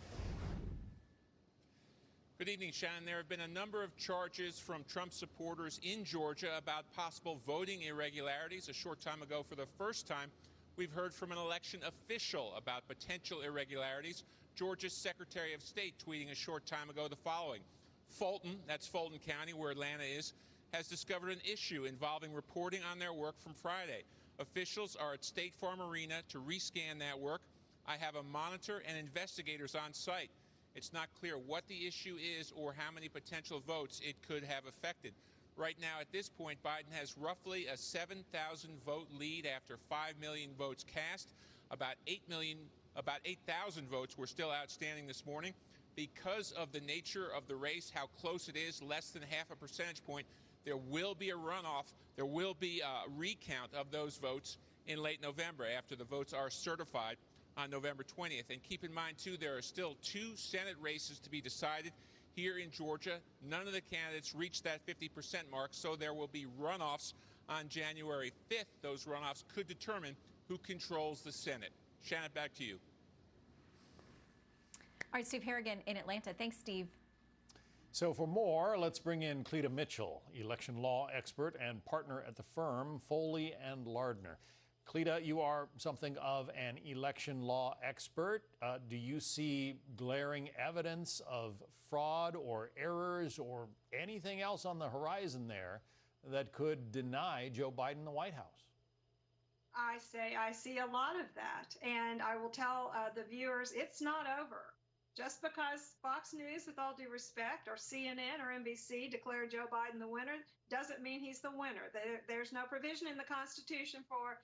Good evening, Shannon. There have been a number of charges from Trump supporters in Georgia about possible voting irregularities. A short time ago, for the first time, we've heard from an election official about potential irregularities. Georgia's Secretary of State tweeting a short time ago the following: Fulton, that's Fulton County where Atlanta is, has discovered an issue involving reporting on their work from Friday. Officials are at State Farm Arena to rescan that work. I have a monitor and investigators on site. It's not clear what the issue is or how many potential votes it could have affected. Right now, at this point, Biden has roughly a 7,000 vote lead after 5 million votes cast. About 8,000 votes were still outstanding this morning. Because of the nature of the race, how close it is, less than half a percentage point, there will be a runoff. There will be a recount of those votes in late November after the votes are certified on November 20th. And keep in mind, too, there are still 2 Senate races to be decided here in Georgia. None of the candidates reached that 50% mark, so there will be runoffs on January 5th. Those runoffs could determine who controls the Senate. Shannon, back to you. All right, Steve Harrigan in Atlanta. Thanks, Steve. So for more, let's bring in Cleta Mitchell, election law expert and partner at the firm Foley and Lardner. Cleta, you are something of an election law expert. Do you see glaring evidence of fraud or errors or anything else on the horizon there that could deny Joe Biden the White House? I see a lot of that. And I will tell the viewers, it's not over. Just because Fox News, with all due respect, or CNN or NBC declare Joe Biden the winner doesn't mean he's the winner. There's no provision in the Constitution for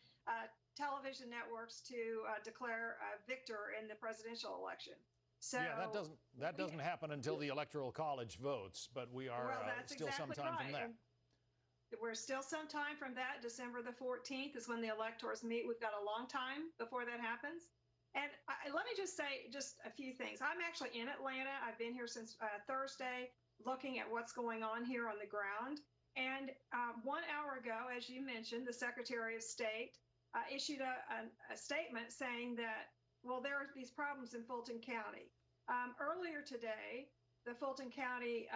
television networks to declare a victor in the presidential election. So yeah, that doesn't happen until the Electoral College votes, but we are still exactly some time right. from that. And we're still some time from that. December the 14th is when the electors meet. We've got a long time before that happens. And let me just say just a few things. I'm actually in Atlanta. I've been here since Thursday, looking at what's going on here on the ground. And 1 hour ago, as you mentioned, the Secretary of State issued a statement saying that, well, there are these problems in Fulton County. Earlier today, the Fulton County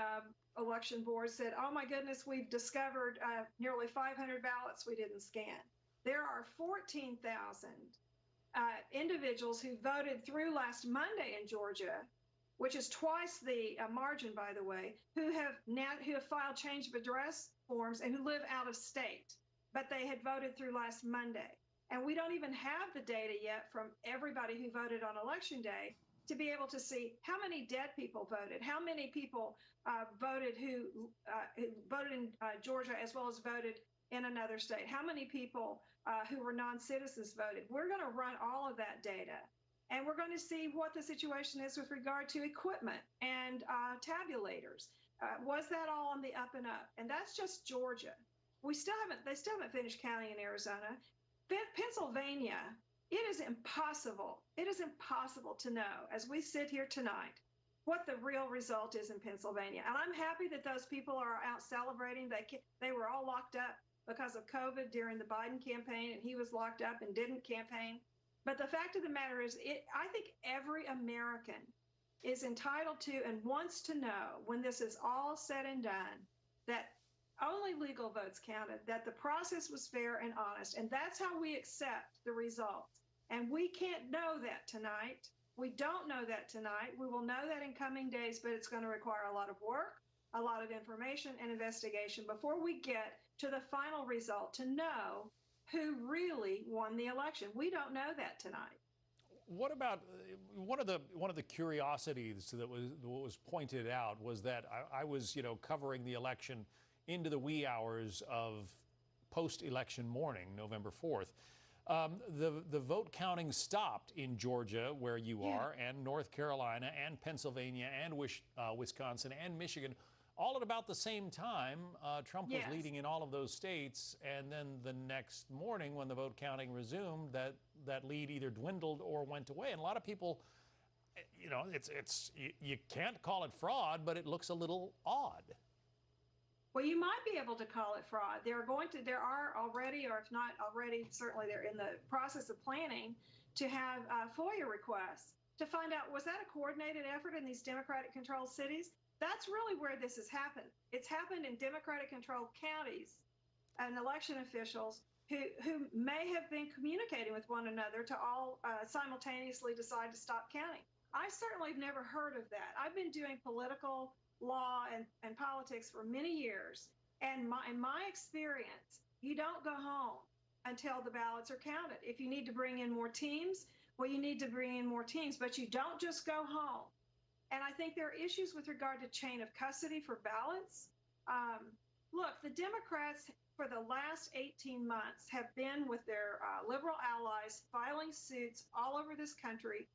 election board said, oh my goodness, we've discovered nearly 500 ballots we didn't scan. There are 14,000 individuals who voted through last Monday in Georgia, which is twice the margin, by the way, who have filed change of address forms and who live out of state, but they had voted through last Monday. And we don't even have the data yet from everybody who voted on Election Day to be able to see how many dead people voted, how many people voted who voted in Georgia as well as voted in another state, how many people who were non-citizens voted. We're going to run all of that data, and we're going to see what the situation is with regard to equipment and tabulators. Was that all on the up and up? And that's just Georgia. They still haven't finished counting in Arizona. Pennsylvania, it is impossible to know, as we sit here tonight, what the real result is in Pennsylvania. And I'm happy that those people are out celebrating. They were all locked up because of COVID during the Biden campaign, and he was locked up and didn't campaign. But the fact of the matter is, I think every American is entitled to and wants to know, when this is all said and done, that only legal votes counted, that the process was fair and honest, and that's how we accept the results. And we can't know that tonight. We don't know that tonight. We will know that in coming days, but it's going to require a lot of work, a lot of information and investigation before we get to the final result to know who really won the election. We don't know that tonight. What about one of the curiosities that was pointed out was that I was covering the election into the wee hours of post-election morning, November 4th. The vote counting stopped in Georgia, where you are, and North Carolina, and Pennsylvania, and Wisconsin, and Michigan, all at about the same time. Trump was leading in all of those states, and then the next morning, when the vote counting resumed, that lead either dwindled or went away. And a lot of people, you can't call it fraud, but it looks a little odd. Well, you might be able to call it fraud. There are already, or if not already, certainly they're in the process of planning to have FOIA requests to find out, was that a coordinated effort in these Democratic-controlled cities? That's really where this has happened. It's happened in Democratic-controlled counties and election officials who may have been communicating with one another to all simultaneously decide to stop counting. I certainly have never heard of that. I've been doing political law and politics for many years, and in my experience, you don't go home until the ballots are counted. If you need to bring in more teams, well, you need to bring in more teams, but you don't just go home. And I think there are issues with regard to chain of custody for ballots. Look, the Democrats for the last 18 months have been with their liberal allies filing suits all over this country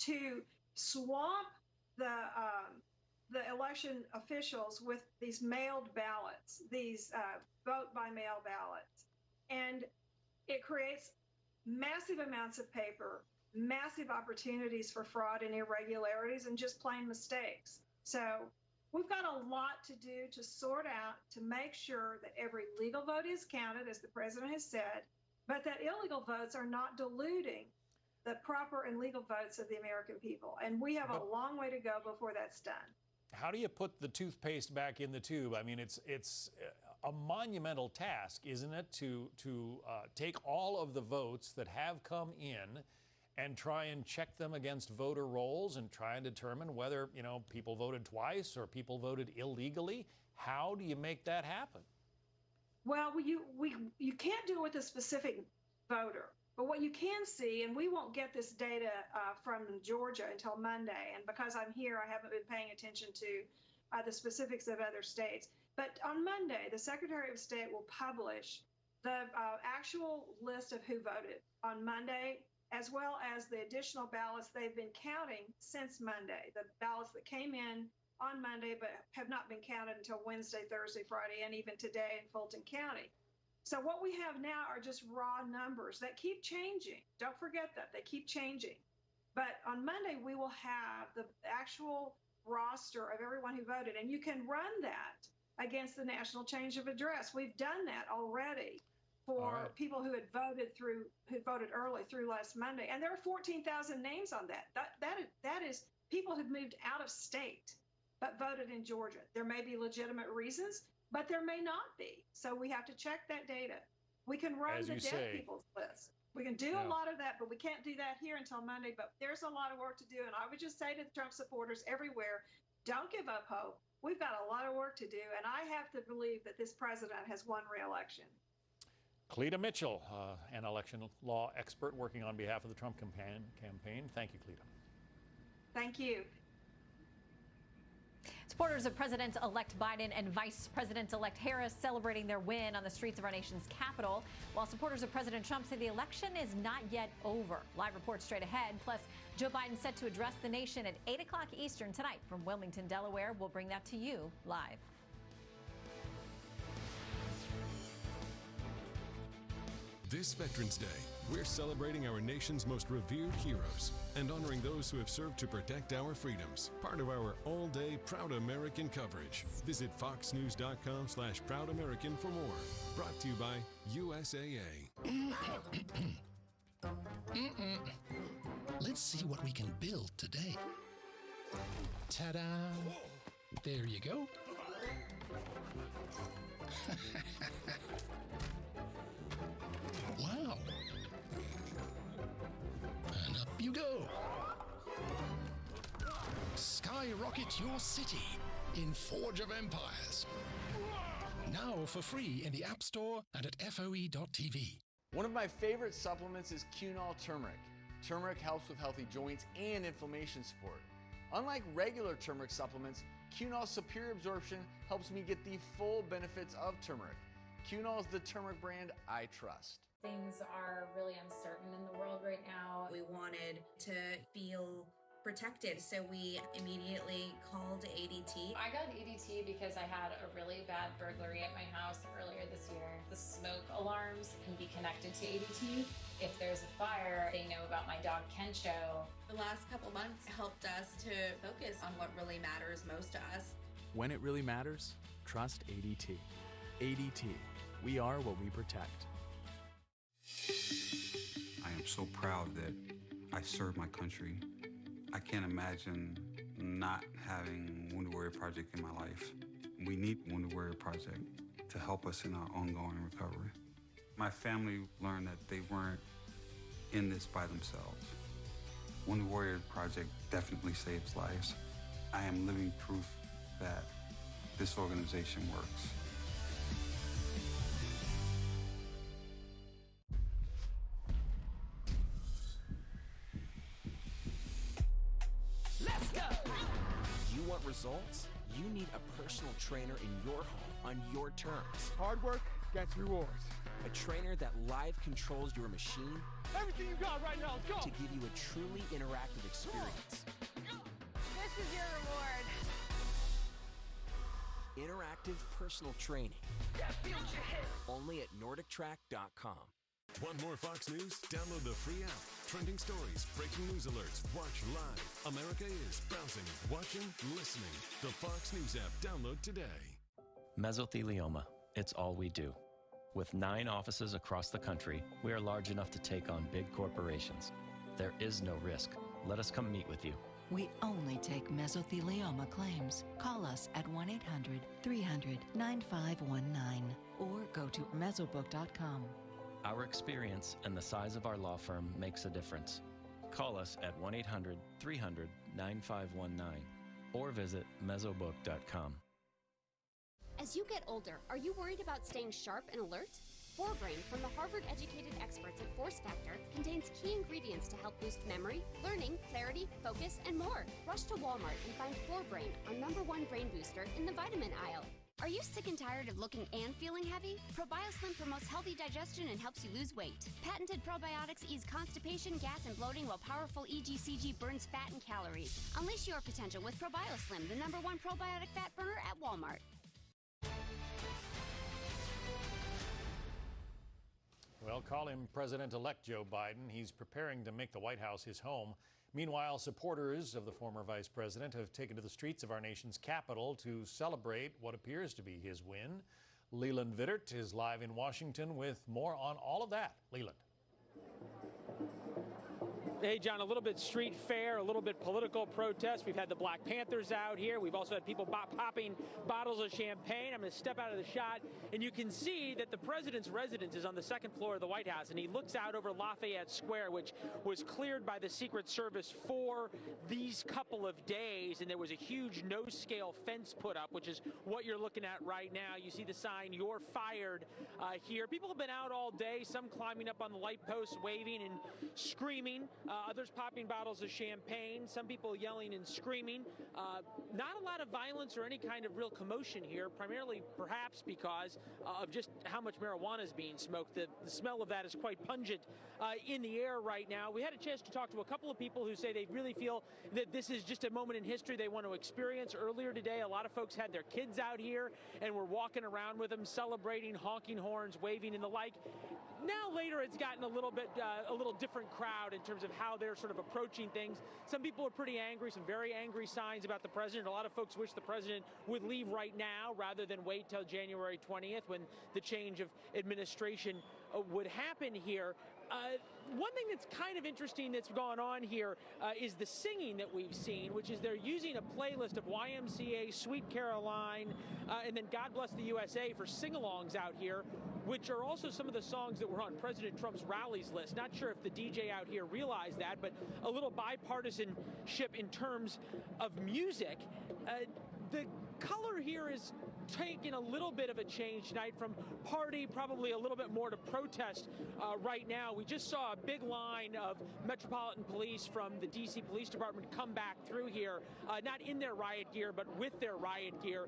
to swamp the election officials with these mailed ballots, these vote by mail ballots. And it creates massive amounts of paper, massive opportunities for fraud and irregularities, and just plain mistakes. So we've got a lot to do to sort out, to make sure that every legal vote is counted, as the president has said, but that illegal votes are not diluting the proper and legal votes of the American people. And we have a long way to go before that's done. how do you put the toothpaste back in the tube? I mean, it's a monumental task, isn't it, to take all of the votes that have come in and try and check them against voter rolls and try and determine whether, you know, people voted twice or people voted illegally. How do you make that happen? Well, you can't do it with a specific voter. But what you can see, and we won't get this data from Georgia until Monday, and because I'm here, I haven't been paying attention to the specifics of other states. But on Monday, the Secretary of State will publish the actual list of who voted on Monday, as well as the additional ballots they've been counting since Monday, the ballots that came in on Monday but have not been counted until Wednesday, Thursday, Friday, and even today in Fulton County. So what we have now are just raw numbers that keep changing. Don't forget that. They keep changing. But on Monday, we will have the actual roster of everyone who voted, and you can run that against the National Change of Address. We've done that already for people who had voted early through last Monday. And there are 14,000 names on that. That is people who've moved out of state but voted in Georgia. There may be legitimate reasons, but there may not be. So we have to check that data. We can run the dead people's list. We can do a lot of that, but we can't do that here until Monday. But there's a lot of work to do. And I would just say to the Trump supporters everywhere, don't give up hope. We've got a lot of work to do. And I have to believe that this president has won re-election. Cleta Mitchell, an election law expert working on behalf of the Trump campaign. Thank you, Cleta. Thank you. Supporters of President-elect Biden and Vice President-elect Harris celebrating their win on the streets of our nation's capital, while supporters of President Trump say the election is not yet over. Live report straight ahead. Plus, Joe Biden set to address the nation at 8 o'clock Eastern tonight from Wilmington, Delaware. We'll bring that to you live. This Veterans Day, we're celebrating our nation's most revered heroes and honoring those who have served to protect our freedoms. Part of our all-day Proud American coverage. Visit foxnews.com/Proud American for more. Brought to you by USAA. Let's see what we can build today. Ta-da! There you go. Wow. And up you go. Skyrocket your city in Forge of Empires. Now for free in the App Store and at FOE.tv. One of my favorite supplements is Cunol Turmeric. Turmeric helps with healthy joints and inflammation support. Unlike regular turmeric supplements, Cunol's superior absorption helps me get the full benefits of turmeric. Cunol is the turmeric brand I trust. Things are really uncertain in the world right now. We wanted to feel protected, so we immediately called ADT. I got ADT because I had a really bad burglary at my house earlier this year. The smoke alarms can be connected to ADT. If there's a fire, they know about my dog Kencho. The last couple months helped us to focus on what really matters most to us. When it really matters, trust ADT. ADT, we are what we protect. I am so proud that I serve my country. I can't imagine not having Wounded Warrior Project in my life. We need Wounded Warrior Project to help us in our ongoing recovery. My family learned that they weren't in this by themselves. Wounded Warrior Project definitely saves lives. I am living proof that this organization works. Let's go! You want results? You need a personal trainer in your home on your terms. Hard work gets rewards. A trainer that live controls your machine. Everything you got right now, let's go! To give you a truly interactive experience. This is your reward. Interactive personal training. Only at NordicTrack.com. Want more Fox News? Download the free app. Trending stories, breaking news alerts, watch live. America is browsing, watching, listening. The Fox News app. Download today. Mesothelioma. It's all we do. With 9 offices across the country, we are large enough to take on big corporations. There is no risk. Let us come meet with you. We only take mesothelioma claims. Call us at 1-800-300-9519 or go to mesobook.com. Our experience and the size of our law firm makes a difference. Call us at 1-800-300-9519 or visit mesobook.com. As you get older, are you worried about staying sharp and alert? Forebrain from the Harvard-educated experts at Force Factor contains key ingredients to help boost memory, learning, clarity, focus, and more. Rush to Walmart and find Forebrain, our #1 brain booster in the vitamin aisle. Are you sick and tired of looking and feeling heavy? ProbioSlim promotes healthy digestion and helps you lose weight. Patented probiotics ease constipation, gas, and bloating, while powerful EGCG burns fat and calories. Unleash your potential with ProbioSlim, the #1 probiotic fat burner at Walmart. Well, call him President-elect Joe Biden. He's preparing to make the White House his home. Meanwhile, supporters of the former vice president have taken to the streets of our nation's capital to celebrate what appears to be his win. Leland Vittert is live in Washington with more on all of that. Leland. Hey, John, a little bit street fair, a little bit political protest. We've had the Black Panthers out here. We've also had people popping bottles of champagne. I'm going to step out of the shot, and you can see that the president's residence is on the second floor of the White House, and he looks out over Lafayette Square, which was cleared by the Secret Service for these couple of days, and there was a huge no-scale fence put up, which is what you're looking at right now. You see the sign, "You're fired," here. People have been out all day, some climbing up on the light posts, waving and screaming. Others popping bottles of champagne, some people yelling and screaming. Not a lot of violence or any kind of real commotion here, primarily perhaps because of just how much marijuana is being smoked. The smell of that is quite pungent in the air right now. We had a chance to talk to a couple of people who say they really feel that this is just a moment in history they want to experience. Earlier today, a lot of folks had their kids out here and were walking around with them, celebrating, honking horns, waving and the like. Now later it's gotten a little different crowd in terms of how they're sort of approaching things. Some people are pretty angry, some very angry signs about the president. A lot of folks wish the president would leave right now rather than wait till January 20th when the change of administration would happen here. One thing that's kind of interesting that's gone on here is the singing that we've seen, which is they're using a playlist of YMCA, Sweet Caroline, and then God Bless the USA for sing-alongs out here, which are also some of the songs that were on President Trump's rallies list. Not sure if the DJ out here realized that, but a little bipartisanship in terms of music. The color here is taking a little bit of a change tonight from party, probably a little bit more to protest right now. We just saw a big line of Metropolitan Police from the D.C. Police Department come back through here, not in their riot gear, but with their riot gear,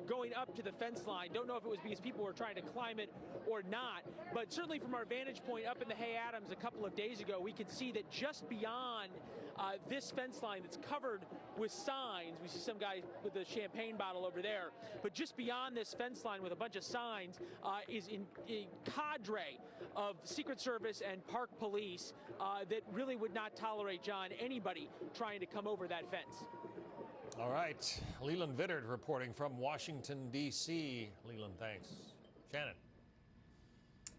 going up to the fence line. Don't know if it was because people were trying to climb it or not, but certainly from our vantage point up in the Hay Adams a couple of days ago, we could see that just beyond this fence line that's covered with signs, we see some guy with a champagne bottle over there, but just beyond this fence line with a bunch of signs is a cadre of Secret Service and Park Police that really would not tolerate, John, anybody trying to come over that fence. All right, Leland Vittert reporting from Washington, D.C. Leland, thanks. Shannon.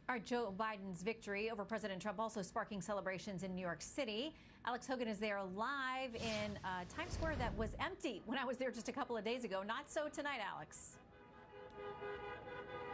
All right, Joe Biden's victory over President Trump also sparking celebrations in New York City. Alex Hogan is there live in Times Square that was empty when I was there just a couple of days ago. Not so tonight, Alex.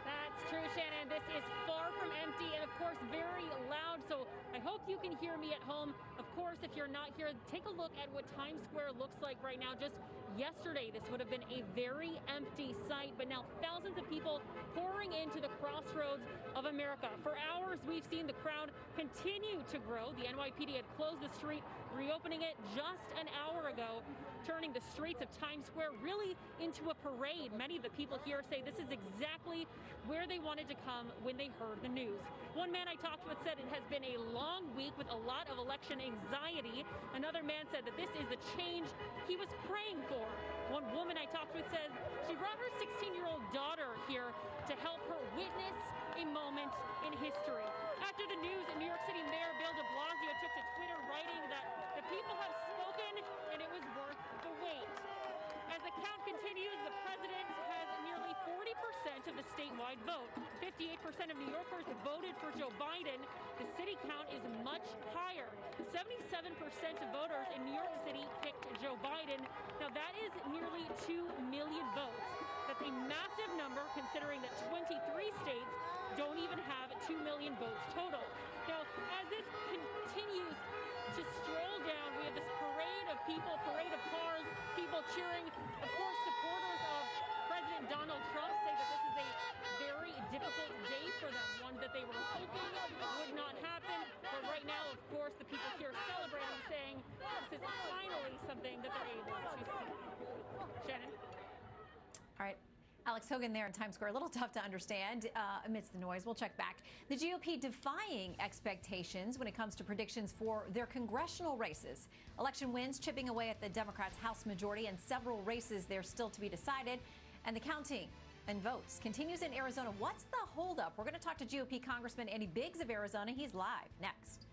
That's true, Shannon. This is far from empty and, of course, very loud. So I hope you can hear me at home. Of course, if you're not here, take a look at what Times Square looks like right now. Just yesterday, this would have been a very empty sight, but now thousands of people pouring into the crossroads of America. For hours, we've seen the crowd continue to grow. The NYPD had closed the street, reopening it just an hour ago, turning the streets of Times Square really into a parade. Many of the people here say this is exactly where they wanted to come when they heard the news. One man I talked with said it has been a long week with a lot of election anxiety. Another man said that this is the change he was praying for. One woman I talked with said she brought her 16-year-old daughter here to help her witness a moment in history. After the news, New York City Mayor Bill de Blasio took to Twitter writing that the people have spoken and it was worth the wait. As the count continues, the president has nearly 40% of the statewide vote. 58% of New Yorkers voted for Joe Biden. The city count is much higher. 77% of voters in New York City picked Joe Biden. Now, that is nearly 2 million votes. That's a massive number considering that 23 states don't even have 2 million votes total. Now, as this continues to stroll down, we have this parade of people, parade of cars, people cheering. Of course, supporters of President Donald Trump say that this is a very difficult day for them, one that they were hoping would not happen. But right now, of course, the people here celebrating, saying this is finally something that they're able to see. Shannon? All right. Alex Hogan there in Times Square. A little tough to understand amidst the noise. We'll check back. The GOP defying expectations when it comes to predictions for their congressional races. Election wins chipping away at the Democrats' House majority and several races there still to be decided. And the counting and votes continues in Arizona. What's the holdup? We're going to talk to GOP Congressman Andy Biggs of Arizona. He's live next.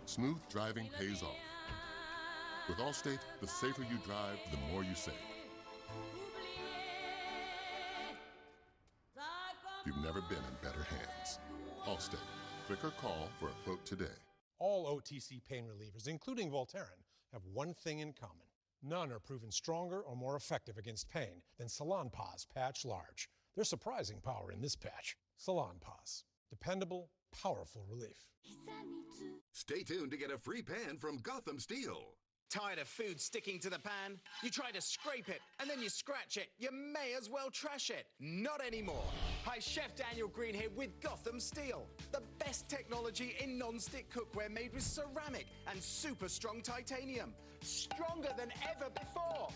Smooth driving pays off. With Allstate, the safer you drive, the more you save. You've never been in better hands. Allstate. Click or call for a quote today. All OTC pain relievers, including Voltaren, have one thing in common. None are proven stronger or more effective against pain than Salonpas Patch Large. There's surprising power in this patch. Salonpas. Dependable, powerful relief. Stay tuned to get a free pan from Gotham Steel. Tired of food sticking to the pan? You try to scrape it, and then you scratch it. You may as well trash it. Not anymore. Hi, Chef Daniel Green here with Gotham Steel. The best technology in non-stick cookware made with ceramic and super strong titanium. Stronger than ever before.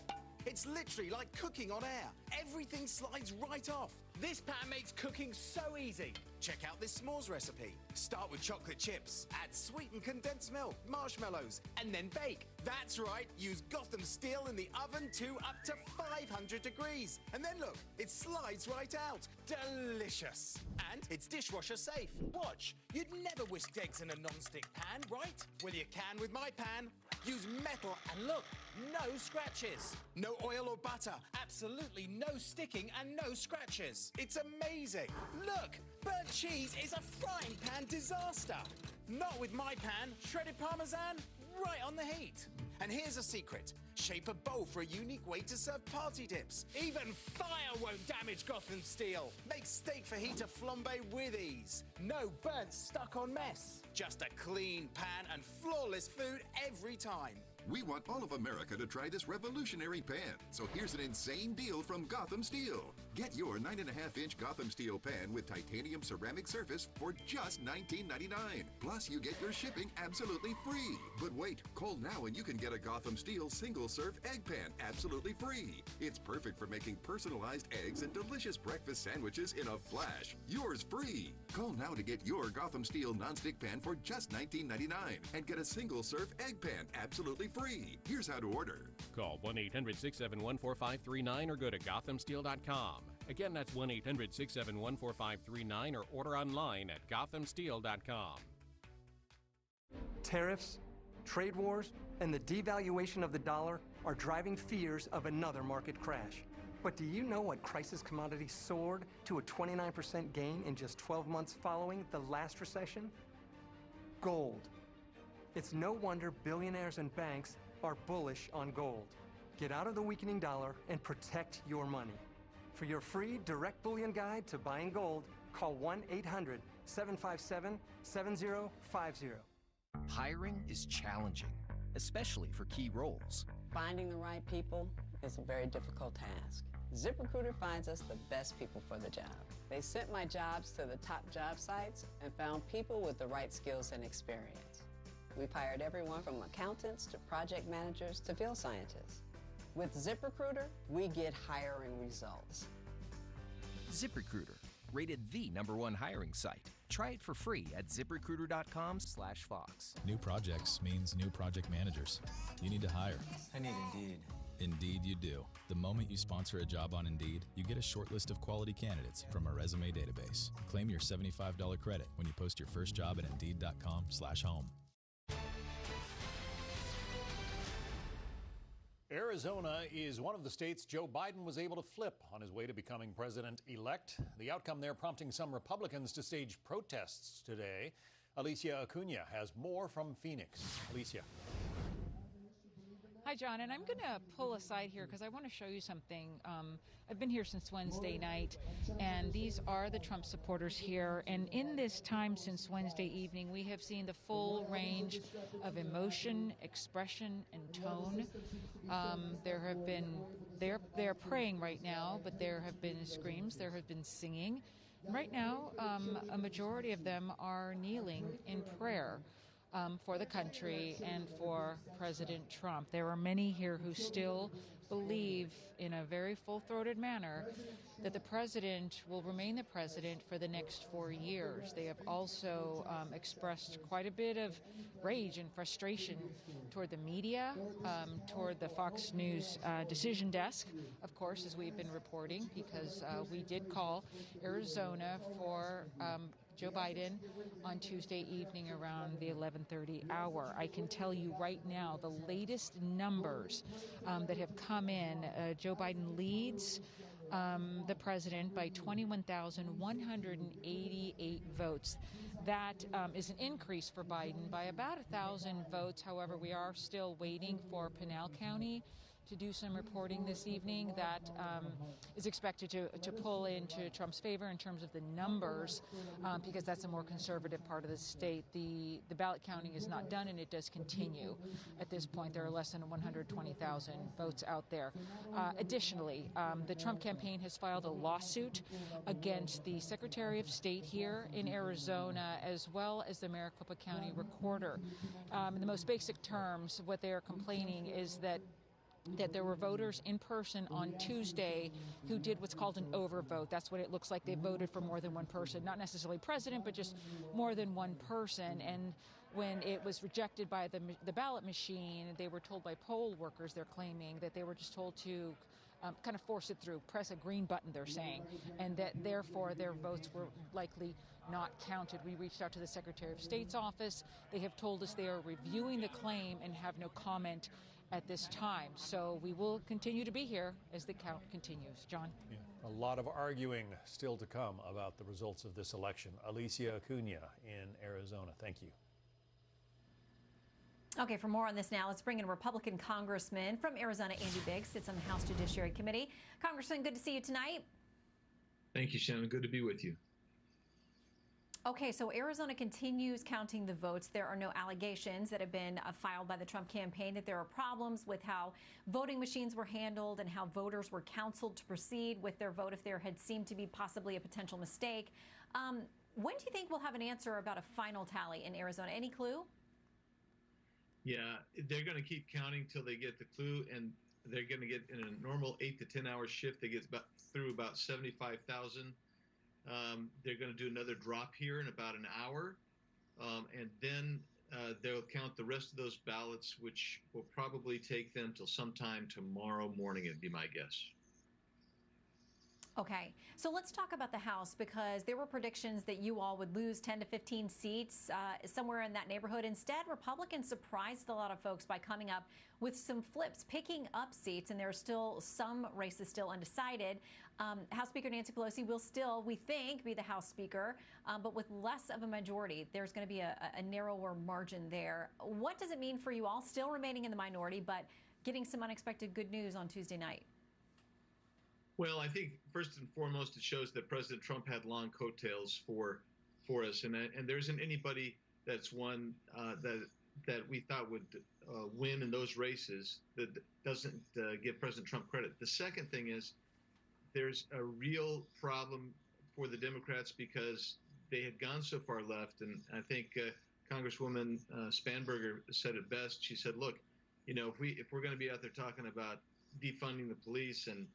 It's literally like cooking on air. Everything slides right off. This pan makes cooking so easy. Check out this s'mores recipe. Start with chocolate chips, add sweetened condensed milk, marshmallows, and then bake. That's right, use Gotham Steel in the oven to up to 500 degrees. And then look, it slides right out. Delicious. And it's dishwasher safe. Watch, you'd never whisk eggs in a non-stick pan, right? Well, you can with my pan. Use metal and look, no scratches. No oil or butter, absolutely no sticking and no scratches. It's amazing. Look, burnt cheese is a frying pan disaster. Not with my pan, shredded Parmesan, right on the heat. And here's a secret. Shape a bowl for a unique way to serve party dips. Even fire won't damage Gotham Steel. Make steak fajita flambe with ease. No burnt, stuck-on mess. Just a clean pan and flawless food every time. We want all of America to try this revolutionary pan. So here's an insane deal from Gotham Steel. Get your 9.5-inch Gotham Steel pan with titanium ceramic surface for just $19.99. Plus, you get your shipping absolutely free. But wait, call now and you can get a Gotham Steel single-serve egg pan absolutely free. It's perfect for making personalized eggs and delicious breakfast sandwiches in a flash. Yours free. Call now to get your Gotham Steel nonstick pan for just $19.99 and get a single-serve egg pan absolutely free. Here's how to order. Call 1-800-671-4539 or go to GothamSteel.com. Again, that's 1-800-671-4539 or order online at GothamSteel.com. Tariffs, trade wars, and the devaluation of the dollar are driving fears of another market crash. But do you know what crisis commodity soared to a 29% gain in just 12 months following the last recession? Gold. It's no wonder billionaires and banks are bullish on gold. Get out of the weakening dollar and protect your money. For your free direct bullion guide to buying gold, call 1-800-757-7050. Hiring is challenging, especially for key roles. Finding the right people is a very difficult task. ZipRecruiter finds us the best people for the job. They sent my jobs to the top job sites and found people with the right skills and experience. We've hired everyone from accountants to project managers to field scientists. With ZipRecruiter, we get hiring results. ZipRecruiter, rated the #1 hiring site. Try it for free at ZipRecruiter.com/Fox. New projects means new project managers. You need to hire. I need Indeed. Indeed, you do. The moment you sponsor a job on Indeed, you get a short list of quality candidates from a resume database. Claim your $75 credit when you post your first job at Indeed.com/home. Arizona is one of the states Joe Biden was able to flip on his way to becoming president-elect. The outcome there prompting some Republicans to stage protests today. Alicia Acuna has more from Phoenix. Alicia. Hi, John, and I'm going to pull aside here because I want to show you something. I've been here since Wednesday night, and these are the Trump supporters here. And in this time since Wednesday evening, we have seen the full range of emotion, expression, and tone. They're praying right now, but there have been screams, there have been singing. Right now, a majority of them are kneeling in prayer for the country and for President Trump. There are many here who still believe in a very full-throated manner that the president will remain the president for the next 4 years. They have also expressed quite a bit of rage and frustration toward the media, toward the Fox News decision desk, of course, as we've been reporting, because we did call Arizona for Joe Biden on Tuesday evening around the 11:30 hour. I can tell you right now the latest numbers that have come in. Joe Biden leads the president by 21,188 votes. That is an increase for Biden by about 1,000 votes. However, we are still waiting for Pinal County to do some reporting this evening. That is expected to pull into Trump's favor in terms of the numbers, because that's a more conservative part of the state. The ballot counting is not done, and it does continue. At this point, there are less than 120,000 votes out there. Additionally, the Trump campaign has filed a lawsuit against the Secretary of State here in Arizona, as well as the Maricopa County Recorder. In the most basic terms, what they are complaining is that there were voters in person on Tuesday who did what's called an overvote. That's what it looks like. They voted for more than one person, not necessarily president, but just more than one person. And when it was rejected by the ballot machine, they were told by poll workers, they're claiming, that they were just told to kind of force it through, press a green button, they're saying, and that therefore their votes were likely not counted. We reached out to the Secretary of State's office. They have told us they are reviewing the claim and have no comment at this time. So we will continue to be here as the count continues. John? Yeah, a lot of arguing still to come about the results of this election. Alicia Acuna in Arizona. Thank you. Okay, for more on this now, let's bring in Republican Congressman from Arizona, Andy Biggs, sits on the House Judiciary Committee. Congressman, good to see you tonight. Thank you, Shannon. Good to be with you. Okay, so Arizona continues counting the votes. There are no allegations that have been filed by the Trump campaign that there are problems with how voting machines were handled and how voters were counseled to proceed with their vote if there had seemed to be possibly a potential mistake. When do you think we'll have an answer about a final tally in Arizona? Any clue? Yeah, they're going to keep counting till they get the clue, and they're going to get in a normal 8 to 10 hour shift. They get through about 75,000. They're going to do another drop here in about an hour, and then they'll count the rest of those ballots, which will probably take them till sometime tomorrow morning, it'd be my guess. Okay, so let's talk about the House, because there were predictions that you all would lose 10 to 15 seats, somewhere in that neighborhood. Instead, Republicans surprised a lot of folks by coming up with some flips, picking up seats, and there are still some races still undecided. House Speaker Nancy Pelosi will still, we think, be the House Speaker, but with less of a majority. There's going to be a narrower margin there. What does it mean for you all, still remaining in the minority, but getting some unexpected good news on Tuesday night? Well, I think first and foremost, it shows that President Trump had long coattails for us, and there isn't anybody that's won that we thought would win in those races that doesn't give President Trump credit. The second thing is there's a real problem for the Democrats because they had gone so far left, and I think Congresswoman Spanberger said it best. She said, "Look, you know, if we're going to be out there talking about defunding the police and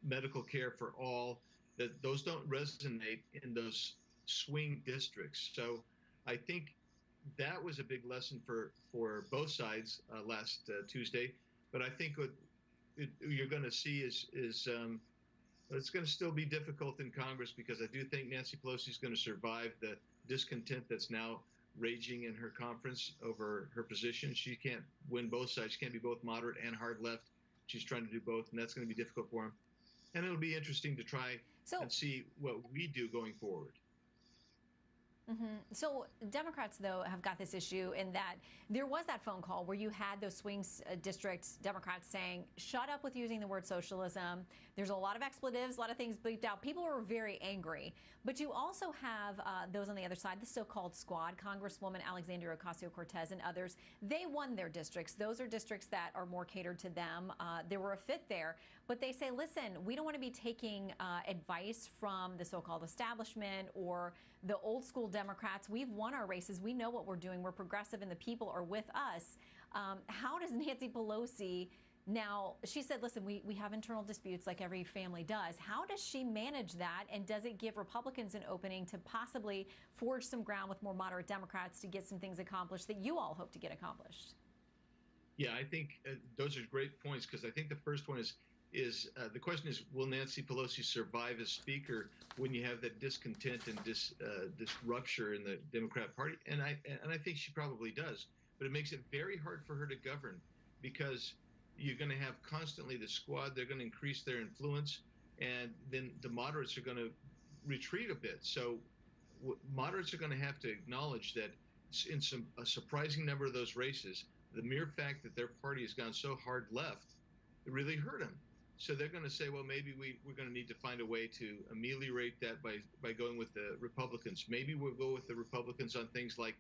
medical care for all, that those don't resonate in those swing districts." So I think that was a big lesson for both sides last Tuesday. But I think you're going to see is it's going to still be difficult in Congress, because I do think Nancy Pelosi is going to survive the discontent that's now raging in her conference over her position. She can't win both sides. She can't be both moderate and hard left. She's trying to do both, and that's going to be difficult for him. And it'll be interesting to try and see what we do going forward. So Democrats, though, have got this issue in that there was that phone call where you had those swing district Democrats saying, shut up with using the word socialism. There's a lot of expletives, a lot of things bleeped out. People were very angry. But you also have those on the other side, the so-called squad, Congresswoman Alexandria Ocasio-Cortez and others. They won their districts. Those are districts that are more catered to them. There were a fit there. But they say, listen, we don't want to be taking advice from the so-called establishment or the old school Democrats. We've won our races. We know what we're doing. We're progressive and the people are with us. How does Nancy Pelosi now, she said, listen, we have internal disputes like every family does. How does she manage that? And does it give Republicans an opening to possibly forge some ground with more moderate Democrats to get some things accomplished that you all hope to get accomplished? Yeah, I think those are great points, because I think the first one is the question is, will Nancy Pelosi survive as Speaker when you have that discontent and this rupture in the Democrat Party? And I think she probably does, but it makes it very hard for her to govern, because you're going to have constantly the squad. They're going to increase their influence, and then the moderates are going to retreat a bit. So moderates are going to have to acknowledge that in a surprising number of those races, the mere fact that their party has gone so hard left, it really hurt them. So they're going to say, well, maybe we're going to need to find a way to ameliorate that by going with the Republicans. Maybe we'll go with the Republicans on things like,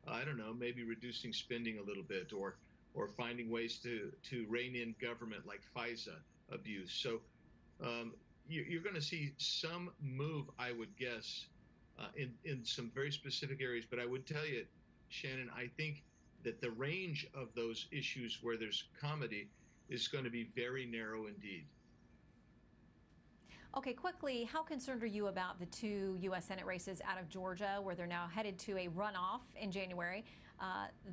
I don't know, maybe reducing spending a little bit, or finding ways to rein in government like FISA abuse. So you're going to see some move, I would guess, in some very specific areas. But I would tell you, Shannon, I think that the range of those issues where there's comedy is going to be very narrow indeed. Okay, quickly, how concerned are you about the two U.S. Senate races out of Georgia, where they're now headed to a runoff in January?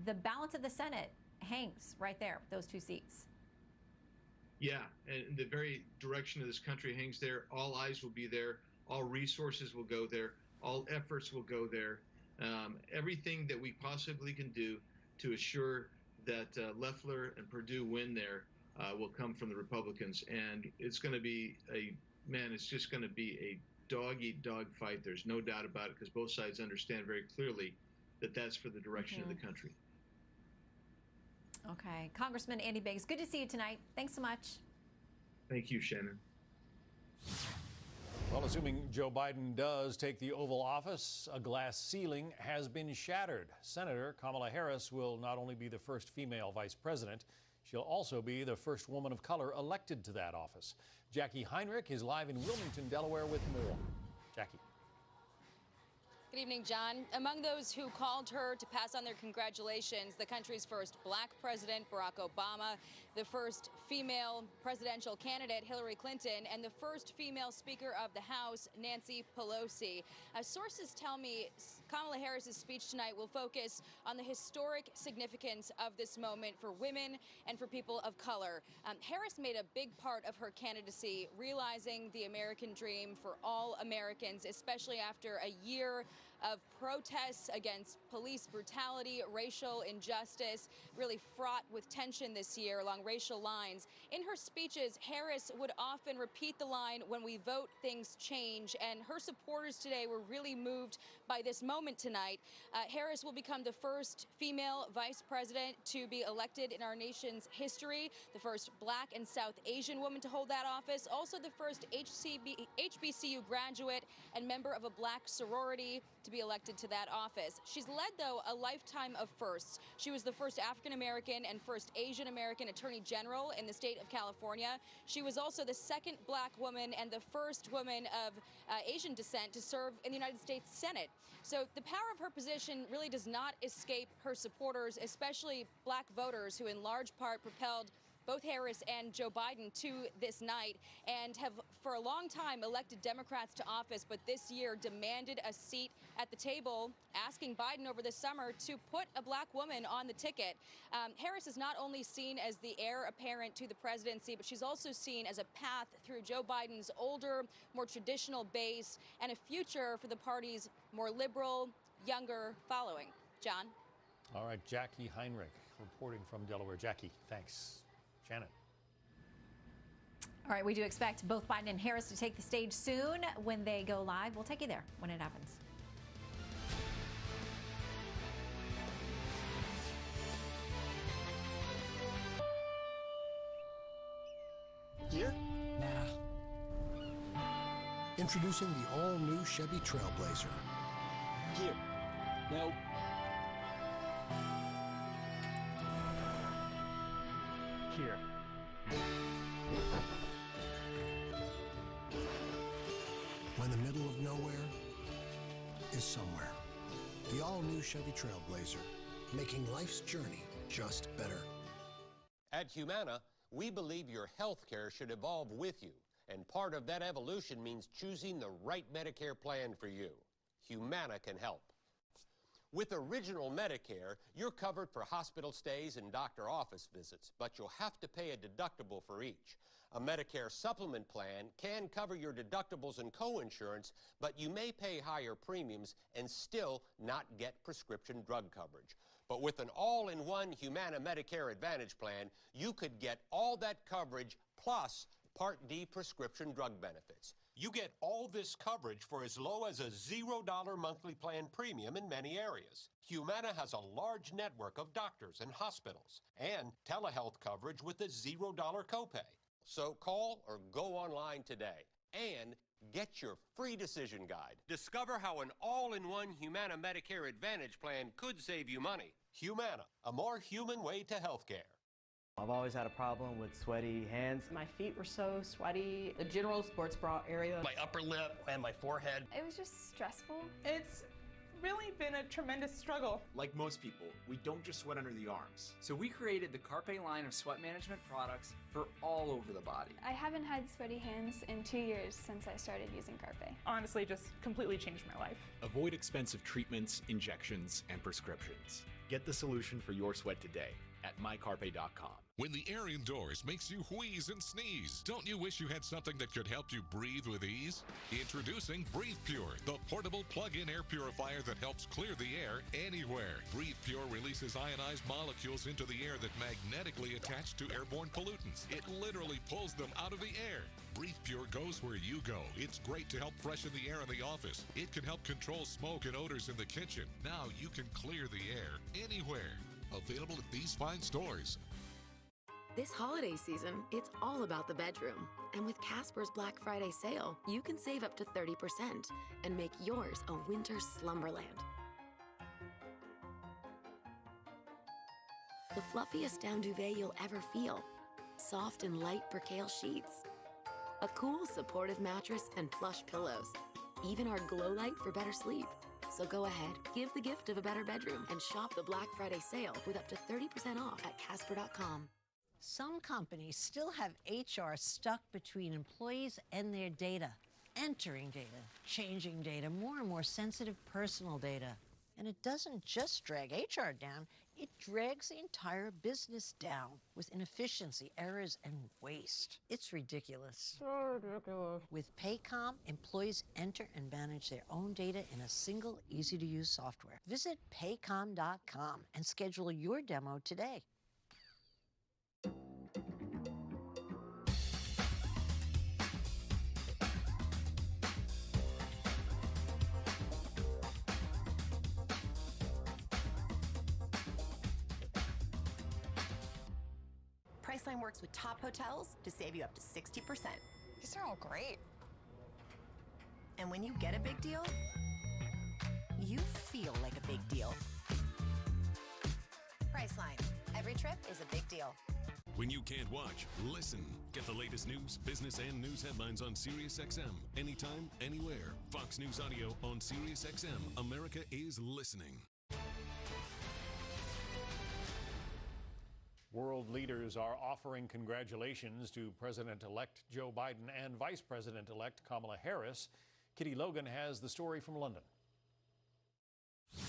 The balance of the Senate hangs right there, those two seats. Yeah, and the very direction of this country hangs there. All eyes will be there. All resources will go there. All efforts will go there. Everything that we possibly can do to assure that Loeffler and Perdue win there will come from the Republicans. And it's going to be it's just going to be a dog-eat-dog fight. There's no doubt about it, because both sides understand very clearly that that's for the direction of the country. Okay. Congressman Andy Biggs, good to see you tonight. Thanks so much. Thank you, Shannon. Well, assuming Joe Biden does take the Oval Office, a glass ceiling has been shattered. Senator Kamala Harris will not only be the first female vice president, she'll also be the first woman of color elected to that office. Jackie Heinrich is live in Wilmington, Delaware with more. Jackie. Good evening, John. Among those who called her to pass on their congratulations, the country's first black president, Barack Obama, the first female presidential candidate, Hillary Clinton, and the first female Speaker of the House, Nancy Pelosi. Sources tell me Kamala Harris's speech tonight will focus on the historic significance of this moment for women and for people of color. Harris made a big part of her candidacy, realizing the American dream for all Americans, especially after a year of protests against police brutality, racial injustice, really fraught with tension this year along racial lines. In her speeches, Harris would often repeat the line, "When we vote, things change," and her supporters today were really moved by this moment tonight. Harris will become the first female vice president to be elected in our nation's history, the first black and South Asian woman to hold that office, also the first HBCU graduate and member of a black sorority to be elected to that office. She's led, though, a lifetime of firsts. She was the first African-American and first Asian-American Attorney General in the state of California. She was also the second black woman and the first woman of Asian descent to serve in the United States Senate. So the power of her position really does not escape her supporters, especially black voters who in large part propelled both Harris and Joe Biden to this night and have for a long time elected Democrats to office, but this year demanded a seat at the table, asking Biden over the summer to put a black woman on the ticket. Harris is not only seen as the heir apparent to the presidency, but she's also seen as a path through Joe Biden's older, more traditional base and a future for the party's more liberal, younger following. John? All right, Jackie Heinrich reporting from Delaware. Jackie, thanks. Shannon? All right, we do expect both Biden and Harris to take the stage soon when they go live. We'll take you there when it happens. Here? Nah. Introducing the all-new Chevy Trailblazer. Here. No. Here. When the middle of nowhere is somewhere. The all-new Chevy Trailblazer, making life's journey just better. At Humana, we believe your health care should evolve with you, and part of that evolution means choosing the right Medicare plan for you. Humana can help. With Original Medicare, you're covered for hospital stays and doctor office visits, but you'll have to pay a deductible for each. A Medicare supplement plan can cover your deductibles and co-insurance, but you may pay higher premiums and still not get prescription drug coverage. But with an all-in-one Humana Medicare Advantage plan, you could get all that coverage plus Part D prescription drug benefits. You get all this coverage for as low as a $0 monthly plan premium in many areas. Humana has a large network of doctors and hospitals and telehealth coverage with a $0 copay. So call or go online today and get your free decision guide. Discover how an all-in-one Humana Medicare Advantage plan could save you money. Humana, a more human way to healthcare. I've always had a problem with sweaty hands. My feet were so sweaty. The general sports bra area. My upper lip and my forehead. It was just stressful. It's really been a tremendous struggle. Like most people, we don't just sweat under the arms. So we created the Carpe line of sweat management products for all over the body. I haven't had sweaty hands in 2 years since I started using Carpe. Honestly, just completely changed my life. Avoid expensive treatments, injections, and prescriptions. Get the solution for your sweat today at mycarpe.com. When the air indoors makes you wheeze and sneeze, don't you wish you had something that could help you breathe with ease? Introducing Breathe Pure, the portable plug-in air purifier that helps clear the air anywhere. Breathe Pure releases ionized molecules into the air that magnetically attach to airborne pollutants. It literally pulls them out of the air. Breathe Pure goes where you go. It's great to help freshen the air in the office. It can help control smoke and odors in the kitchen. Now you can clear the air anywhere. Available at these fine stores. This holiday season, it's all about the bedroom. And with Casper's Black Friday sale, you can save up to 30% and make yours a winter slumberland. The fluffiest down duvet you'll ever feel. Soft and light percale sheets. A cool, supportive mattress and plush pillows. Even our glow light for better sleep. So go ahead, give the gift of a better bedroom and shop the Black Friday sale with up to 30% off at Casper.com. Some companies still have HR stuck between employees and their data, entering data, changing data, more and more sensitive personal data. And it doesn't just drag HR down, it drags the entire business down with inefficiency, errors, and waste. It's ridiculous. So ridiculous. With Paycom, employees enter and manage their own data in a single, easy-to-use software. Visit paycom.com and schedule your demo today. Priceline works with top hotels to save you up to 60%. These are all great. And when you get a big deal, you feel like a big deal. Priceline. Every trip is a big deal. When you can't watch, listen. Get the latest news, business, and news headlines on SiriusXM. Anytime, anywhere. Fox News Audio on SiriusXM. America is listening. World leaders are offering congratulations to President-elect Joe Biden and Vice President-elect Kamala Harris. Kitty Logan has the story from London.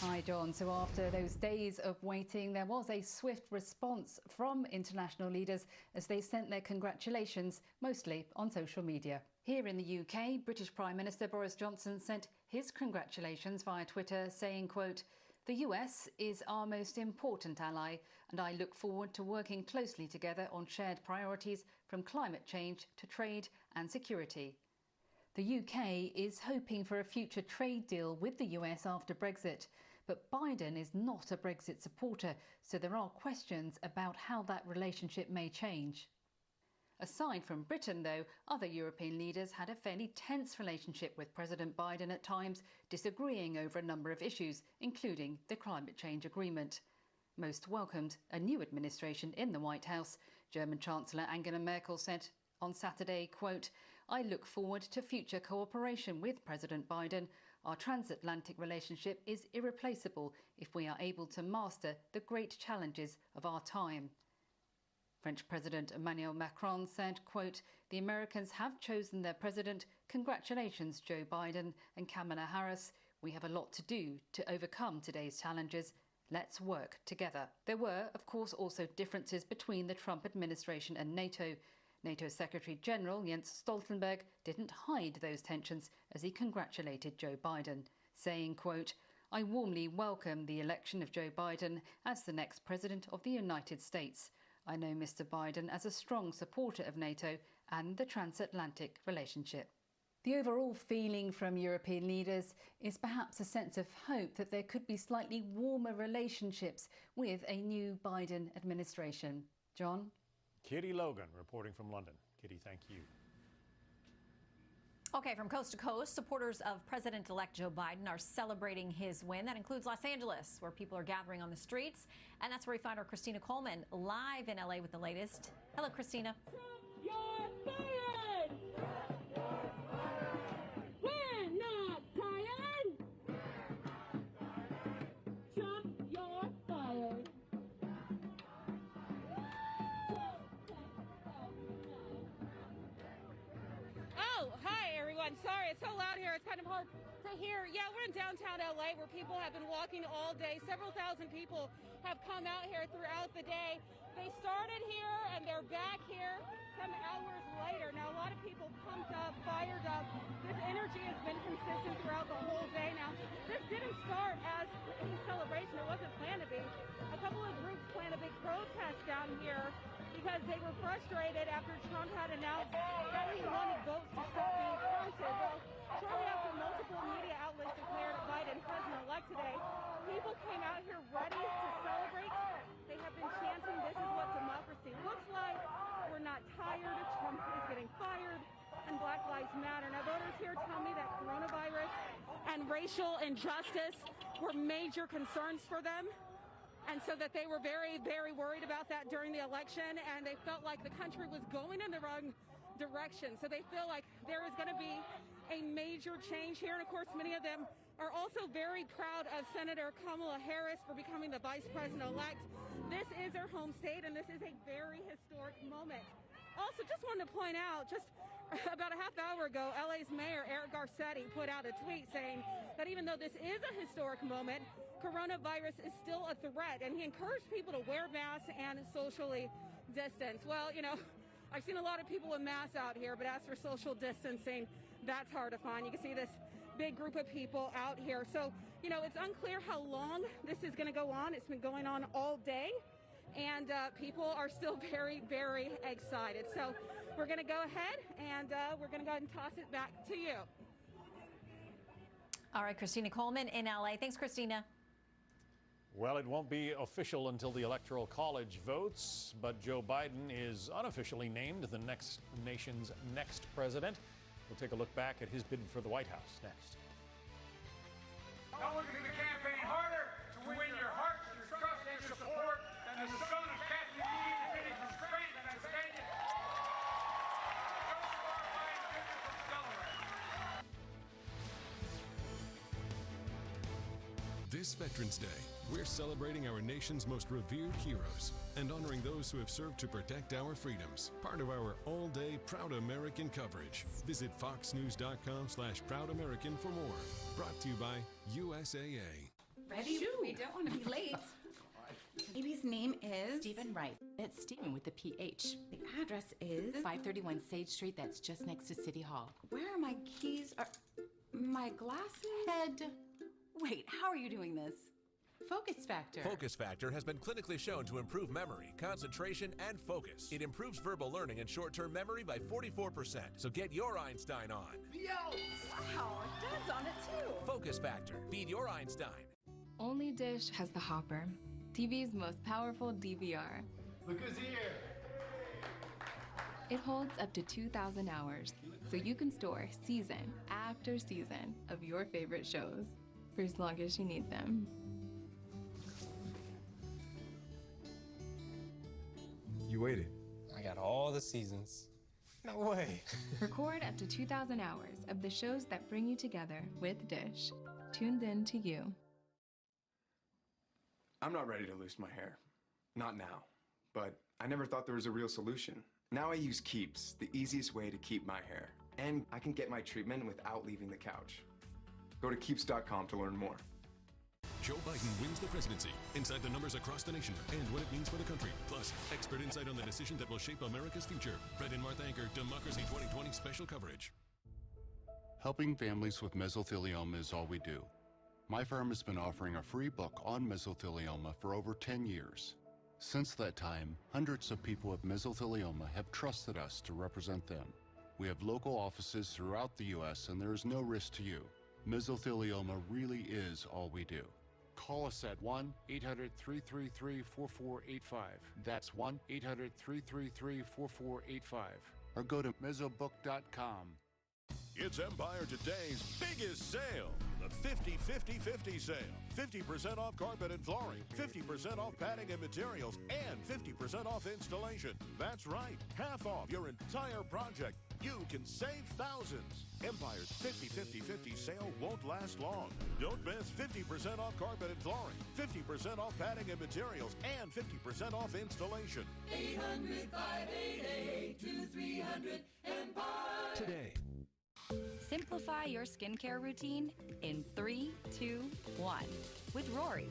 Hi, John. So after those days of waiting, there was a swift response from international leaders as they sent their congratulations, mostly on social media. Here in the UK, British Prime Minister Boris Johnson sent his congratulations via Twitter, saying, quote, "The US is our most important ally, and I look forward to working closely together on shared priorities from climate change to trade and security." The UK is hoping for a future trade deal with the US after Brexit, but Biden is not a Brexit supporter, so there are questions about how that relationship may change. Aside from Britain, though, other European leaders had a fairly tense relationship with President Biden at times, disagreeing over a number of issues, including the climate change agreement. Most welcomed a new administration in the White House. German Chancellor Angela Merkel said on Saturday, quote, "I look forward to future cooperation with President Biden. Our transatlantic relationship is irreplaceable if we are able to master the great challenges of our time." French President Emmanuel Macron said, quote, "The Americans have chosen their president. Congratulations, Joe Biden and Kamala Harris. We have a lot to do to overcome today's challenges. Let's work together." There were, of course, also differences between the Trump administration and NATO. NATO Secretary General Jens Stoltenberg didn't hide those tensions as he congratulated Joe Biden, saying, quote, "I warmly welcome the election of Joe Biden as the next president of the United States. I know Mr. Biden as a strong supporter of NATO and the transatlantic relationship." The overall feeling from European leaders is perhaps a sense of hope that there could be slightly warmer relationships with a new Biden administration. John? Kitty Logan reporting from London. Kitty, thank you. Okay, from coast to coast, supporters of President-elect Joe Biden are celebrating his win. That includes Los Angeles, where people are gathering on the streets. And that's where we find our Christina Coleman live in LA with the latest. Hello, Christina. You're fired! We're not tired! Trump, you're fired! Oh, hi, everyone. Sorry, it's so loud here. It's kind of hard to hear. Yeah, we're in downtown LA where people have been walking all day. Several thousand people have come out here throughout the day. They started here and they're back here some hours later. Now, a lot of people pumped up, fired up. This energy has been consistent throughout the whole day. Now, this didn't start as a celebration. It wasn't planned to be. A couple of groups planned a big protest down here because they were frustrated after Trump had announced that he wanted votes to stop being counted. Well, shortly after multiple media outlets declared Biden president-elect today, people came out here ready to celebrate. They have been chanting, "This is what democracy looks like. We're not tired. Trump is getting fired. And Black Lives Matter." Now, voters here tell me that coronavirus and racial injustice were major concerns for them. And so that they were very, very worried about that during the election, and they felt like the country was going in the wrong direction. So they feel like there is going to be a major change here. And of course, many of them are also very proud of Senator Kamala Harris for becoming the vice president-elect. This is her home state, and this is a very historic moment. Also, just wanted to point out, just about a half hour ago, LA's Mayor Eric Garcetti put out a tweet saying that even though this is a historic moment, coronavirus is still a threat, and he encouraged people to wear masks and socially distance. Well, you know, I've seen a lot of people with masks out here, but as for social distancing, that's hard to find. You can see this big group of people out here. So, you know, it's unclear how long this is going to go on. It's been going on all day, and people are still very, very excited. So we're going to go ahead, and we're going to go ahead and toss it back to you. All right, Christina Coleman in LA. Thanks, Christina. Well, it won't be official until the Electoral College votes, but Joe Biden is unofficially named the nation's next president. We'll take a look back at his bid for the White House next. No one can campaign harder to win your heart, your trust, and your support than the son of Kathy Lee and Vinnie from Scranton, Pennsylvania. Joseph R. Biden Jr. from Delaware. This Veterans Day, we're celebrating our nation's most revered heroes and honoring those who have served to protect our freedoms. Part of our all-day Proud American coverage. Visit foxnews.com/Proud American for more. Brought to you by USAA. Ready? Shoot. We don't want to be late. Baby's name is Stephen Wright. It's Stephen with the PH. The address is 531 Sage Street. That's just next to City Hall. Where are my keys? My glasses? Head. Wait, how are you doing this? Focus Factor. Focus Factor has been clinically shown to improve memory, concentration, and focus. It improves verbal learning and short-term memory by 44%. So get your Einstein on. Yo! Wow, Dad's on it too. Focus Factor. Feed your Einstein. Only Dish has the Hopper, TV's most powerful DVR. Look who's here. It holds up to 2,000 hours, so you can store season after season of your favorite shows for as long as you need them. You waited. I got all the seasons. No way. Record up to 2,000 hours of the shows that bring you together with Dish. Tuned in to you. I'm not ready to lose my hair. Not now. But I never thought there was a real solution. Now I use Keeps, the easiest way to keep my hair. And I can get my treatment without leaving the couch. Go to Keeps.com to learn more. Joe Biden wins the presidency. Inside the numbers across the nation and what it means for the country. Plus, expert insight on the decision that will shape America's future. Brett and Martha Anchor, Democracy 2020 special coverage. Helping families with mesothelioma is all we do. My firm has been offering a free book on mesothelioma for over 10 years. Since that time, hundreds of people with mesothelioma have trusted us to represent them. We have local offices throughout the U.S. and there is no risk to you. Mesothelioma really is all we do. Call us at 1-800-333-4485. That's 1-800-333-4485. Or go to mesobook.com. It's Empire Today's biggest sale, the 50-50-50 sale. 50% off carpet and flooring, 50% off padding and materials, and 50% off installation. That's right, half off your entire project. You can save thousands. Empire's 50-50-50 sale won't last long. Don't miss 50% off carpet and flooring, 50% off padding and materials, and 50% off installation. 800-588-2300 Empire. Today. Simplify your skincare routine in 3, 2, 1 with Rory.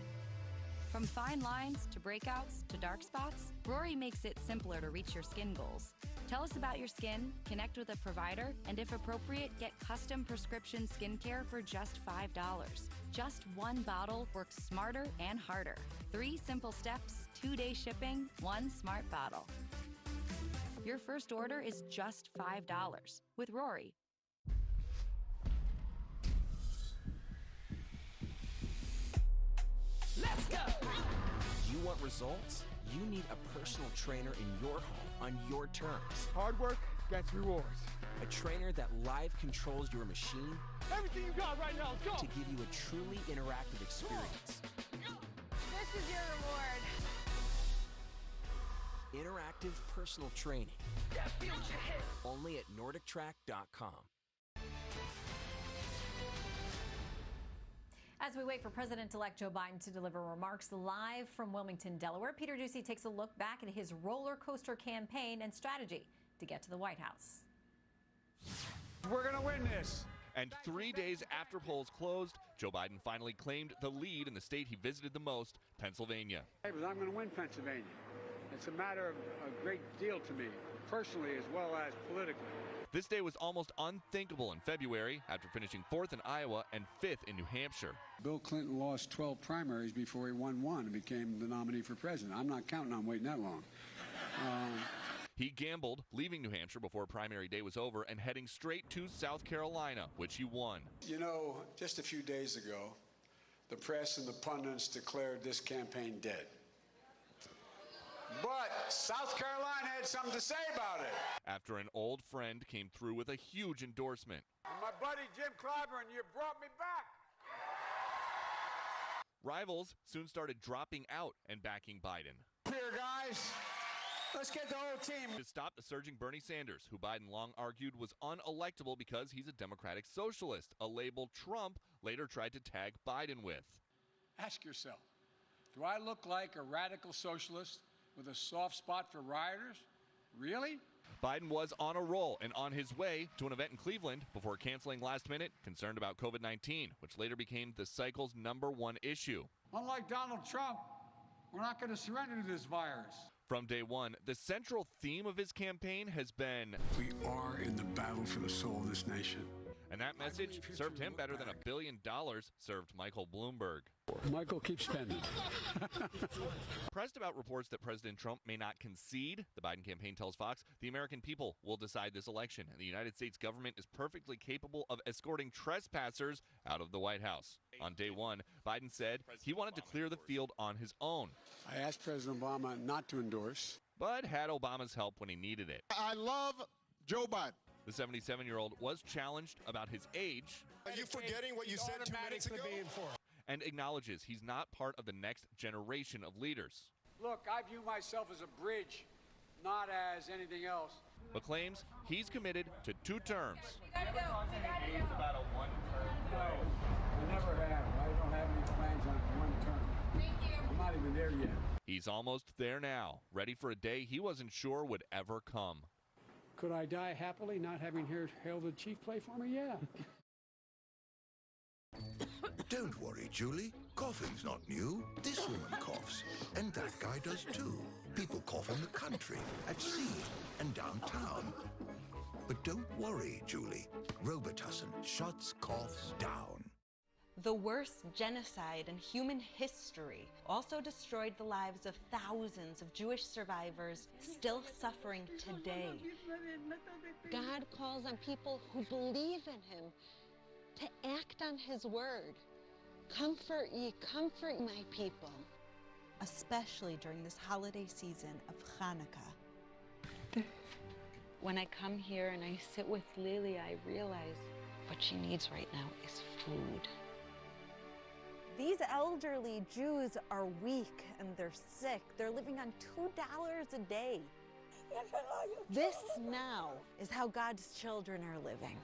From fine lines to breakouts to dark spots, Rory makes it simpler to reach your skin goals. Tell us about your skin, connect with a provider, and if appropriate, get custom prescription skincare for just $5. Just one bottle works smarter and harder. 3 simple steps, 2-day shipping, 1 smart bottle. Your first order is just $5 with Rory. Let's go! You want results? You need a personal trainer in your home on your terms. Hard work gets rewards. A trainer that live controls your machine. Everything you got right now, let's go! To give you a truly interactive experience. This is your reward. Interactive personal training. Only at NordicTrack.com. As we wait for President-elect Joe Biden to deliver remarks live from Wilmington, Delaware, Peter Ducey takes a look back at his roller coaster campaign and strategy to get to the White House. We're going to win this. And 3 days after polls closed, Joe Biden finally claimed the lead in the state he visited the most, Pennsylvania. I'm going to win Pennsylvania. It's a matter of a great deal to me, personally as well as politically. This day was almost unthinkable in February after finishing 4th in Iowa and 5th in New Hampshire. Bill Clinton lost 12 primaries before he won one and became the nominee for president. I'm not counting on waiting that long. He gambled, leaving New Hampshire before primary day was over and heading straight to South Carolina, which he won. You know, just a few days ago, the press and the pundits declared this campaign dead. But South Carolina had something to say about it. After an old friend came through with a huge endorsement. My buddy Jim Clyburn, you brought me back. Rivals soon started dropping out and backing Biden. Here, guys. Let's get the whole team. To stop the surging Bernie Sanders, who Biden long argued was unelectable because he's a democratic socialist, a label Trump later tried to tag Biden with. Ask yourself, Do I look like a radical socialist with a soft spot for rioters? Really? Biden was on a roll and on his way to an event in Cleveland before canceling last minute, concerned about COVID-19, which later became the cycle's #1 issue. Unlike Donald Trump, we're not going to surrender to this virus. From day one, the central theme of his campaign has been, "We are in the battle for the soul of this nation." And that message served him better than $1 billion served Michael Bloomberg. Michael keeps spending. Pressed about reports that President Trump may not concede, the Biden campaign tells Fox, the American people will decide this election, and the United States government is perfectly capable of escorting trespassers out of the White House. On day one, Biden said he wanted to clear the field on his own. I asked President Obama not to endorse, but had Obama's help when he needed it. I love Joe Biden. The 77-year-old was challenged about his age. Are you forgetting what you said 2 minutes ago? And acknowledges he's not part of the next generation of leaders. Look, I view myself as a bridge, not as anything else. But claims he's committed to 2 terms. About a 1 term. No, I never have. I don't have any plans on 1 term. Thank you. I'm not even there yet. He's almost there now, ready for a day he wasn't sure would ever come. Could I die happily not having held the chief play for me? Yeah. Don't worry, Julie. Coughing's not new. This woman coughs, and that guy does too. People cough in the country, at sea, and downtown. But don't worry, Julie. Robitussin shuts coughs down. The worst genocide in human history also destroyed the lives of thousands of Jewish survivors still suffering today. God calls on people who believe in him to act on his word. Comfort ye, comfort my people. Especially during this holiday season of Hanukkah. When I come here and I sit with Lily, I realize what she needs right now is food. These elderly Jews are weak and they're sick. They're living on $2 a day. This now is how God's children are living.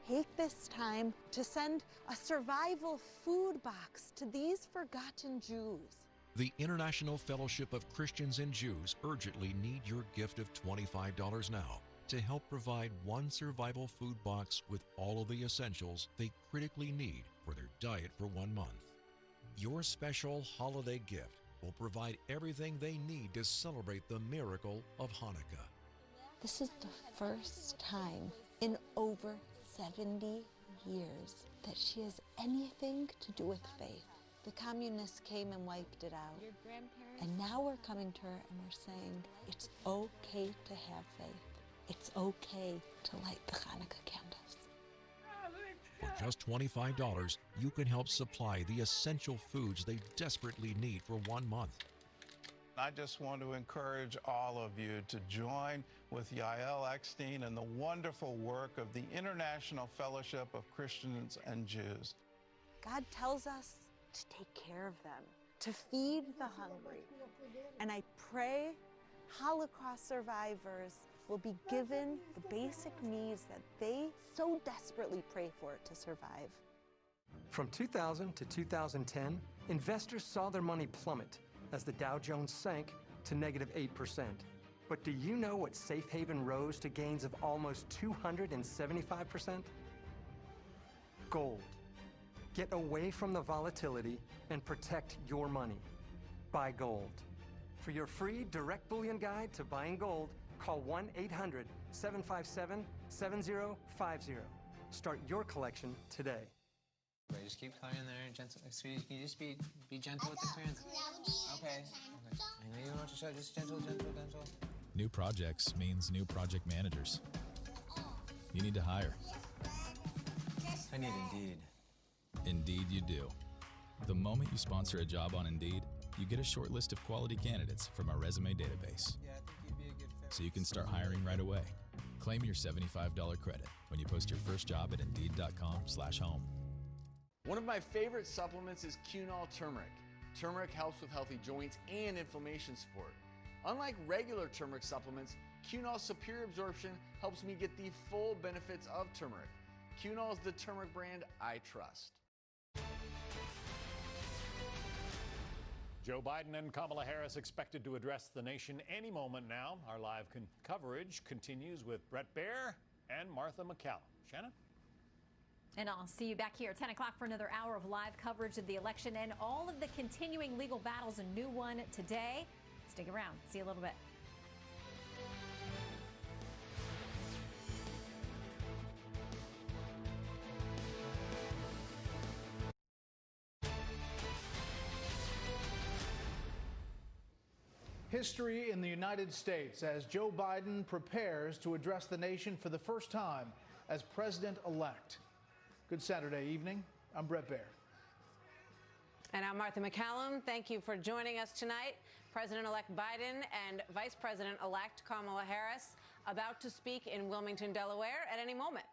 Take this time to send a survival food box to these forgotten Jews. The International Fellowship of Christians and Jews urgently need your gift of $25 now to help provide 1 survival food box with all of the essentials they critically need for their diet for 1 month. Your special holiday gift will provide everything they need to celebrate the miracle of Hanukkah. This is the first time in over 70 years that she has anything to do with faith. The communists came and wiped it out. Your grandparents? And now we're coming to her and we're saying it's okay to have faith. It's okay to light the Hanukkah candles. For just $25, you can help supply the essential foods they desperately need for 1 month. I just want to encourage all of you to join with Yael Eckstein and the wonderful work of the International Fellowship of Christians and Jews. God tells us to take care of them, to feed the hungry. And I pray Holocaust survivors will be given the basic needs that they so desperately pray for to survive. From 2000 to 2010, investors saw their money plummet as the Dow Jones sank to -8%. But do you know what Safe Haven rose to gains of almost 275%? Gold. Get away from the volatility and protect your money. Buy gold. For your free direct bullion guide to buying gold, call 1-800-757-7050. Start your collection today. Right, just keep coming in there, gentle. Sweetie, can you just be gentle with the clearance? Okay. I know you don't want to show, just gentle. New projects means new project managers. You need to hire. I need Indeed. Indeed you do. The moment you sponsor a job on Indeed, you get a short list of quality candidates from our resume database. Yeah, I think you'd be a good fit. So you can start hiring right away. Claim your $75 credit when you post your first job at Indeed.com/home. One of my favorite supplements is Cunol Turmeric. Turmeric helps with healthy joints and inflammation support. Unlike regular turmeric supplements, Cunol's superior absorption helps me get the full benefits of turmeric. Cunol is the turmeric brand I trust. Joe Biden and Kamala Harris expected to address the nation any moment now. Our live coverage continues with Brett Baer and Martha McCallum. Shannon? And I'll see you back here at 10 o'clock for another hour of live coverage of the election and all of the continuing legal battles. A new one today. Stick around. See you a little bit. History in the United States as Joe Biden prepares to address the nation for the first time as president-elect. Good Saturday evening. I'm Brett Baer. And I'm Martha McCallum. Thank you for joining us tonight. President-elect Biden and Vice President-elect Kamala Harris about to speak in Wilmington, Delaware at any moment.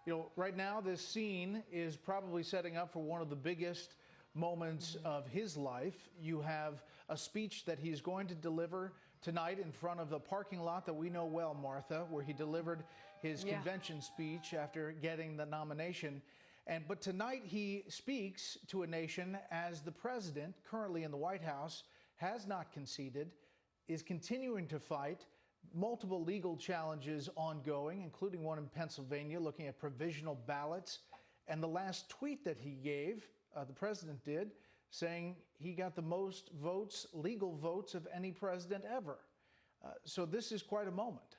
You know, right now this scene is probably setting up for one of the biggest moments of his life. You have a speech that he's going to deliver tonight in front of the parking lot that we know well, Martha, where he delivered his convention speech after getting the nomination. But tonight he speaks to a nation as the president, currently in the White House, has not conceded, is continuing to fight, multiple legal challenges ongoing, including one in Pennsylvania looking at provisional ballots. And the last tweet that he gave, the president did, saying he got the most votes, legal votes, of any president ever. So this is quite a moment.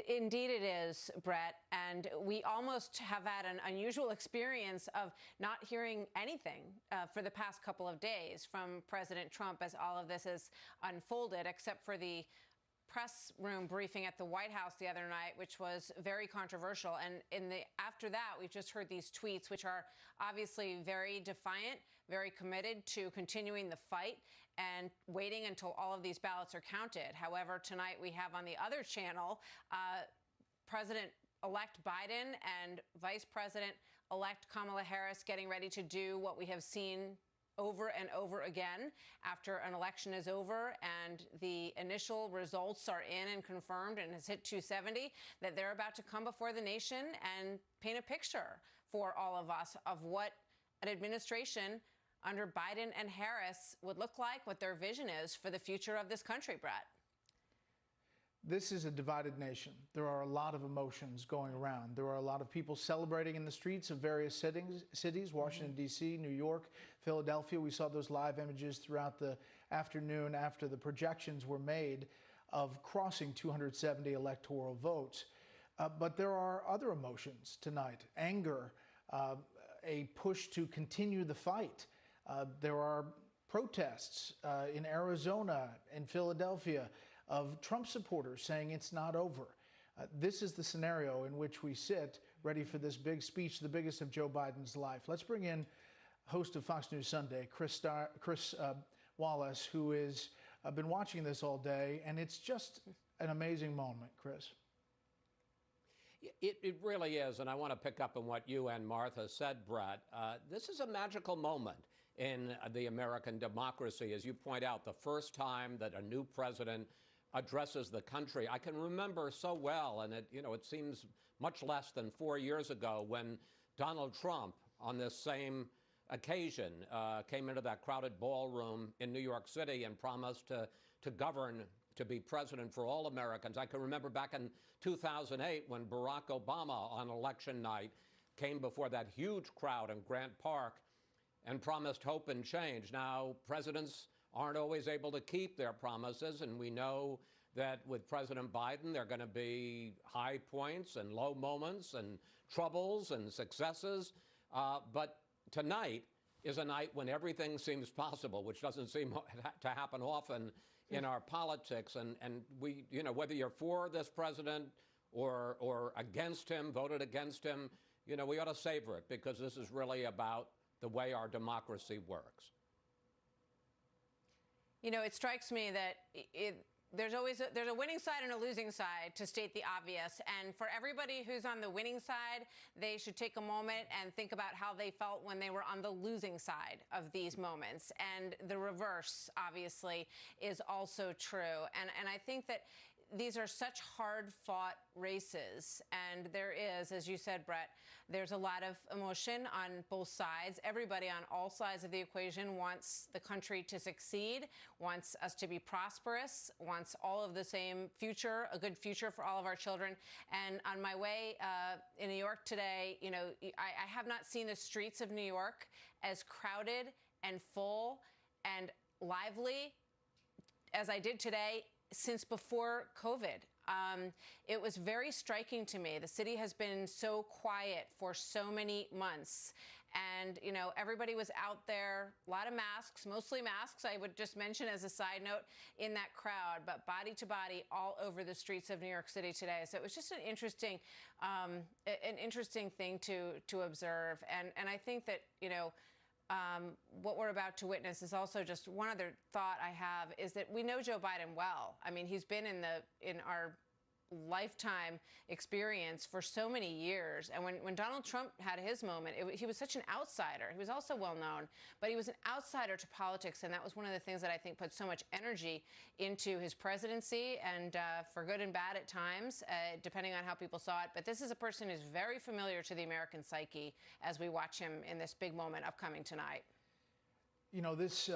Indeed it is, Brett, and we almost have had an unusual experience of not hearing anything for the past couple of days from President Trump as all of this has unfolded, except for the press room briefing at the White House the other night, which was very controversial. And after that, we've just heard these tweets, which are obviously very defiant, very committed to continuing the fight and waiting until all of these ballots are counted. However, tonight we have on the other channel President-elect Biden and Vice President-elect Kamala Harris getting ready to do what we have seen over and over again after an election is over and the initial results are in and confirmed and has hit 270, that they're about to come before the nation and paint a picture for all of us of what an administration under Biden and Harris would look like, what their vision is for the future of this country, Brett. This is a divided nation. There are a lot of emotions going around. There are a lot of people celebrating in the streets of various cities, Washington, D.C., New York, Philadelphia. We saw those live images throughout the afternoon after the projections were made of crossing 270 electoral votes. But there are other emotions tonight. Anger, a push to continue the fight. There are protests in Arizona, in Philadelphia, of Trump supporters saying it's not over. This is the scenario in which we sit, ready for this big speech, the biggest of Joe Biden's life. Let's bring in host of Fox News Sunday, Chris Wallace, who has been watching this all day, and it's just an amazing moment, Chris. It really is, and I want to pick up on what you and Martha said, Brett. This is a magical moment in the American democracy. As you point out, the first time that a new president addresses the country. I can remember so well, and it seems much less than 4 years ago, when Donald Trump, on this same occasion, came into that crowded ballroom in New York City and promised to govern, to be president for all Americans. I can remember back in 2008 when Barack Obama, on election night, came before that huge crowd in Grant Park and promised hope and change. Now, presidents aren't always able to keep their promises, and we know that with President Biden, there are going to be high points and low moments and troubles and successes. But tonight is a night when everything seems possible, which doesn't seem to happen often in our politics. And we, whether you're for this president or against him, voted against him, we ought to savor it, because this is really about the way our democracy works. It strikes me that there's a winning side and a losing side, to state the obvious. And for everybody who's on the winning side, they should take a moment and think about how they felt when they were on the losing side of these moments. And the reverse, obviously, is also true. And I think that these are such hard-fought races, and there is, as you said, Brett, there's a lot of emotion on both sides. Everybody on all sides of the equation wants the country to succeed, wants us to be prosperous, wants all of the same future, a good future for all of our children. And on my way in New York today, you know, I have not seen the streets of New York as crowded and full and lively as I did today since before COVID. It was very striking to me. The city has been so quiet for so many months. And, you know, everybody was out there, a lot of masks, mostly masks, I would just mention as a side note, in that crowd, but body to body all over the streets of New York City today. So it was just an interesting thing to observe. And I think that, you know, what we're about to witness is also just one other thought I have is that we know Joe Biden well. I mean, he's been in our lifetime experience for so many years. And when Donald Trump had his moment, he was such an outsider. He was also well known, but he was an outsider to politics. And that was one of the things that I think put so much energy into his presidency, and for good and bad at times, depending on how people saw it. But this is a person who's very familiar to the American psyche as we watch him in this big moment upcoming tonight. You know, this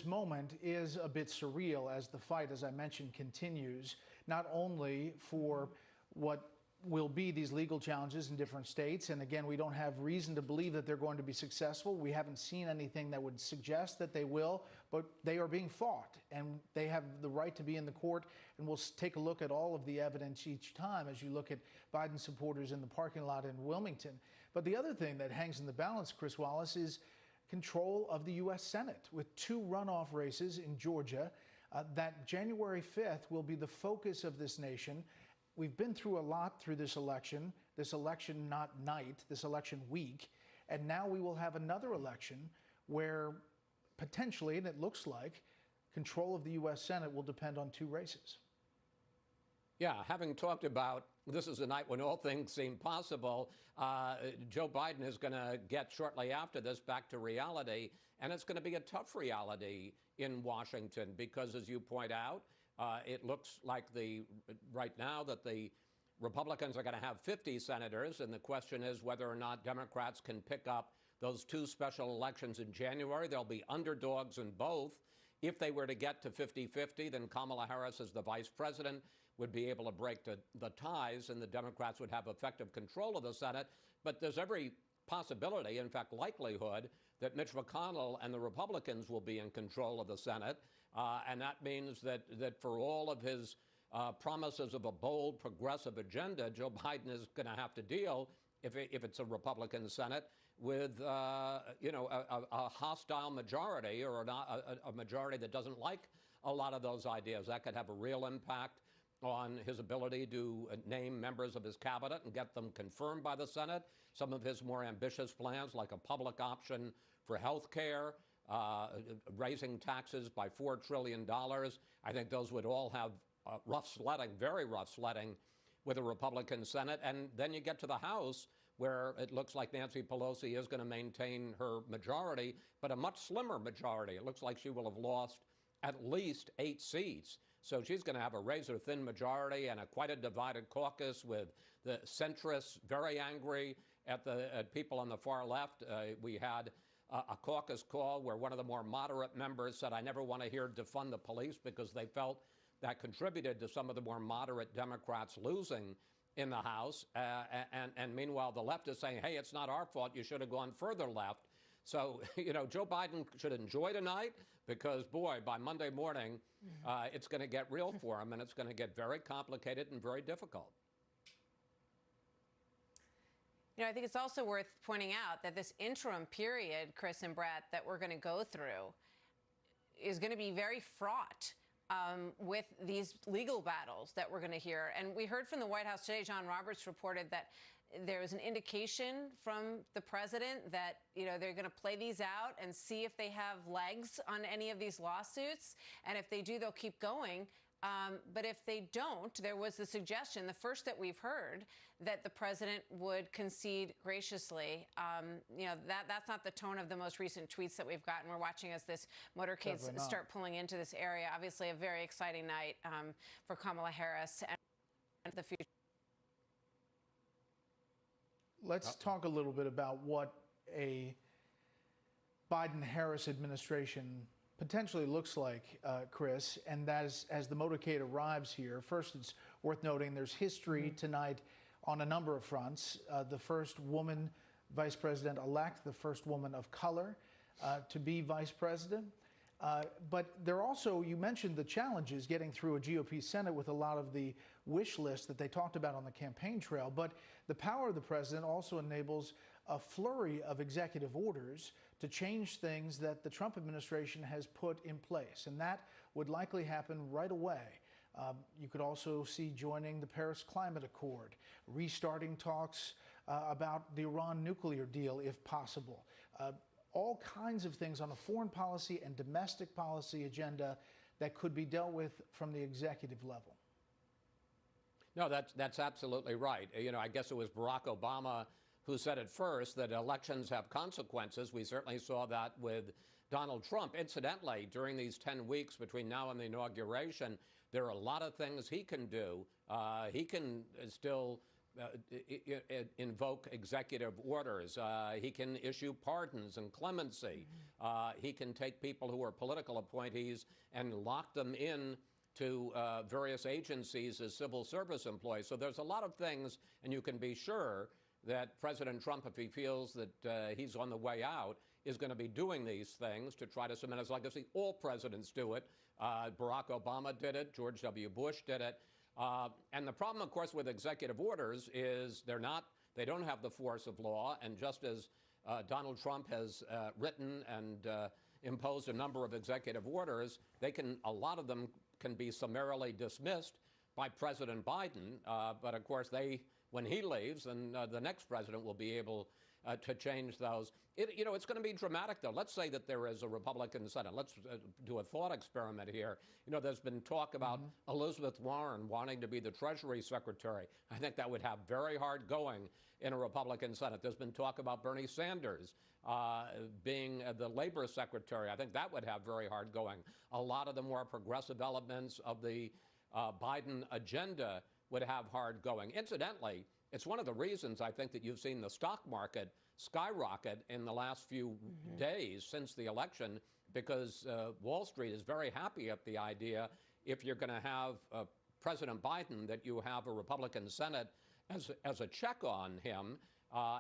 moment is a bit surreal as the fight, as I mentioned, continues, not only for what will be these legal challenges in different states. And again, we don't have reason to believe that they're going to be successful. We haven't seen anything that would suggest that they will, but they are being fought and they have the right to be in the court. And we'll take a look at all of the evidence each time as you look at Biden supporters in the parking lot in Wilmington. But the other thing that hangs in the balance, Chris Wallace, is control of the U.S. Senate with 2 runoff races in Georgia. That January 5th will be the focus of this nation. We've been through a lot through this election not night, this election week, and now we will have another election where potentially, and it looks like, control of the U.S. Senate will depend on 2 races. Yeah, having talked about this is a night when all things seem possible, Joe Biden is going to get shortly after this back to reality, and it's going to be a tough reality in Washington because, as you point out, it looks like right now that the Republicans are going to have 50 senators, and the question is whether or not Democrats can pick up those 2 special elections in January. There'll be underdogs in both. If they were to get to 50-50, then Kamala Harris, as the vice president, would be able to break the ties, and the Democrats would have effective control of the Senate. But there's every possibility, in fact, likelihood, that Mitch McConnell and the Republicans will be in control of the Senate. And that means that for all of his promises of a bold, progressive agenda, Joe Biden is going to have to deal, if it's a Republican Senate, with you know, a hostile majority or a majority that doesn't like a lot of those ideas. That could have a real impact on his ability to name members of his cabinet and get them confirmed by the Senate. Some of his more ambitious plans, like a public option for health care, raising taxes by $4 trillion. I think those would all have rough sledding, very rough sledding with a Republican Senate. And then you get to the House, where it looks like Nancy Pelosi is going to maintain her majority, but a much slimmer majority. It looks like she will have lost at least 8 seats. So she's going to have a razor-thin majority and quite a divided caucus with the centrists very angry at people on the far left. We had a caucus call where one of the more moderate members said, "I never want to hear defund the police," because they felt that contributed to some of the more moderate Democrats losing in the House. And meanwhile, the left is saying, hey, it's not our fault. You should have gone further left. So, you know, Joe Biden should enjoy tonight because, boy, by Monday morning, it's going to get real for him, and it's going to get very complicated and very difficult. You know, I think it's also worth pointing out that this interim period, Chris and Brett, that we're going to go through is going to be very fraught with these legal battles that we're going to hear. And we heard from the White House today, John Roberts reported that there was an indication from the president that, they're going to play these out and see if they have legs on any of these lawsuits. And if they do, they'll keep going. But if they don't, there was the suggestion, the first that we've heard, that the president would concede graciously. That's not the tone of the most recent tweets that we've gotten. We're watching as this motorcade start pulling into this area. Obviously, a very exciting night for Kamala Harris and the future. Let's talk a little bit about what a Biden-Harris administration potentially looks like, Chris, and as the motorcade arrives here. First, it's worth noting there's history tonight on a number of fronts. The first woman vice president-elect, the first woman of color to be vice president. But there also, you mentioned the challenges getting through a GOP Senate with a lot of the wish list that they talked about on the campaign trail. But the power of the president also enables a flurry of executive orders to change things that the Trump administration has put in place. And that would likely happen right away. You could also see joining the Paris Climate Accord, restarting talks about the Iran nuclear deal if possible. All kinds of things on a foreign policy and domestic policy agenda that could be dealt with from the executive level. No, that's absolutely right. I guess it was Barack Obama who said at first that elections have consequences. We certainly saw that with Donald Trump. Incidentally, during these 10 weeks between now and the inauguration, there are a lot of things he can do. He can still invoke executive orders. He can issue pardons and clemency. He can take people who are political appointees and lock them in to various agencies as civil service employees. So there's a lot of things, and you can be sure that President Trump, if he feels that he's on the way out, is going to be doing these things to try to cement his legacy. All presidents do it. Barack Obama did it. George W. Bush did it. And the problem, of course, with executive orders is they don't have the force of law. And just as Donald Trump has written and imposed a number of executive orders, a lot of them can be summarily dismissed by President Biden. But of course, when he leaves, then the next president will be able to change those. It's going to be dramatic, though. Let's say that there is a Republican Senate. Let's do a thought experiment here. There's been talk about Elizabeth Warren wanting to be the Treasury Secretary. I think that would have very hard going in a Republican Senate. There's been talk about Bernie Sanders being the Labor Secretary. I think that would have very hard going. A lot of the more progressive elements of the Biden agenda would have hard going. Incidentally, it's one of the reasons I think that you've seen the stock market skyrocket in the last few days since the election, because Wall Street is very happy at the idea, if you're going to have President Biden, that you have a Republican Senate as a check on him,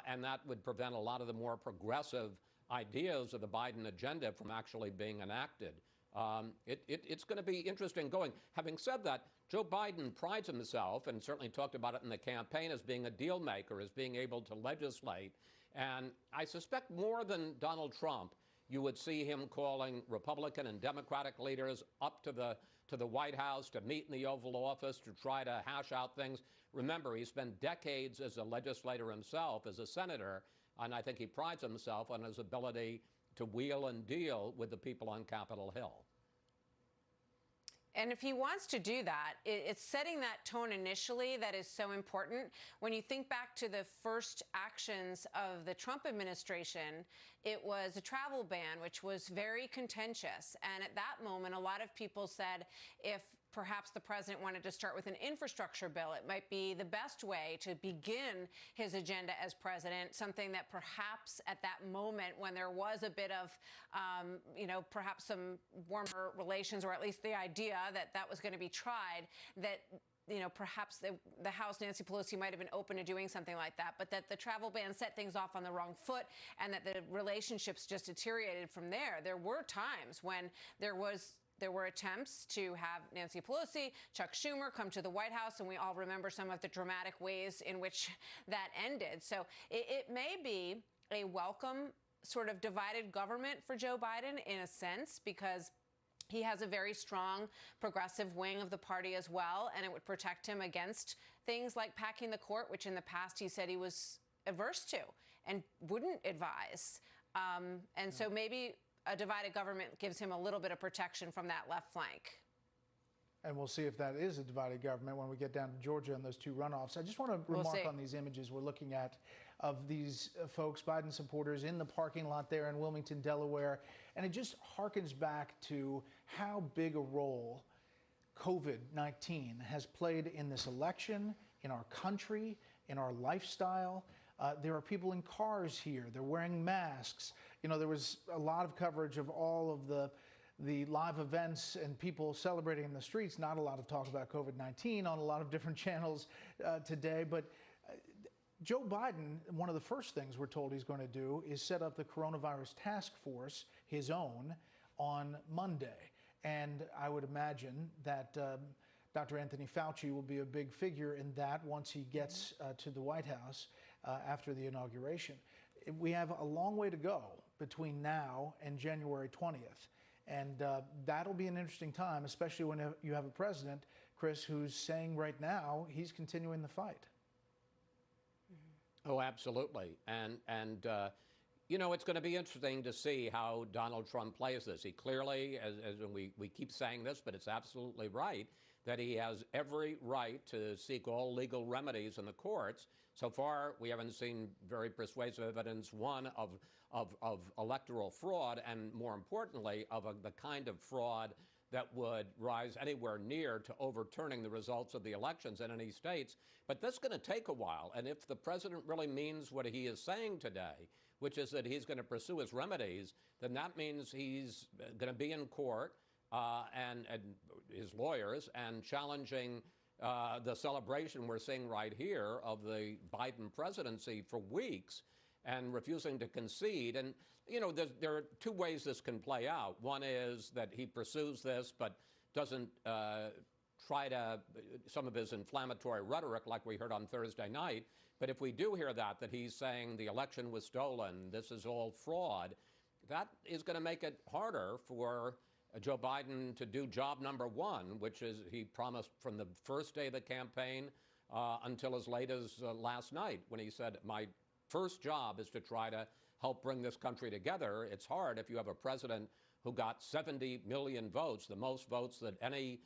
and that would prevent a lot of the more progressive ideas of the Biden agenda from actually being enacted. It's going to be interesting going. Having said that, Joe Biden prides himself, and certainly talked about it in the campaign, as being a deal maker, as being able to legislate. And I suspect more than Donald Trump, you would see him calling Republican and Democratic leaders up to the White House to meet in the Oval Office to try to hash out things. Remember, he spent decades as a legislator himself, as a senator, and I think he prides himself on his ability to wheel and deal with the people on Capitol Hill. And if he wants to do that, it's setting that tone initially that is so important. When you think back to the first actions of the Trump administration, it was a travel ban, which was very contentious. And at that moment, a lot of people said if perhaps the president wanted to start with an infrastructure bill, it might be the best way to begin his agenda as president, something that perhaps at that moment when there was a bit of, perhaps some warmer relations, or at least the idea that that was going to be tried, that perhaps the House, Nancy Pelosi, might have been open to doing something like that, but that the travel ban set things off on the wrong foot and that the relationships just deteriorated from there. There were times when there were attempts to have Nancy Pelosi, Chuck Schumer come to the White House, and we all remember some of the dramatic ways in which that ended. So it may be a welcome sort of divided government for Joe Biden in a sense, because He has a very strong progressive wing of the party as well, and it would protect him against things like packing the court, which in the past he said he was averse to and wouldn't advise. And so maybe a divided government gives him a little bit of protection from that left flank. And we'll see if that is a divided government when we get down to Georgia and those two runoffs. I just want to remark on these images we're looking at of these folks, Biden supporters, in the parking lot there in Wilmington, Delaware. And it just harkens back to how big a role COVID-19 has played in this election, in our country, in our lifestyle. There are people in cars here. They're wearing masks. You know, there was a lot of coverage of all of the live events and people celebrating in the streets. Not a lot of talk about COVID-19 on a lot of different channels today. But Joe Biden, one of the first things we're told he's going to do is set up the coronavirus task force, his own, on Monday. And I would imagine that Dr. Anthony Fauci will be a big figure in that once he gets to the White House after the inauguration. We have a long way to go between now and January 20th. And that'll be an interesting time, especially when you have a president, Chris, who's saying right now he's continuing the fight. Oh, absolutely. And you know, it's going to be interesting to see how Donald Trump plays this. He clearly, as we keep saying this, but it's absolutely right, that he has every right to seek all legal remedies in the courts. So far, we haven't seen very persuasive evidence, one, of electoral fraud, and more importantly, of the kind of fraud that would rise anywhere near to overturning the results of the elections in any states. But that's going to take a while. And if the president really means what he is saying today, which is that he's going to pursue his remedies, then that means he's going to be in court and his lawyers and challenging the celebration we're seeing right here of the Biden presidency for weeks and refusing to concede. And, you know, there are two ways this can play out. One is that he pursues this but doesn't try to, some of his inflammatory rhetoric like we heard on Thursday night. But if we do hear that he's saying the election was stolen, this is all fraud, that is going to make it harder for Joe Biden to do job number one, which is he promised from the first day of the campaign until as late as last night when he said, my first job is to try to help bring this country together. It's hard if you have a president who got 70 million votes, the most votes that any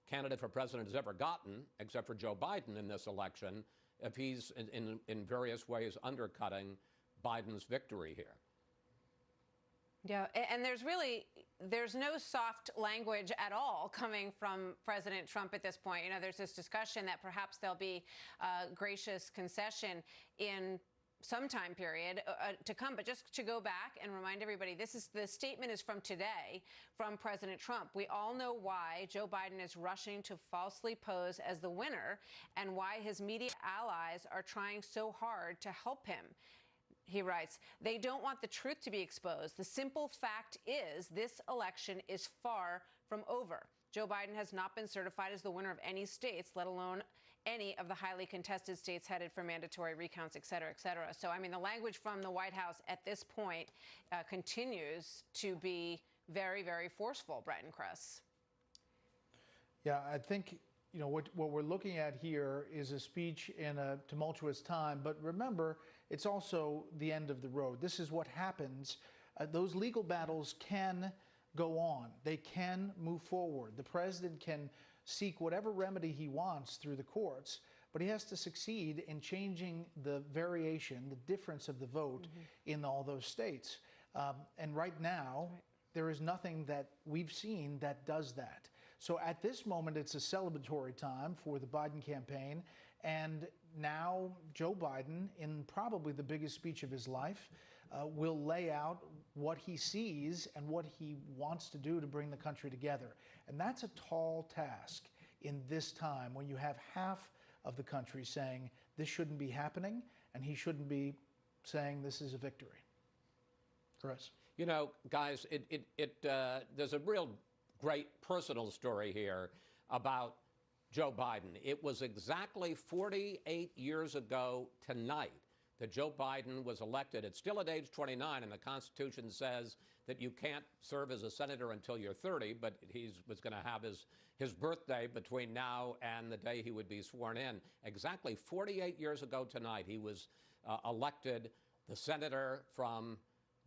candidate for president has ever gotten, except for Joe Biden in this election, if he's in various ways undercutting Biden's victory here. Yeah, and there's no soft language at all coming from President Trump at this point. You know, there's this discussion that perhaps there'll be a gracious concession in some time period to come. But just to go back and remind everybody, the statement is from today from President Trump. We all know why Joe Biden is rushing to falsely pose as the winner and why his media allies are trying so hard to help him. He writes, they don't want the truth to be exposed. The simple fact is this election is far from over. Joe Biden has not been certified as the winner of any states, let alone any of the highly contested states headed for mandatory recounts, et cetera, et cetera. So, I mean, the language from the White House at this point continues to be very, very forceful, Brett and Chris. Yeah, I think, you know, what we're looking at here is a speech in a tumultuous time. But remember, it's also the end of the road. This is what happens. Those legal battles can go on. They can move forward. The president can seek whatever remedy he wants through the courts, but he has to succeed in changing the variation, the difference of the vote in all those states. And right now, there is nothing that we've seen that does that. So at this moment, it's a celebratory time for the Biden campaign. And now Joe Biden, in probably the biggest speech of his life, will lay out what he sees and what he wants to do to bring the country together. And that's a tall task in this time when you have half of the country saying this shouldn't be happening and he shouldn't be saying this is a victory. Chris? You know, guys, there's a real great personal story here about Joe Biden. It was exactly 48 years ago tonight that Joe Biden was elected. It's still at age 29, and the Constitution says that you can't serve as a senator until you're 30, but he was going to have his birthday between now and the day he would be sworn in. Exactly 48 years ago tonight, he was elected the senator from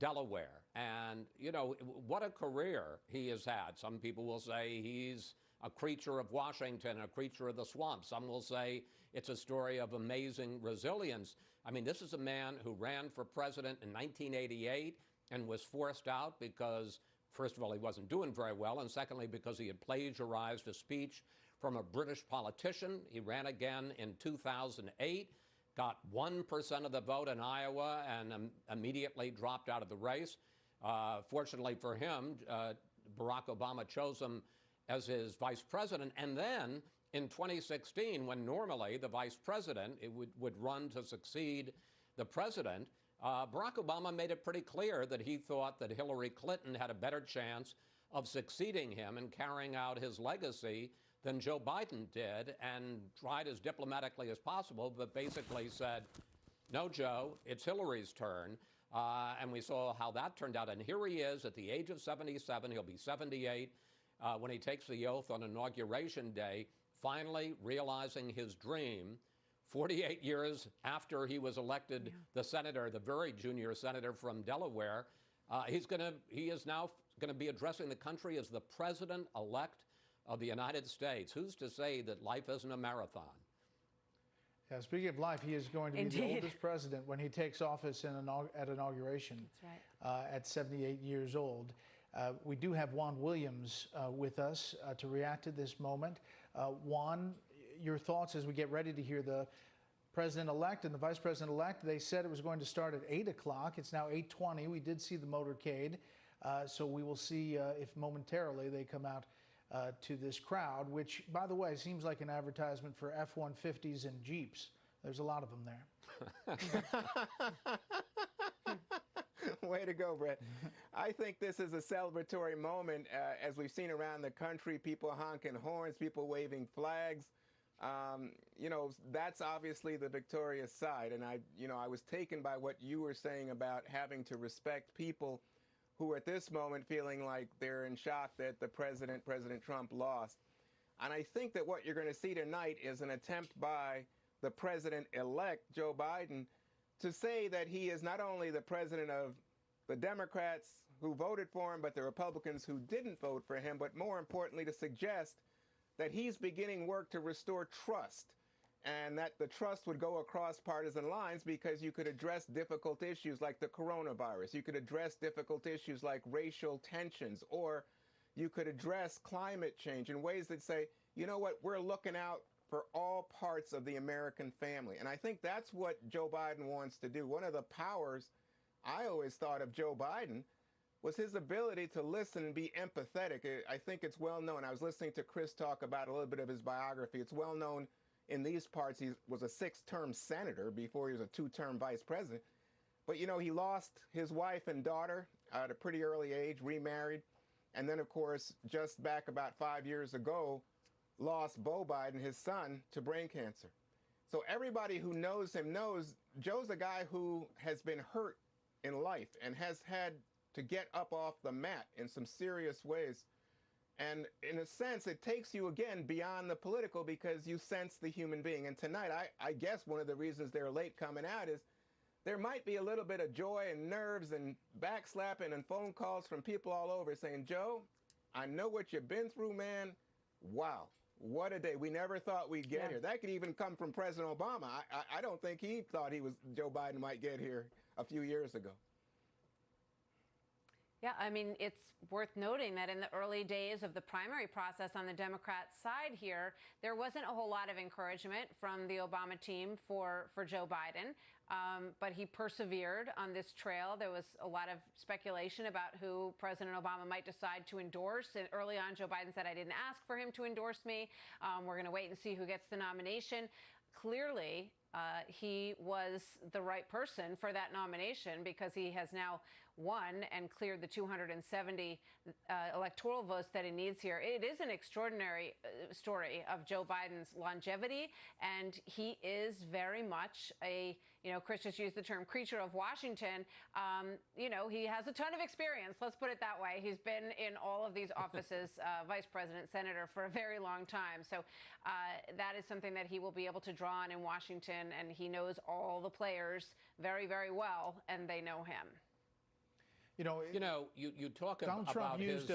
Delaware. And, you know, what a career he has had. Some people will say he's a creature of Washington, a creature of the swamp. Some will say it's a story of amazing resilience. I mean, this is a man who ran for president in 1988 and was forced out because, first of all, he wasn't doing very well, and secondly, because he had plagiarized a speech from a British politician. He ran again in 2008, got 1% of the vote in Iowa, and immediately dropped out of the race. Fortunately for him, Barack Obama chose him as his vice president. And then in 2016, when normally the vice president would run to succeed the president, Barack Obama made it pretty clear that he thought that Hillary Clinton had a better chance of succeeding him and carrying out his legacy than Joe Biden did, and tried as diplomatically as possible, but basically said, no, Joe, it's Hillary's turn. And we saw how that turned out. And here he is at the age of 77. He'll be 78 when he takes the oath on Inauguration Day, finally realizing his dream. 48 years after he was elected the senator, the very junior senator from Delaware, he is now going to be addressing the country as the president-elect of the United States. Who's to say that life isn't a marathon? Yeah, speaking of life, he is going to be the oldest president when he takes office at inauguration. That's right. At 78 years old. We do have Juan Williams with us to react to this moment. Juan, your thoughts as we get ready to hear the president-elect and the vice president-elect. They said it was going to start at 8 o'clock. It's now 8:20. We did see the motorcade, so we will see if momentarily they come out to this crowd, which, by the way, seems like an advertisement for F-150s and Jeeps. There's a lot of them there. Way to go, Brett. I think this is a celebratory moment, as we've seen around the country, people honking horns, people waving flags. You know, that's obviously the victorious side. And I was taken by what you were saying about having to respect people who are at this moment feeling like they're in shock that the President Trump, lost. And I think that what you're going to see tonight is an attempt by the president-elect, Joe Biden, to say that he is not only the president of the Democrats who voted for him, but the Republicans who didn't vote for him, but more importantly, to suggest that he's beginning work to restore trust, and that the trust would go across partisan lines because you could address difficult issues like the coronavirus. You could address difficult issues like racial tensions, or you could address climate change in ways that say, you know what, we're looking out for all parts of the American family. And I think that's what Joe Biden wants to do. One of the powers I always thought of Joe Biden was his ability to listen and be empathetic. I think it's well known. I was listening to Chris talk about a little bit of his biography. It's well known in these parts he was a 6-term senator before he was a 2-term vice president. But, you know, he lost his wife and daughter at a pretty early age, remarried. And then, of course, just back about 5 years ago, lost Beau Biden, his son, to brain cancer. So everybody who knows him knows Joe's a guy who has been hurt in life and has had to get up off the mat in some serious ways. And in a sense, it takes you, again, beyond the political because you sense the human being. And tonight, I guess one of the reasons they're late coming out is there might be a little bit of joy and nerves and backslapping and phone calls from people all over saying, Joe, I know what you've been through, man. Wow, what a day. We never thought we'd get here. That could even come from President Obama. I don't think he thought Joe Biden might get here a few years ago. Yeah, I mean, it's worth noting that in the early days of the primary process on the Democrat side here, there wasn't a whole lot of encouragement from the Obama team for Joe Biden, but he persevered on this trail. There was a lot of speculation about who President Obama might decide to endorse. And early on, Joe Biden said, I didn't ask for him to endorse me. We're going to wait and see who gets the nomination. Clearly, he was the right person for that nomination because he has now won and cleared the 270 electoral votes that he needs here. It is an extraordinary story of Joe Biden's longevity, and he is very much a, Chris just used the term creature of Washington. He has a ton of experience, let's put it that way. He's been in all of these offices, vice president, senator, for a very long time. So that is something that he will be able to draw on in Washington, and he knows all the players very, very well, and they know him. You talk Donald about Trump used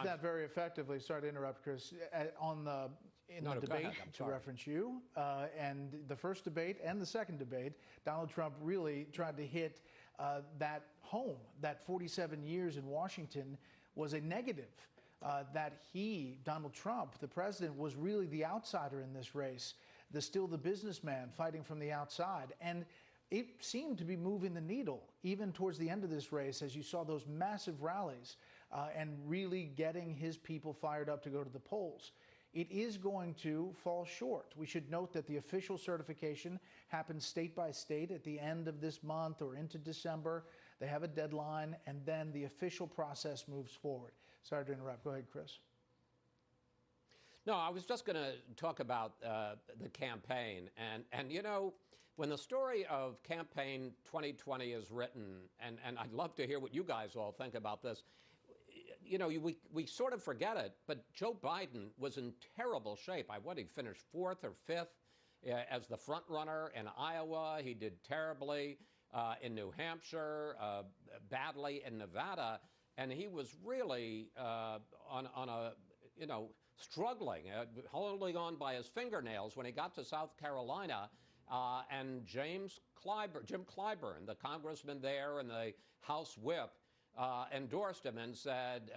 that very effectively. Sorry to interrupt, Chris. In the debate, to reference you, and the first debate and the second debate, Donald Trump really tried to hit that home. That 47 years in Washington was a negative. That Donald Trump, the president, was really the outsider in this race, still the businessman fighting from the outside. And it seemed to be moving the needle, even towards the end of this race, as you saw those massive rallies and really getting his people fired up to go to the polls. It is going to fall short. We should note that the official certification happens state by state at the end of this month or into December. They have a deadline, and then the official process moves forward. Sorry to interrupt. Go ahead, Chris. No, I was just going to talk about the campaign. And when the story of campaign 2020 is written, and I'd love to hear what you guys all think about this, we sort of forget it, but Joe Biden was in terrible shape. He finished 4th or 5th as the front runner in Iowa. He did terribly in New Hampshire, badly in Nevada. And he was really on a, struggling, holding on by his fingernails when he got to South Carolina. And Jim Clyburn, the congressman there and the House whip, endorsed him and said,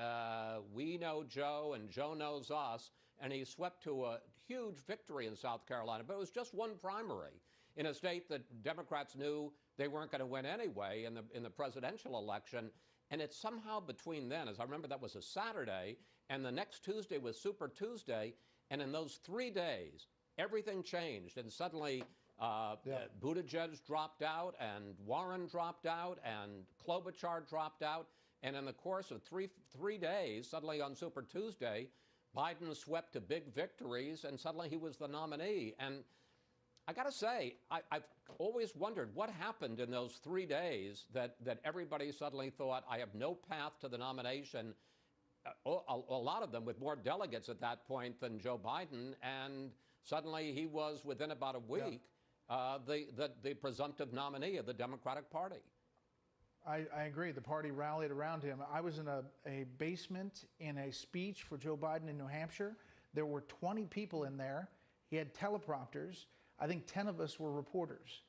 we know Joe and Joe knows us. And he swept to a huge victory in South Carolina. But it was just one primary in a state that Democrats knew they weren't going to win anyway in the presidential election. And it's somehow between then, as I remember, that was a Saturday, and the next Tuesday was Super Tuesday. And in those 3 days, everything changed. And suddenly Buttigieg dropped out, and Warren dropped out, and Klobuchar dropped out. And in the course of three days, suddenly on Super Tuesday, Biden swept to big victories, and suddenly he was the nominee. And I got to say, I've always wondered what happened in those 3 days that everybody suddenly thought, I have no path to the nomination. A lot of them with more delegates at that point than Joe Biden. And suddenly he was, within about a week, the presumptive nominee of the Democratic Party. I agree. The party rallied around him. I was in a basement in a speech for Joe Biden in New Hampshire. There were 20 people in there. He had teleprompters. I think 10 of us were reporters.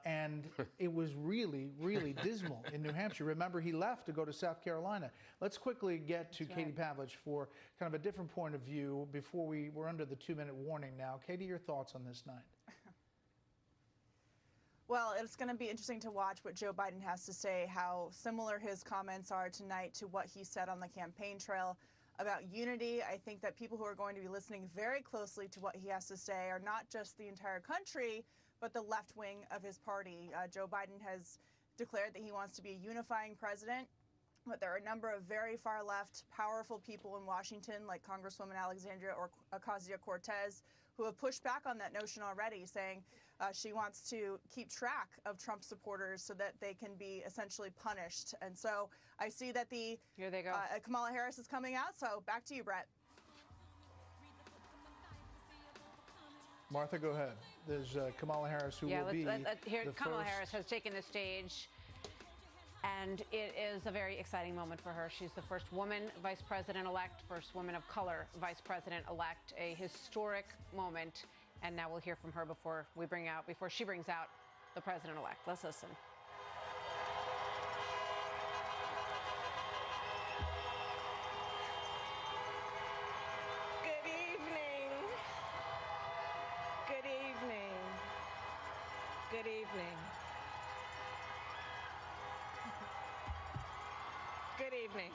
And it was really, really dismal in New Hampshire. Remember, he left to go to South Carolina. Let's quickly get to Katie Pavlich for kind of a different point of view before we're under the 2-minute warning now. Katie, your thoughts on this night? Well, it's going to be interesting to watch what Joe Biden has to say, how similar his comments are tonight to what he said on the campaign trail about unity. I think that people who are going to be listening very closely to what he has to say are not just the entire country, but the left wing of his party. Joe Biden has declared that he wants to be a unifying president, but there are a number of very far left, powerful people in Washington, like Congresswoman Alexandria Ocasio-Cortez, who have pushed back on that notion already, saying she wants to keep track of Trump supporters so that they can be essentially punished. And so I see that here they go. Kamala Harris is coming out. So back to you, Brett. Martha, go ahead. There's Kamala Harris, who will be Kamala Harris has taken the stage, and it is a very exciting moment for her. She's the first woman vice president-elect, first woman of color vice president-elect, a historic moment. And now we'll hear from her before she brings out the president-elect. Let's listen. Good evening. Good evening. Good evening. Good evening.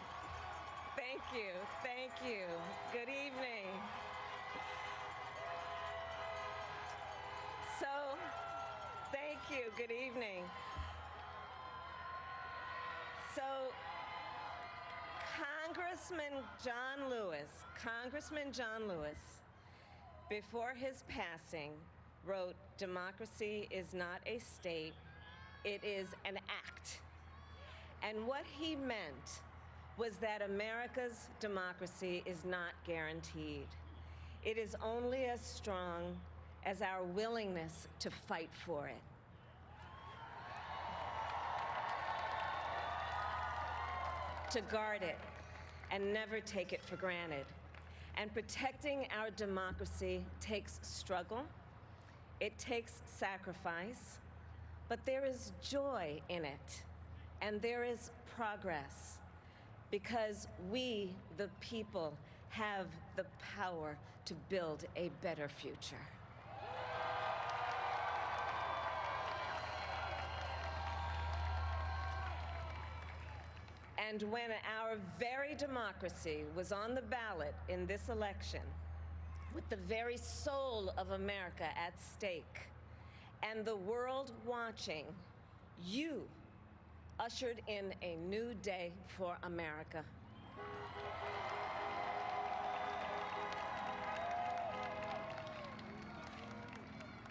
Thank you. Thank you. Good evening. So, you. Good evening. So, Congressman John Lewis, before his passing, wrote, "Democracy is not a state, it is an act." And what he meant was that America's democracy is not guaranteed. It is only as strong as our willingness to fight for it. To guard it and never take it for granted. And protecting our democracy takes struggle, it takes sacrifice, but there is joy in it, and there is progress, because we, the people, have the power to build a better future. And when our very democracy was on the ballot in this election, with the very soul of America at stake, and the world watching, you ushered in a new day for America.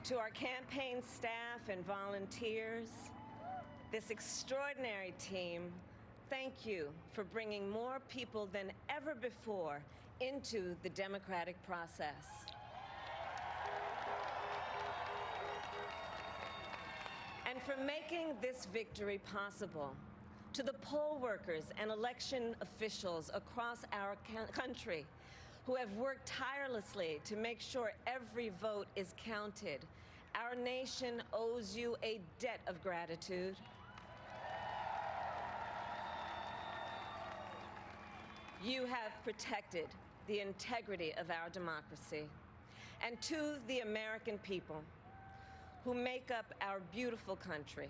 To our campaign staff and volunteers, this extraordinary team, thank you for bringing more people than ever before into the democratic process. And for making this victory possible. To the poll workers and election officials across our country who have worked tirelessly to make sure every vote is counted, our nation owes you a debt of gratitude. You have protected the integrity of our democracy. And to the American people who make up our beautiful country,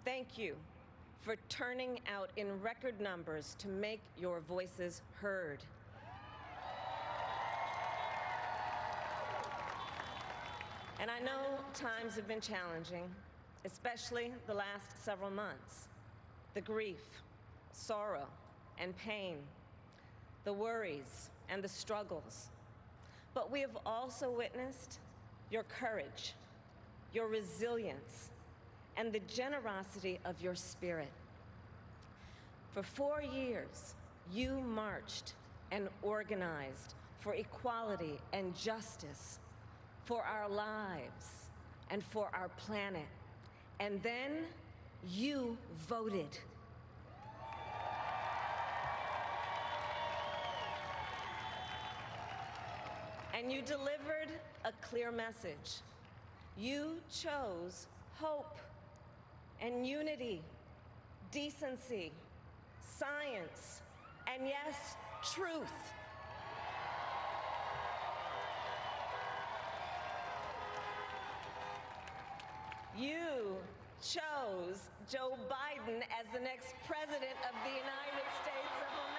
thank you for turning out in record numbers to make your voices heard. And I know times have been challenging, especially the last several months. The grief, sorrow, and pain, the worries and the struggles. But we have also witnessed your courage, your resilience, and the generosity of your spirit. For 4 years, you marched and organized for equality and justice, for our lives and for our planet. And then you voted. And you delivered a clear message. You chose hope and unity, decency, science, and yes, truth. You chose Joe Biden as the next president of the United States of America.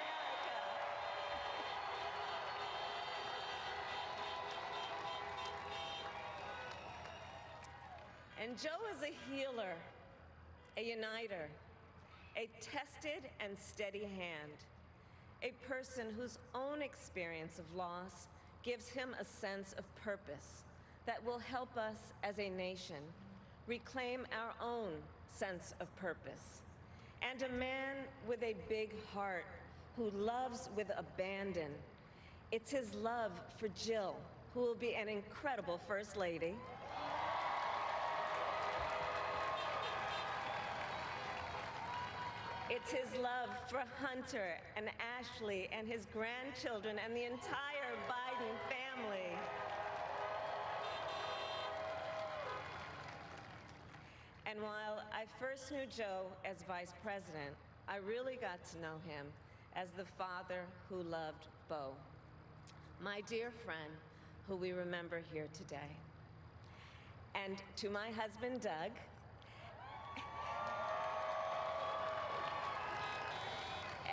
And Joe is a healer, a uniter, a tested and steady hand, a person whose own experience of loss gives him a sense of purpose that will help us as a nation reclaim our own sense of purpose. And a man with a big heart who loves with abandon. It's his love for Jill, who will be an incredible First Lady. It's his love for Hunter and Ashley and his grandchildren and the entire Biden family. And while I first knew Joe as vice president, I really got to know him as the father who loved Bo, my dear friend who we remember here today. And to my husband, Doug,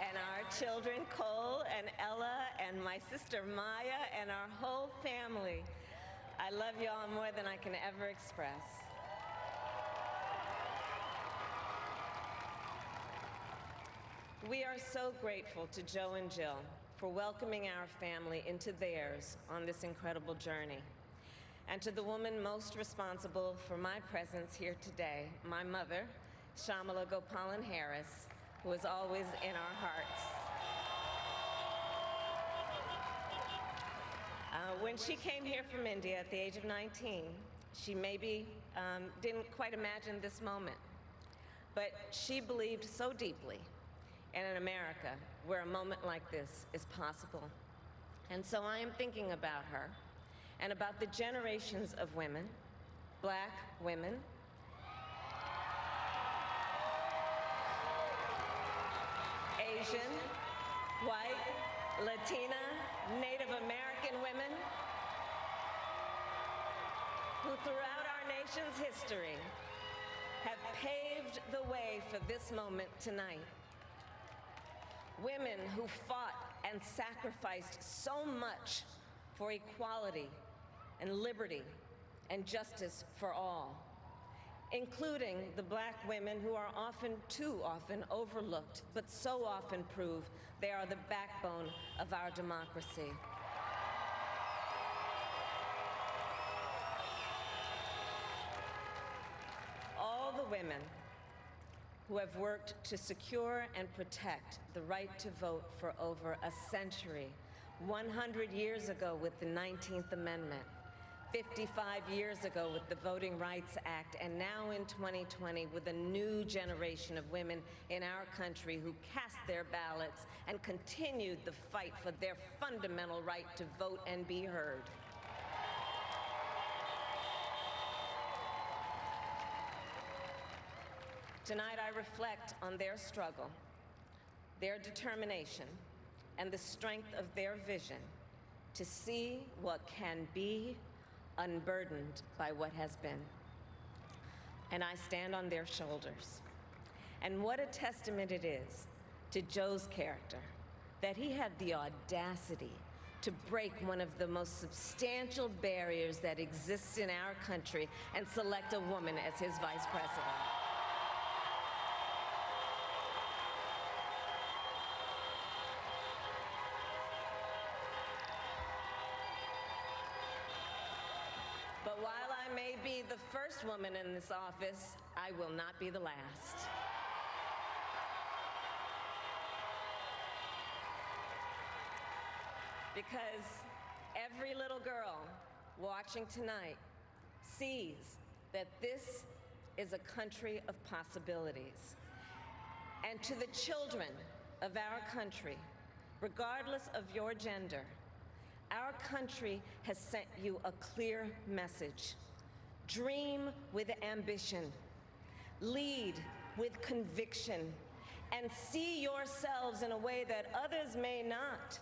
and our children, Cole and Ella, and my sister Maya, and our whole family, I love you all more than I can ever express. We are so grateful to Joe and Jill for welcoming our family into theirs on this incredible journey. And to the woman most responsible for my presence here today, my mother, Shamala Gopalan Harris, who is always in our hearts. When she came here from India at the age of 19, she maybe didn't quite imagine this moment, but she believed so deeply in an America where a moment like this is possible. And so I am thinking about her and about the generations of women, Black women, Asian, white, Latina, Native American women, who throughout our nation's history have paved the way for this moment tonight. Women who fought and sacrificed so much for equality and liberty and justice for all, including the Black women who are often, too often, overlooked, but so often prove they are the backbone of our democracy. All the women who have worked to secure and protect the right to vote for over a century, 100 years ago with the 19th Amendment, 55 years ago with the Voting Rights Act, and now in 2020 with a new generation of women in our country who cast their ballots and continued the fight for their fundamental right to vote and be heard. Tonight I reflect on their struggle, their determination, and the strength of their vision to see what can be unburdened by what has been. And I stand on their shoulders. And what a testament it is to Joe's character that he had the audacity to break one of the most substantial barriers that exists in our country and select a woman as his vice president. But while I may be the first woman in this office, I will not be the last. Because every little girl watching tonight sees that this is a country of possibilities. And to the children of our country, regardless of your gender, our country has sent you a clear message. Dream with ambition, lead with conviction, and see yourselves in a way that others may not,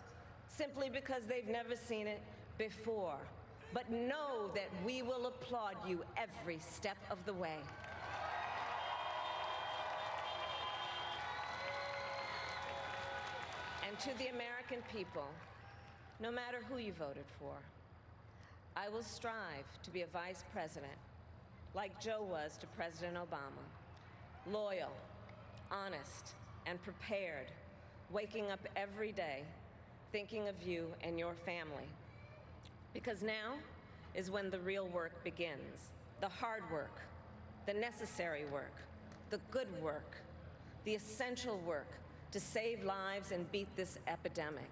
simply because they've never seen it before. But know that we will applaud you every step of the way. And to the American people, no matter who you voted for, I will strive to be a vice president like Joe was to President Obama, loyal, honest, and prepared, waking up every day thinking of you and your family. Because now is when the real work begins, the hard work, the necessary work, the good work, the essential work to save lives and beat this epidemic,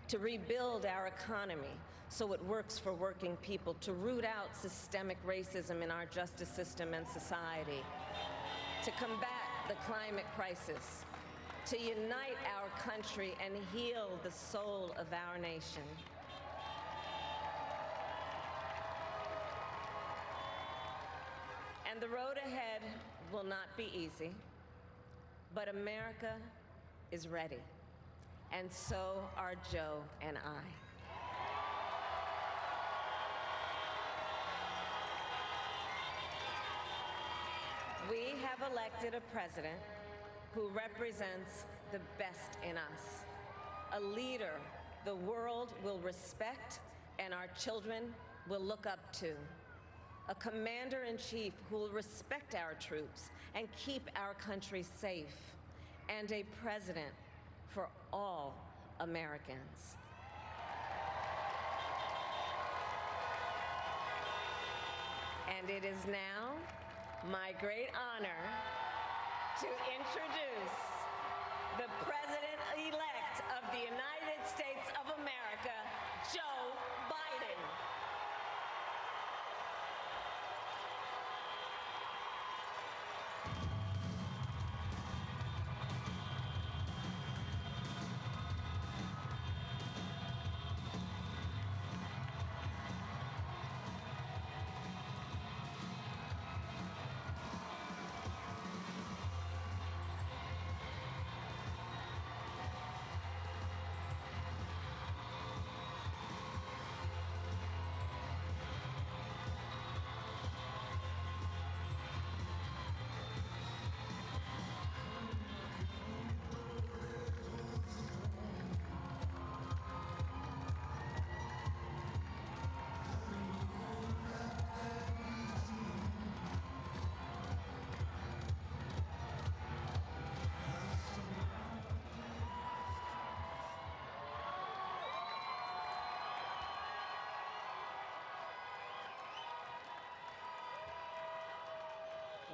to rebuild our economy so it works for working people, to root out systemic racism in our justice system and society, to combat the climate crisis, to unite our country and heal the soul of our nation. And the road ahead will not be easy, but America is ready. And so are Joe and I. We have elected a president who represents the best in us, a leader the world will respect and our children will look up to, a commander-in-chief who will respect our troops and keep our country safe, and a president for all Americans. And it is now my great honor to introduce the President-elect of the United States of America, Joe Biden.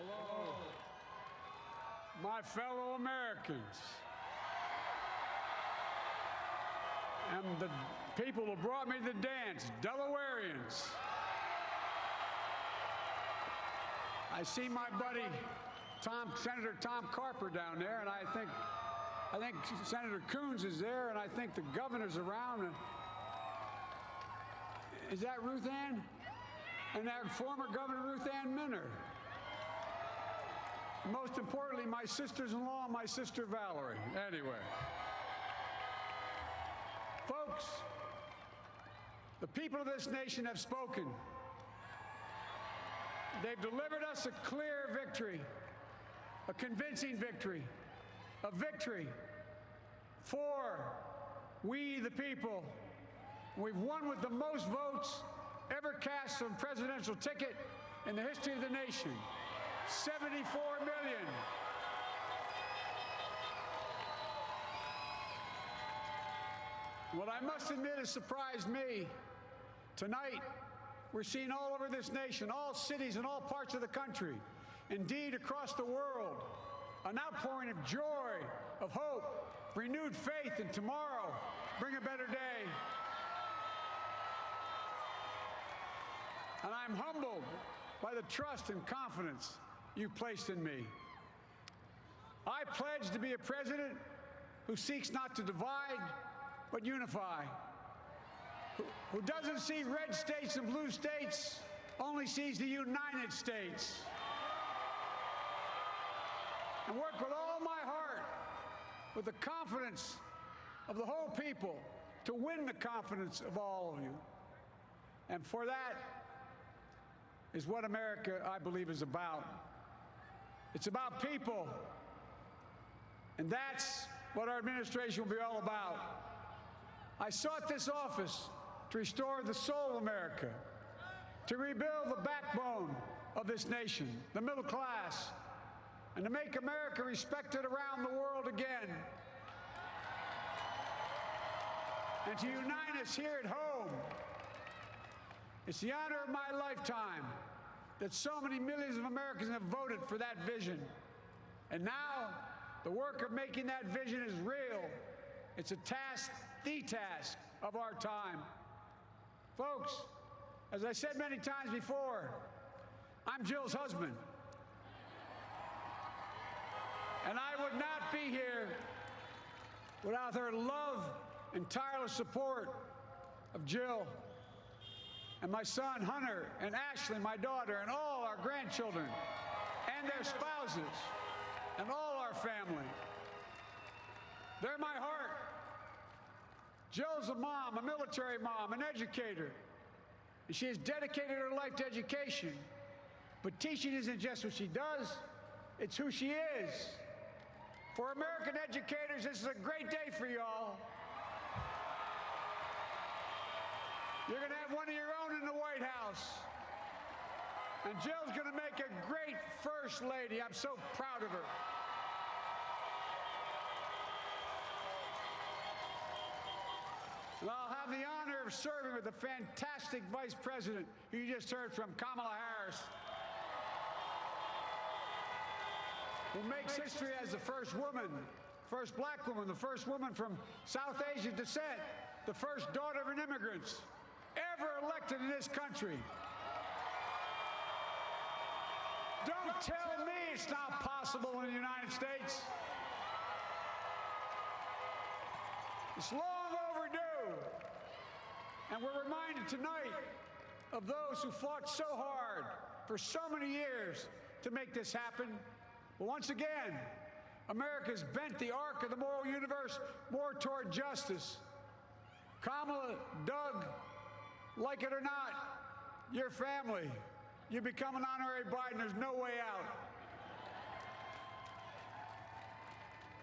Hello, my fellow Americans, and the people who brought me to the dance, Delawareans. I see my buddy Senator Tom Carper down there, and I think Senator Coons is there, and I think the governor's around. Is that Ruth Ann? And that former Governor Ruth Ann Minner. Most importantly, my sisters-in-law, my sister Valerie. Anyway. Folks, the people of this nation have spoken. They've delivered us a clear victory, a convincing victory, a victory for we the people. We've won with the most votes ever cast on a presidential ticket in the history of the nation. 74 million. What I must admit has surprised me. Tonight, we're seeing all over this nation, all cities and all parts of the country, indeed across the world, an outpouring of joy, of hope, renewed faith in tomorrow, bring a better day. And I'm humbled by the trust and confidence you've placed in me. I pledge to be a president who seeks not to divide, but unify, who doesn't see red states and blue states, only sees the United States, and work with all my heart, with the confidence of the whole people, to win the confidence of all of you. And for that is what America, I believe, is about. It's about people. And that's what our administration will be all about. I sought this office to restore the soul of America, to rebuild the backbone of this nation, the middle class, and to make America respected around the world again. And to unite us here at home. It's the honor of my lifetime that so many millions of Americans have voted for that vision. And now, the work of making that vision is real. It's a task, the task of our time. Folks, as I said many times before, I'm Jill's husband. And I would not be here without her love and tireless support of Jill and my son Hunter and Ashley, my daughter, and all our grandchildren and their spouses and all our family. They're my heart. Jill's a mom, a military mom, an educator. And she has dedicated her life to education. But teaching isn't just what she does, it's who she is. For American educators, this is a great day for y'all. You're going to have one of your own in the White House. And Jill's going to make a great First Lady. I'm so proud of her. And I'll have the honor of serving with the fantastic Vice President who you just heard from, Kamala Harris, who makes history as the first woman, first black woman, the first woman from South Asian descent, the first daughter of an immigrant ever elected in this country. Don't tell me it's not possible in the United States. It's long overdue. And we're reminded tonight of those who fought so hard for so many years to make this happen. But once again, America's bent the arc of the moral universe more toward justice. Kamala, Doug, like it or not, your family, you become an honorary Biden, there's no way out.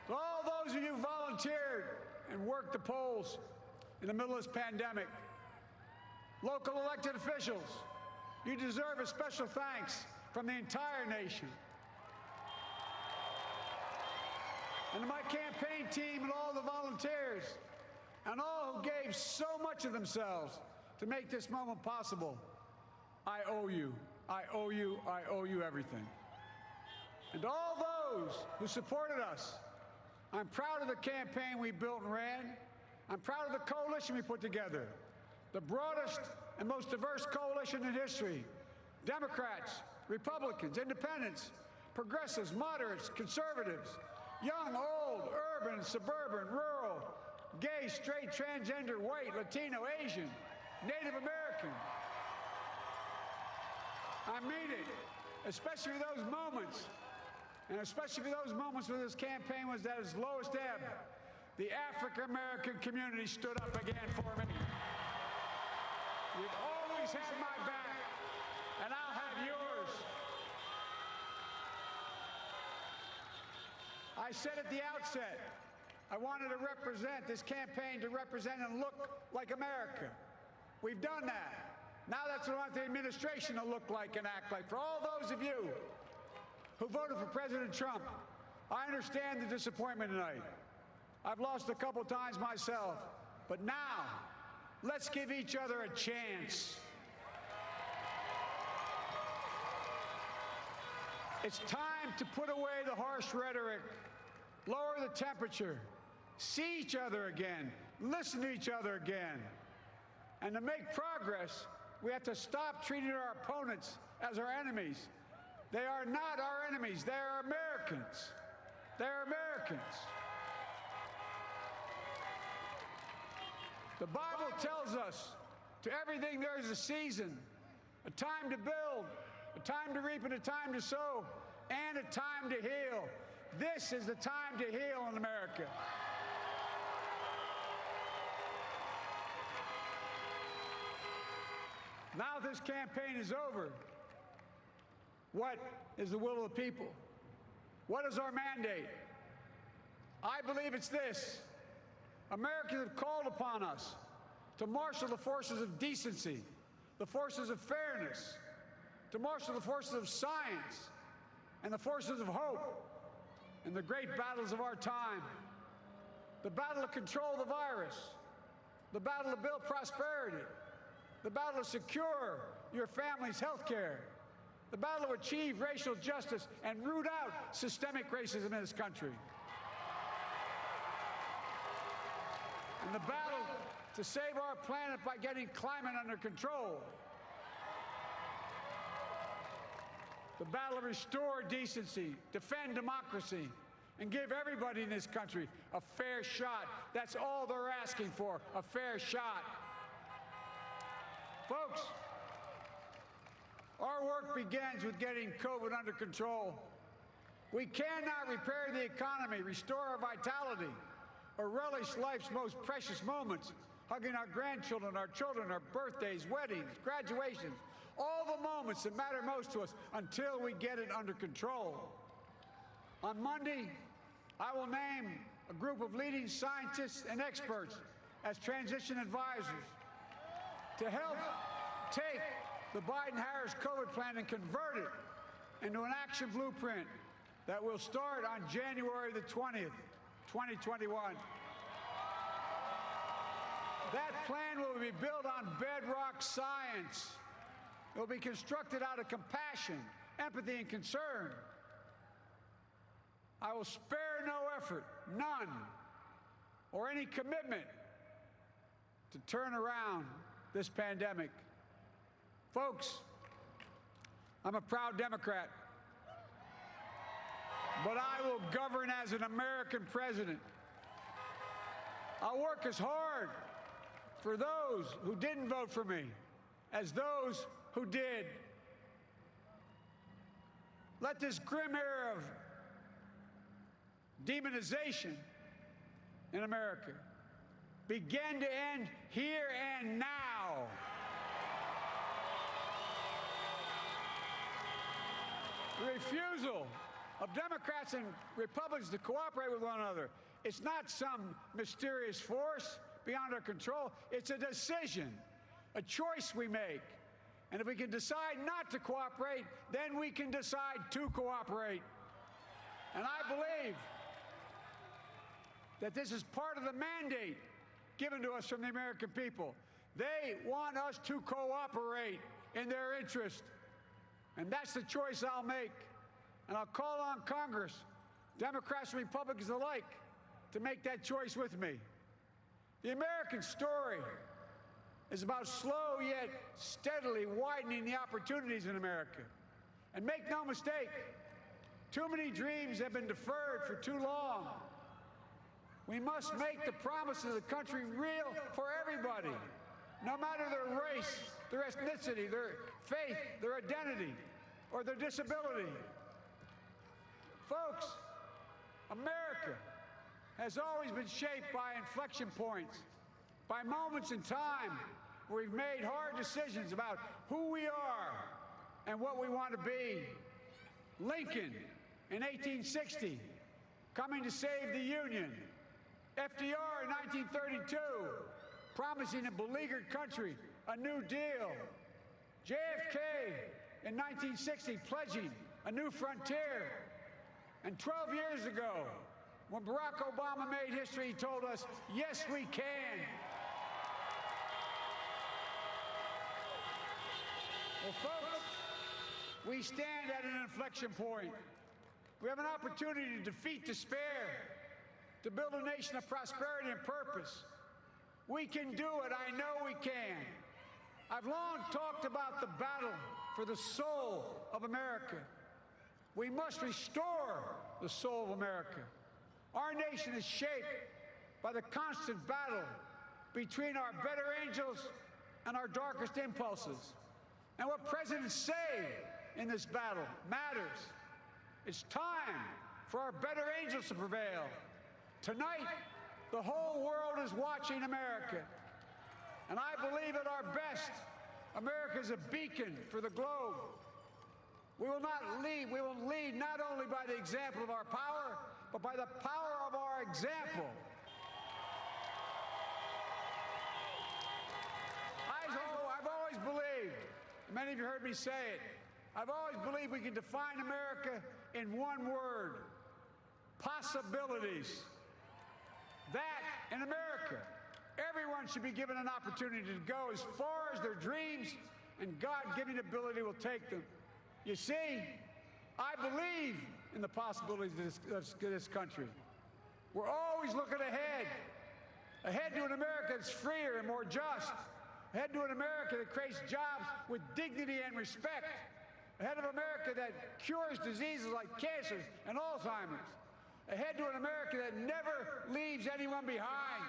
All those of you who volunteered and worked the polls in the middle of this pandemic, local elected officials, you deserve a special thanks from the entire nation. And to my campaign team and all the volunteers and all who gave so much of themselves to make this moment possible, I owe you. I owe you. I owe you everything. And to all those who supported us, I'm proud of the campaign we built and ran. I'm proud of the coalition we put together, the broadest and most diverse coalition in history. Democrats, Republicans, independents, progressives, moderates, conservatives, young, old, urban, suburban, rural, gay, straight, transgender, white, Latino, Asian, Native American. I mean it, especially those moments, and especially for those moments where this campaign was at its lowest ebb. The African American community stood up again for me. You've always had my back, and I'll have yours. I said at the outset, I wanted to represent this campaign to represent and look like America. We've done that. Now that's what I want the administration to look like and act like. For all those of you who voted for President Trump, I understand the disappointment tonight. I've lost a couple times myself. But now, let's give each other a chance. It's time to put away the harsh rhetoric, lower the temperature, see each other again, listen to each other again. And to make progress, we have to stop treating our opponents as our enemies. They are not our enemies. They are Americans. They are Americans. The Bible tells us to everything there is a season, a time to build, a time to reap and a time to sow, and a time to heal. This is the time to heal in America. Now this campaign is over. What is the will of the people? What is our mandate? I believe it's this. Americans have called upon us to marshal the forces of decency, the forces of fairness, to marshal the forces of science and the forces of hope in the great battles of our time. The battle to control the virus, the battle to build prosperity, the battle to secure your family's health care, the battle to achieve racial justice and root out systemic racism in this country, and the battle to save our planet by getting climate under control, the battle to restore decency, defend democracy, and give everybody in this country a fair shot. That's all they're asking for, a fair shot. Folks, our work begins with getting COVID under control. We cannot repair the economy, restore our vitality, or relish life's most precious moments, hugging our grandchildren, our children, our birthdays, weddings, graduations, all the moments that matter most to us until we get it under control. On Monday, I will name a group of leading scientists and experts as transition advisors to help take the Biden-Harris COVID plan and convert it into an action blueprint that will start on January the 20th, 2021. That plan will be built on bedrock science. It will be constructed out of compassion, empathy, and concern. I will spare no effort, none, or any commitment to turn around this pandemic. Folks, I'm a proud Democrat, but I will govern as an American president. I'll work as hard for those who didn't vote for me as those who did. Let this grim era of demonization in America begin to end here and now. The refusal of Democrats and Republicans to cooperate with one another, it's not some mysterious force beyond our control. It's a decision, a choice we make. And if we can decide not to cooperate, then we can decide to cooperate. And I believe that this is part of the mandate given to us from the American people. They want us to cooperate in their interest. And that's the choice I'll make. And I'll call on Congress, Democrats and Republicans alike, to make that choice with me. The American story is about slow yet steadily widening the opportunities in America. And make no mistake, too many dreams have been deferred for too long. We must make the promises of the country real for everybody, no matter their race, their ethnicity, their faith, their identity, or their disability. Folks, America has always been shaped by inflection points, by moments in time where we've made hard decisions about who we are and what we want to be. Lincoln in 1860, coming to save the Union. FDR in 1932, promising a beleaguered country a new deal. JFK in 1960, pledging a new frontier. And 12 years ago, when Barack Obama made history, he told us, yes, we can. Well, folks, we stand at an inflection point. We have an opportunity to defeat despair, to build a nation of prosperity and purpose. We can do it. I know we can. I've long talked about the battle for the soul of America. We must restore the soul of America. Our nation is shaped by the constant battle between our better angels and our darkest impulses. And what presidents say in this battle matters. It's time for our better angels to prevail. Tonight, the whole world is watching America. And I believe at our best, America is a beacon for the globe. We will lead not only by the example of our power, but by the power of our example. I've always believed, many of you heard me say it, I've always believed we can define America in one word: possibilities. That in America, everyone should be given an opportunity to go as far as their dreams and God-given ability will take them. You see, I believe in the possibilities of this country. We're always looking ahead to an America that's freer and more just, ahead to an America that creates jobs with dignity and respect, ahead of America that cures diseases like cancer and Alzheimer's, ahead to an America that never leaves anyone behind,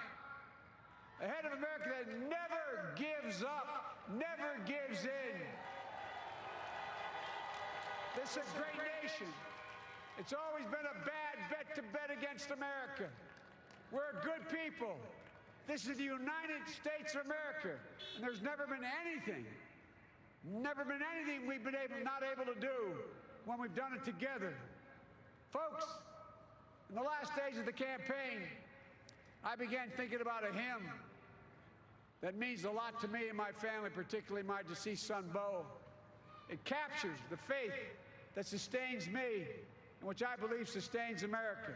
ahead of America that never gives up, never gives in. This is a great nation. It's always been a bad bet to bet against America. We're a good people. This is the United States of America, and there's never been anything we've been not able to do when we've done it together. Folks, in the last days of the campaign, I began thinking about a hymn that means a lot to me and my family, particularly my deceased son, Bo. It captures the faith that sustains me and which I believe sustains America.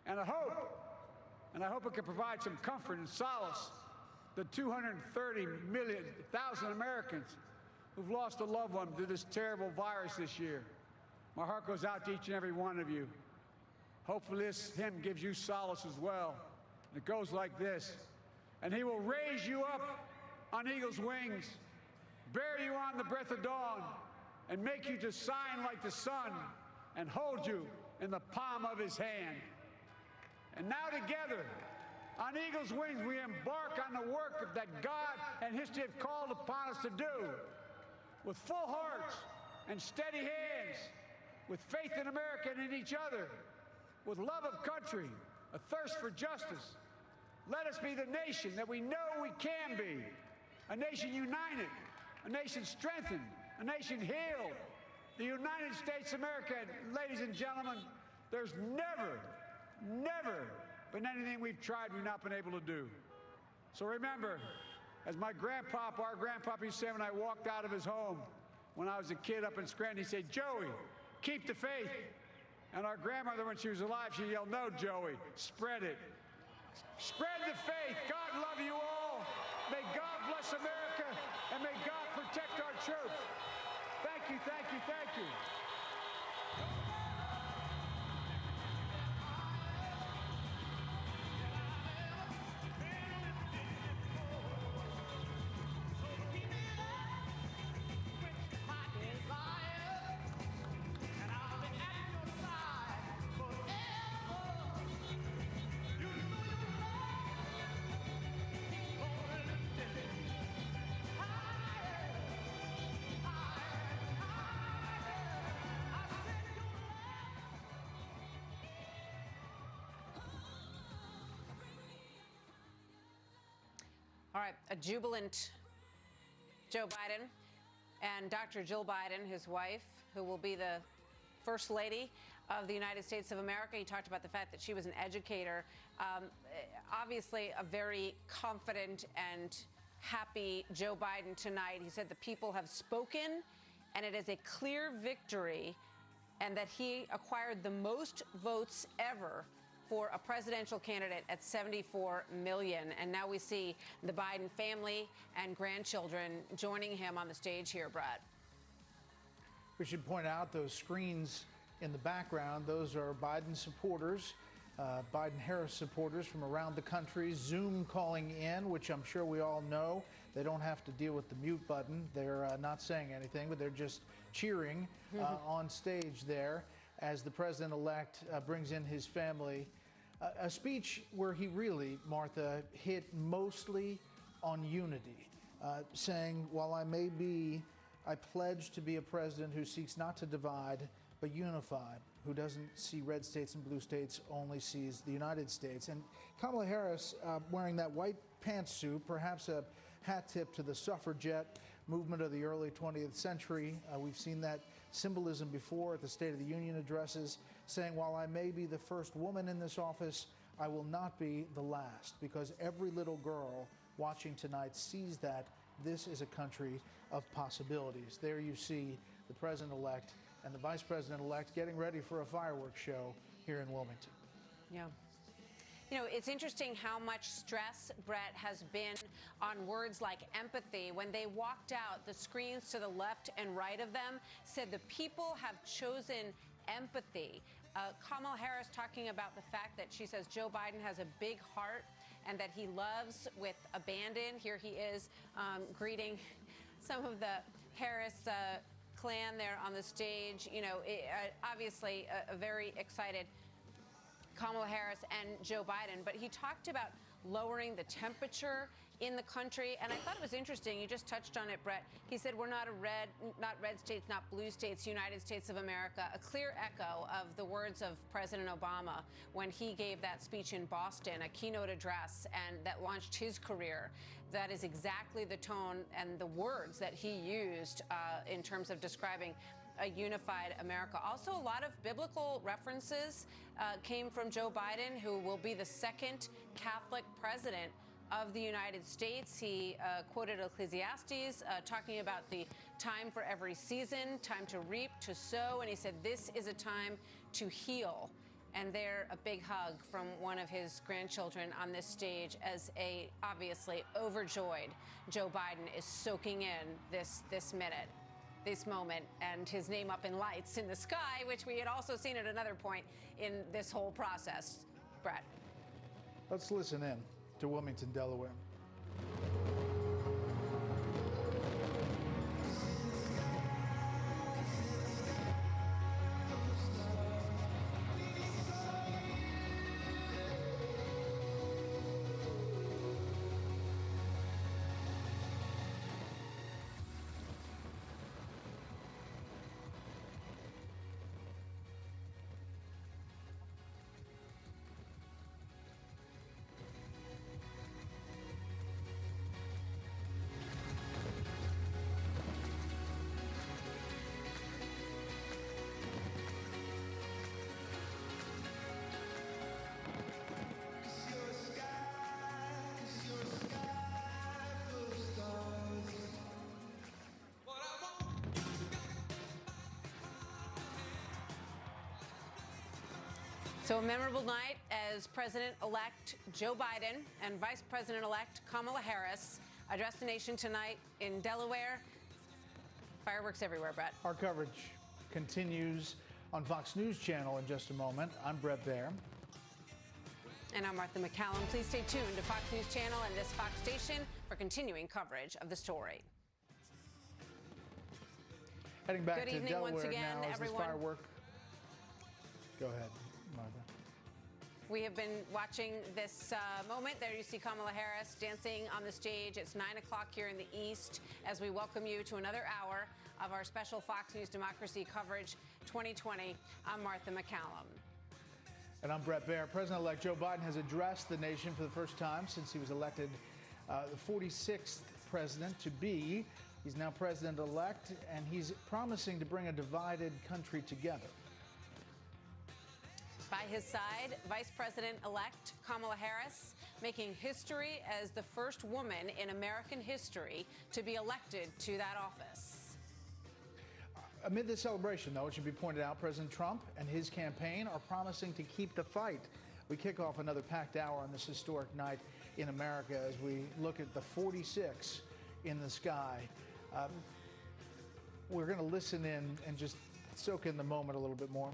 And I hope it can provide some comfort and solace the 230,000 Americans who've lost a loved one to this terrible virus this year. My heart goes out to each and every one of you. Hopefully this hymn gives you solace as well. And it goes like this. And he will raise you up on eagle's wings, bear you on the breath of dawn, and make you to shine like the sun, and hold you in the palm of his hand. And now together, on eagle's wings, we embark on the work that God and history have called upon us to do, with full hearts and steady hands, with faith in America and in each other, with love of country, a thirst for justice. Let us be the nation that we know we can be, a nation united, a nation strengthened, a nation healed. The United States of America, ladies and gentlemen, there's never been anything we've tried we've not been able to do. So remember, as my grandpapa, our grandpapa used to say when I walked out of his home when I was a kid up in Scranton, he said, "Joey, keep the faith." And our grandmother, when she was alive, she yelled, "No, Joey, spread it. Spread the faith. God love you all. May God bless America, and may God protect our troops." Thank you, thank you, thank you. All right, a jubilant Joe Biden and Dr. Jill Biden, his wife, who will be the First Lady of the United States of America. He talked about the fact that she was an educator. Obviously, a very confident and happy Joe Biden tonight. He said the people have spoken, and it is a clear victory, and that he acquired the most votes ever for a presidential candidate at 74 million. And now we see the Biden family and grandchildren joining him on the stage here, Brett. We should point out those screens in the background. Those are Biden supporters, Biden-Harris supporters from around the country, Zoom calling in, which I'm sure we all know. They don't have to deal with the mute button. They're not saying anything, but they're just cheering on stage there as the president-elect brings in his family. A speech where he really, Martha, hit mostly on unity, saying, "While I pledge to be a president who seeks not to divide, but unify, who doesn't see red states and blue states, only sees the United States." And Kamala Harris wearing that white pantsuit, perhaps a hat tip to the suffragette movement of the early 20th century. We've seen that symbolism before at the State of the Union addresses, saying, "While I may be the first woman in this office, I will not be the last," because every little girl watching tonight sees that this is a country of possibilities. There you see the president-elect and the vice president-elect getting ready for a fireworks show here in Wilmington. Yeah. You know, it's interesting how much stress, Brett, has been on words like empathy. When they walked out, the screens to the left and right of them said the people have chosen empathy. Kamala Harris talking about the fact that she says Joe Biden has a big heart and that he loves with abandon. Here he is greeting some of the Harris clan there on the stage. You know, obviously a very excited Kamala Harris and Joe Biden, but he talked about lowering the temperature in the country, and I thought it was interesting. You just touched on it, Brett. He said we're not red states, not blue states, United States of America. A clear echo of the words of President Obama when he gave that speech in Boston, a keynote address, and that launched his career. That is exactly the tone and the words that he used in terms of describing a unified America. Also, a lot of biblical references came from Joe Biden, who will be the second Catholic president of the United States. He quoted Ecclesiastes talking about the time for every season, time to reap, to sow, and he said this is a time to heal. And there, a big hug from one of his grandchildren on this stage as a obviously overjoyed Joe Biden is soaking in this moment, and his name up in lights in the sky, which we had also seen at another point in this whole process. Brett. Let's listen in to Wilmington, Delaware. So a memorable night as President-elect Joe Biden and Vice President-elect Kamala Harris addressed the nation tonight in Delaware. Fireworks everywhere, Brett. Our coverage continues on Fox News Channel in just a moment. I'm Brett Baer. And I'm Martha McCallum. Please stay tuned to Fox News Channel and this Fox station for continuing coverage of the story. Heading back Good to evening Delaware once again, now as everyone. this firework. Go ahead, Martha. We have been watching this moment. There you see Kamala Harris dancing on the stage. It's 9 o'clock here in the East as we welcome you to another hour of our special Fox News Democracy coverage 2020. I'm Martha McCallum. And I'm Brett Baer. President-elect Joe Biden has addressed the nation for the first time since he was elected the 46th president to be. He's now president-elect, and he's promising to bring a divided country together. By his side, Vice President-elect Kamala Harris making history as the first woman in American history to be elected to that office. Amid this celebration, though, it should be pointed out, President Trump and his campaign are promising to keep the fight. We kick off another packed hour on this historic night in America as we look at the 46 in the sky. We're going to listen in and just soak in the moment a little bit more.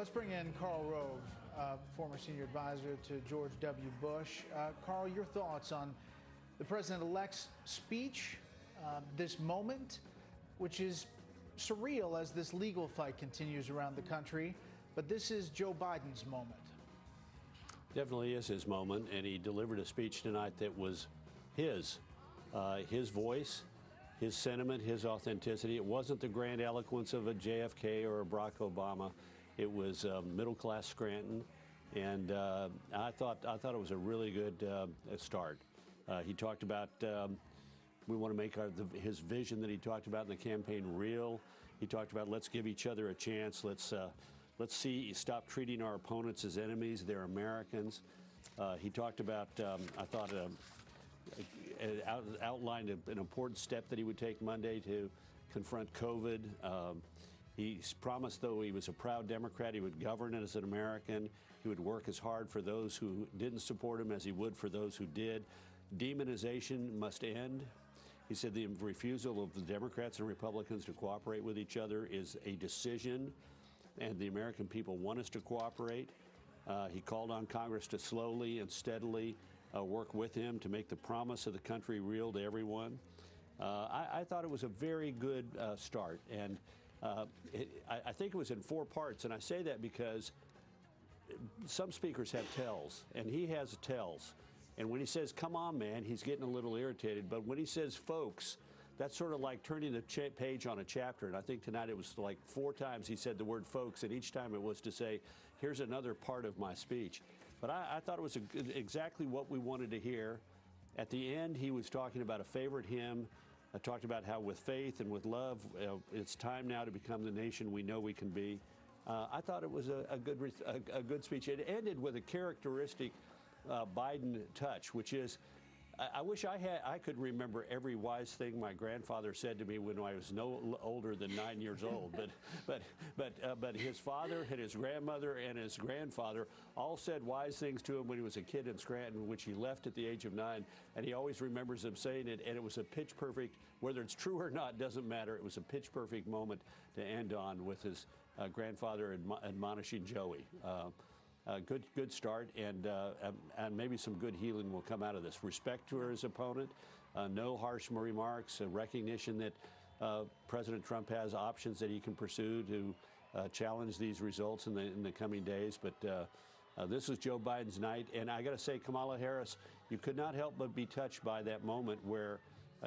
let's bring in Karl Rove, former senior advisor to George W. Bush. Karl, your thoughts on the president-elect's speech, this moment, which is surreal as this legal fight continues around the country, but this is Joe Biden's moment. Definitely is his moment, and he delivered a speech tonight that was his voice, his sentiment, his authenticity. It wasn't the grand eloquence of a JFK or a Barack Obama. It was middle-class Scranton, and I thought it was a really good start. He talked about we want to make his vision that he talked about in the campaign real. He talked about let's give each other a chance. Let's stop treating our opponents as enemies. They're Americans. He talked about I thought outlined an important step that he would take Monday to confront COVID. He promised, though he was a proud Democrat, he would govern as an American. He would work as hard for those who didn't support him as he would for those who did. Demonization must end. He said the refusal of the Democrats and Republicans to cooperate with each other is a decision, and the American people want us to cooperate. He called on Congress to slowly and steadily work with him to make the promise of the country real to everyone. I thought it was a very good start, and I think it was in 4 parts, and I say that because some speakers have tells, and he has tells. And when he says, come on, man, he's getting a little irritated. But when he says, folks, that's sort of like turning the page on a chapter. And I think tonight it was like 4 times he said the word folks, and each time it was to say, here's another part of my speech. But I thought it was exactly what we wanted to hear. At the end, he was talking about a favorite hymn. I talked about how with faith and with love, it's time now to become the nation we know we can be. I thought it was a good speech. It ended with a characteristic Biden touch, which is, I wish I could remember every wise thing my grandfather said to me when I was no older than 9 years old. But his father and his grandmother and his grandfather all said wise things to him when he was a kid in Scranton, which he left at the age of 9. And he always remembers them saying it. And it was a pitch perfect, whether it's true or not, doesn't matter. It was a pitch perfect moment to end on with his grandfather admonishing Joey. Good start, and maybe some good healing will come out of this. Respect to his opponent, no harsh remarks, a recognition that President Trump has options that he can pursue to challenge these results in the coming days. But this was Joe Biden's night, and I got to say, Kamala Harris, you could not help but be touched by that moment where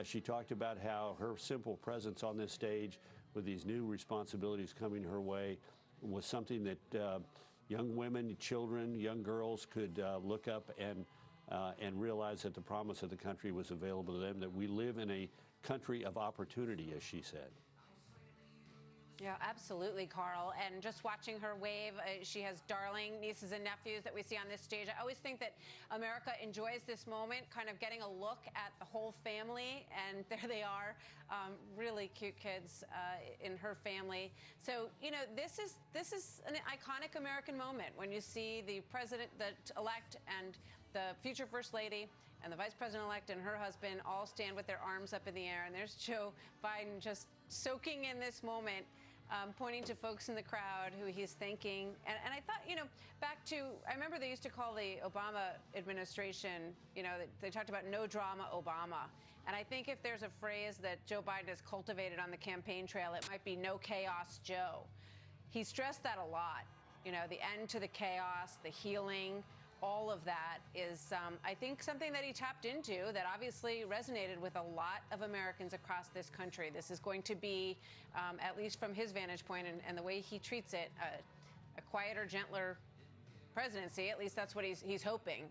she talked about how her simple presence on this stage with these new responsibilities coming her way was something that young women, children, young girls could look up and realize that the promise of the country was available to them, that we live in a country of opportunity, as she said. Yeah, absolutely, Karl. And just watching her wave, she has darling nieces and nephews that we see on this stage. I always think that America enjoys this moment, kind of getting a look at the whole family. And there they are, really cute kids in her family. So, you know, this is an iconic American moment when you see the president-elect and the future First Lady and the Vice President-elect and her husband all stand with their arms up in the air. And there's Joe Biden just soaking in this moment. Pointing to folks in the crowd who he's thanking. And I thought, you know, back to, I remember they used to call the Obama administration, you know, they talked about no drama Obama. And I think if there's a phrase that Joe Biden has cultivated on the campaign trail, it might be no chaos Joe. He stressed that a lot, you know, the end to the chaos, the healing. All of that is, I think, something that he tapped into that obviously resonated with a lot of Americans across this country. This is going to be, at least from his vantage point and the way he treats it, a quieter, gentler presidency. At least that's what he's hoping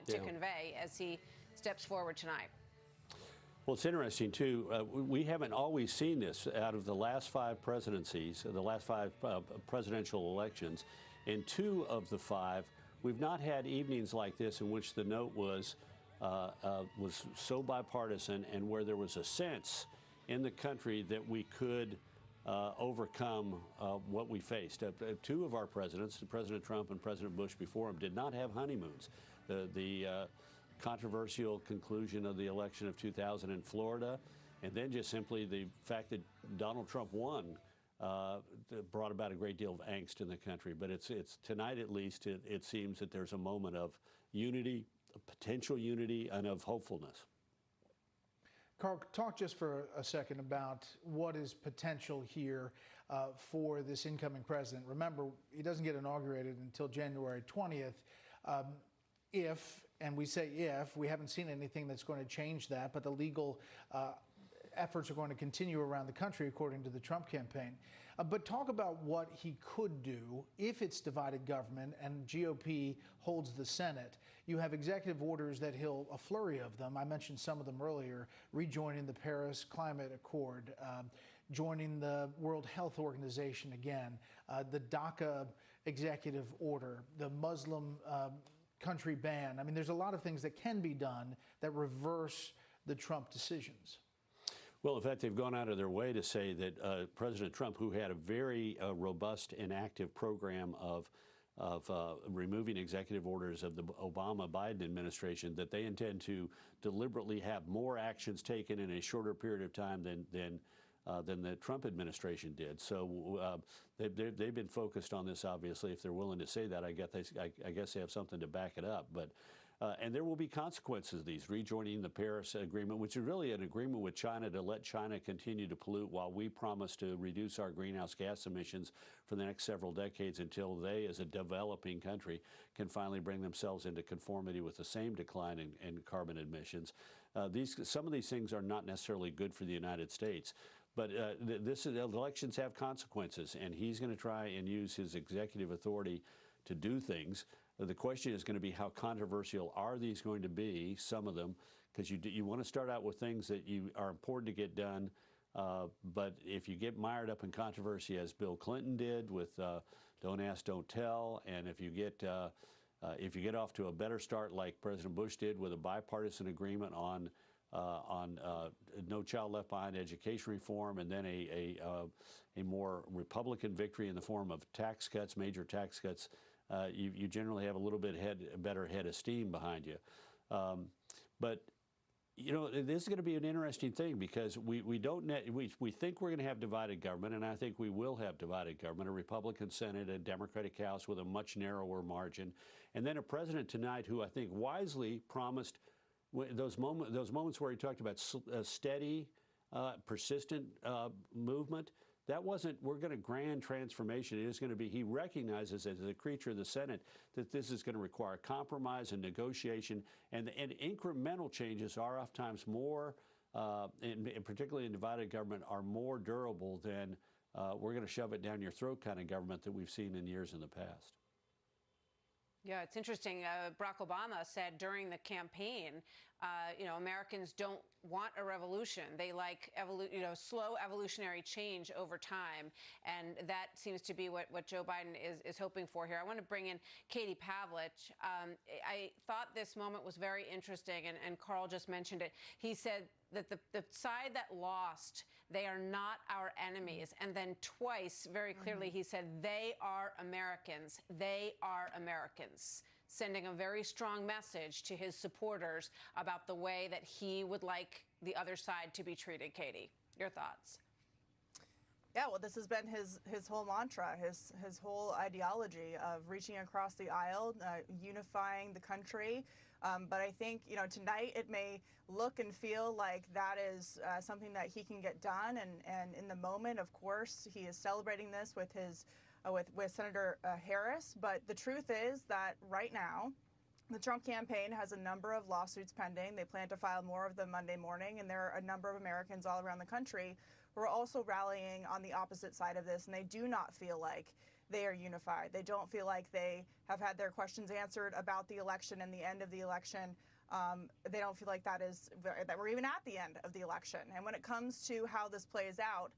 to convey as he steps forward tonight. Well, it's interesting, too. We haven't always seen this out of the last 5 presidencies, the last 5 presidential elections. In 2 of the 5, we've not had evenings like this in which the note was so bipartisan and where there was a sense in the country that we could overcome what we faced. 2 of our presidents, President Trump and President Bush before him, did not have honeymoons. The controversial conclusion of the election of 2000 in Florida, and then just simply the fact that Donald Trump won brought about a great deal of angst in the country. But it's tonight, at least, it seems that there's a moment of unity, potential unity, and of hopefulness. Carl, talk just for a second about what is potential here for this incoming president. Remember, he doesn't get inaugurated until January 20th. If, and we say if, we haven't seen anything that's going to change that, but the legal efforts are going to continue around the country, according to the Trump campaign. But talk about what he could do if it's divided government and GOP holds the Senate. You have executive orders that a flurry of them, I mentioned some of them earlier, rejoining the Paris Climate Accord, joining the World Health Organization again, the DACA executive order, the Muslim country ban. I mean, there's a lot of things that can be done that reverse the Trump decisions. Well, in fact, they've gone out of their way to say that President Trump, who had a very robust and active program of removing executive orders of the Obama-Biden administration, that they intend to deliberately have more actions taken in a shorter period of time than the Trump administration did. So they've been focused on this, obviously. If they're willing to say that, I guess they have something to back it up. But and there will be consequences of these, rejoining the Paris Agreement, which is really an agreement with China to let China continue to pollute while we promise to reduce our greenhouse gas emissions for the next several decades until they, as a developing country, can finally bring themselves into conformity with the same decline in carbon emissions. Some of these things are not necessarily good for the United States. But elections have consequences, and he's going to try and use his executive authority to do things. The question is going to be, how controversial are these going to be, some of them, because you want to start out with things that are important to get done, but if you get mired up in controversy, as Bill Clinton did with Don't Ask, Don't Tell, and if you get off to a better start like President Bush did with a bipartisan agreement on No Child Left Behind education reform, and then a more Republican victory in the form of tax cuts, major tax cuts, you generally have a little bit better head of steam behind you. But you know, this is going to be an interesting thing, because we think we're going to have divided government, and I think we will have divided government, a Republican Senate, a Democratic House with a much narrower margin, and then a president tonight who I think wisely promised those moments where he talked about steady, persistent movement. That wasn't, we're going to grand transformation. It is going to be, he recognizes as a creature of the Senate that this is going to require compromise and negotiation, and incremental changes are oftentimes more, and particularly in divided government, are more durable than we're going to shove it down your throat kind of government that we've seen in years in the past. Yeah, it's interesting. Barack Obama said during the campaign, you know, Americans don't want a revolution. They like slow evolutionary change over time. And that seems to be what Joe Biden is hoping for here. I want to bring in Katie Pavlich. I thought this moment was very interesting, and Carl just mentioned it. He said that the side that lost, they are not our enemies. And then twice, very clearly, he said, they are Americans. They are Americans, sending a very strong message to his supporters about the way that he would like the other side to be treated. Katie, your thoughts? Yeah, well, this has been his whole mantra, his whole ideology of reaching across the aisle, unifying the country. But I think, you know, tonight it may look and feel like that is something that he can get done. And in the moment, of course, he is celebrating this with his with Senator Harris. But the truth is that right now, the Trump campaign has a number of lawsuits pending. They plan to file more of them Monday morning. And there are a number of Americans all around the country who are also rallying on the opposite side of this. And they do not feel like they are unified. They don't feel like they have had their questions answered about the election and the end of the election. They don't feel like that we're even at the end of the election. And when it comes to how this plays out,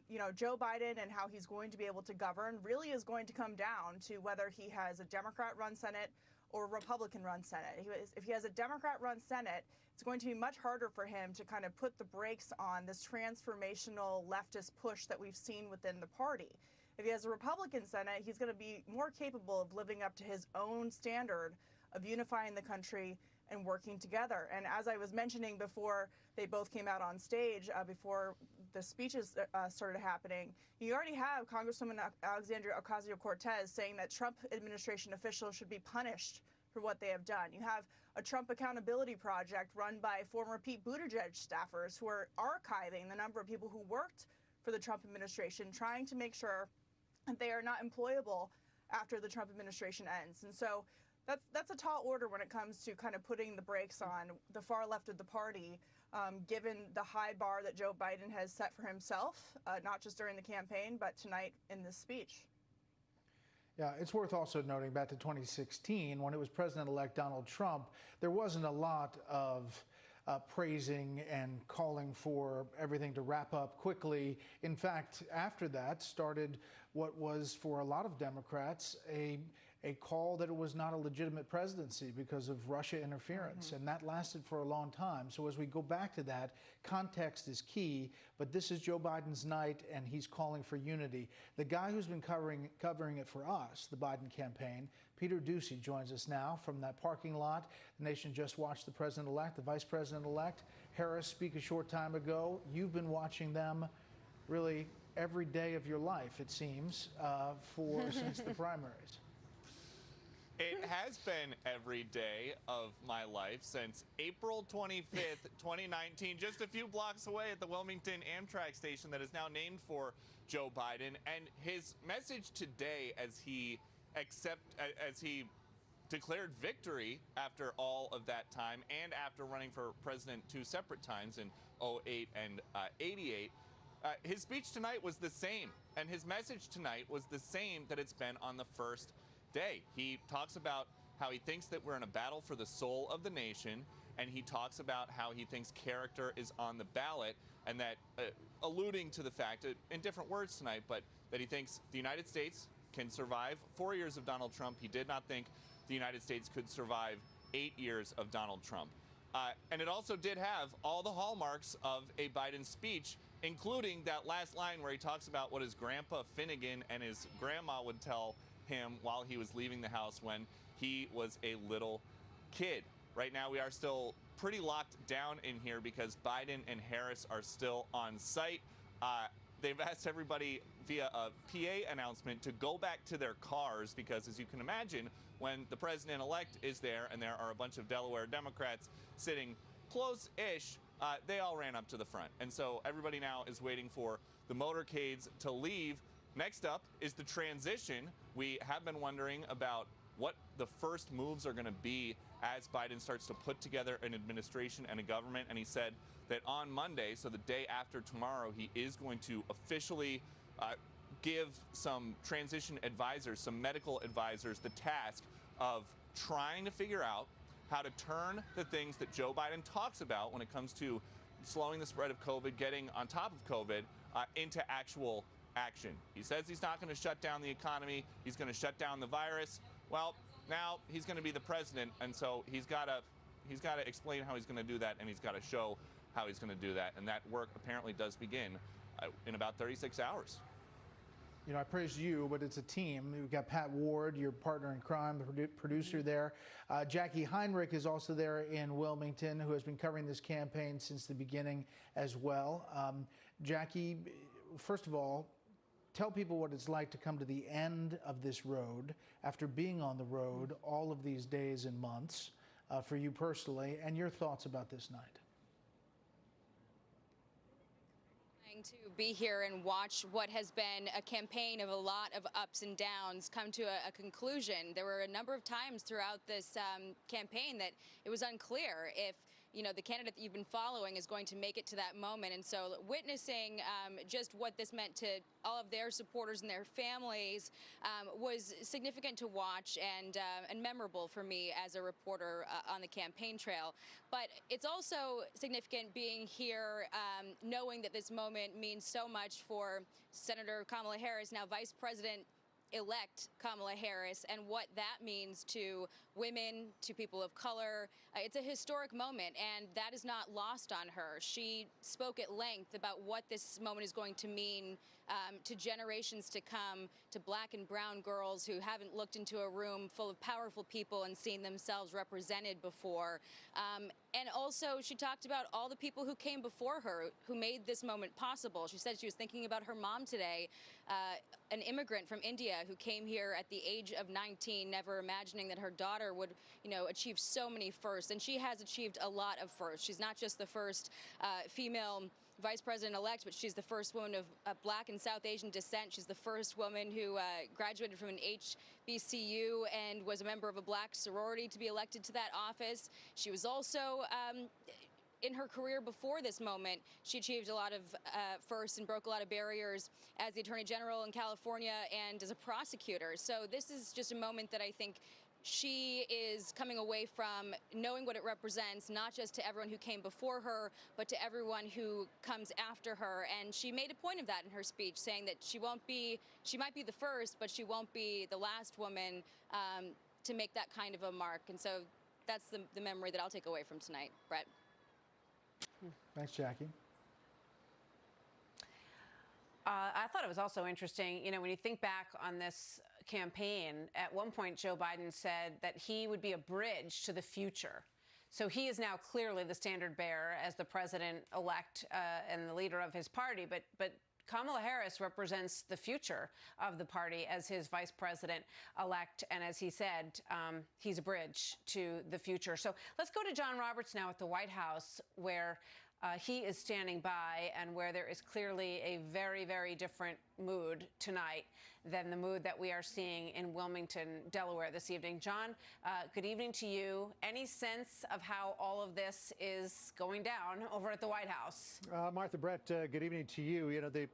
you know, Joe Biden and how he's going to be able to govern really is going to come down to whether he has a Democrat-run Senate or a Republican-run Senate. If he has a Democrat-run Senate, it's going to be much harder for him to kind of put the brakes on this transformational leftist push that we've seen within the party. If he has a Republican Senate, he's going to be more capable of living up to his own standard of unifying the country and working together. And as I was mentioning before they both came out on stage, before the speeches started happening, you already have Congresswoman Alexandria Ocasio-Cortez saying that Trump administration officials should be punished for what they have done. You have a Trump accountability project run by former Pete Buttigieg staffers who are archiving the number of people who worked for the Trump administration, trying to make sure that they are not employable after the Trump administration ends. And so that's a tall order when it comes to kind of putting the brakes on the far left of the party, given the high bar that Joe Biden has set for himself, not just during the campaign, but tonight in this speech. Yeah, it's worth also noting back to 2016, when it was President-elect Donald Trump, there wasn't a lot of praising and calling for everything to wrap up quickly. In fact, after that started what was, for a lot of Democrats, a call that it was not a legitimate presidency because of Russia interference, and that lasted for a long time. So as we go back to that, context is key, but this is Joe Biden's night, and he's calling for unity. The guy who's been covering it for us, the Biden campaign, Peter Doocy, joins us now from that parking lot. The nation just watched the president-elect, the vice president-elect, Harris, speak a short time ago. You've been watching them really every day of your life, it seems, since the primaries. It has been every day of my life since April 25th, 2019, just a few blocks away at the Wilmington Amtrak station that is now named for Joe Biden. And his message today, as he declared victory after all of that time and after running for president 2 separate times in 2008 and 88, his speech tonight was the same. And his message tonight was the same that it's been on the first day. He talks about how he thinks that we're in a battle for the soul of the nation, and he talks about how he thinks character is on the ballot, and that alluding to the fact, in different words tonight, but that he thinks the United States can survive 4 years of Donald Trump. He did not think the United States could survive 8 years of Donald Trump. And it also did have all the hallmarks of a Biden speech, including that last line where he talks about what his grandpa Finnegan and his grandma would tell him while he was leaving the house when he was a little kid. Right now, we are still pretty locked down in here because Biden and Harris are still on site. They've asked everybody via a PA announcement to go back to their cars because, as you can imagine, when the president-elect is there and there are a bunch of Delaware Democrats sitting close-ish, they all ran up to the front. And so everybody now is waiting for the motorcades to leave. Next up is the transition. We have been wondering about what the first moves are going to be as Biden starts to put together an administration and a government. And he said that on Monday, so the day after tomorrow, he is going to officially give some transition advisors, some medical advisors, the task of trying to figure out how to turn the things that Joe Biden talks about when it comes to slowing the spread of COVID, getting on top of COVID, into actual action. He says he's not going to shut down the economy. He's going to shut down the virus. Well, now he's going to be the president, and so he's got to explain how he's going to do that, and he's got to show how he's going to do that. And that work apparently does begin in about 36 hours. You know, I praise you, but it's a team. We've got Pat Ward, your partner in crime, the producer there. Jackie Heinrich is also there in Wilmington, who has been covering this campaign since the beginning as well. Jackie, first of all, tell people what it's like to come to the end of this road after being on the road all of these days and months for you personally, and your thoughts about this night. To be here and watch what has been a campaign of a lot of ups and downs come to a conclusion. There were a number of times throughout this campaign that it was unclear if the candidate that you've been following is going to make it to that moment. And so witnessing just what this meant to all of their supporters and their families was significant to watch and memorable for me as a reporter on the campaign trail. But it's also significant being here, knowing that this moment means so much for Senator Kamala Harris, now Vice President-elect Kamala Harris, and what that means to women, to people of color. It's a historic moment, and that is not lost on her. She spoke at length about what this moment is going to mean to generations to come, to black and brown girls who haven't looked into a room full of powerful people and seen themselves represented before. And also, she talked about all the people who came before her who made this moment possible. She said she was thinking about her mom today, an immigrant from India who came here at the age of 19, never imagining that her daughter would, achieve so many firsts. And she has achieved a lot of firsts. She's not just the first female vice president-elect, but she's the first woman of Black and South Asian descent. She's the first woman who graduated from an HBCU and was a member of a Black sorority to be elected to that office. She was also, in her career before this moment, she achieved a lot of firsts and broke a lot of barriers as the Attorney General in California and as a prosecutor. So this is just a moment that I think she is coming away from knowing what it represents, not just to everyone who came before her, but to everyone who comes after her. And she made a point of that in her speech, saying that she might be the first, but she won't be the last woman to make that kind of a mark. And so that's the memory that I'll take away from tonight. Brett. Thanks, Jackie. I thought it was also interesting, when you think back on this campaign, at one point Joe Biden said that he would be a bridge to the future. So he is now clearly the standard bearer as the president-elect and the leader of his party. But Kamala Harris represents the future of the party as his vice president-elect. And as he said, he's a bridge to the future. So let's go to John Roberts now at the White House, where he is standing by and where there is clearly a very, very different mood tonight than the mood that we are seeing in Wilmington, Delaware this evening. John, good evening to you. Any sense of how all of this is going down over at the White House? Martha, Brett, good evening to you. The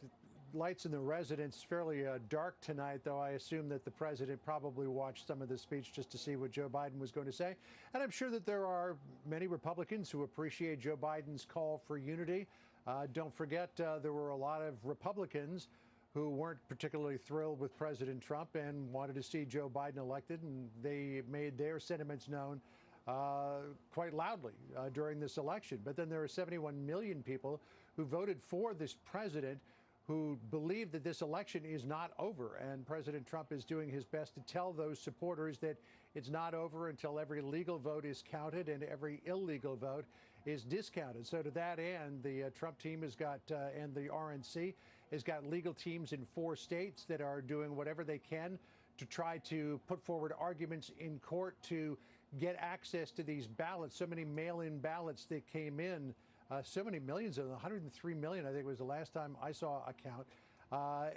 lights in the residence fairly dark tonight, though I assume that the president probably watched some of the speech just to see what Joe Biden was going to say. And I'm sure that there are many Republicans who appreciate Joe Biden's call for unity. Don't forget, there were a lot of Republicans who weren't particularly thrilled with President Trump and wanted to see Joe Biden elected, and they made their sentiments known quite loudly during this election. But then there are 71 million people who voted for this president who believe that this election is not over. And President Trump is doing his best to tell those supporters that it's not over until every legal vote is counted and every illegal vote is discounted. So to that end, the Trump team has got, and the RNC has got legal teams in 4 states that are doing whatever they can to try to put forward arguments in court to get access to these ballots. So many mail-in ballots that came in, so many millions of them, 103 million, I think was the last time I saw a count.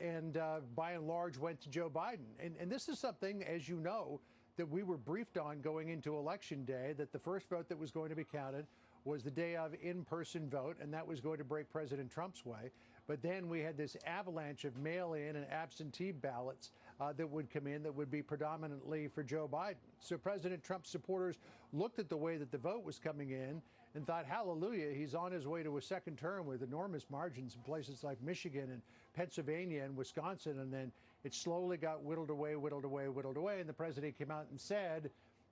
And by and large went to Joe Biden. And this is something, as you know, that we were briefed on going into Election Day, that the first vote that was going to be counted was the day of in-person vote, and that was going to break President Trump's way. But then we had this avalanche of mail-in and absentee ballots that would come in that would be predominantly for Joe Biden. So President Trump's supporters looked at the way that the vote was coming in and thought, hallelujah, he's on his way to a second term with enormous margins in places like Michigan and Pennsylvania and Wisconsin. And then it slowly got whittled away, whittled away, whittled away. And the president came out and said,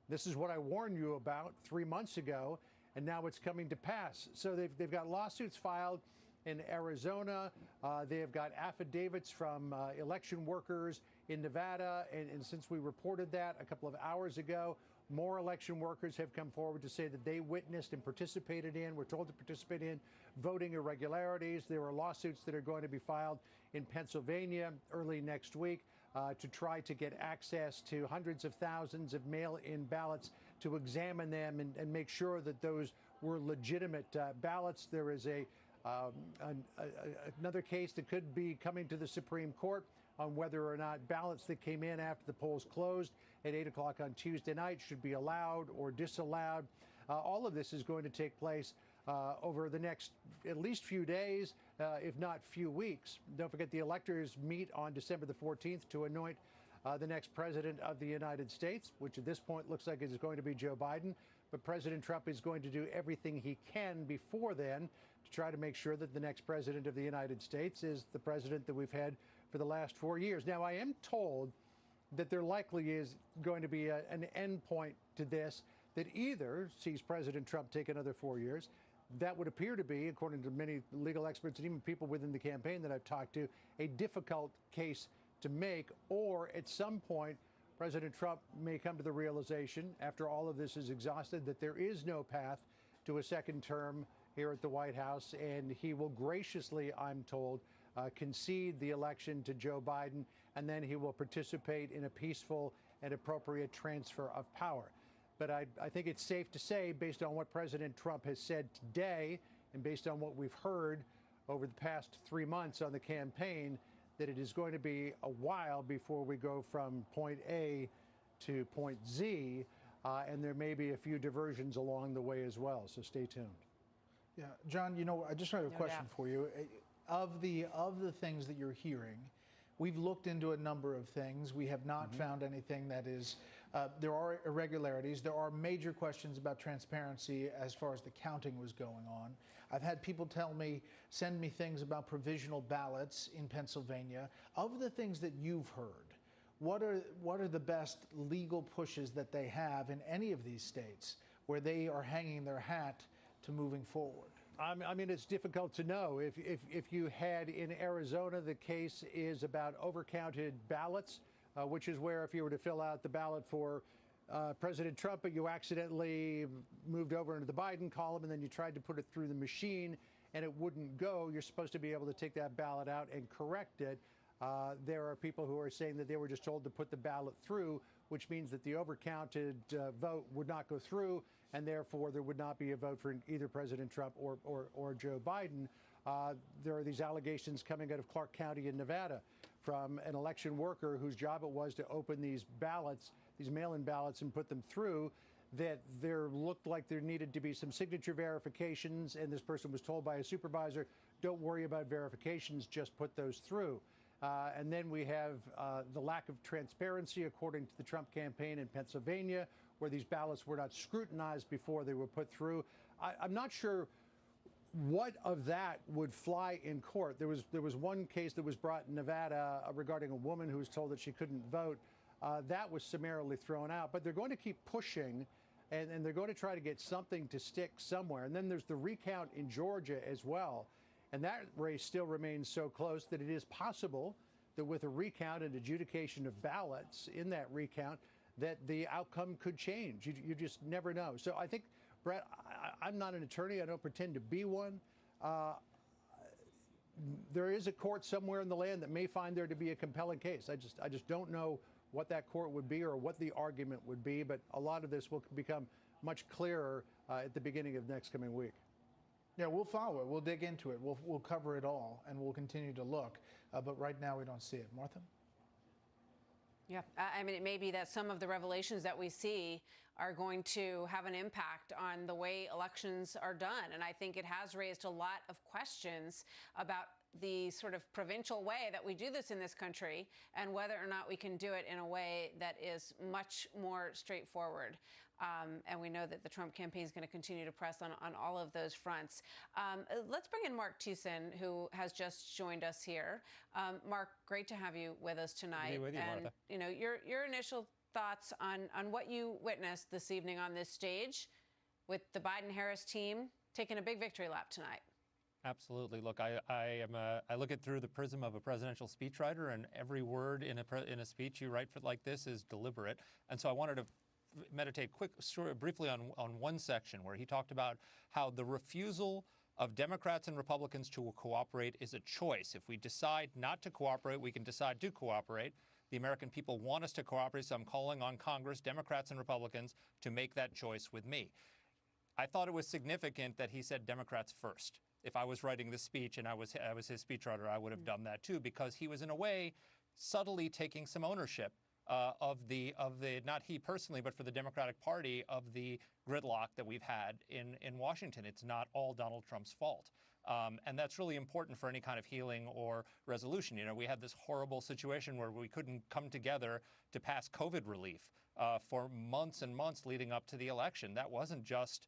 this is what I warned you about 3 months ago, and now it's coming to pass. So they've got lawsuits filed in Arizona. They have got affidavits from election workers in Nevada. And since we reported that a couple of hours ago, more election workers have come forward to say that they witnessed and participated in, were told to participate in, voting irregularities. There are lawsuits that are going to be filed in Pennsylvania early next week to try to get access to hundreds of thousands of mail-in ballots, to examine them and make sure that those were legitimate ballots. There is another case that could be coming to the Supreme Court on whether or not ballots that came in after the polls closed at 8 o'clock on Tuesday night should be allowed or disallowed. All of this is going to take place over the next at least few days, if not few weeks. Don't forget, the electors meet on December the 14th to anoint the next president of the United States, which at this point looks like it is going to be Joe Biden. But President Trump is going to do everything he can before then to try to make sure that the next president of the United States is the president that we've had for the last 4 years. Now, I am told that there likely is going to be an end point to this that either sees President Trump take another 4 years. That would appear to be, according to many legal experts and even people within the campaign that I've talked to, a difficult case to make. Or at some point, President Trump may come to the realization, after all of this is exhausted, that there is no path to a second term here at the White House, and he will graciously, I'm told, concede the election to Joe Biden, and then he will participate in a peaceful and appropriate transfer of power. But I think it's safe to say, based on what President Trump has said today and based on what we've heard over the past 3 months on the campaign, that it is going to be a while before we go from point A to point Z, and there may be a few diversions along the way as well. So stay tuned. Yeah, John, you know, I just had a question for you. Of the things that you're hearing, we've looked into a number of things. We have not found anything that is, there are irregularities. There are major questions about transparency as far as the counting was going on. I've had people send me things about provisional ballots in Pennsylvania. Of the things that you've heard, what are the best legal pushes that they have in any of these states where they are hanging their hat to moving forward? I mean, it's difficult to know. If you had in Arizona, the case is about overcounted ballots, which is where if you were to fill out the ballot for President Trump, but you accidentally moved over into the Biden column and then you tried to put it through the machine and it wouldn't go, you're supposed to be able to take that ballot out and correct it. There are people who are saying that they were just told to put the ballot through, which means that the overcounted vote would not go through, and therefore there would not be a vote for either President Trump or Joe Biden. There are these allegations coming out of Clark County in Nevada from an election worker whose job it was to open these ballots, these mail-in ballots, and put them through, that there looked like there needed to be some signature verifications, and this person was told by a supervisor, don't worry about verifications, just put those through. And then we have the lack of transparency, according to the Trump campaign in Pennsylvania, where these ballots were not scrutinized before they were put through. I'm not sure what of that would fly in court. There was one case that was brought in Nevada regarding a woman who was told that she couldn't vote. That was summarily thrown out. But they're going to keep pushing, and they're going to try to get something to stick somewhere. And then there's the recount in Georgia as well. And that race still remains so close that it is possible that with a recount and adjudication of ballots in that recount, that the outcome could change. You just never know. So I think, Brett, I'm not an attorney. I don't pretend to be one. There is a court somewhere in the land that may find there to be a compelling case. I just don't know what that court would be or what the argument would be. But a lot of this will become much clearer at the beginning of next coming week. Yeah, we'll follow it. We'll dig into it. We'll cover it all, and we'll continue to look. But right now, we don't see it. Martha? Yeah, I mean, it may be that some of the revelations that we see are going to have an impact on the way elections are done. And I think it has raised a lot of questions about the sort of provincial way that we do this in this country and whether or not we can do it in a way that is much more straightforward. And we know that the Trump campaign is going to continue to press on all of those fronts. Let's bring in Mark Tucson, who has just joined us here. Mark, great to have you with us tonight. Good to be with you, and, Martha. you know, your initial thoughts on what you witnessed this evening on this stage with the Biden-Harris team taking a big victory lap tonight. Absolutely. Look, I look at through the prism of a presidential speechwriter, and every word in a speech you write like this is deliberate. And so I wanted to meditate briefly on one section where he talked about how the refusal of Democrats and Republicans to cooperate is a choice. If we decide not to cooperate, we can decide to cooperate. The American people want us to cooperate, so I'm calling on Congress, Democrats and Republicans, to make that choice with me. I thought it was significant that he said Democrats first. If I was writing this speech and I was his speechwriter, I would have done that too, because he was in a way subtly taking some ownership of the not he personally, but for the Democratic Party, of the gridlock that we've had in Washington. It's not all Donald Trump's fault. And that's really important for any kind of healing or resolution. You know, we had this horrible situation where we couldn't come together to pass COVID relief for months and months leading up to the election. That wasn't just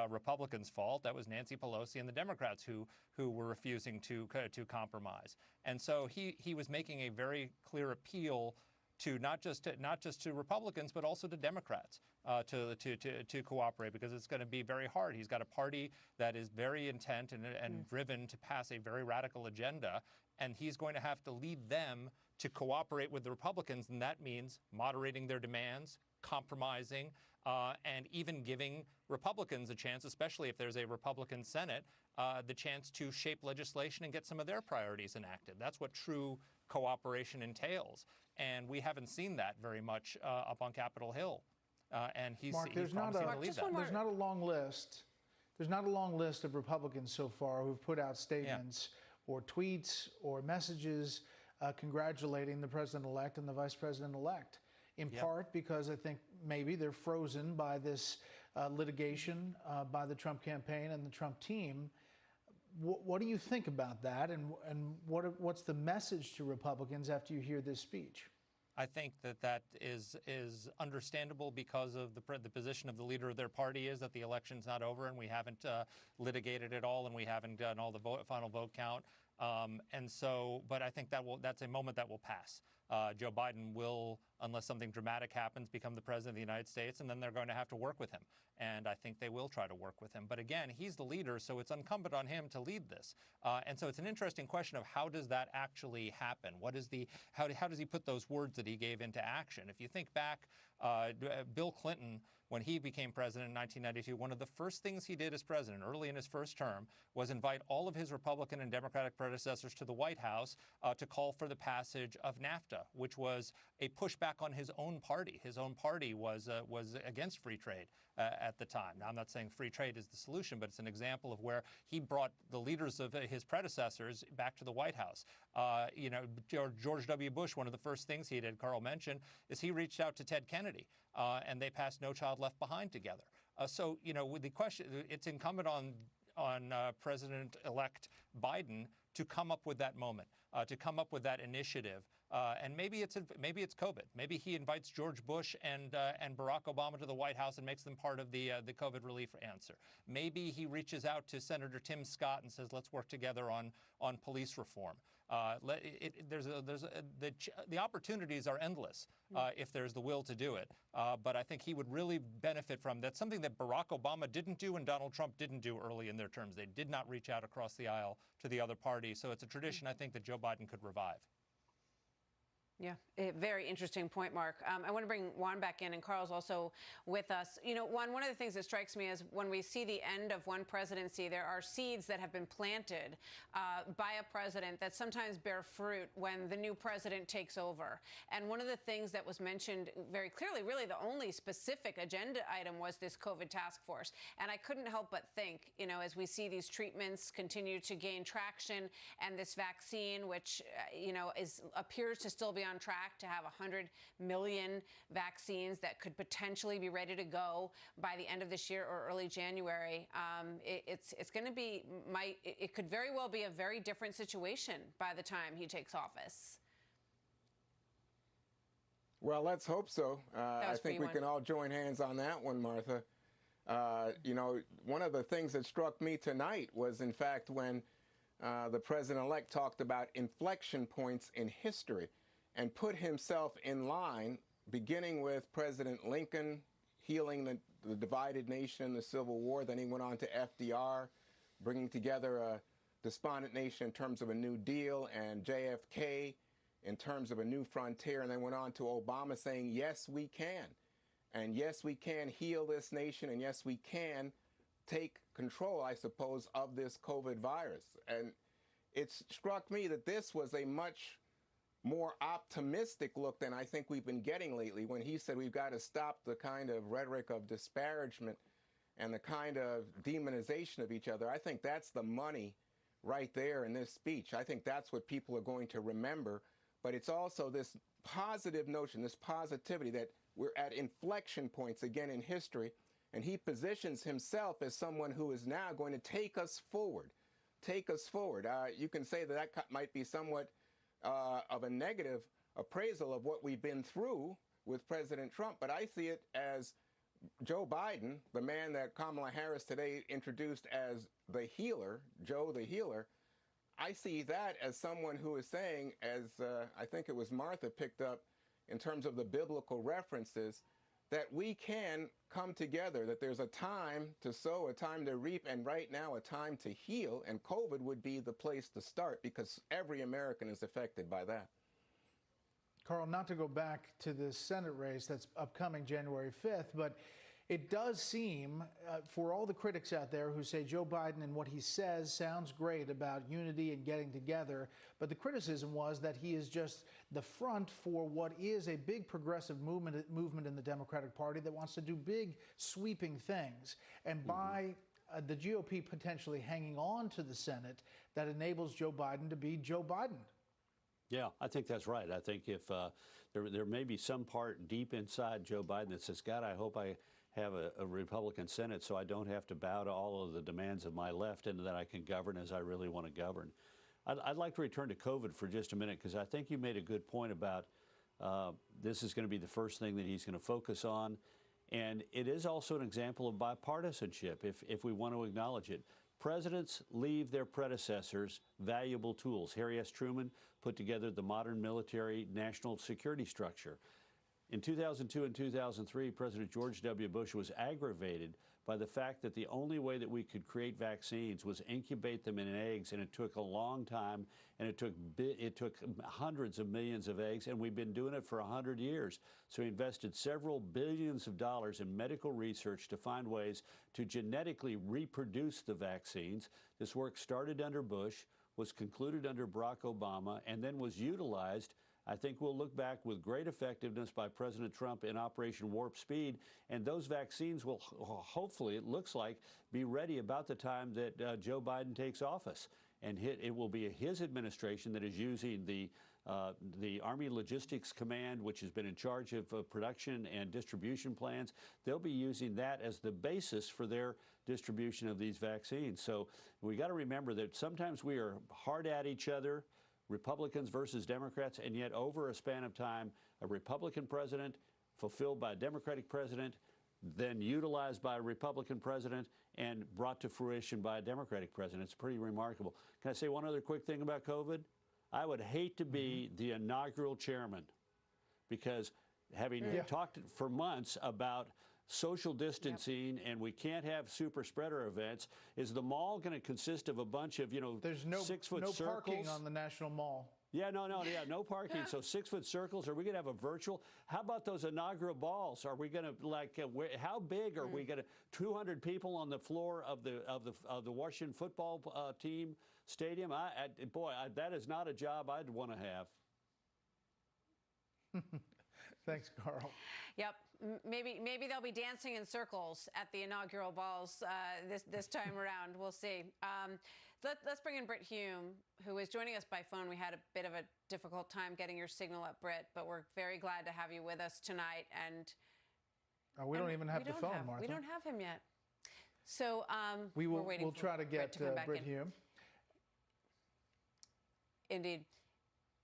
Republicans' fault. That was Nancy Pelosi and the Democrats who were refusing to compromise. And so he was making a very clear appeal to not just to Republicans, but also to Democrats to cooperate, because it's going to be very hard. He's got a party that is very intent and driven to pass a very radical agenda, and he's going to have to lead them to cooperate with the Republicans, and that means moderating their demands, compromising, and even giving Republicans a chance, especially if there's a Republican Senate, the chance to shape legislation and get some of their priorities enacted. That's what true cooperation entails. And we haven't seen that very much up on Capitol Hill. And he's there's not a long list. There's not a long list of Republicans so far who've put out statements or tweets or messages congratulating the president-elect and the vice president-elect, in part because I think maybe they're frozen by this litigation by the Trump campaign and the Trump team. What do you think about that, and what's the message to Republicans after you hear this speech? I think that is understandable because of the position of the leader of their party is that the election's not over and we haven't litigated it all and we haven't done all the final vote count. But I think that's a moment that will pass. Joe Biden will, unless something dramatic happens, become the president of the United States, and then they're going to have to work with him. And I think they will try to work with him. But again, he's the leader, so it's incumbent on him to lead this. And so it's an interesting question of how does that actually happen? How does he put those words that he gave into action? If you think back, Bill Clinton, when he became president in 1992, one of the first things he did as president early in his first term was invite all of his Republican and Democratic predecessors to the White House to call for the passage of NAFTA, which was a pushback on his own party. His own party was against free trade at the time. Now, I'm not saying free trade is the solution, but it's an example of where he brought the leaders of his predecessors back to the White House. George W. Bush, one of the first things he did, Carl mentioned, is he reached out to Ted Kennedy, and they passed No Child Left Behind together. With the question, it's incumbent on President-elect Biden to come up with that moment, to come up with that initiative. And maybe it's COVID. Maybe he invites George Bush and Barack Obama to the White House and makes them part of the COVID relief answer. Maybe he reaches out to Senator Tim Scott and says, let's work together on police reform. The opportunities are endless if there's the will to do it. But I think he would really benefit from that's something that Barack Obama didn't do and Donald Trump didn't do early in their terms. They did not reach out across the aisle to the other party. So it's a tradition I think that Joe Biden could revive. Yeah, a very interesting point, Mark. I want to bring Juan back in, and Carl's also with us. Juan, one of the things that strikes me is when we see the end of one presidency, there are seeds that have been planted by a president that sometimes bear fruit when the new president takes over. And one of the things that was mentioned very clearly, really the only specific agenda item, was this COVID task force. And I couldn't help but think, as we see these treatments continue to gain traction and this vaccine, which, appears to still be on track to have 100 million vaccines that could potentially be ready to go by the end of this year or early January. It's going to be it could very well be a very different situation by the time he takes office. Well, let's hope so. I think we can all join hands on that one, Martha. One of the things that struck me tonight was, in fact, when the president-elect talked about inflection points in history and put himself in line, beginning with President Lincoln healing the divided nation in the Civil War. Then he went on to FDR, bringing together a despondent nation in terms of a New Deal, and JFK in terms of a new frontier, and then went on to Obama saying, yes, we can. And yes, we can heal this nation, and yes, we can take control, I suppose, of this COVID virus. And it struck me that this was a much more optimistic look than I think we've been getting lately, when he said we've got to stop the kind of rhetoric of disparagement and the kind of demonization of each other. I think that's the money right there in this speech. I think that's what people are going to remember. But it's also this positive notion, this positivity that we're at inflection points again in history. And he positions himself as someone who is now going to take us forward. Take us forward. You can say that might be somewhat of a negative appraisal of what we've been through with President Trump, but I see it as Joe Biden, the man that Kamala Harris today introduced as the healer, Joe the healer. I see that as someone who is saying, as I think it was Martha picked up in terms of the biblical references, that we can come together, that there's a time to sow, a time to reap, and right now a time to heal, and COVID would be the place to start because every American is affected by that. Carl, not to go back to the Senate race that's upcoming January 5th, but it does seem, for all the critics out there who say Joe Biden and what he says sounds great about unity and getting together, but the criticism was that he is just the front for what is a big progressive movement in the Democratic Party that wants to do big, sweeping things. And by the GOP potentially hanging on to the Senate, that enables Joe Biden to be Joe Biden. Yeah, I think that's right. I think if there may be some part deep inside Joe Biden that says, God, I hope I have a Republican Senate so I don't have to bow to all of the demands of my left and that I can govern as I really want to govern. I'd like to return to COVID for just a minute because I think you made a good point about this is going to be the first thing that he's going to focus on. And it is also an example of bipartisanship, if we want to acknowledge it. Presidents leave their predecessors valuable tools. Harry S. Truman put together the modern military national security structure. In 2002 and 2003, President George W. Bush was aggravated by the fact that the only way that we could create vaccines was incubate them in eggs, and it took a long time, and it took hundreds of millions of eggs, and we've been doing it for 100 years. So he invested several billions of dollars in medical research to find ways to genetically reproduce the vaccines. This work started under Bush, was concluded under Barack Obama, and then was utilized, I think we'll look back with great effectiveness by President Trump in Operation Warp Speed, and those vaccines will hopefully, it looks like, be ready about the time that Joe Biden takes office. And it will be his administration that is using the Army Logistics Command, which has been in charge of production and distribution plans. They'll be using that as the basis for their distribution of these vaccines. So we got to remember that sometimes we are hard at each other, Republicans versus Democrats, and yet over a span of time, a Republican president fulfilled by a Democratic president, then utilized by a Republican president, and brought to fruition by a Democratic president. It's pretty remarkable. Can I say one other quick thing about COVID? I would hate to be the inaugural chairman because having talked for months about social distancing and we can't have super spreader events, is the mall going to consist of a bunch of, there's 6-foot circles? No parking on the National Mall. Yeah, no parking. So 6-foot circles. Are we going to have a virtual? How about those inaugural balls? Are we going to how big are we going to? 200 people on the floor of the Washington football team stadium. That is not a job I'd want to have. Thanks, Carl. Yep. Maybe they'll be dancing in circles at the inaugural balls this time around. We'll see. Let's bring in Britt Hume, who is joining us by phone. We had a bit of a difficult time getting your signal up, Britt, but we're very glad to have you with us tonight. And we don't even have the phone, Martha. We don't have him yet. So we'll try to get Britt Hume. Indeed.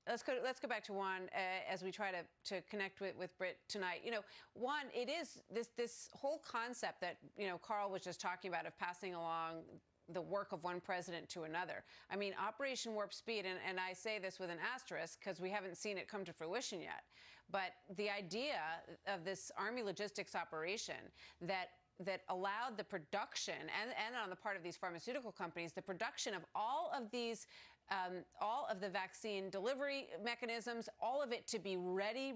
Let's go back to Juan as we try to connect with Britt tonight. Juan, it is this whole concept that Carl was just talking about of passing along the work of one president to another. I mean, Operation Warp Speed, and I say this with an asterisk because we haven't seen it come to fruition yet. But the idea of this Army logistics operation that allowed the production and on the part of these pharmaceutical companies, the production of all of the vaccine delivery mechanisms, all of it to be ready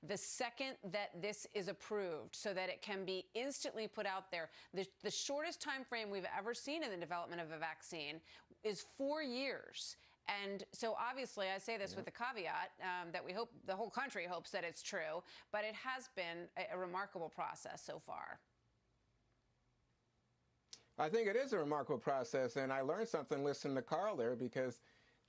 the second that this is approved so that it can be instantly put out there. The shortest time frame we've ever seen in the development of a vaccine is 4 years. And so obviously I say this with the caveat that we hope, the whole country hopes that it's true, but it has been a remarkable process so far. I think it is a remarkable process, and I learned something listening to Carl there, because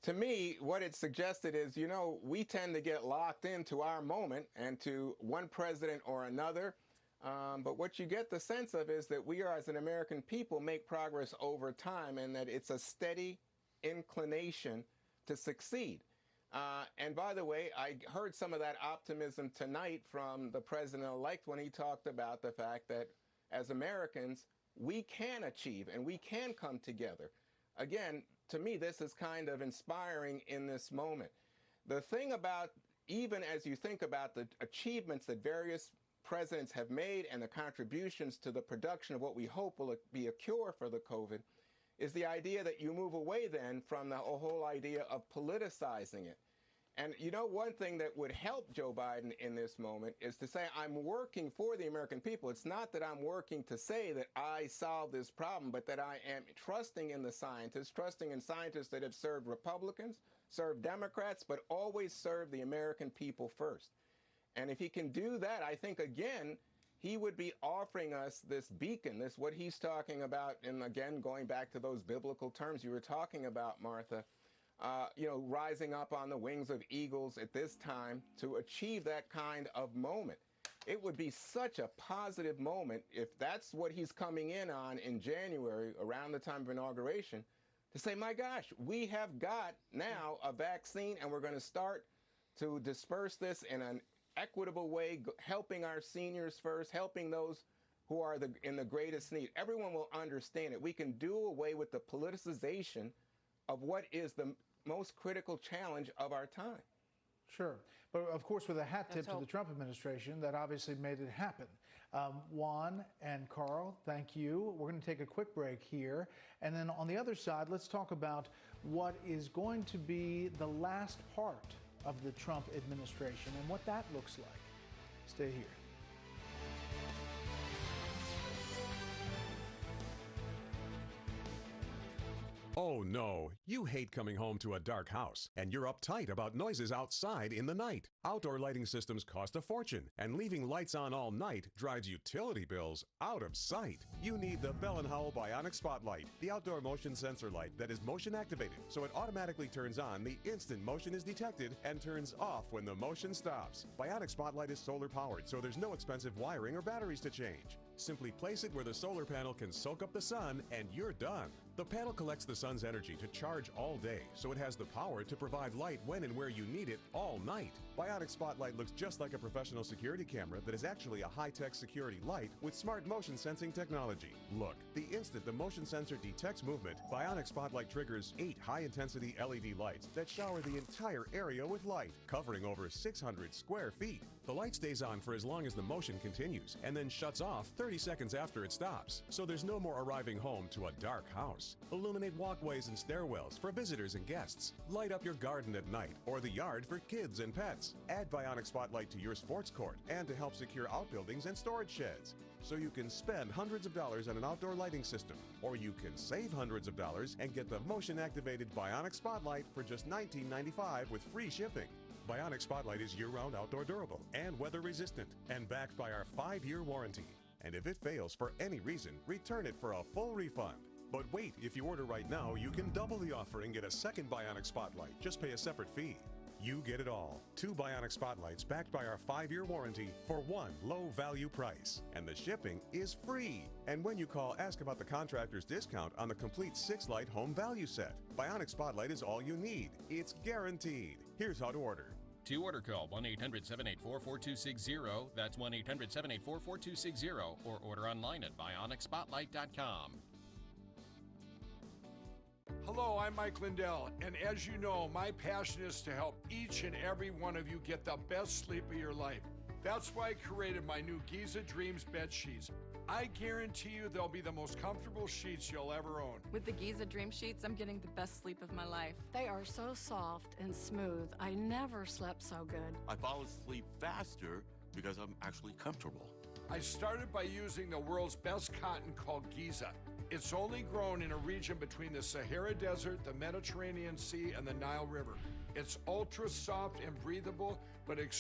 to me, what it suggested is, we tend to get locked into our moment and to one president or another. But what you get the sense of is that we are, as an American people, make progress over time, and that it's a steady inclination to succeed. And by the way, I heard some of that optimism tonight from the president-elect when he talked about the fact that as Americans, we can achieve and we can come together. Again, to me, this is kind of inspiring in this moment. The thing about, even as you think about the achievements that various presidents have made and the contributions to the production of what we hope will be a cure for the COVID, is the idea that you move away then from the whole idea of politicizing it. And you know, one thing that would help Joe Biden in this moment is to say, I'm working for the American people. It's not that I'm working to say that I solve this problem, but that I am trusting in the scientists, trusting in scientists that have served Republicans, served Democrats, but always served the American people first. And if he can do that, I think, again, he would be offering us this beacon, this what he's talking about, and again, going back to those biblical terms you were talking about, Martha, rising up on the wings of eagles at this time to achieve that kind of moment. It would be such a positive moment if that's what he's coming in on in January, around the time of inauguration, to say, my gosh, we have got now a vaccine and we're going to start to disperse this in an equitable way, helping our seniors first, helping those who are in the greatest need. Everyone will understand it. We can do away with the politicization of what is the most critical challenge of our time. Sure. But of course, with a hat tip to the Trump administration, that obviously made it happen. Juan and Carl, thank you. We're going to take a quick break here. And then on the other side, let's talk about what is going to be the last part of the Trump administration and what that looks like. Stay here. Oh no, you hate coming home to a dark house, and you're uptight about noises outside in the night. Outdoor lighting systems cost a fortune, and leaving lights on all night drives utility bills out of sight. You need the Bell & Howell Bionic Spotlight, the outdoor motion sensor light that is motion activated, so it automatically turns on the instant motion is detected and turns off when the motion stops. Bionic Spotlight is solar powered, so there's no expensive wiring or batteries to change. Simply place it where the solar panel can soak up the sun, and you're done. The panel collects the sun's energy to charge all day, so it has the power to provide light when and where you need it all night. Bionic Spotlight looks just like a professional security camera that is actually a high-tech security light with smart motion sensing technology. Look, the instant the motion sensor detects movement, Bionic Spotlight triggers 8 high-intensity LED lights that shower the entire area with light, covering over 600 square feet. The light stays on for as long as the motion continues, and then shuts off 30 seconds after it stops, so there's no more arriving home to a dark house. Illuminate walkways and stairwells for visitors and guests. Light up your garden at night or the yard for kids and pets. Add Bionic Spotlight to your sports court and to help secure outbuildings and storage sheds. So you can spend hundreds of dollars on an outdoor lighting system, or you can save hundreds of dollars and get the motion-activated Bionic Spotlight for just $19.95 with free shipping. Bionic Spotlight is year-round outdoor durable and weather-resistant and backed by our 5-year warranty. And if it fails for any reason, return it for a full refund. But wait, if you order right now, you can double the offer and get a second Bionic Spotlight. Just pay a separate fee. You get it all. 2 Bionic Spotlights backed by our 5-year warranty for one low-value price. And the shipping is free. And when you call, ask about the contractor's discount on the complete 6-light home value set. Bionic Spotlight is all you need. It's guaranteed. Here's how to order. To order, call 1-800-784-4260. That's 1-800-784-4260. Or order online at bionicspotlight.com. Hello, I'm Mike Lindell, and as you know, my passion is to help each and every one of you get the best sleep of your life. That's why I created my new Giza Dreams bed sheets. I guarantee you they'll be the most comfortable sheets you'll ever own. With the Giza Dream Sheets, I'm getting the best sleep of my life. They are so soft and smooth. I never slept so good. I fall asleep faster because I'm actually comfortable. I started by using the world's best cotton called Giza. It's only grown in a region between the Sahara Desert, the Mediterranean Sea, and the Nile River. It's ultra soft and breathable, but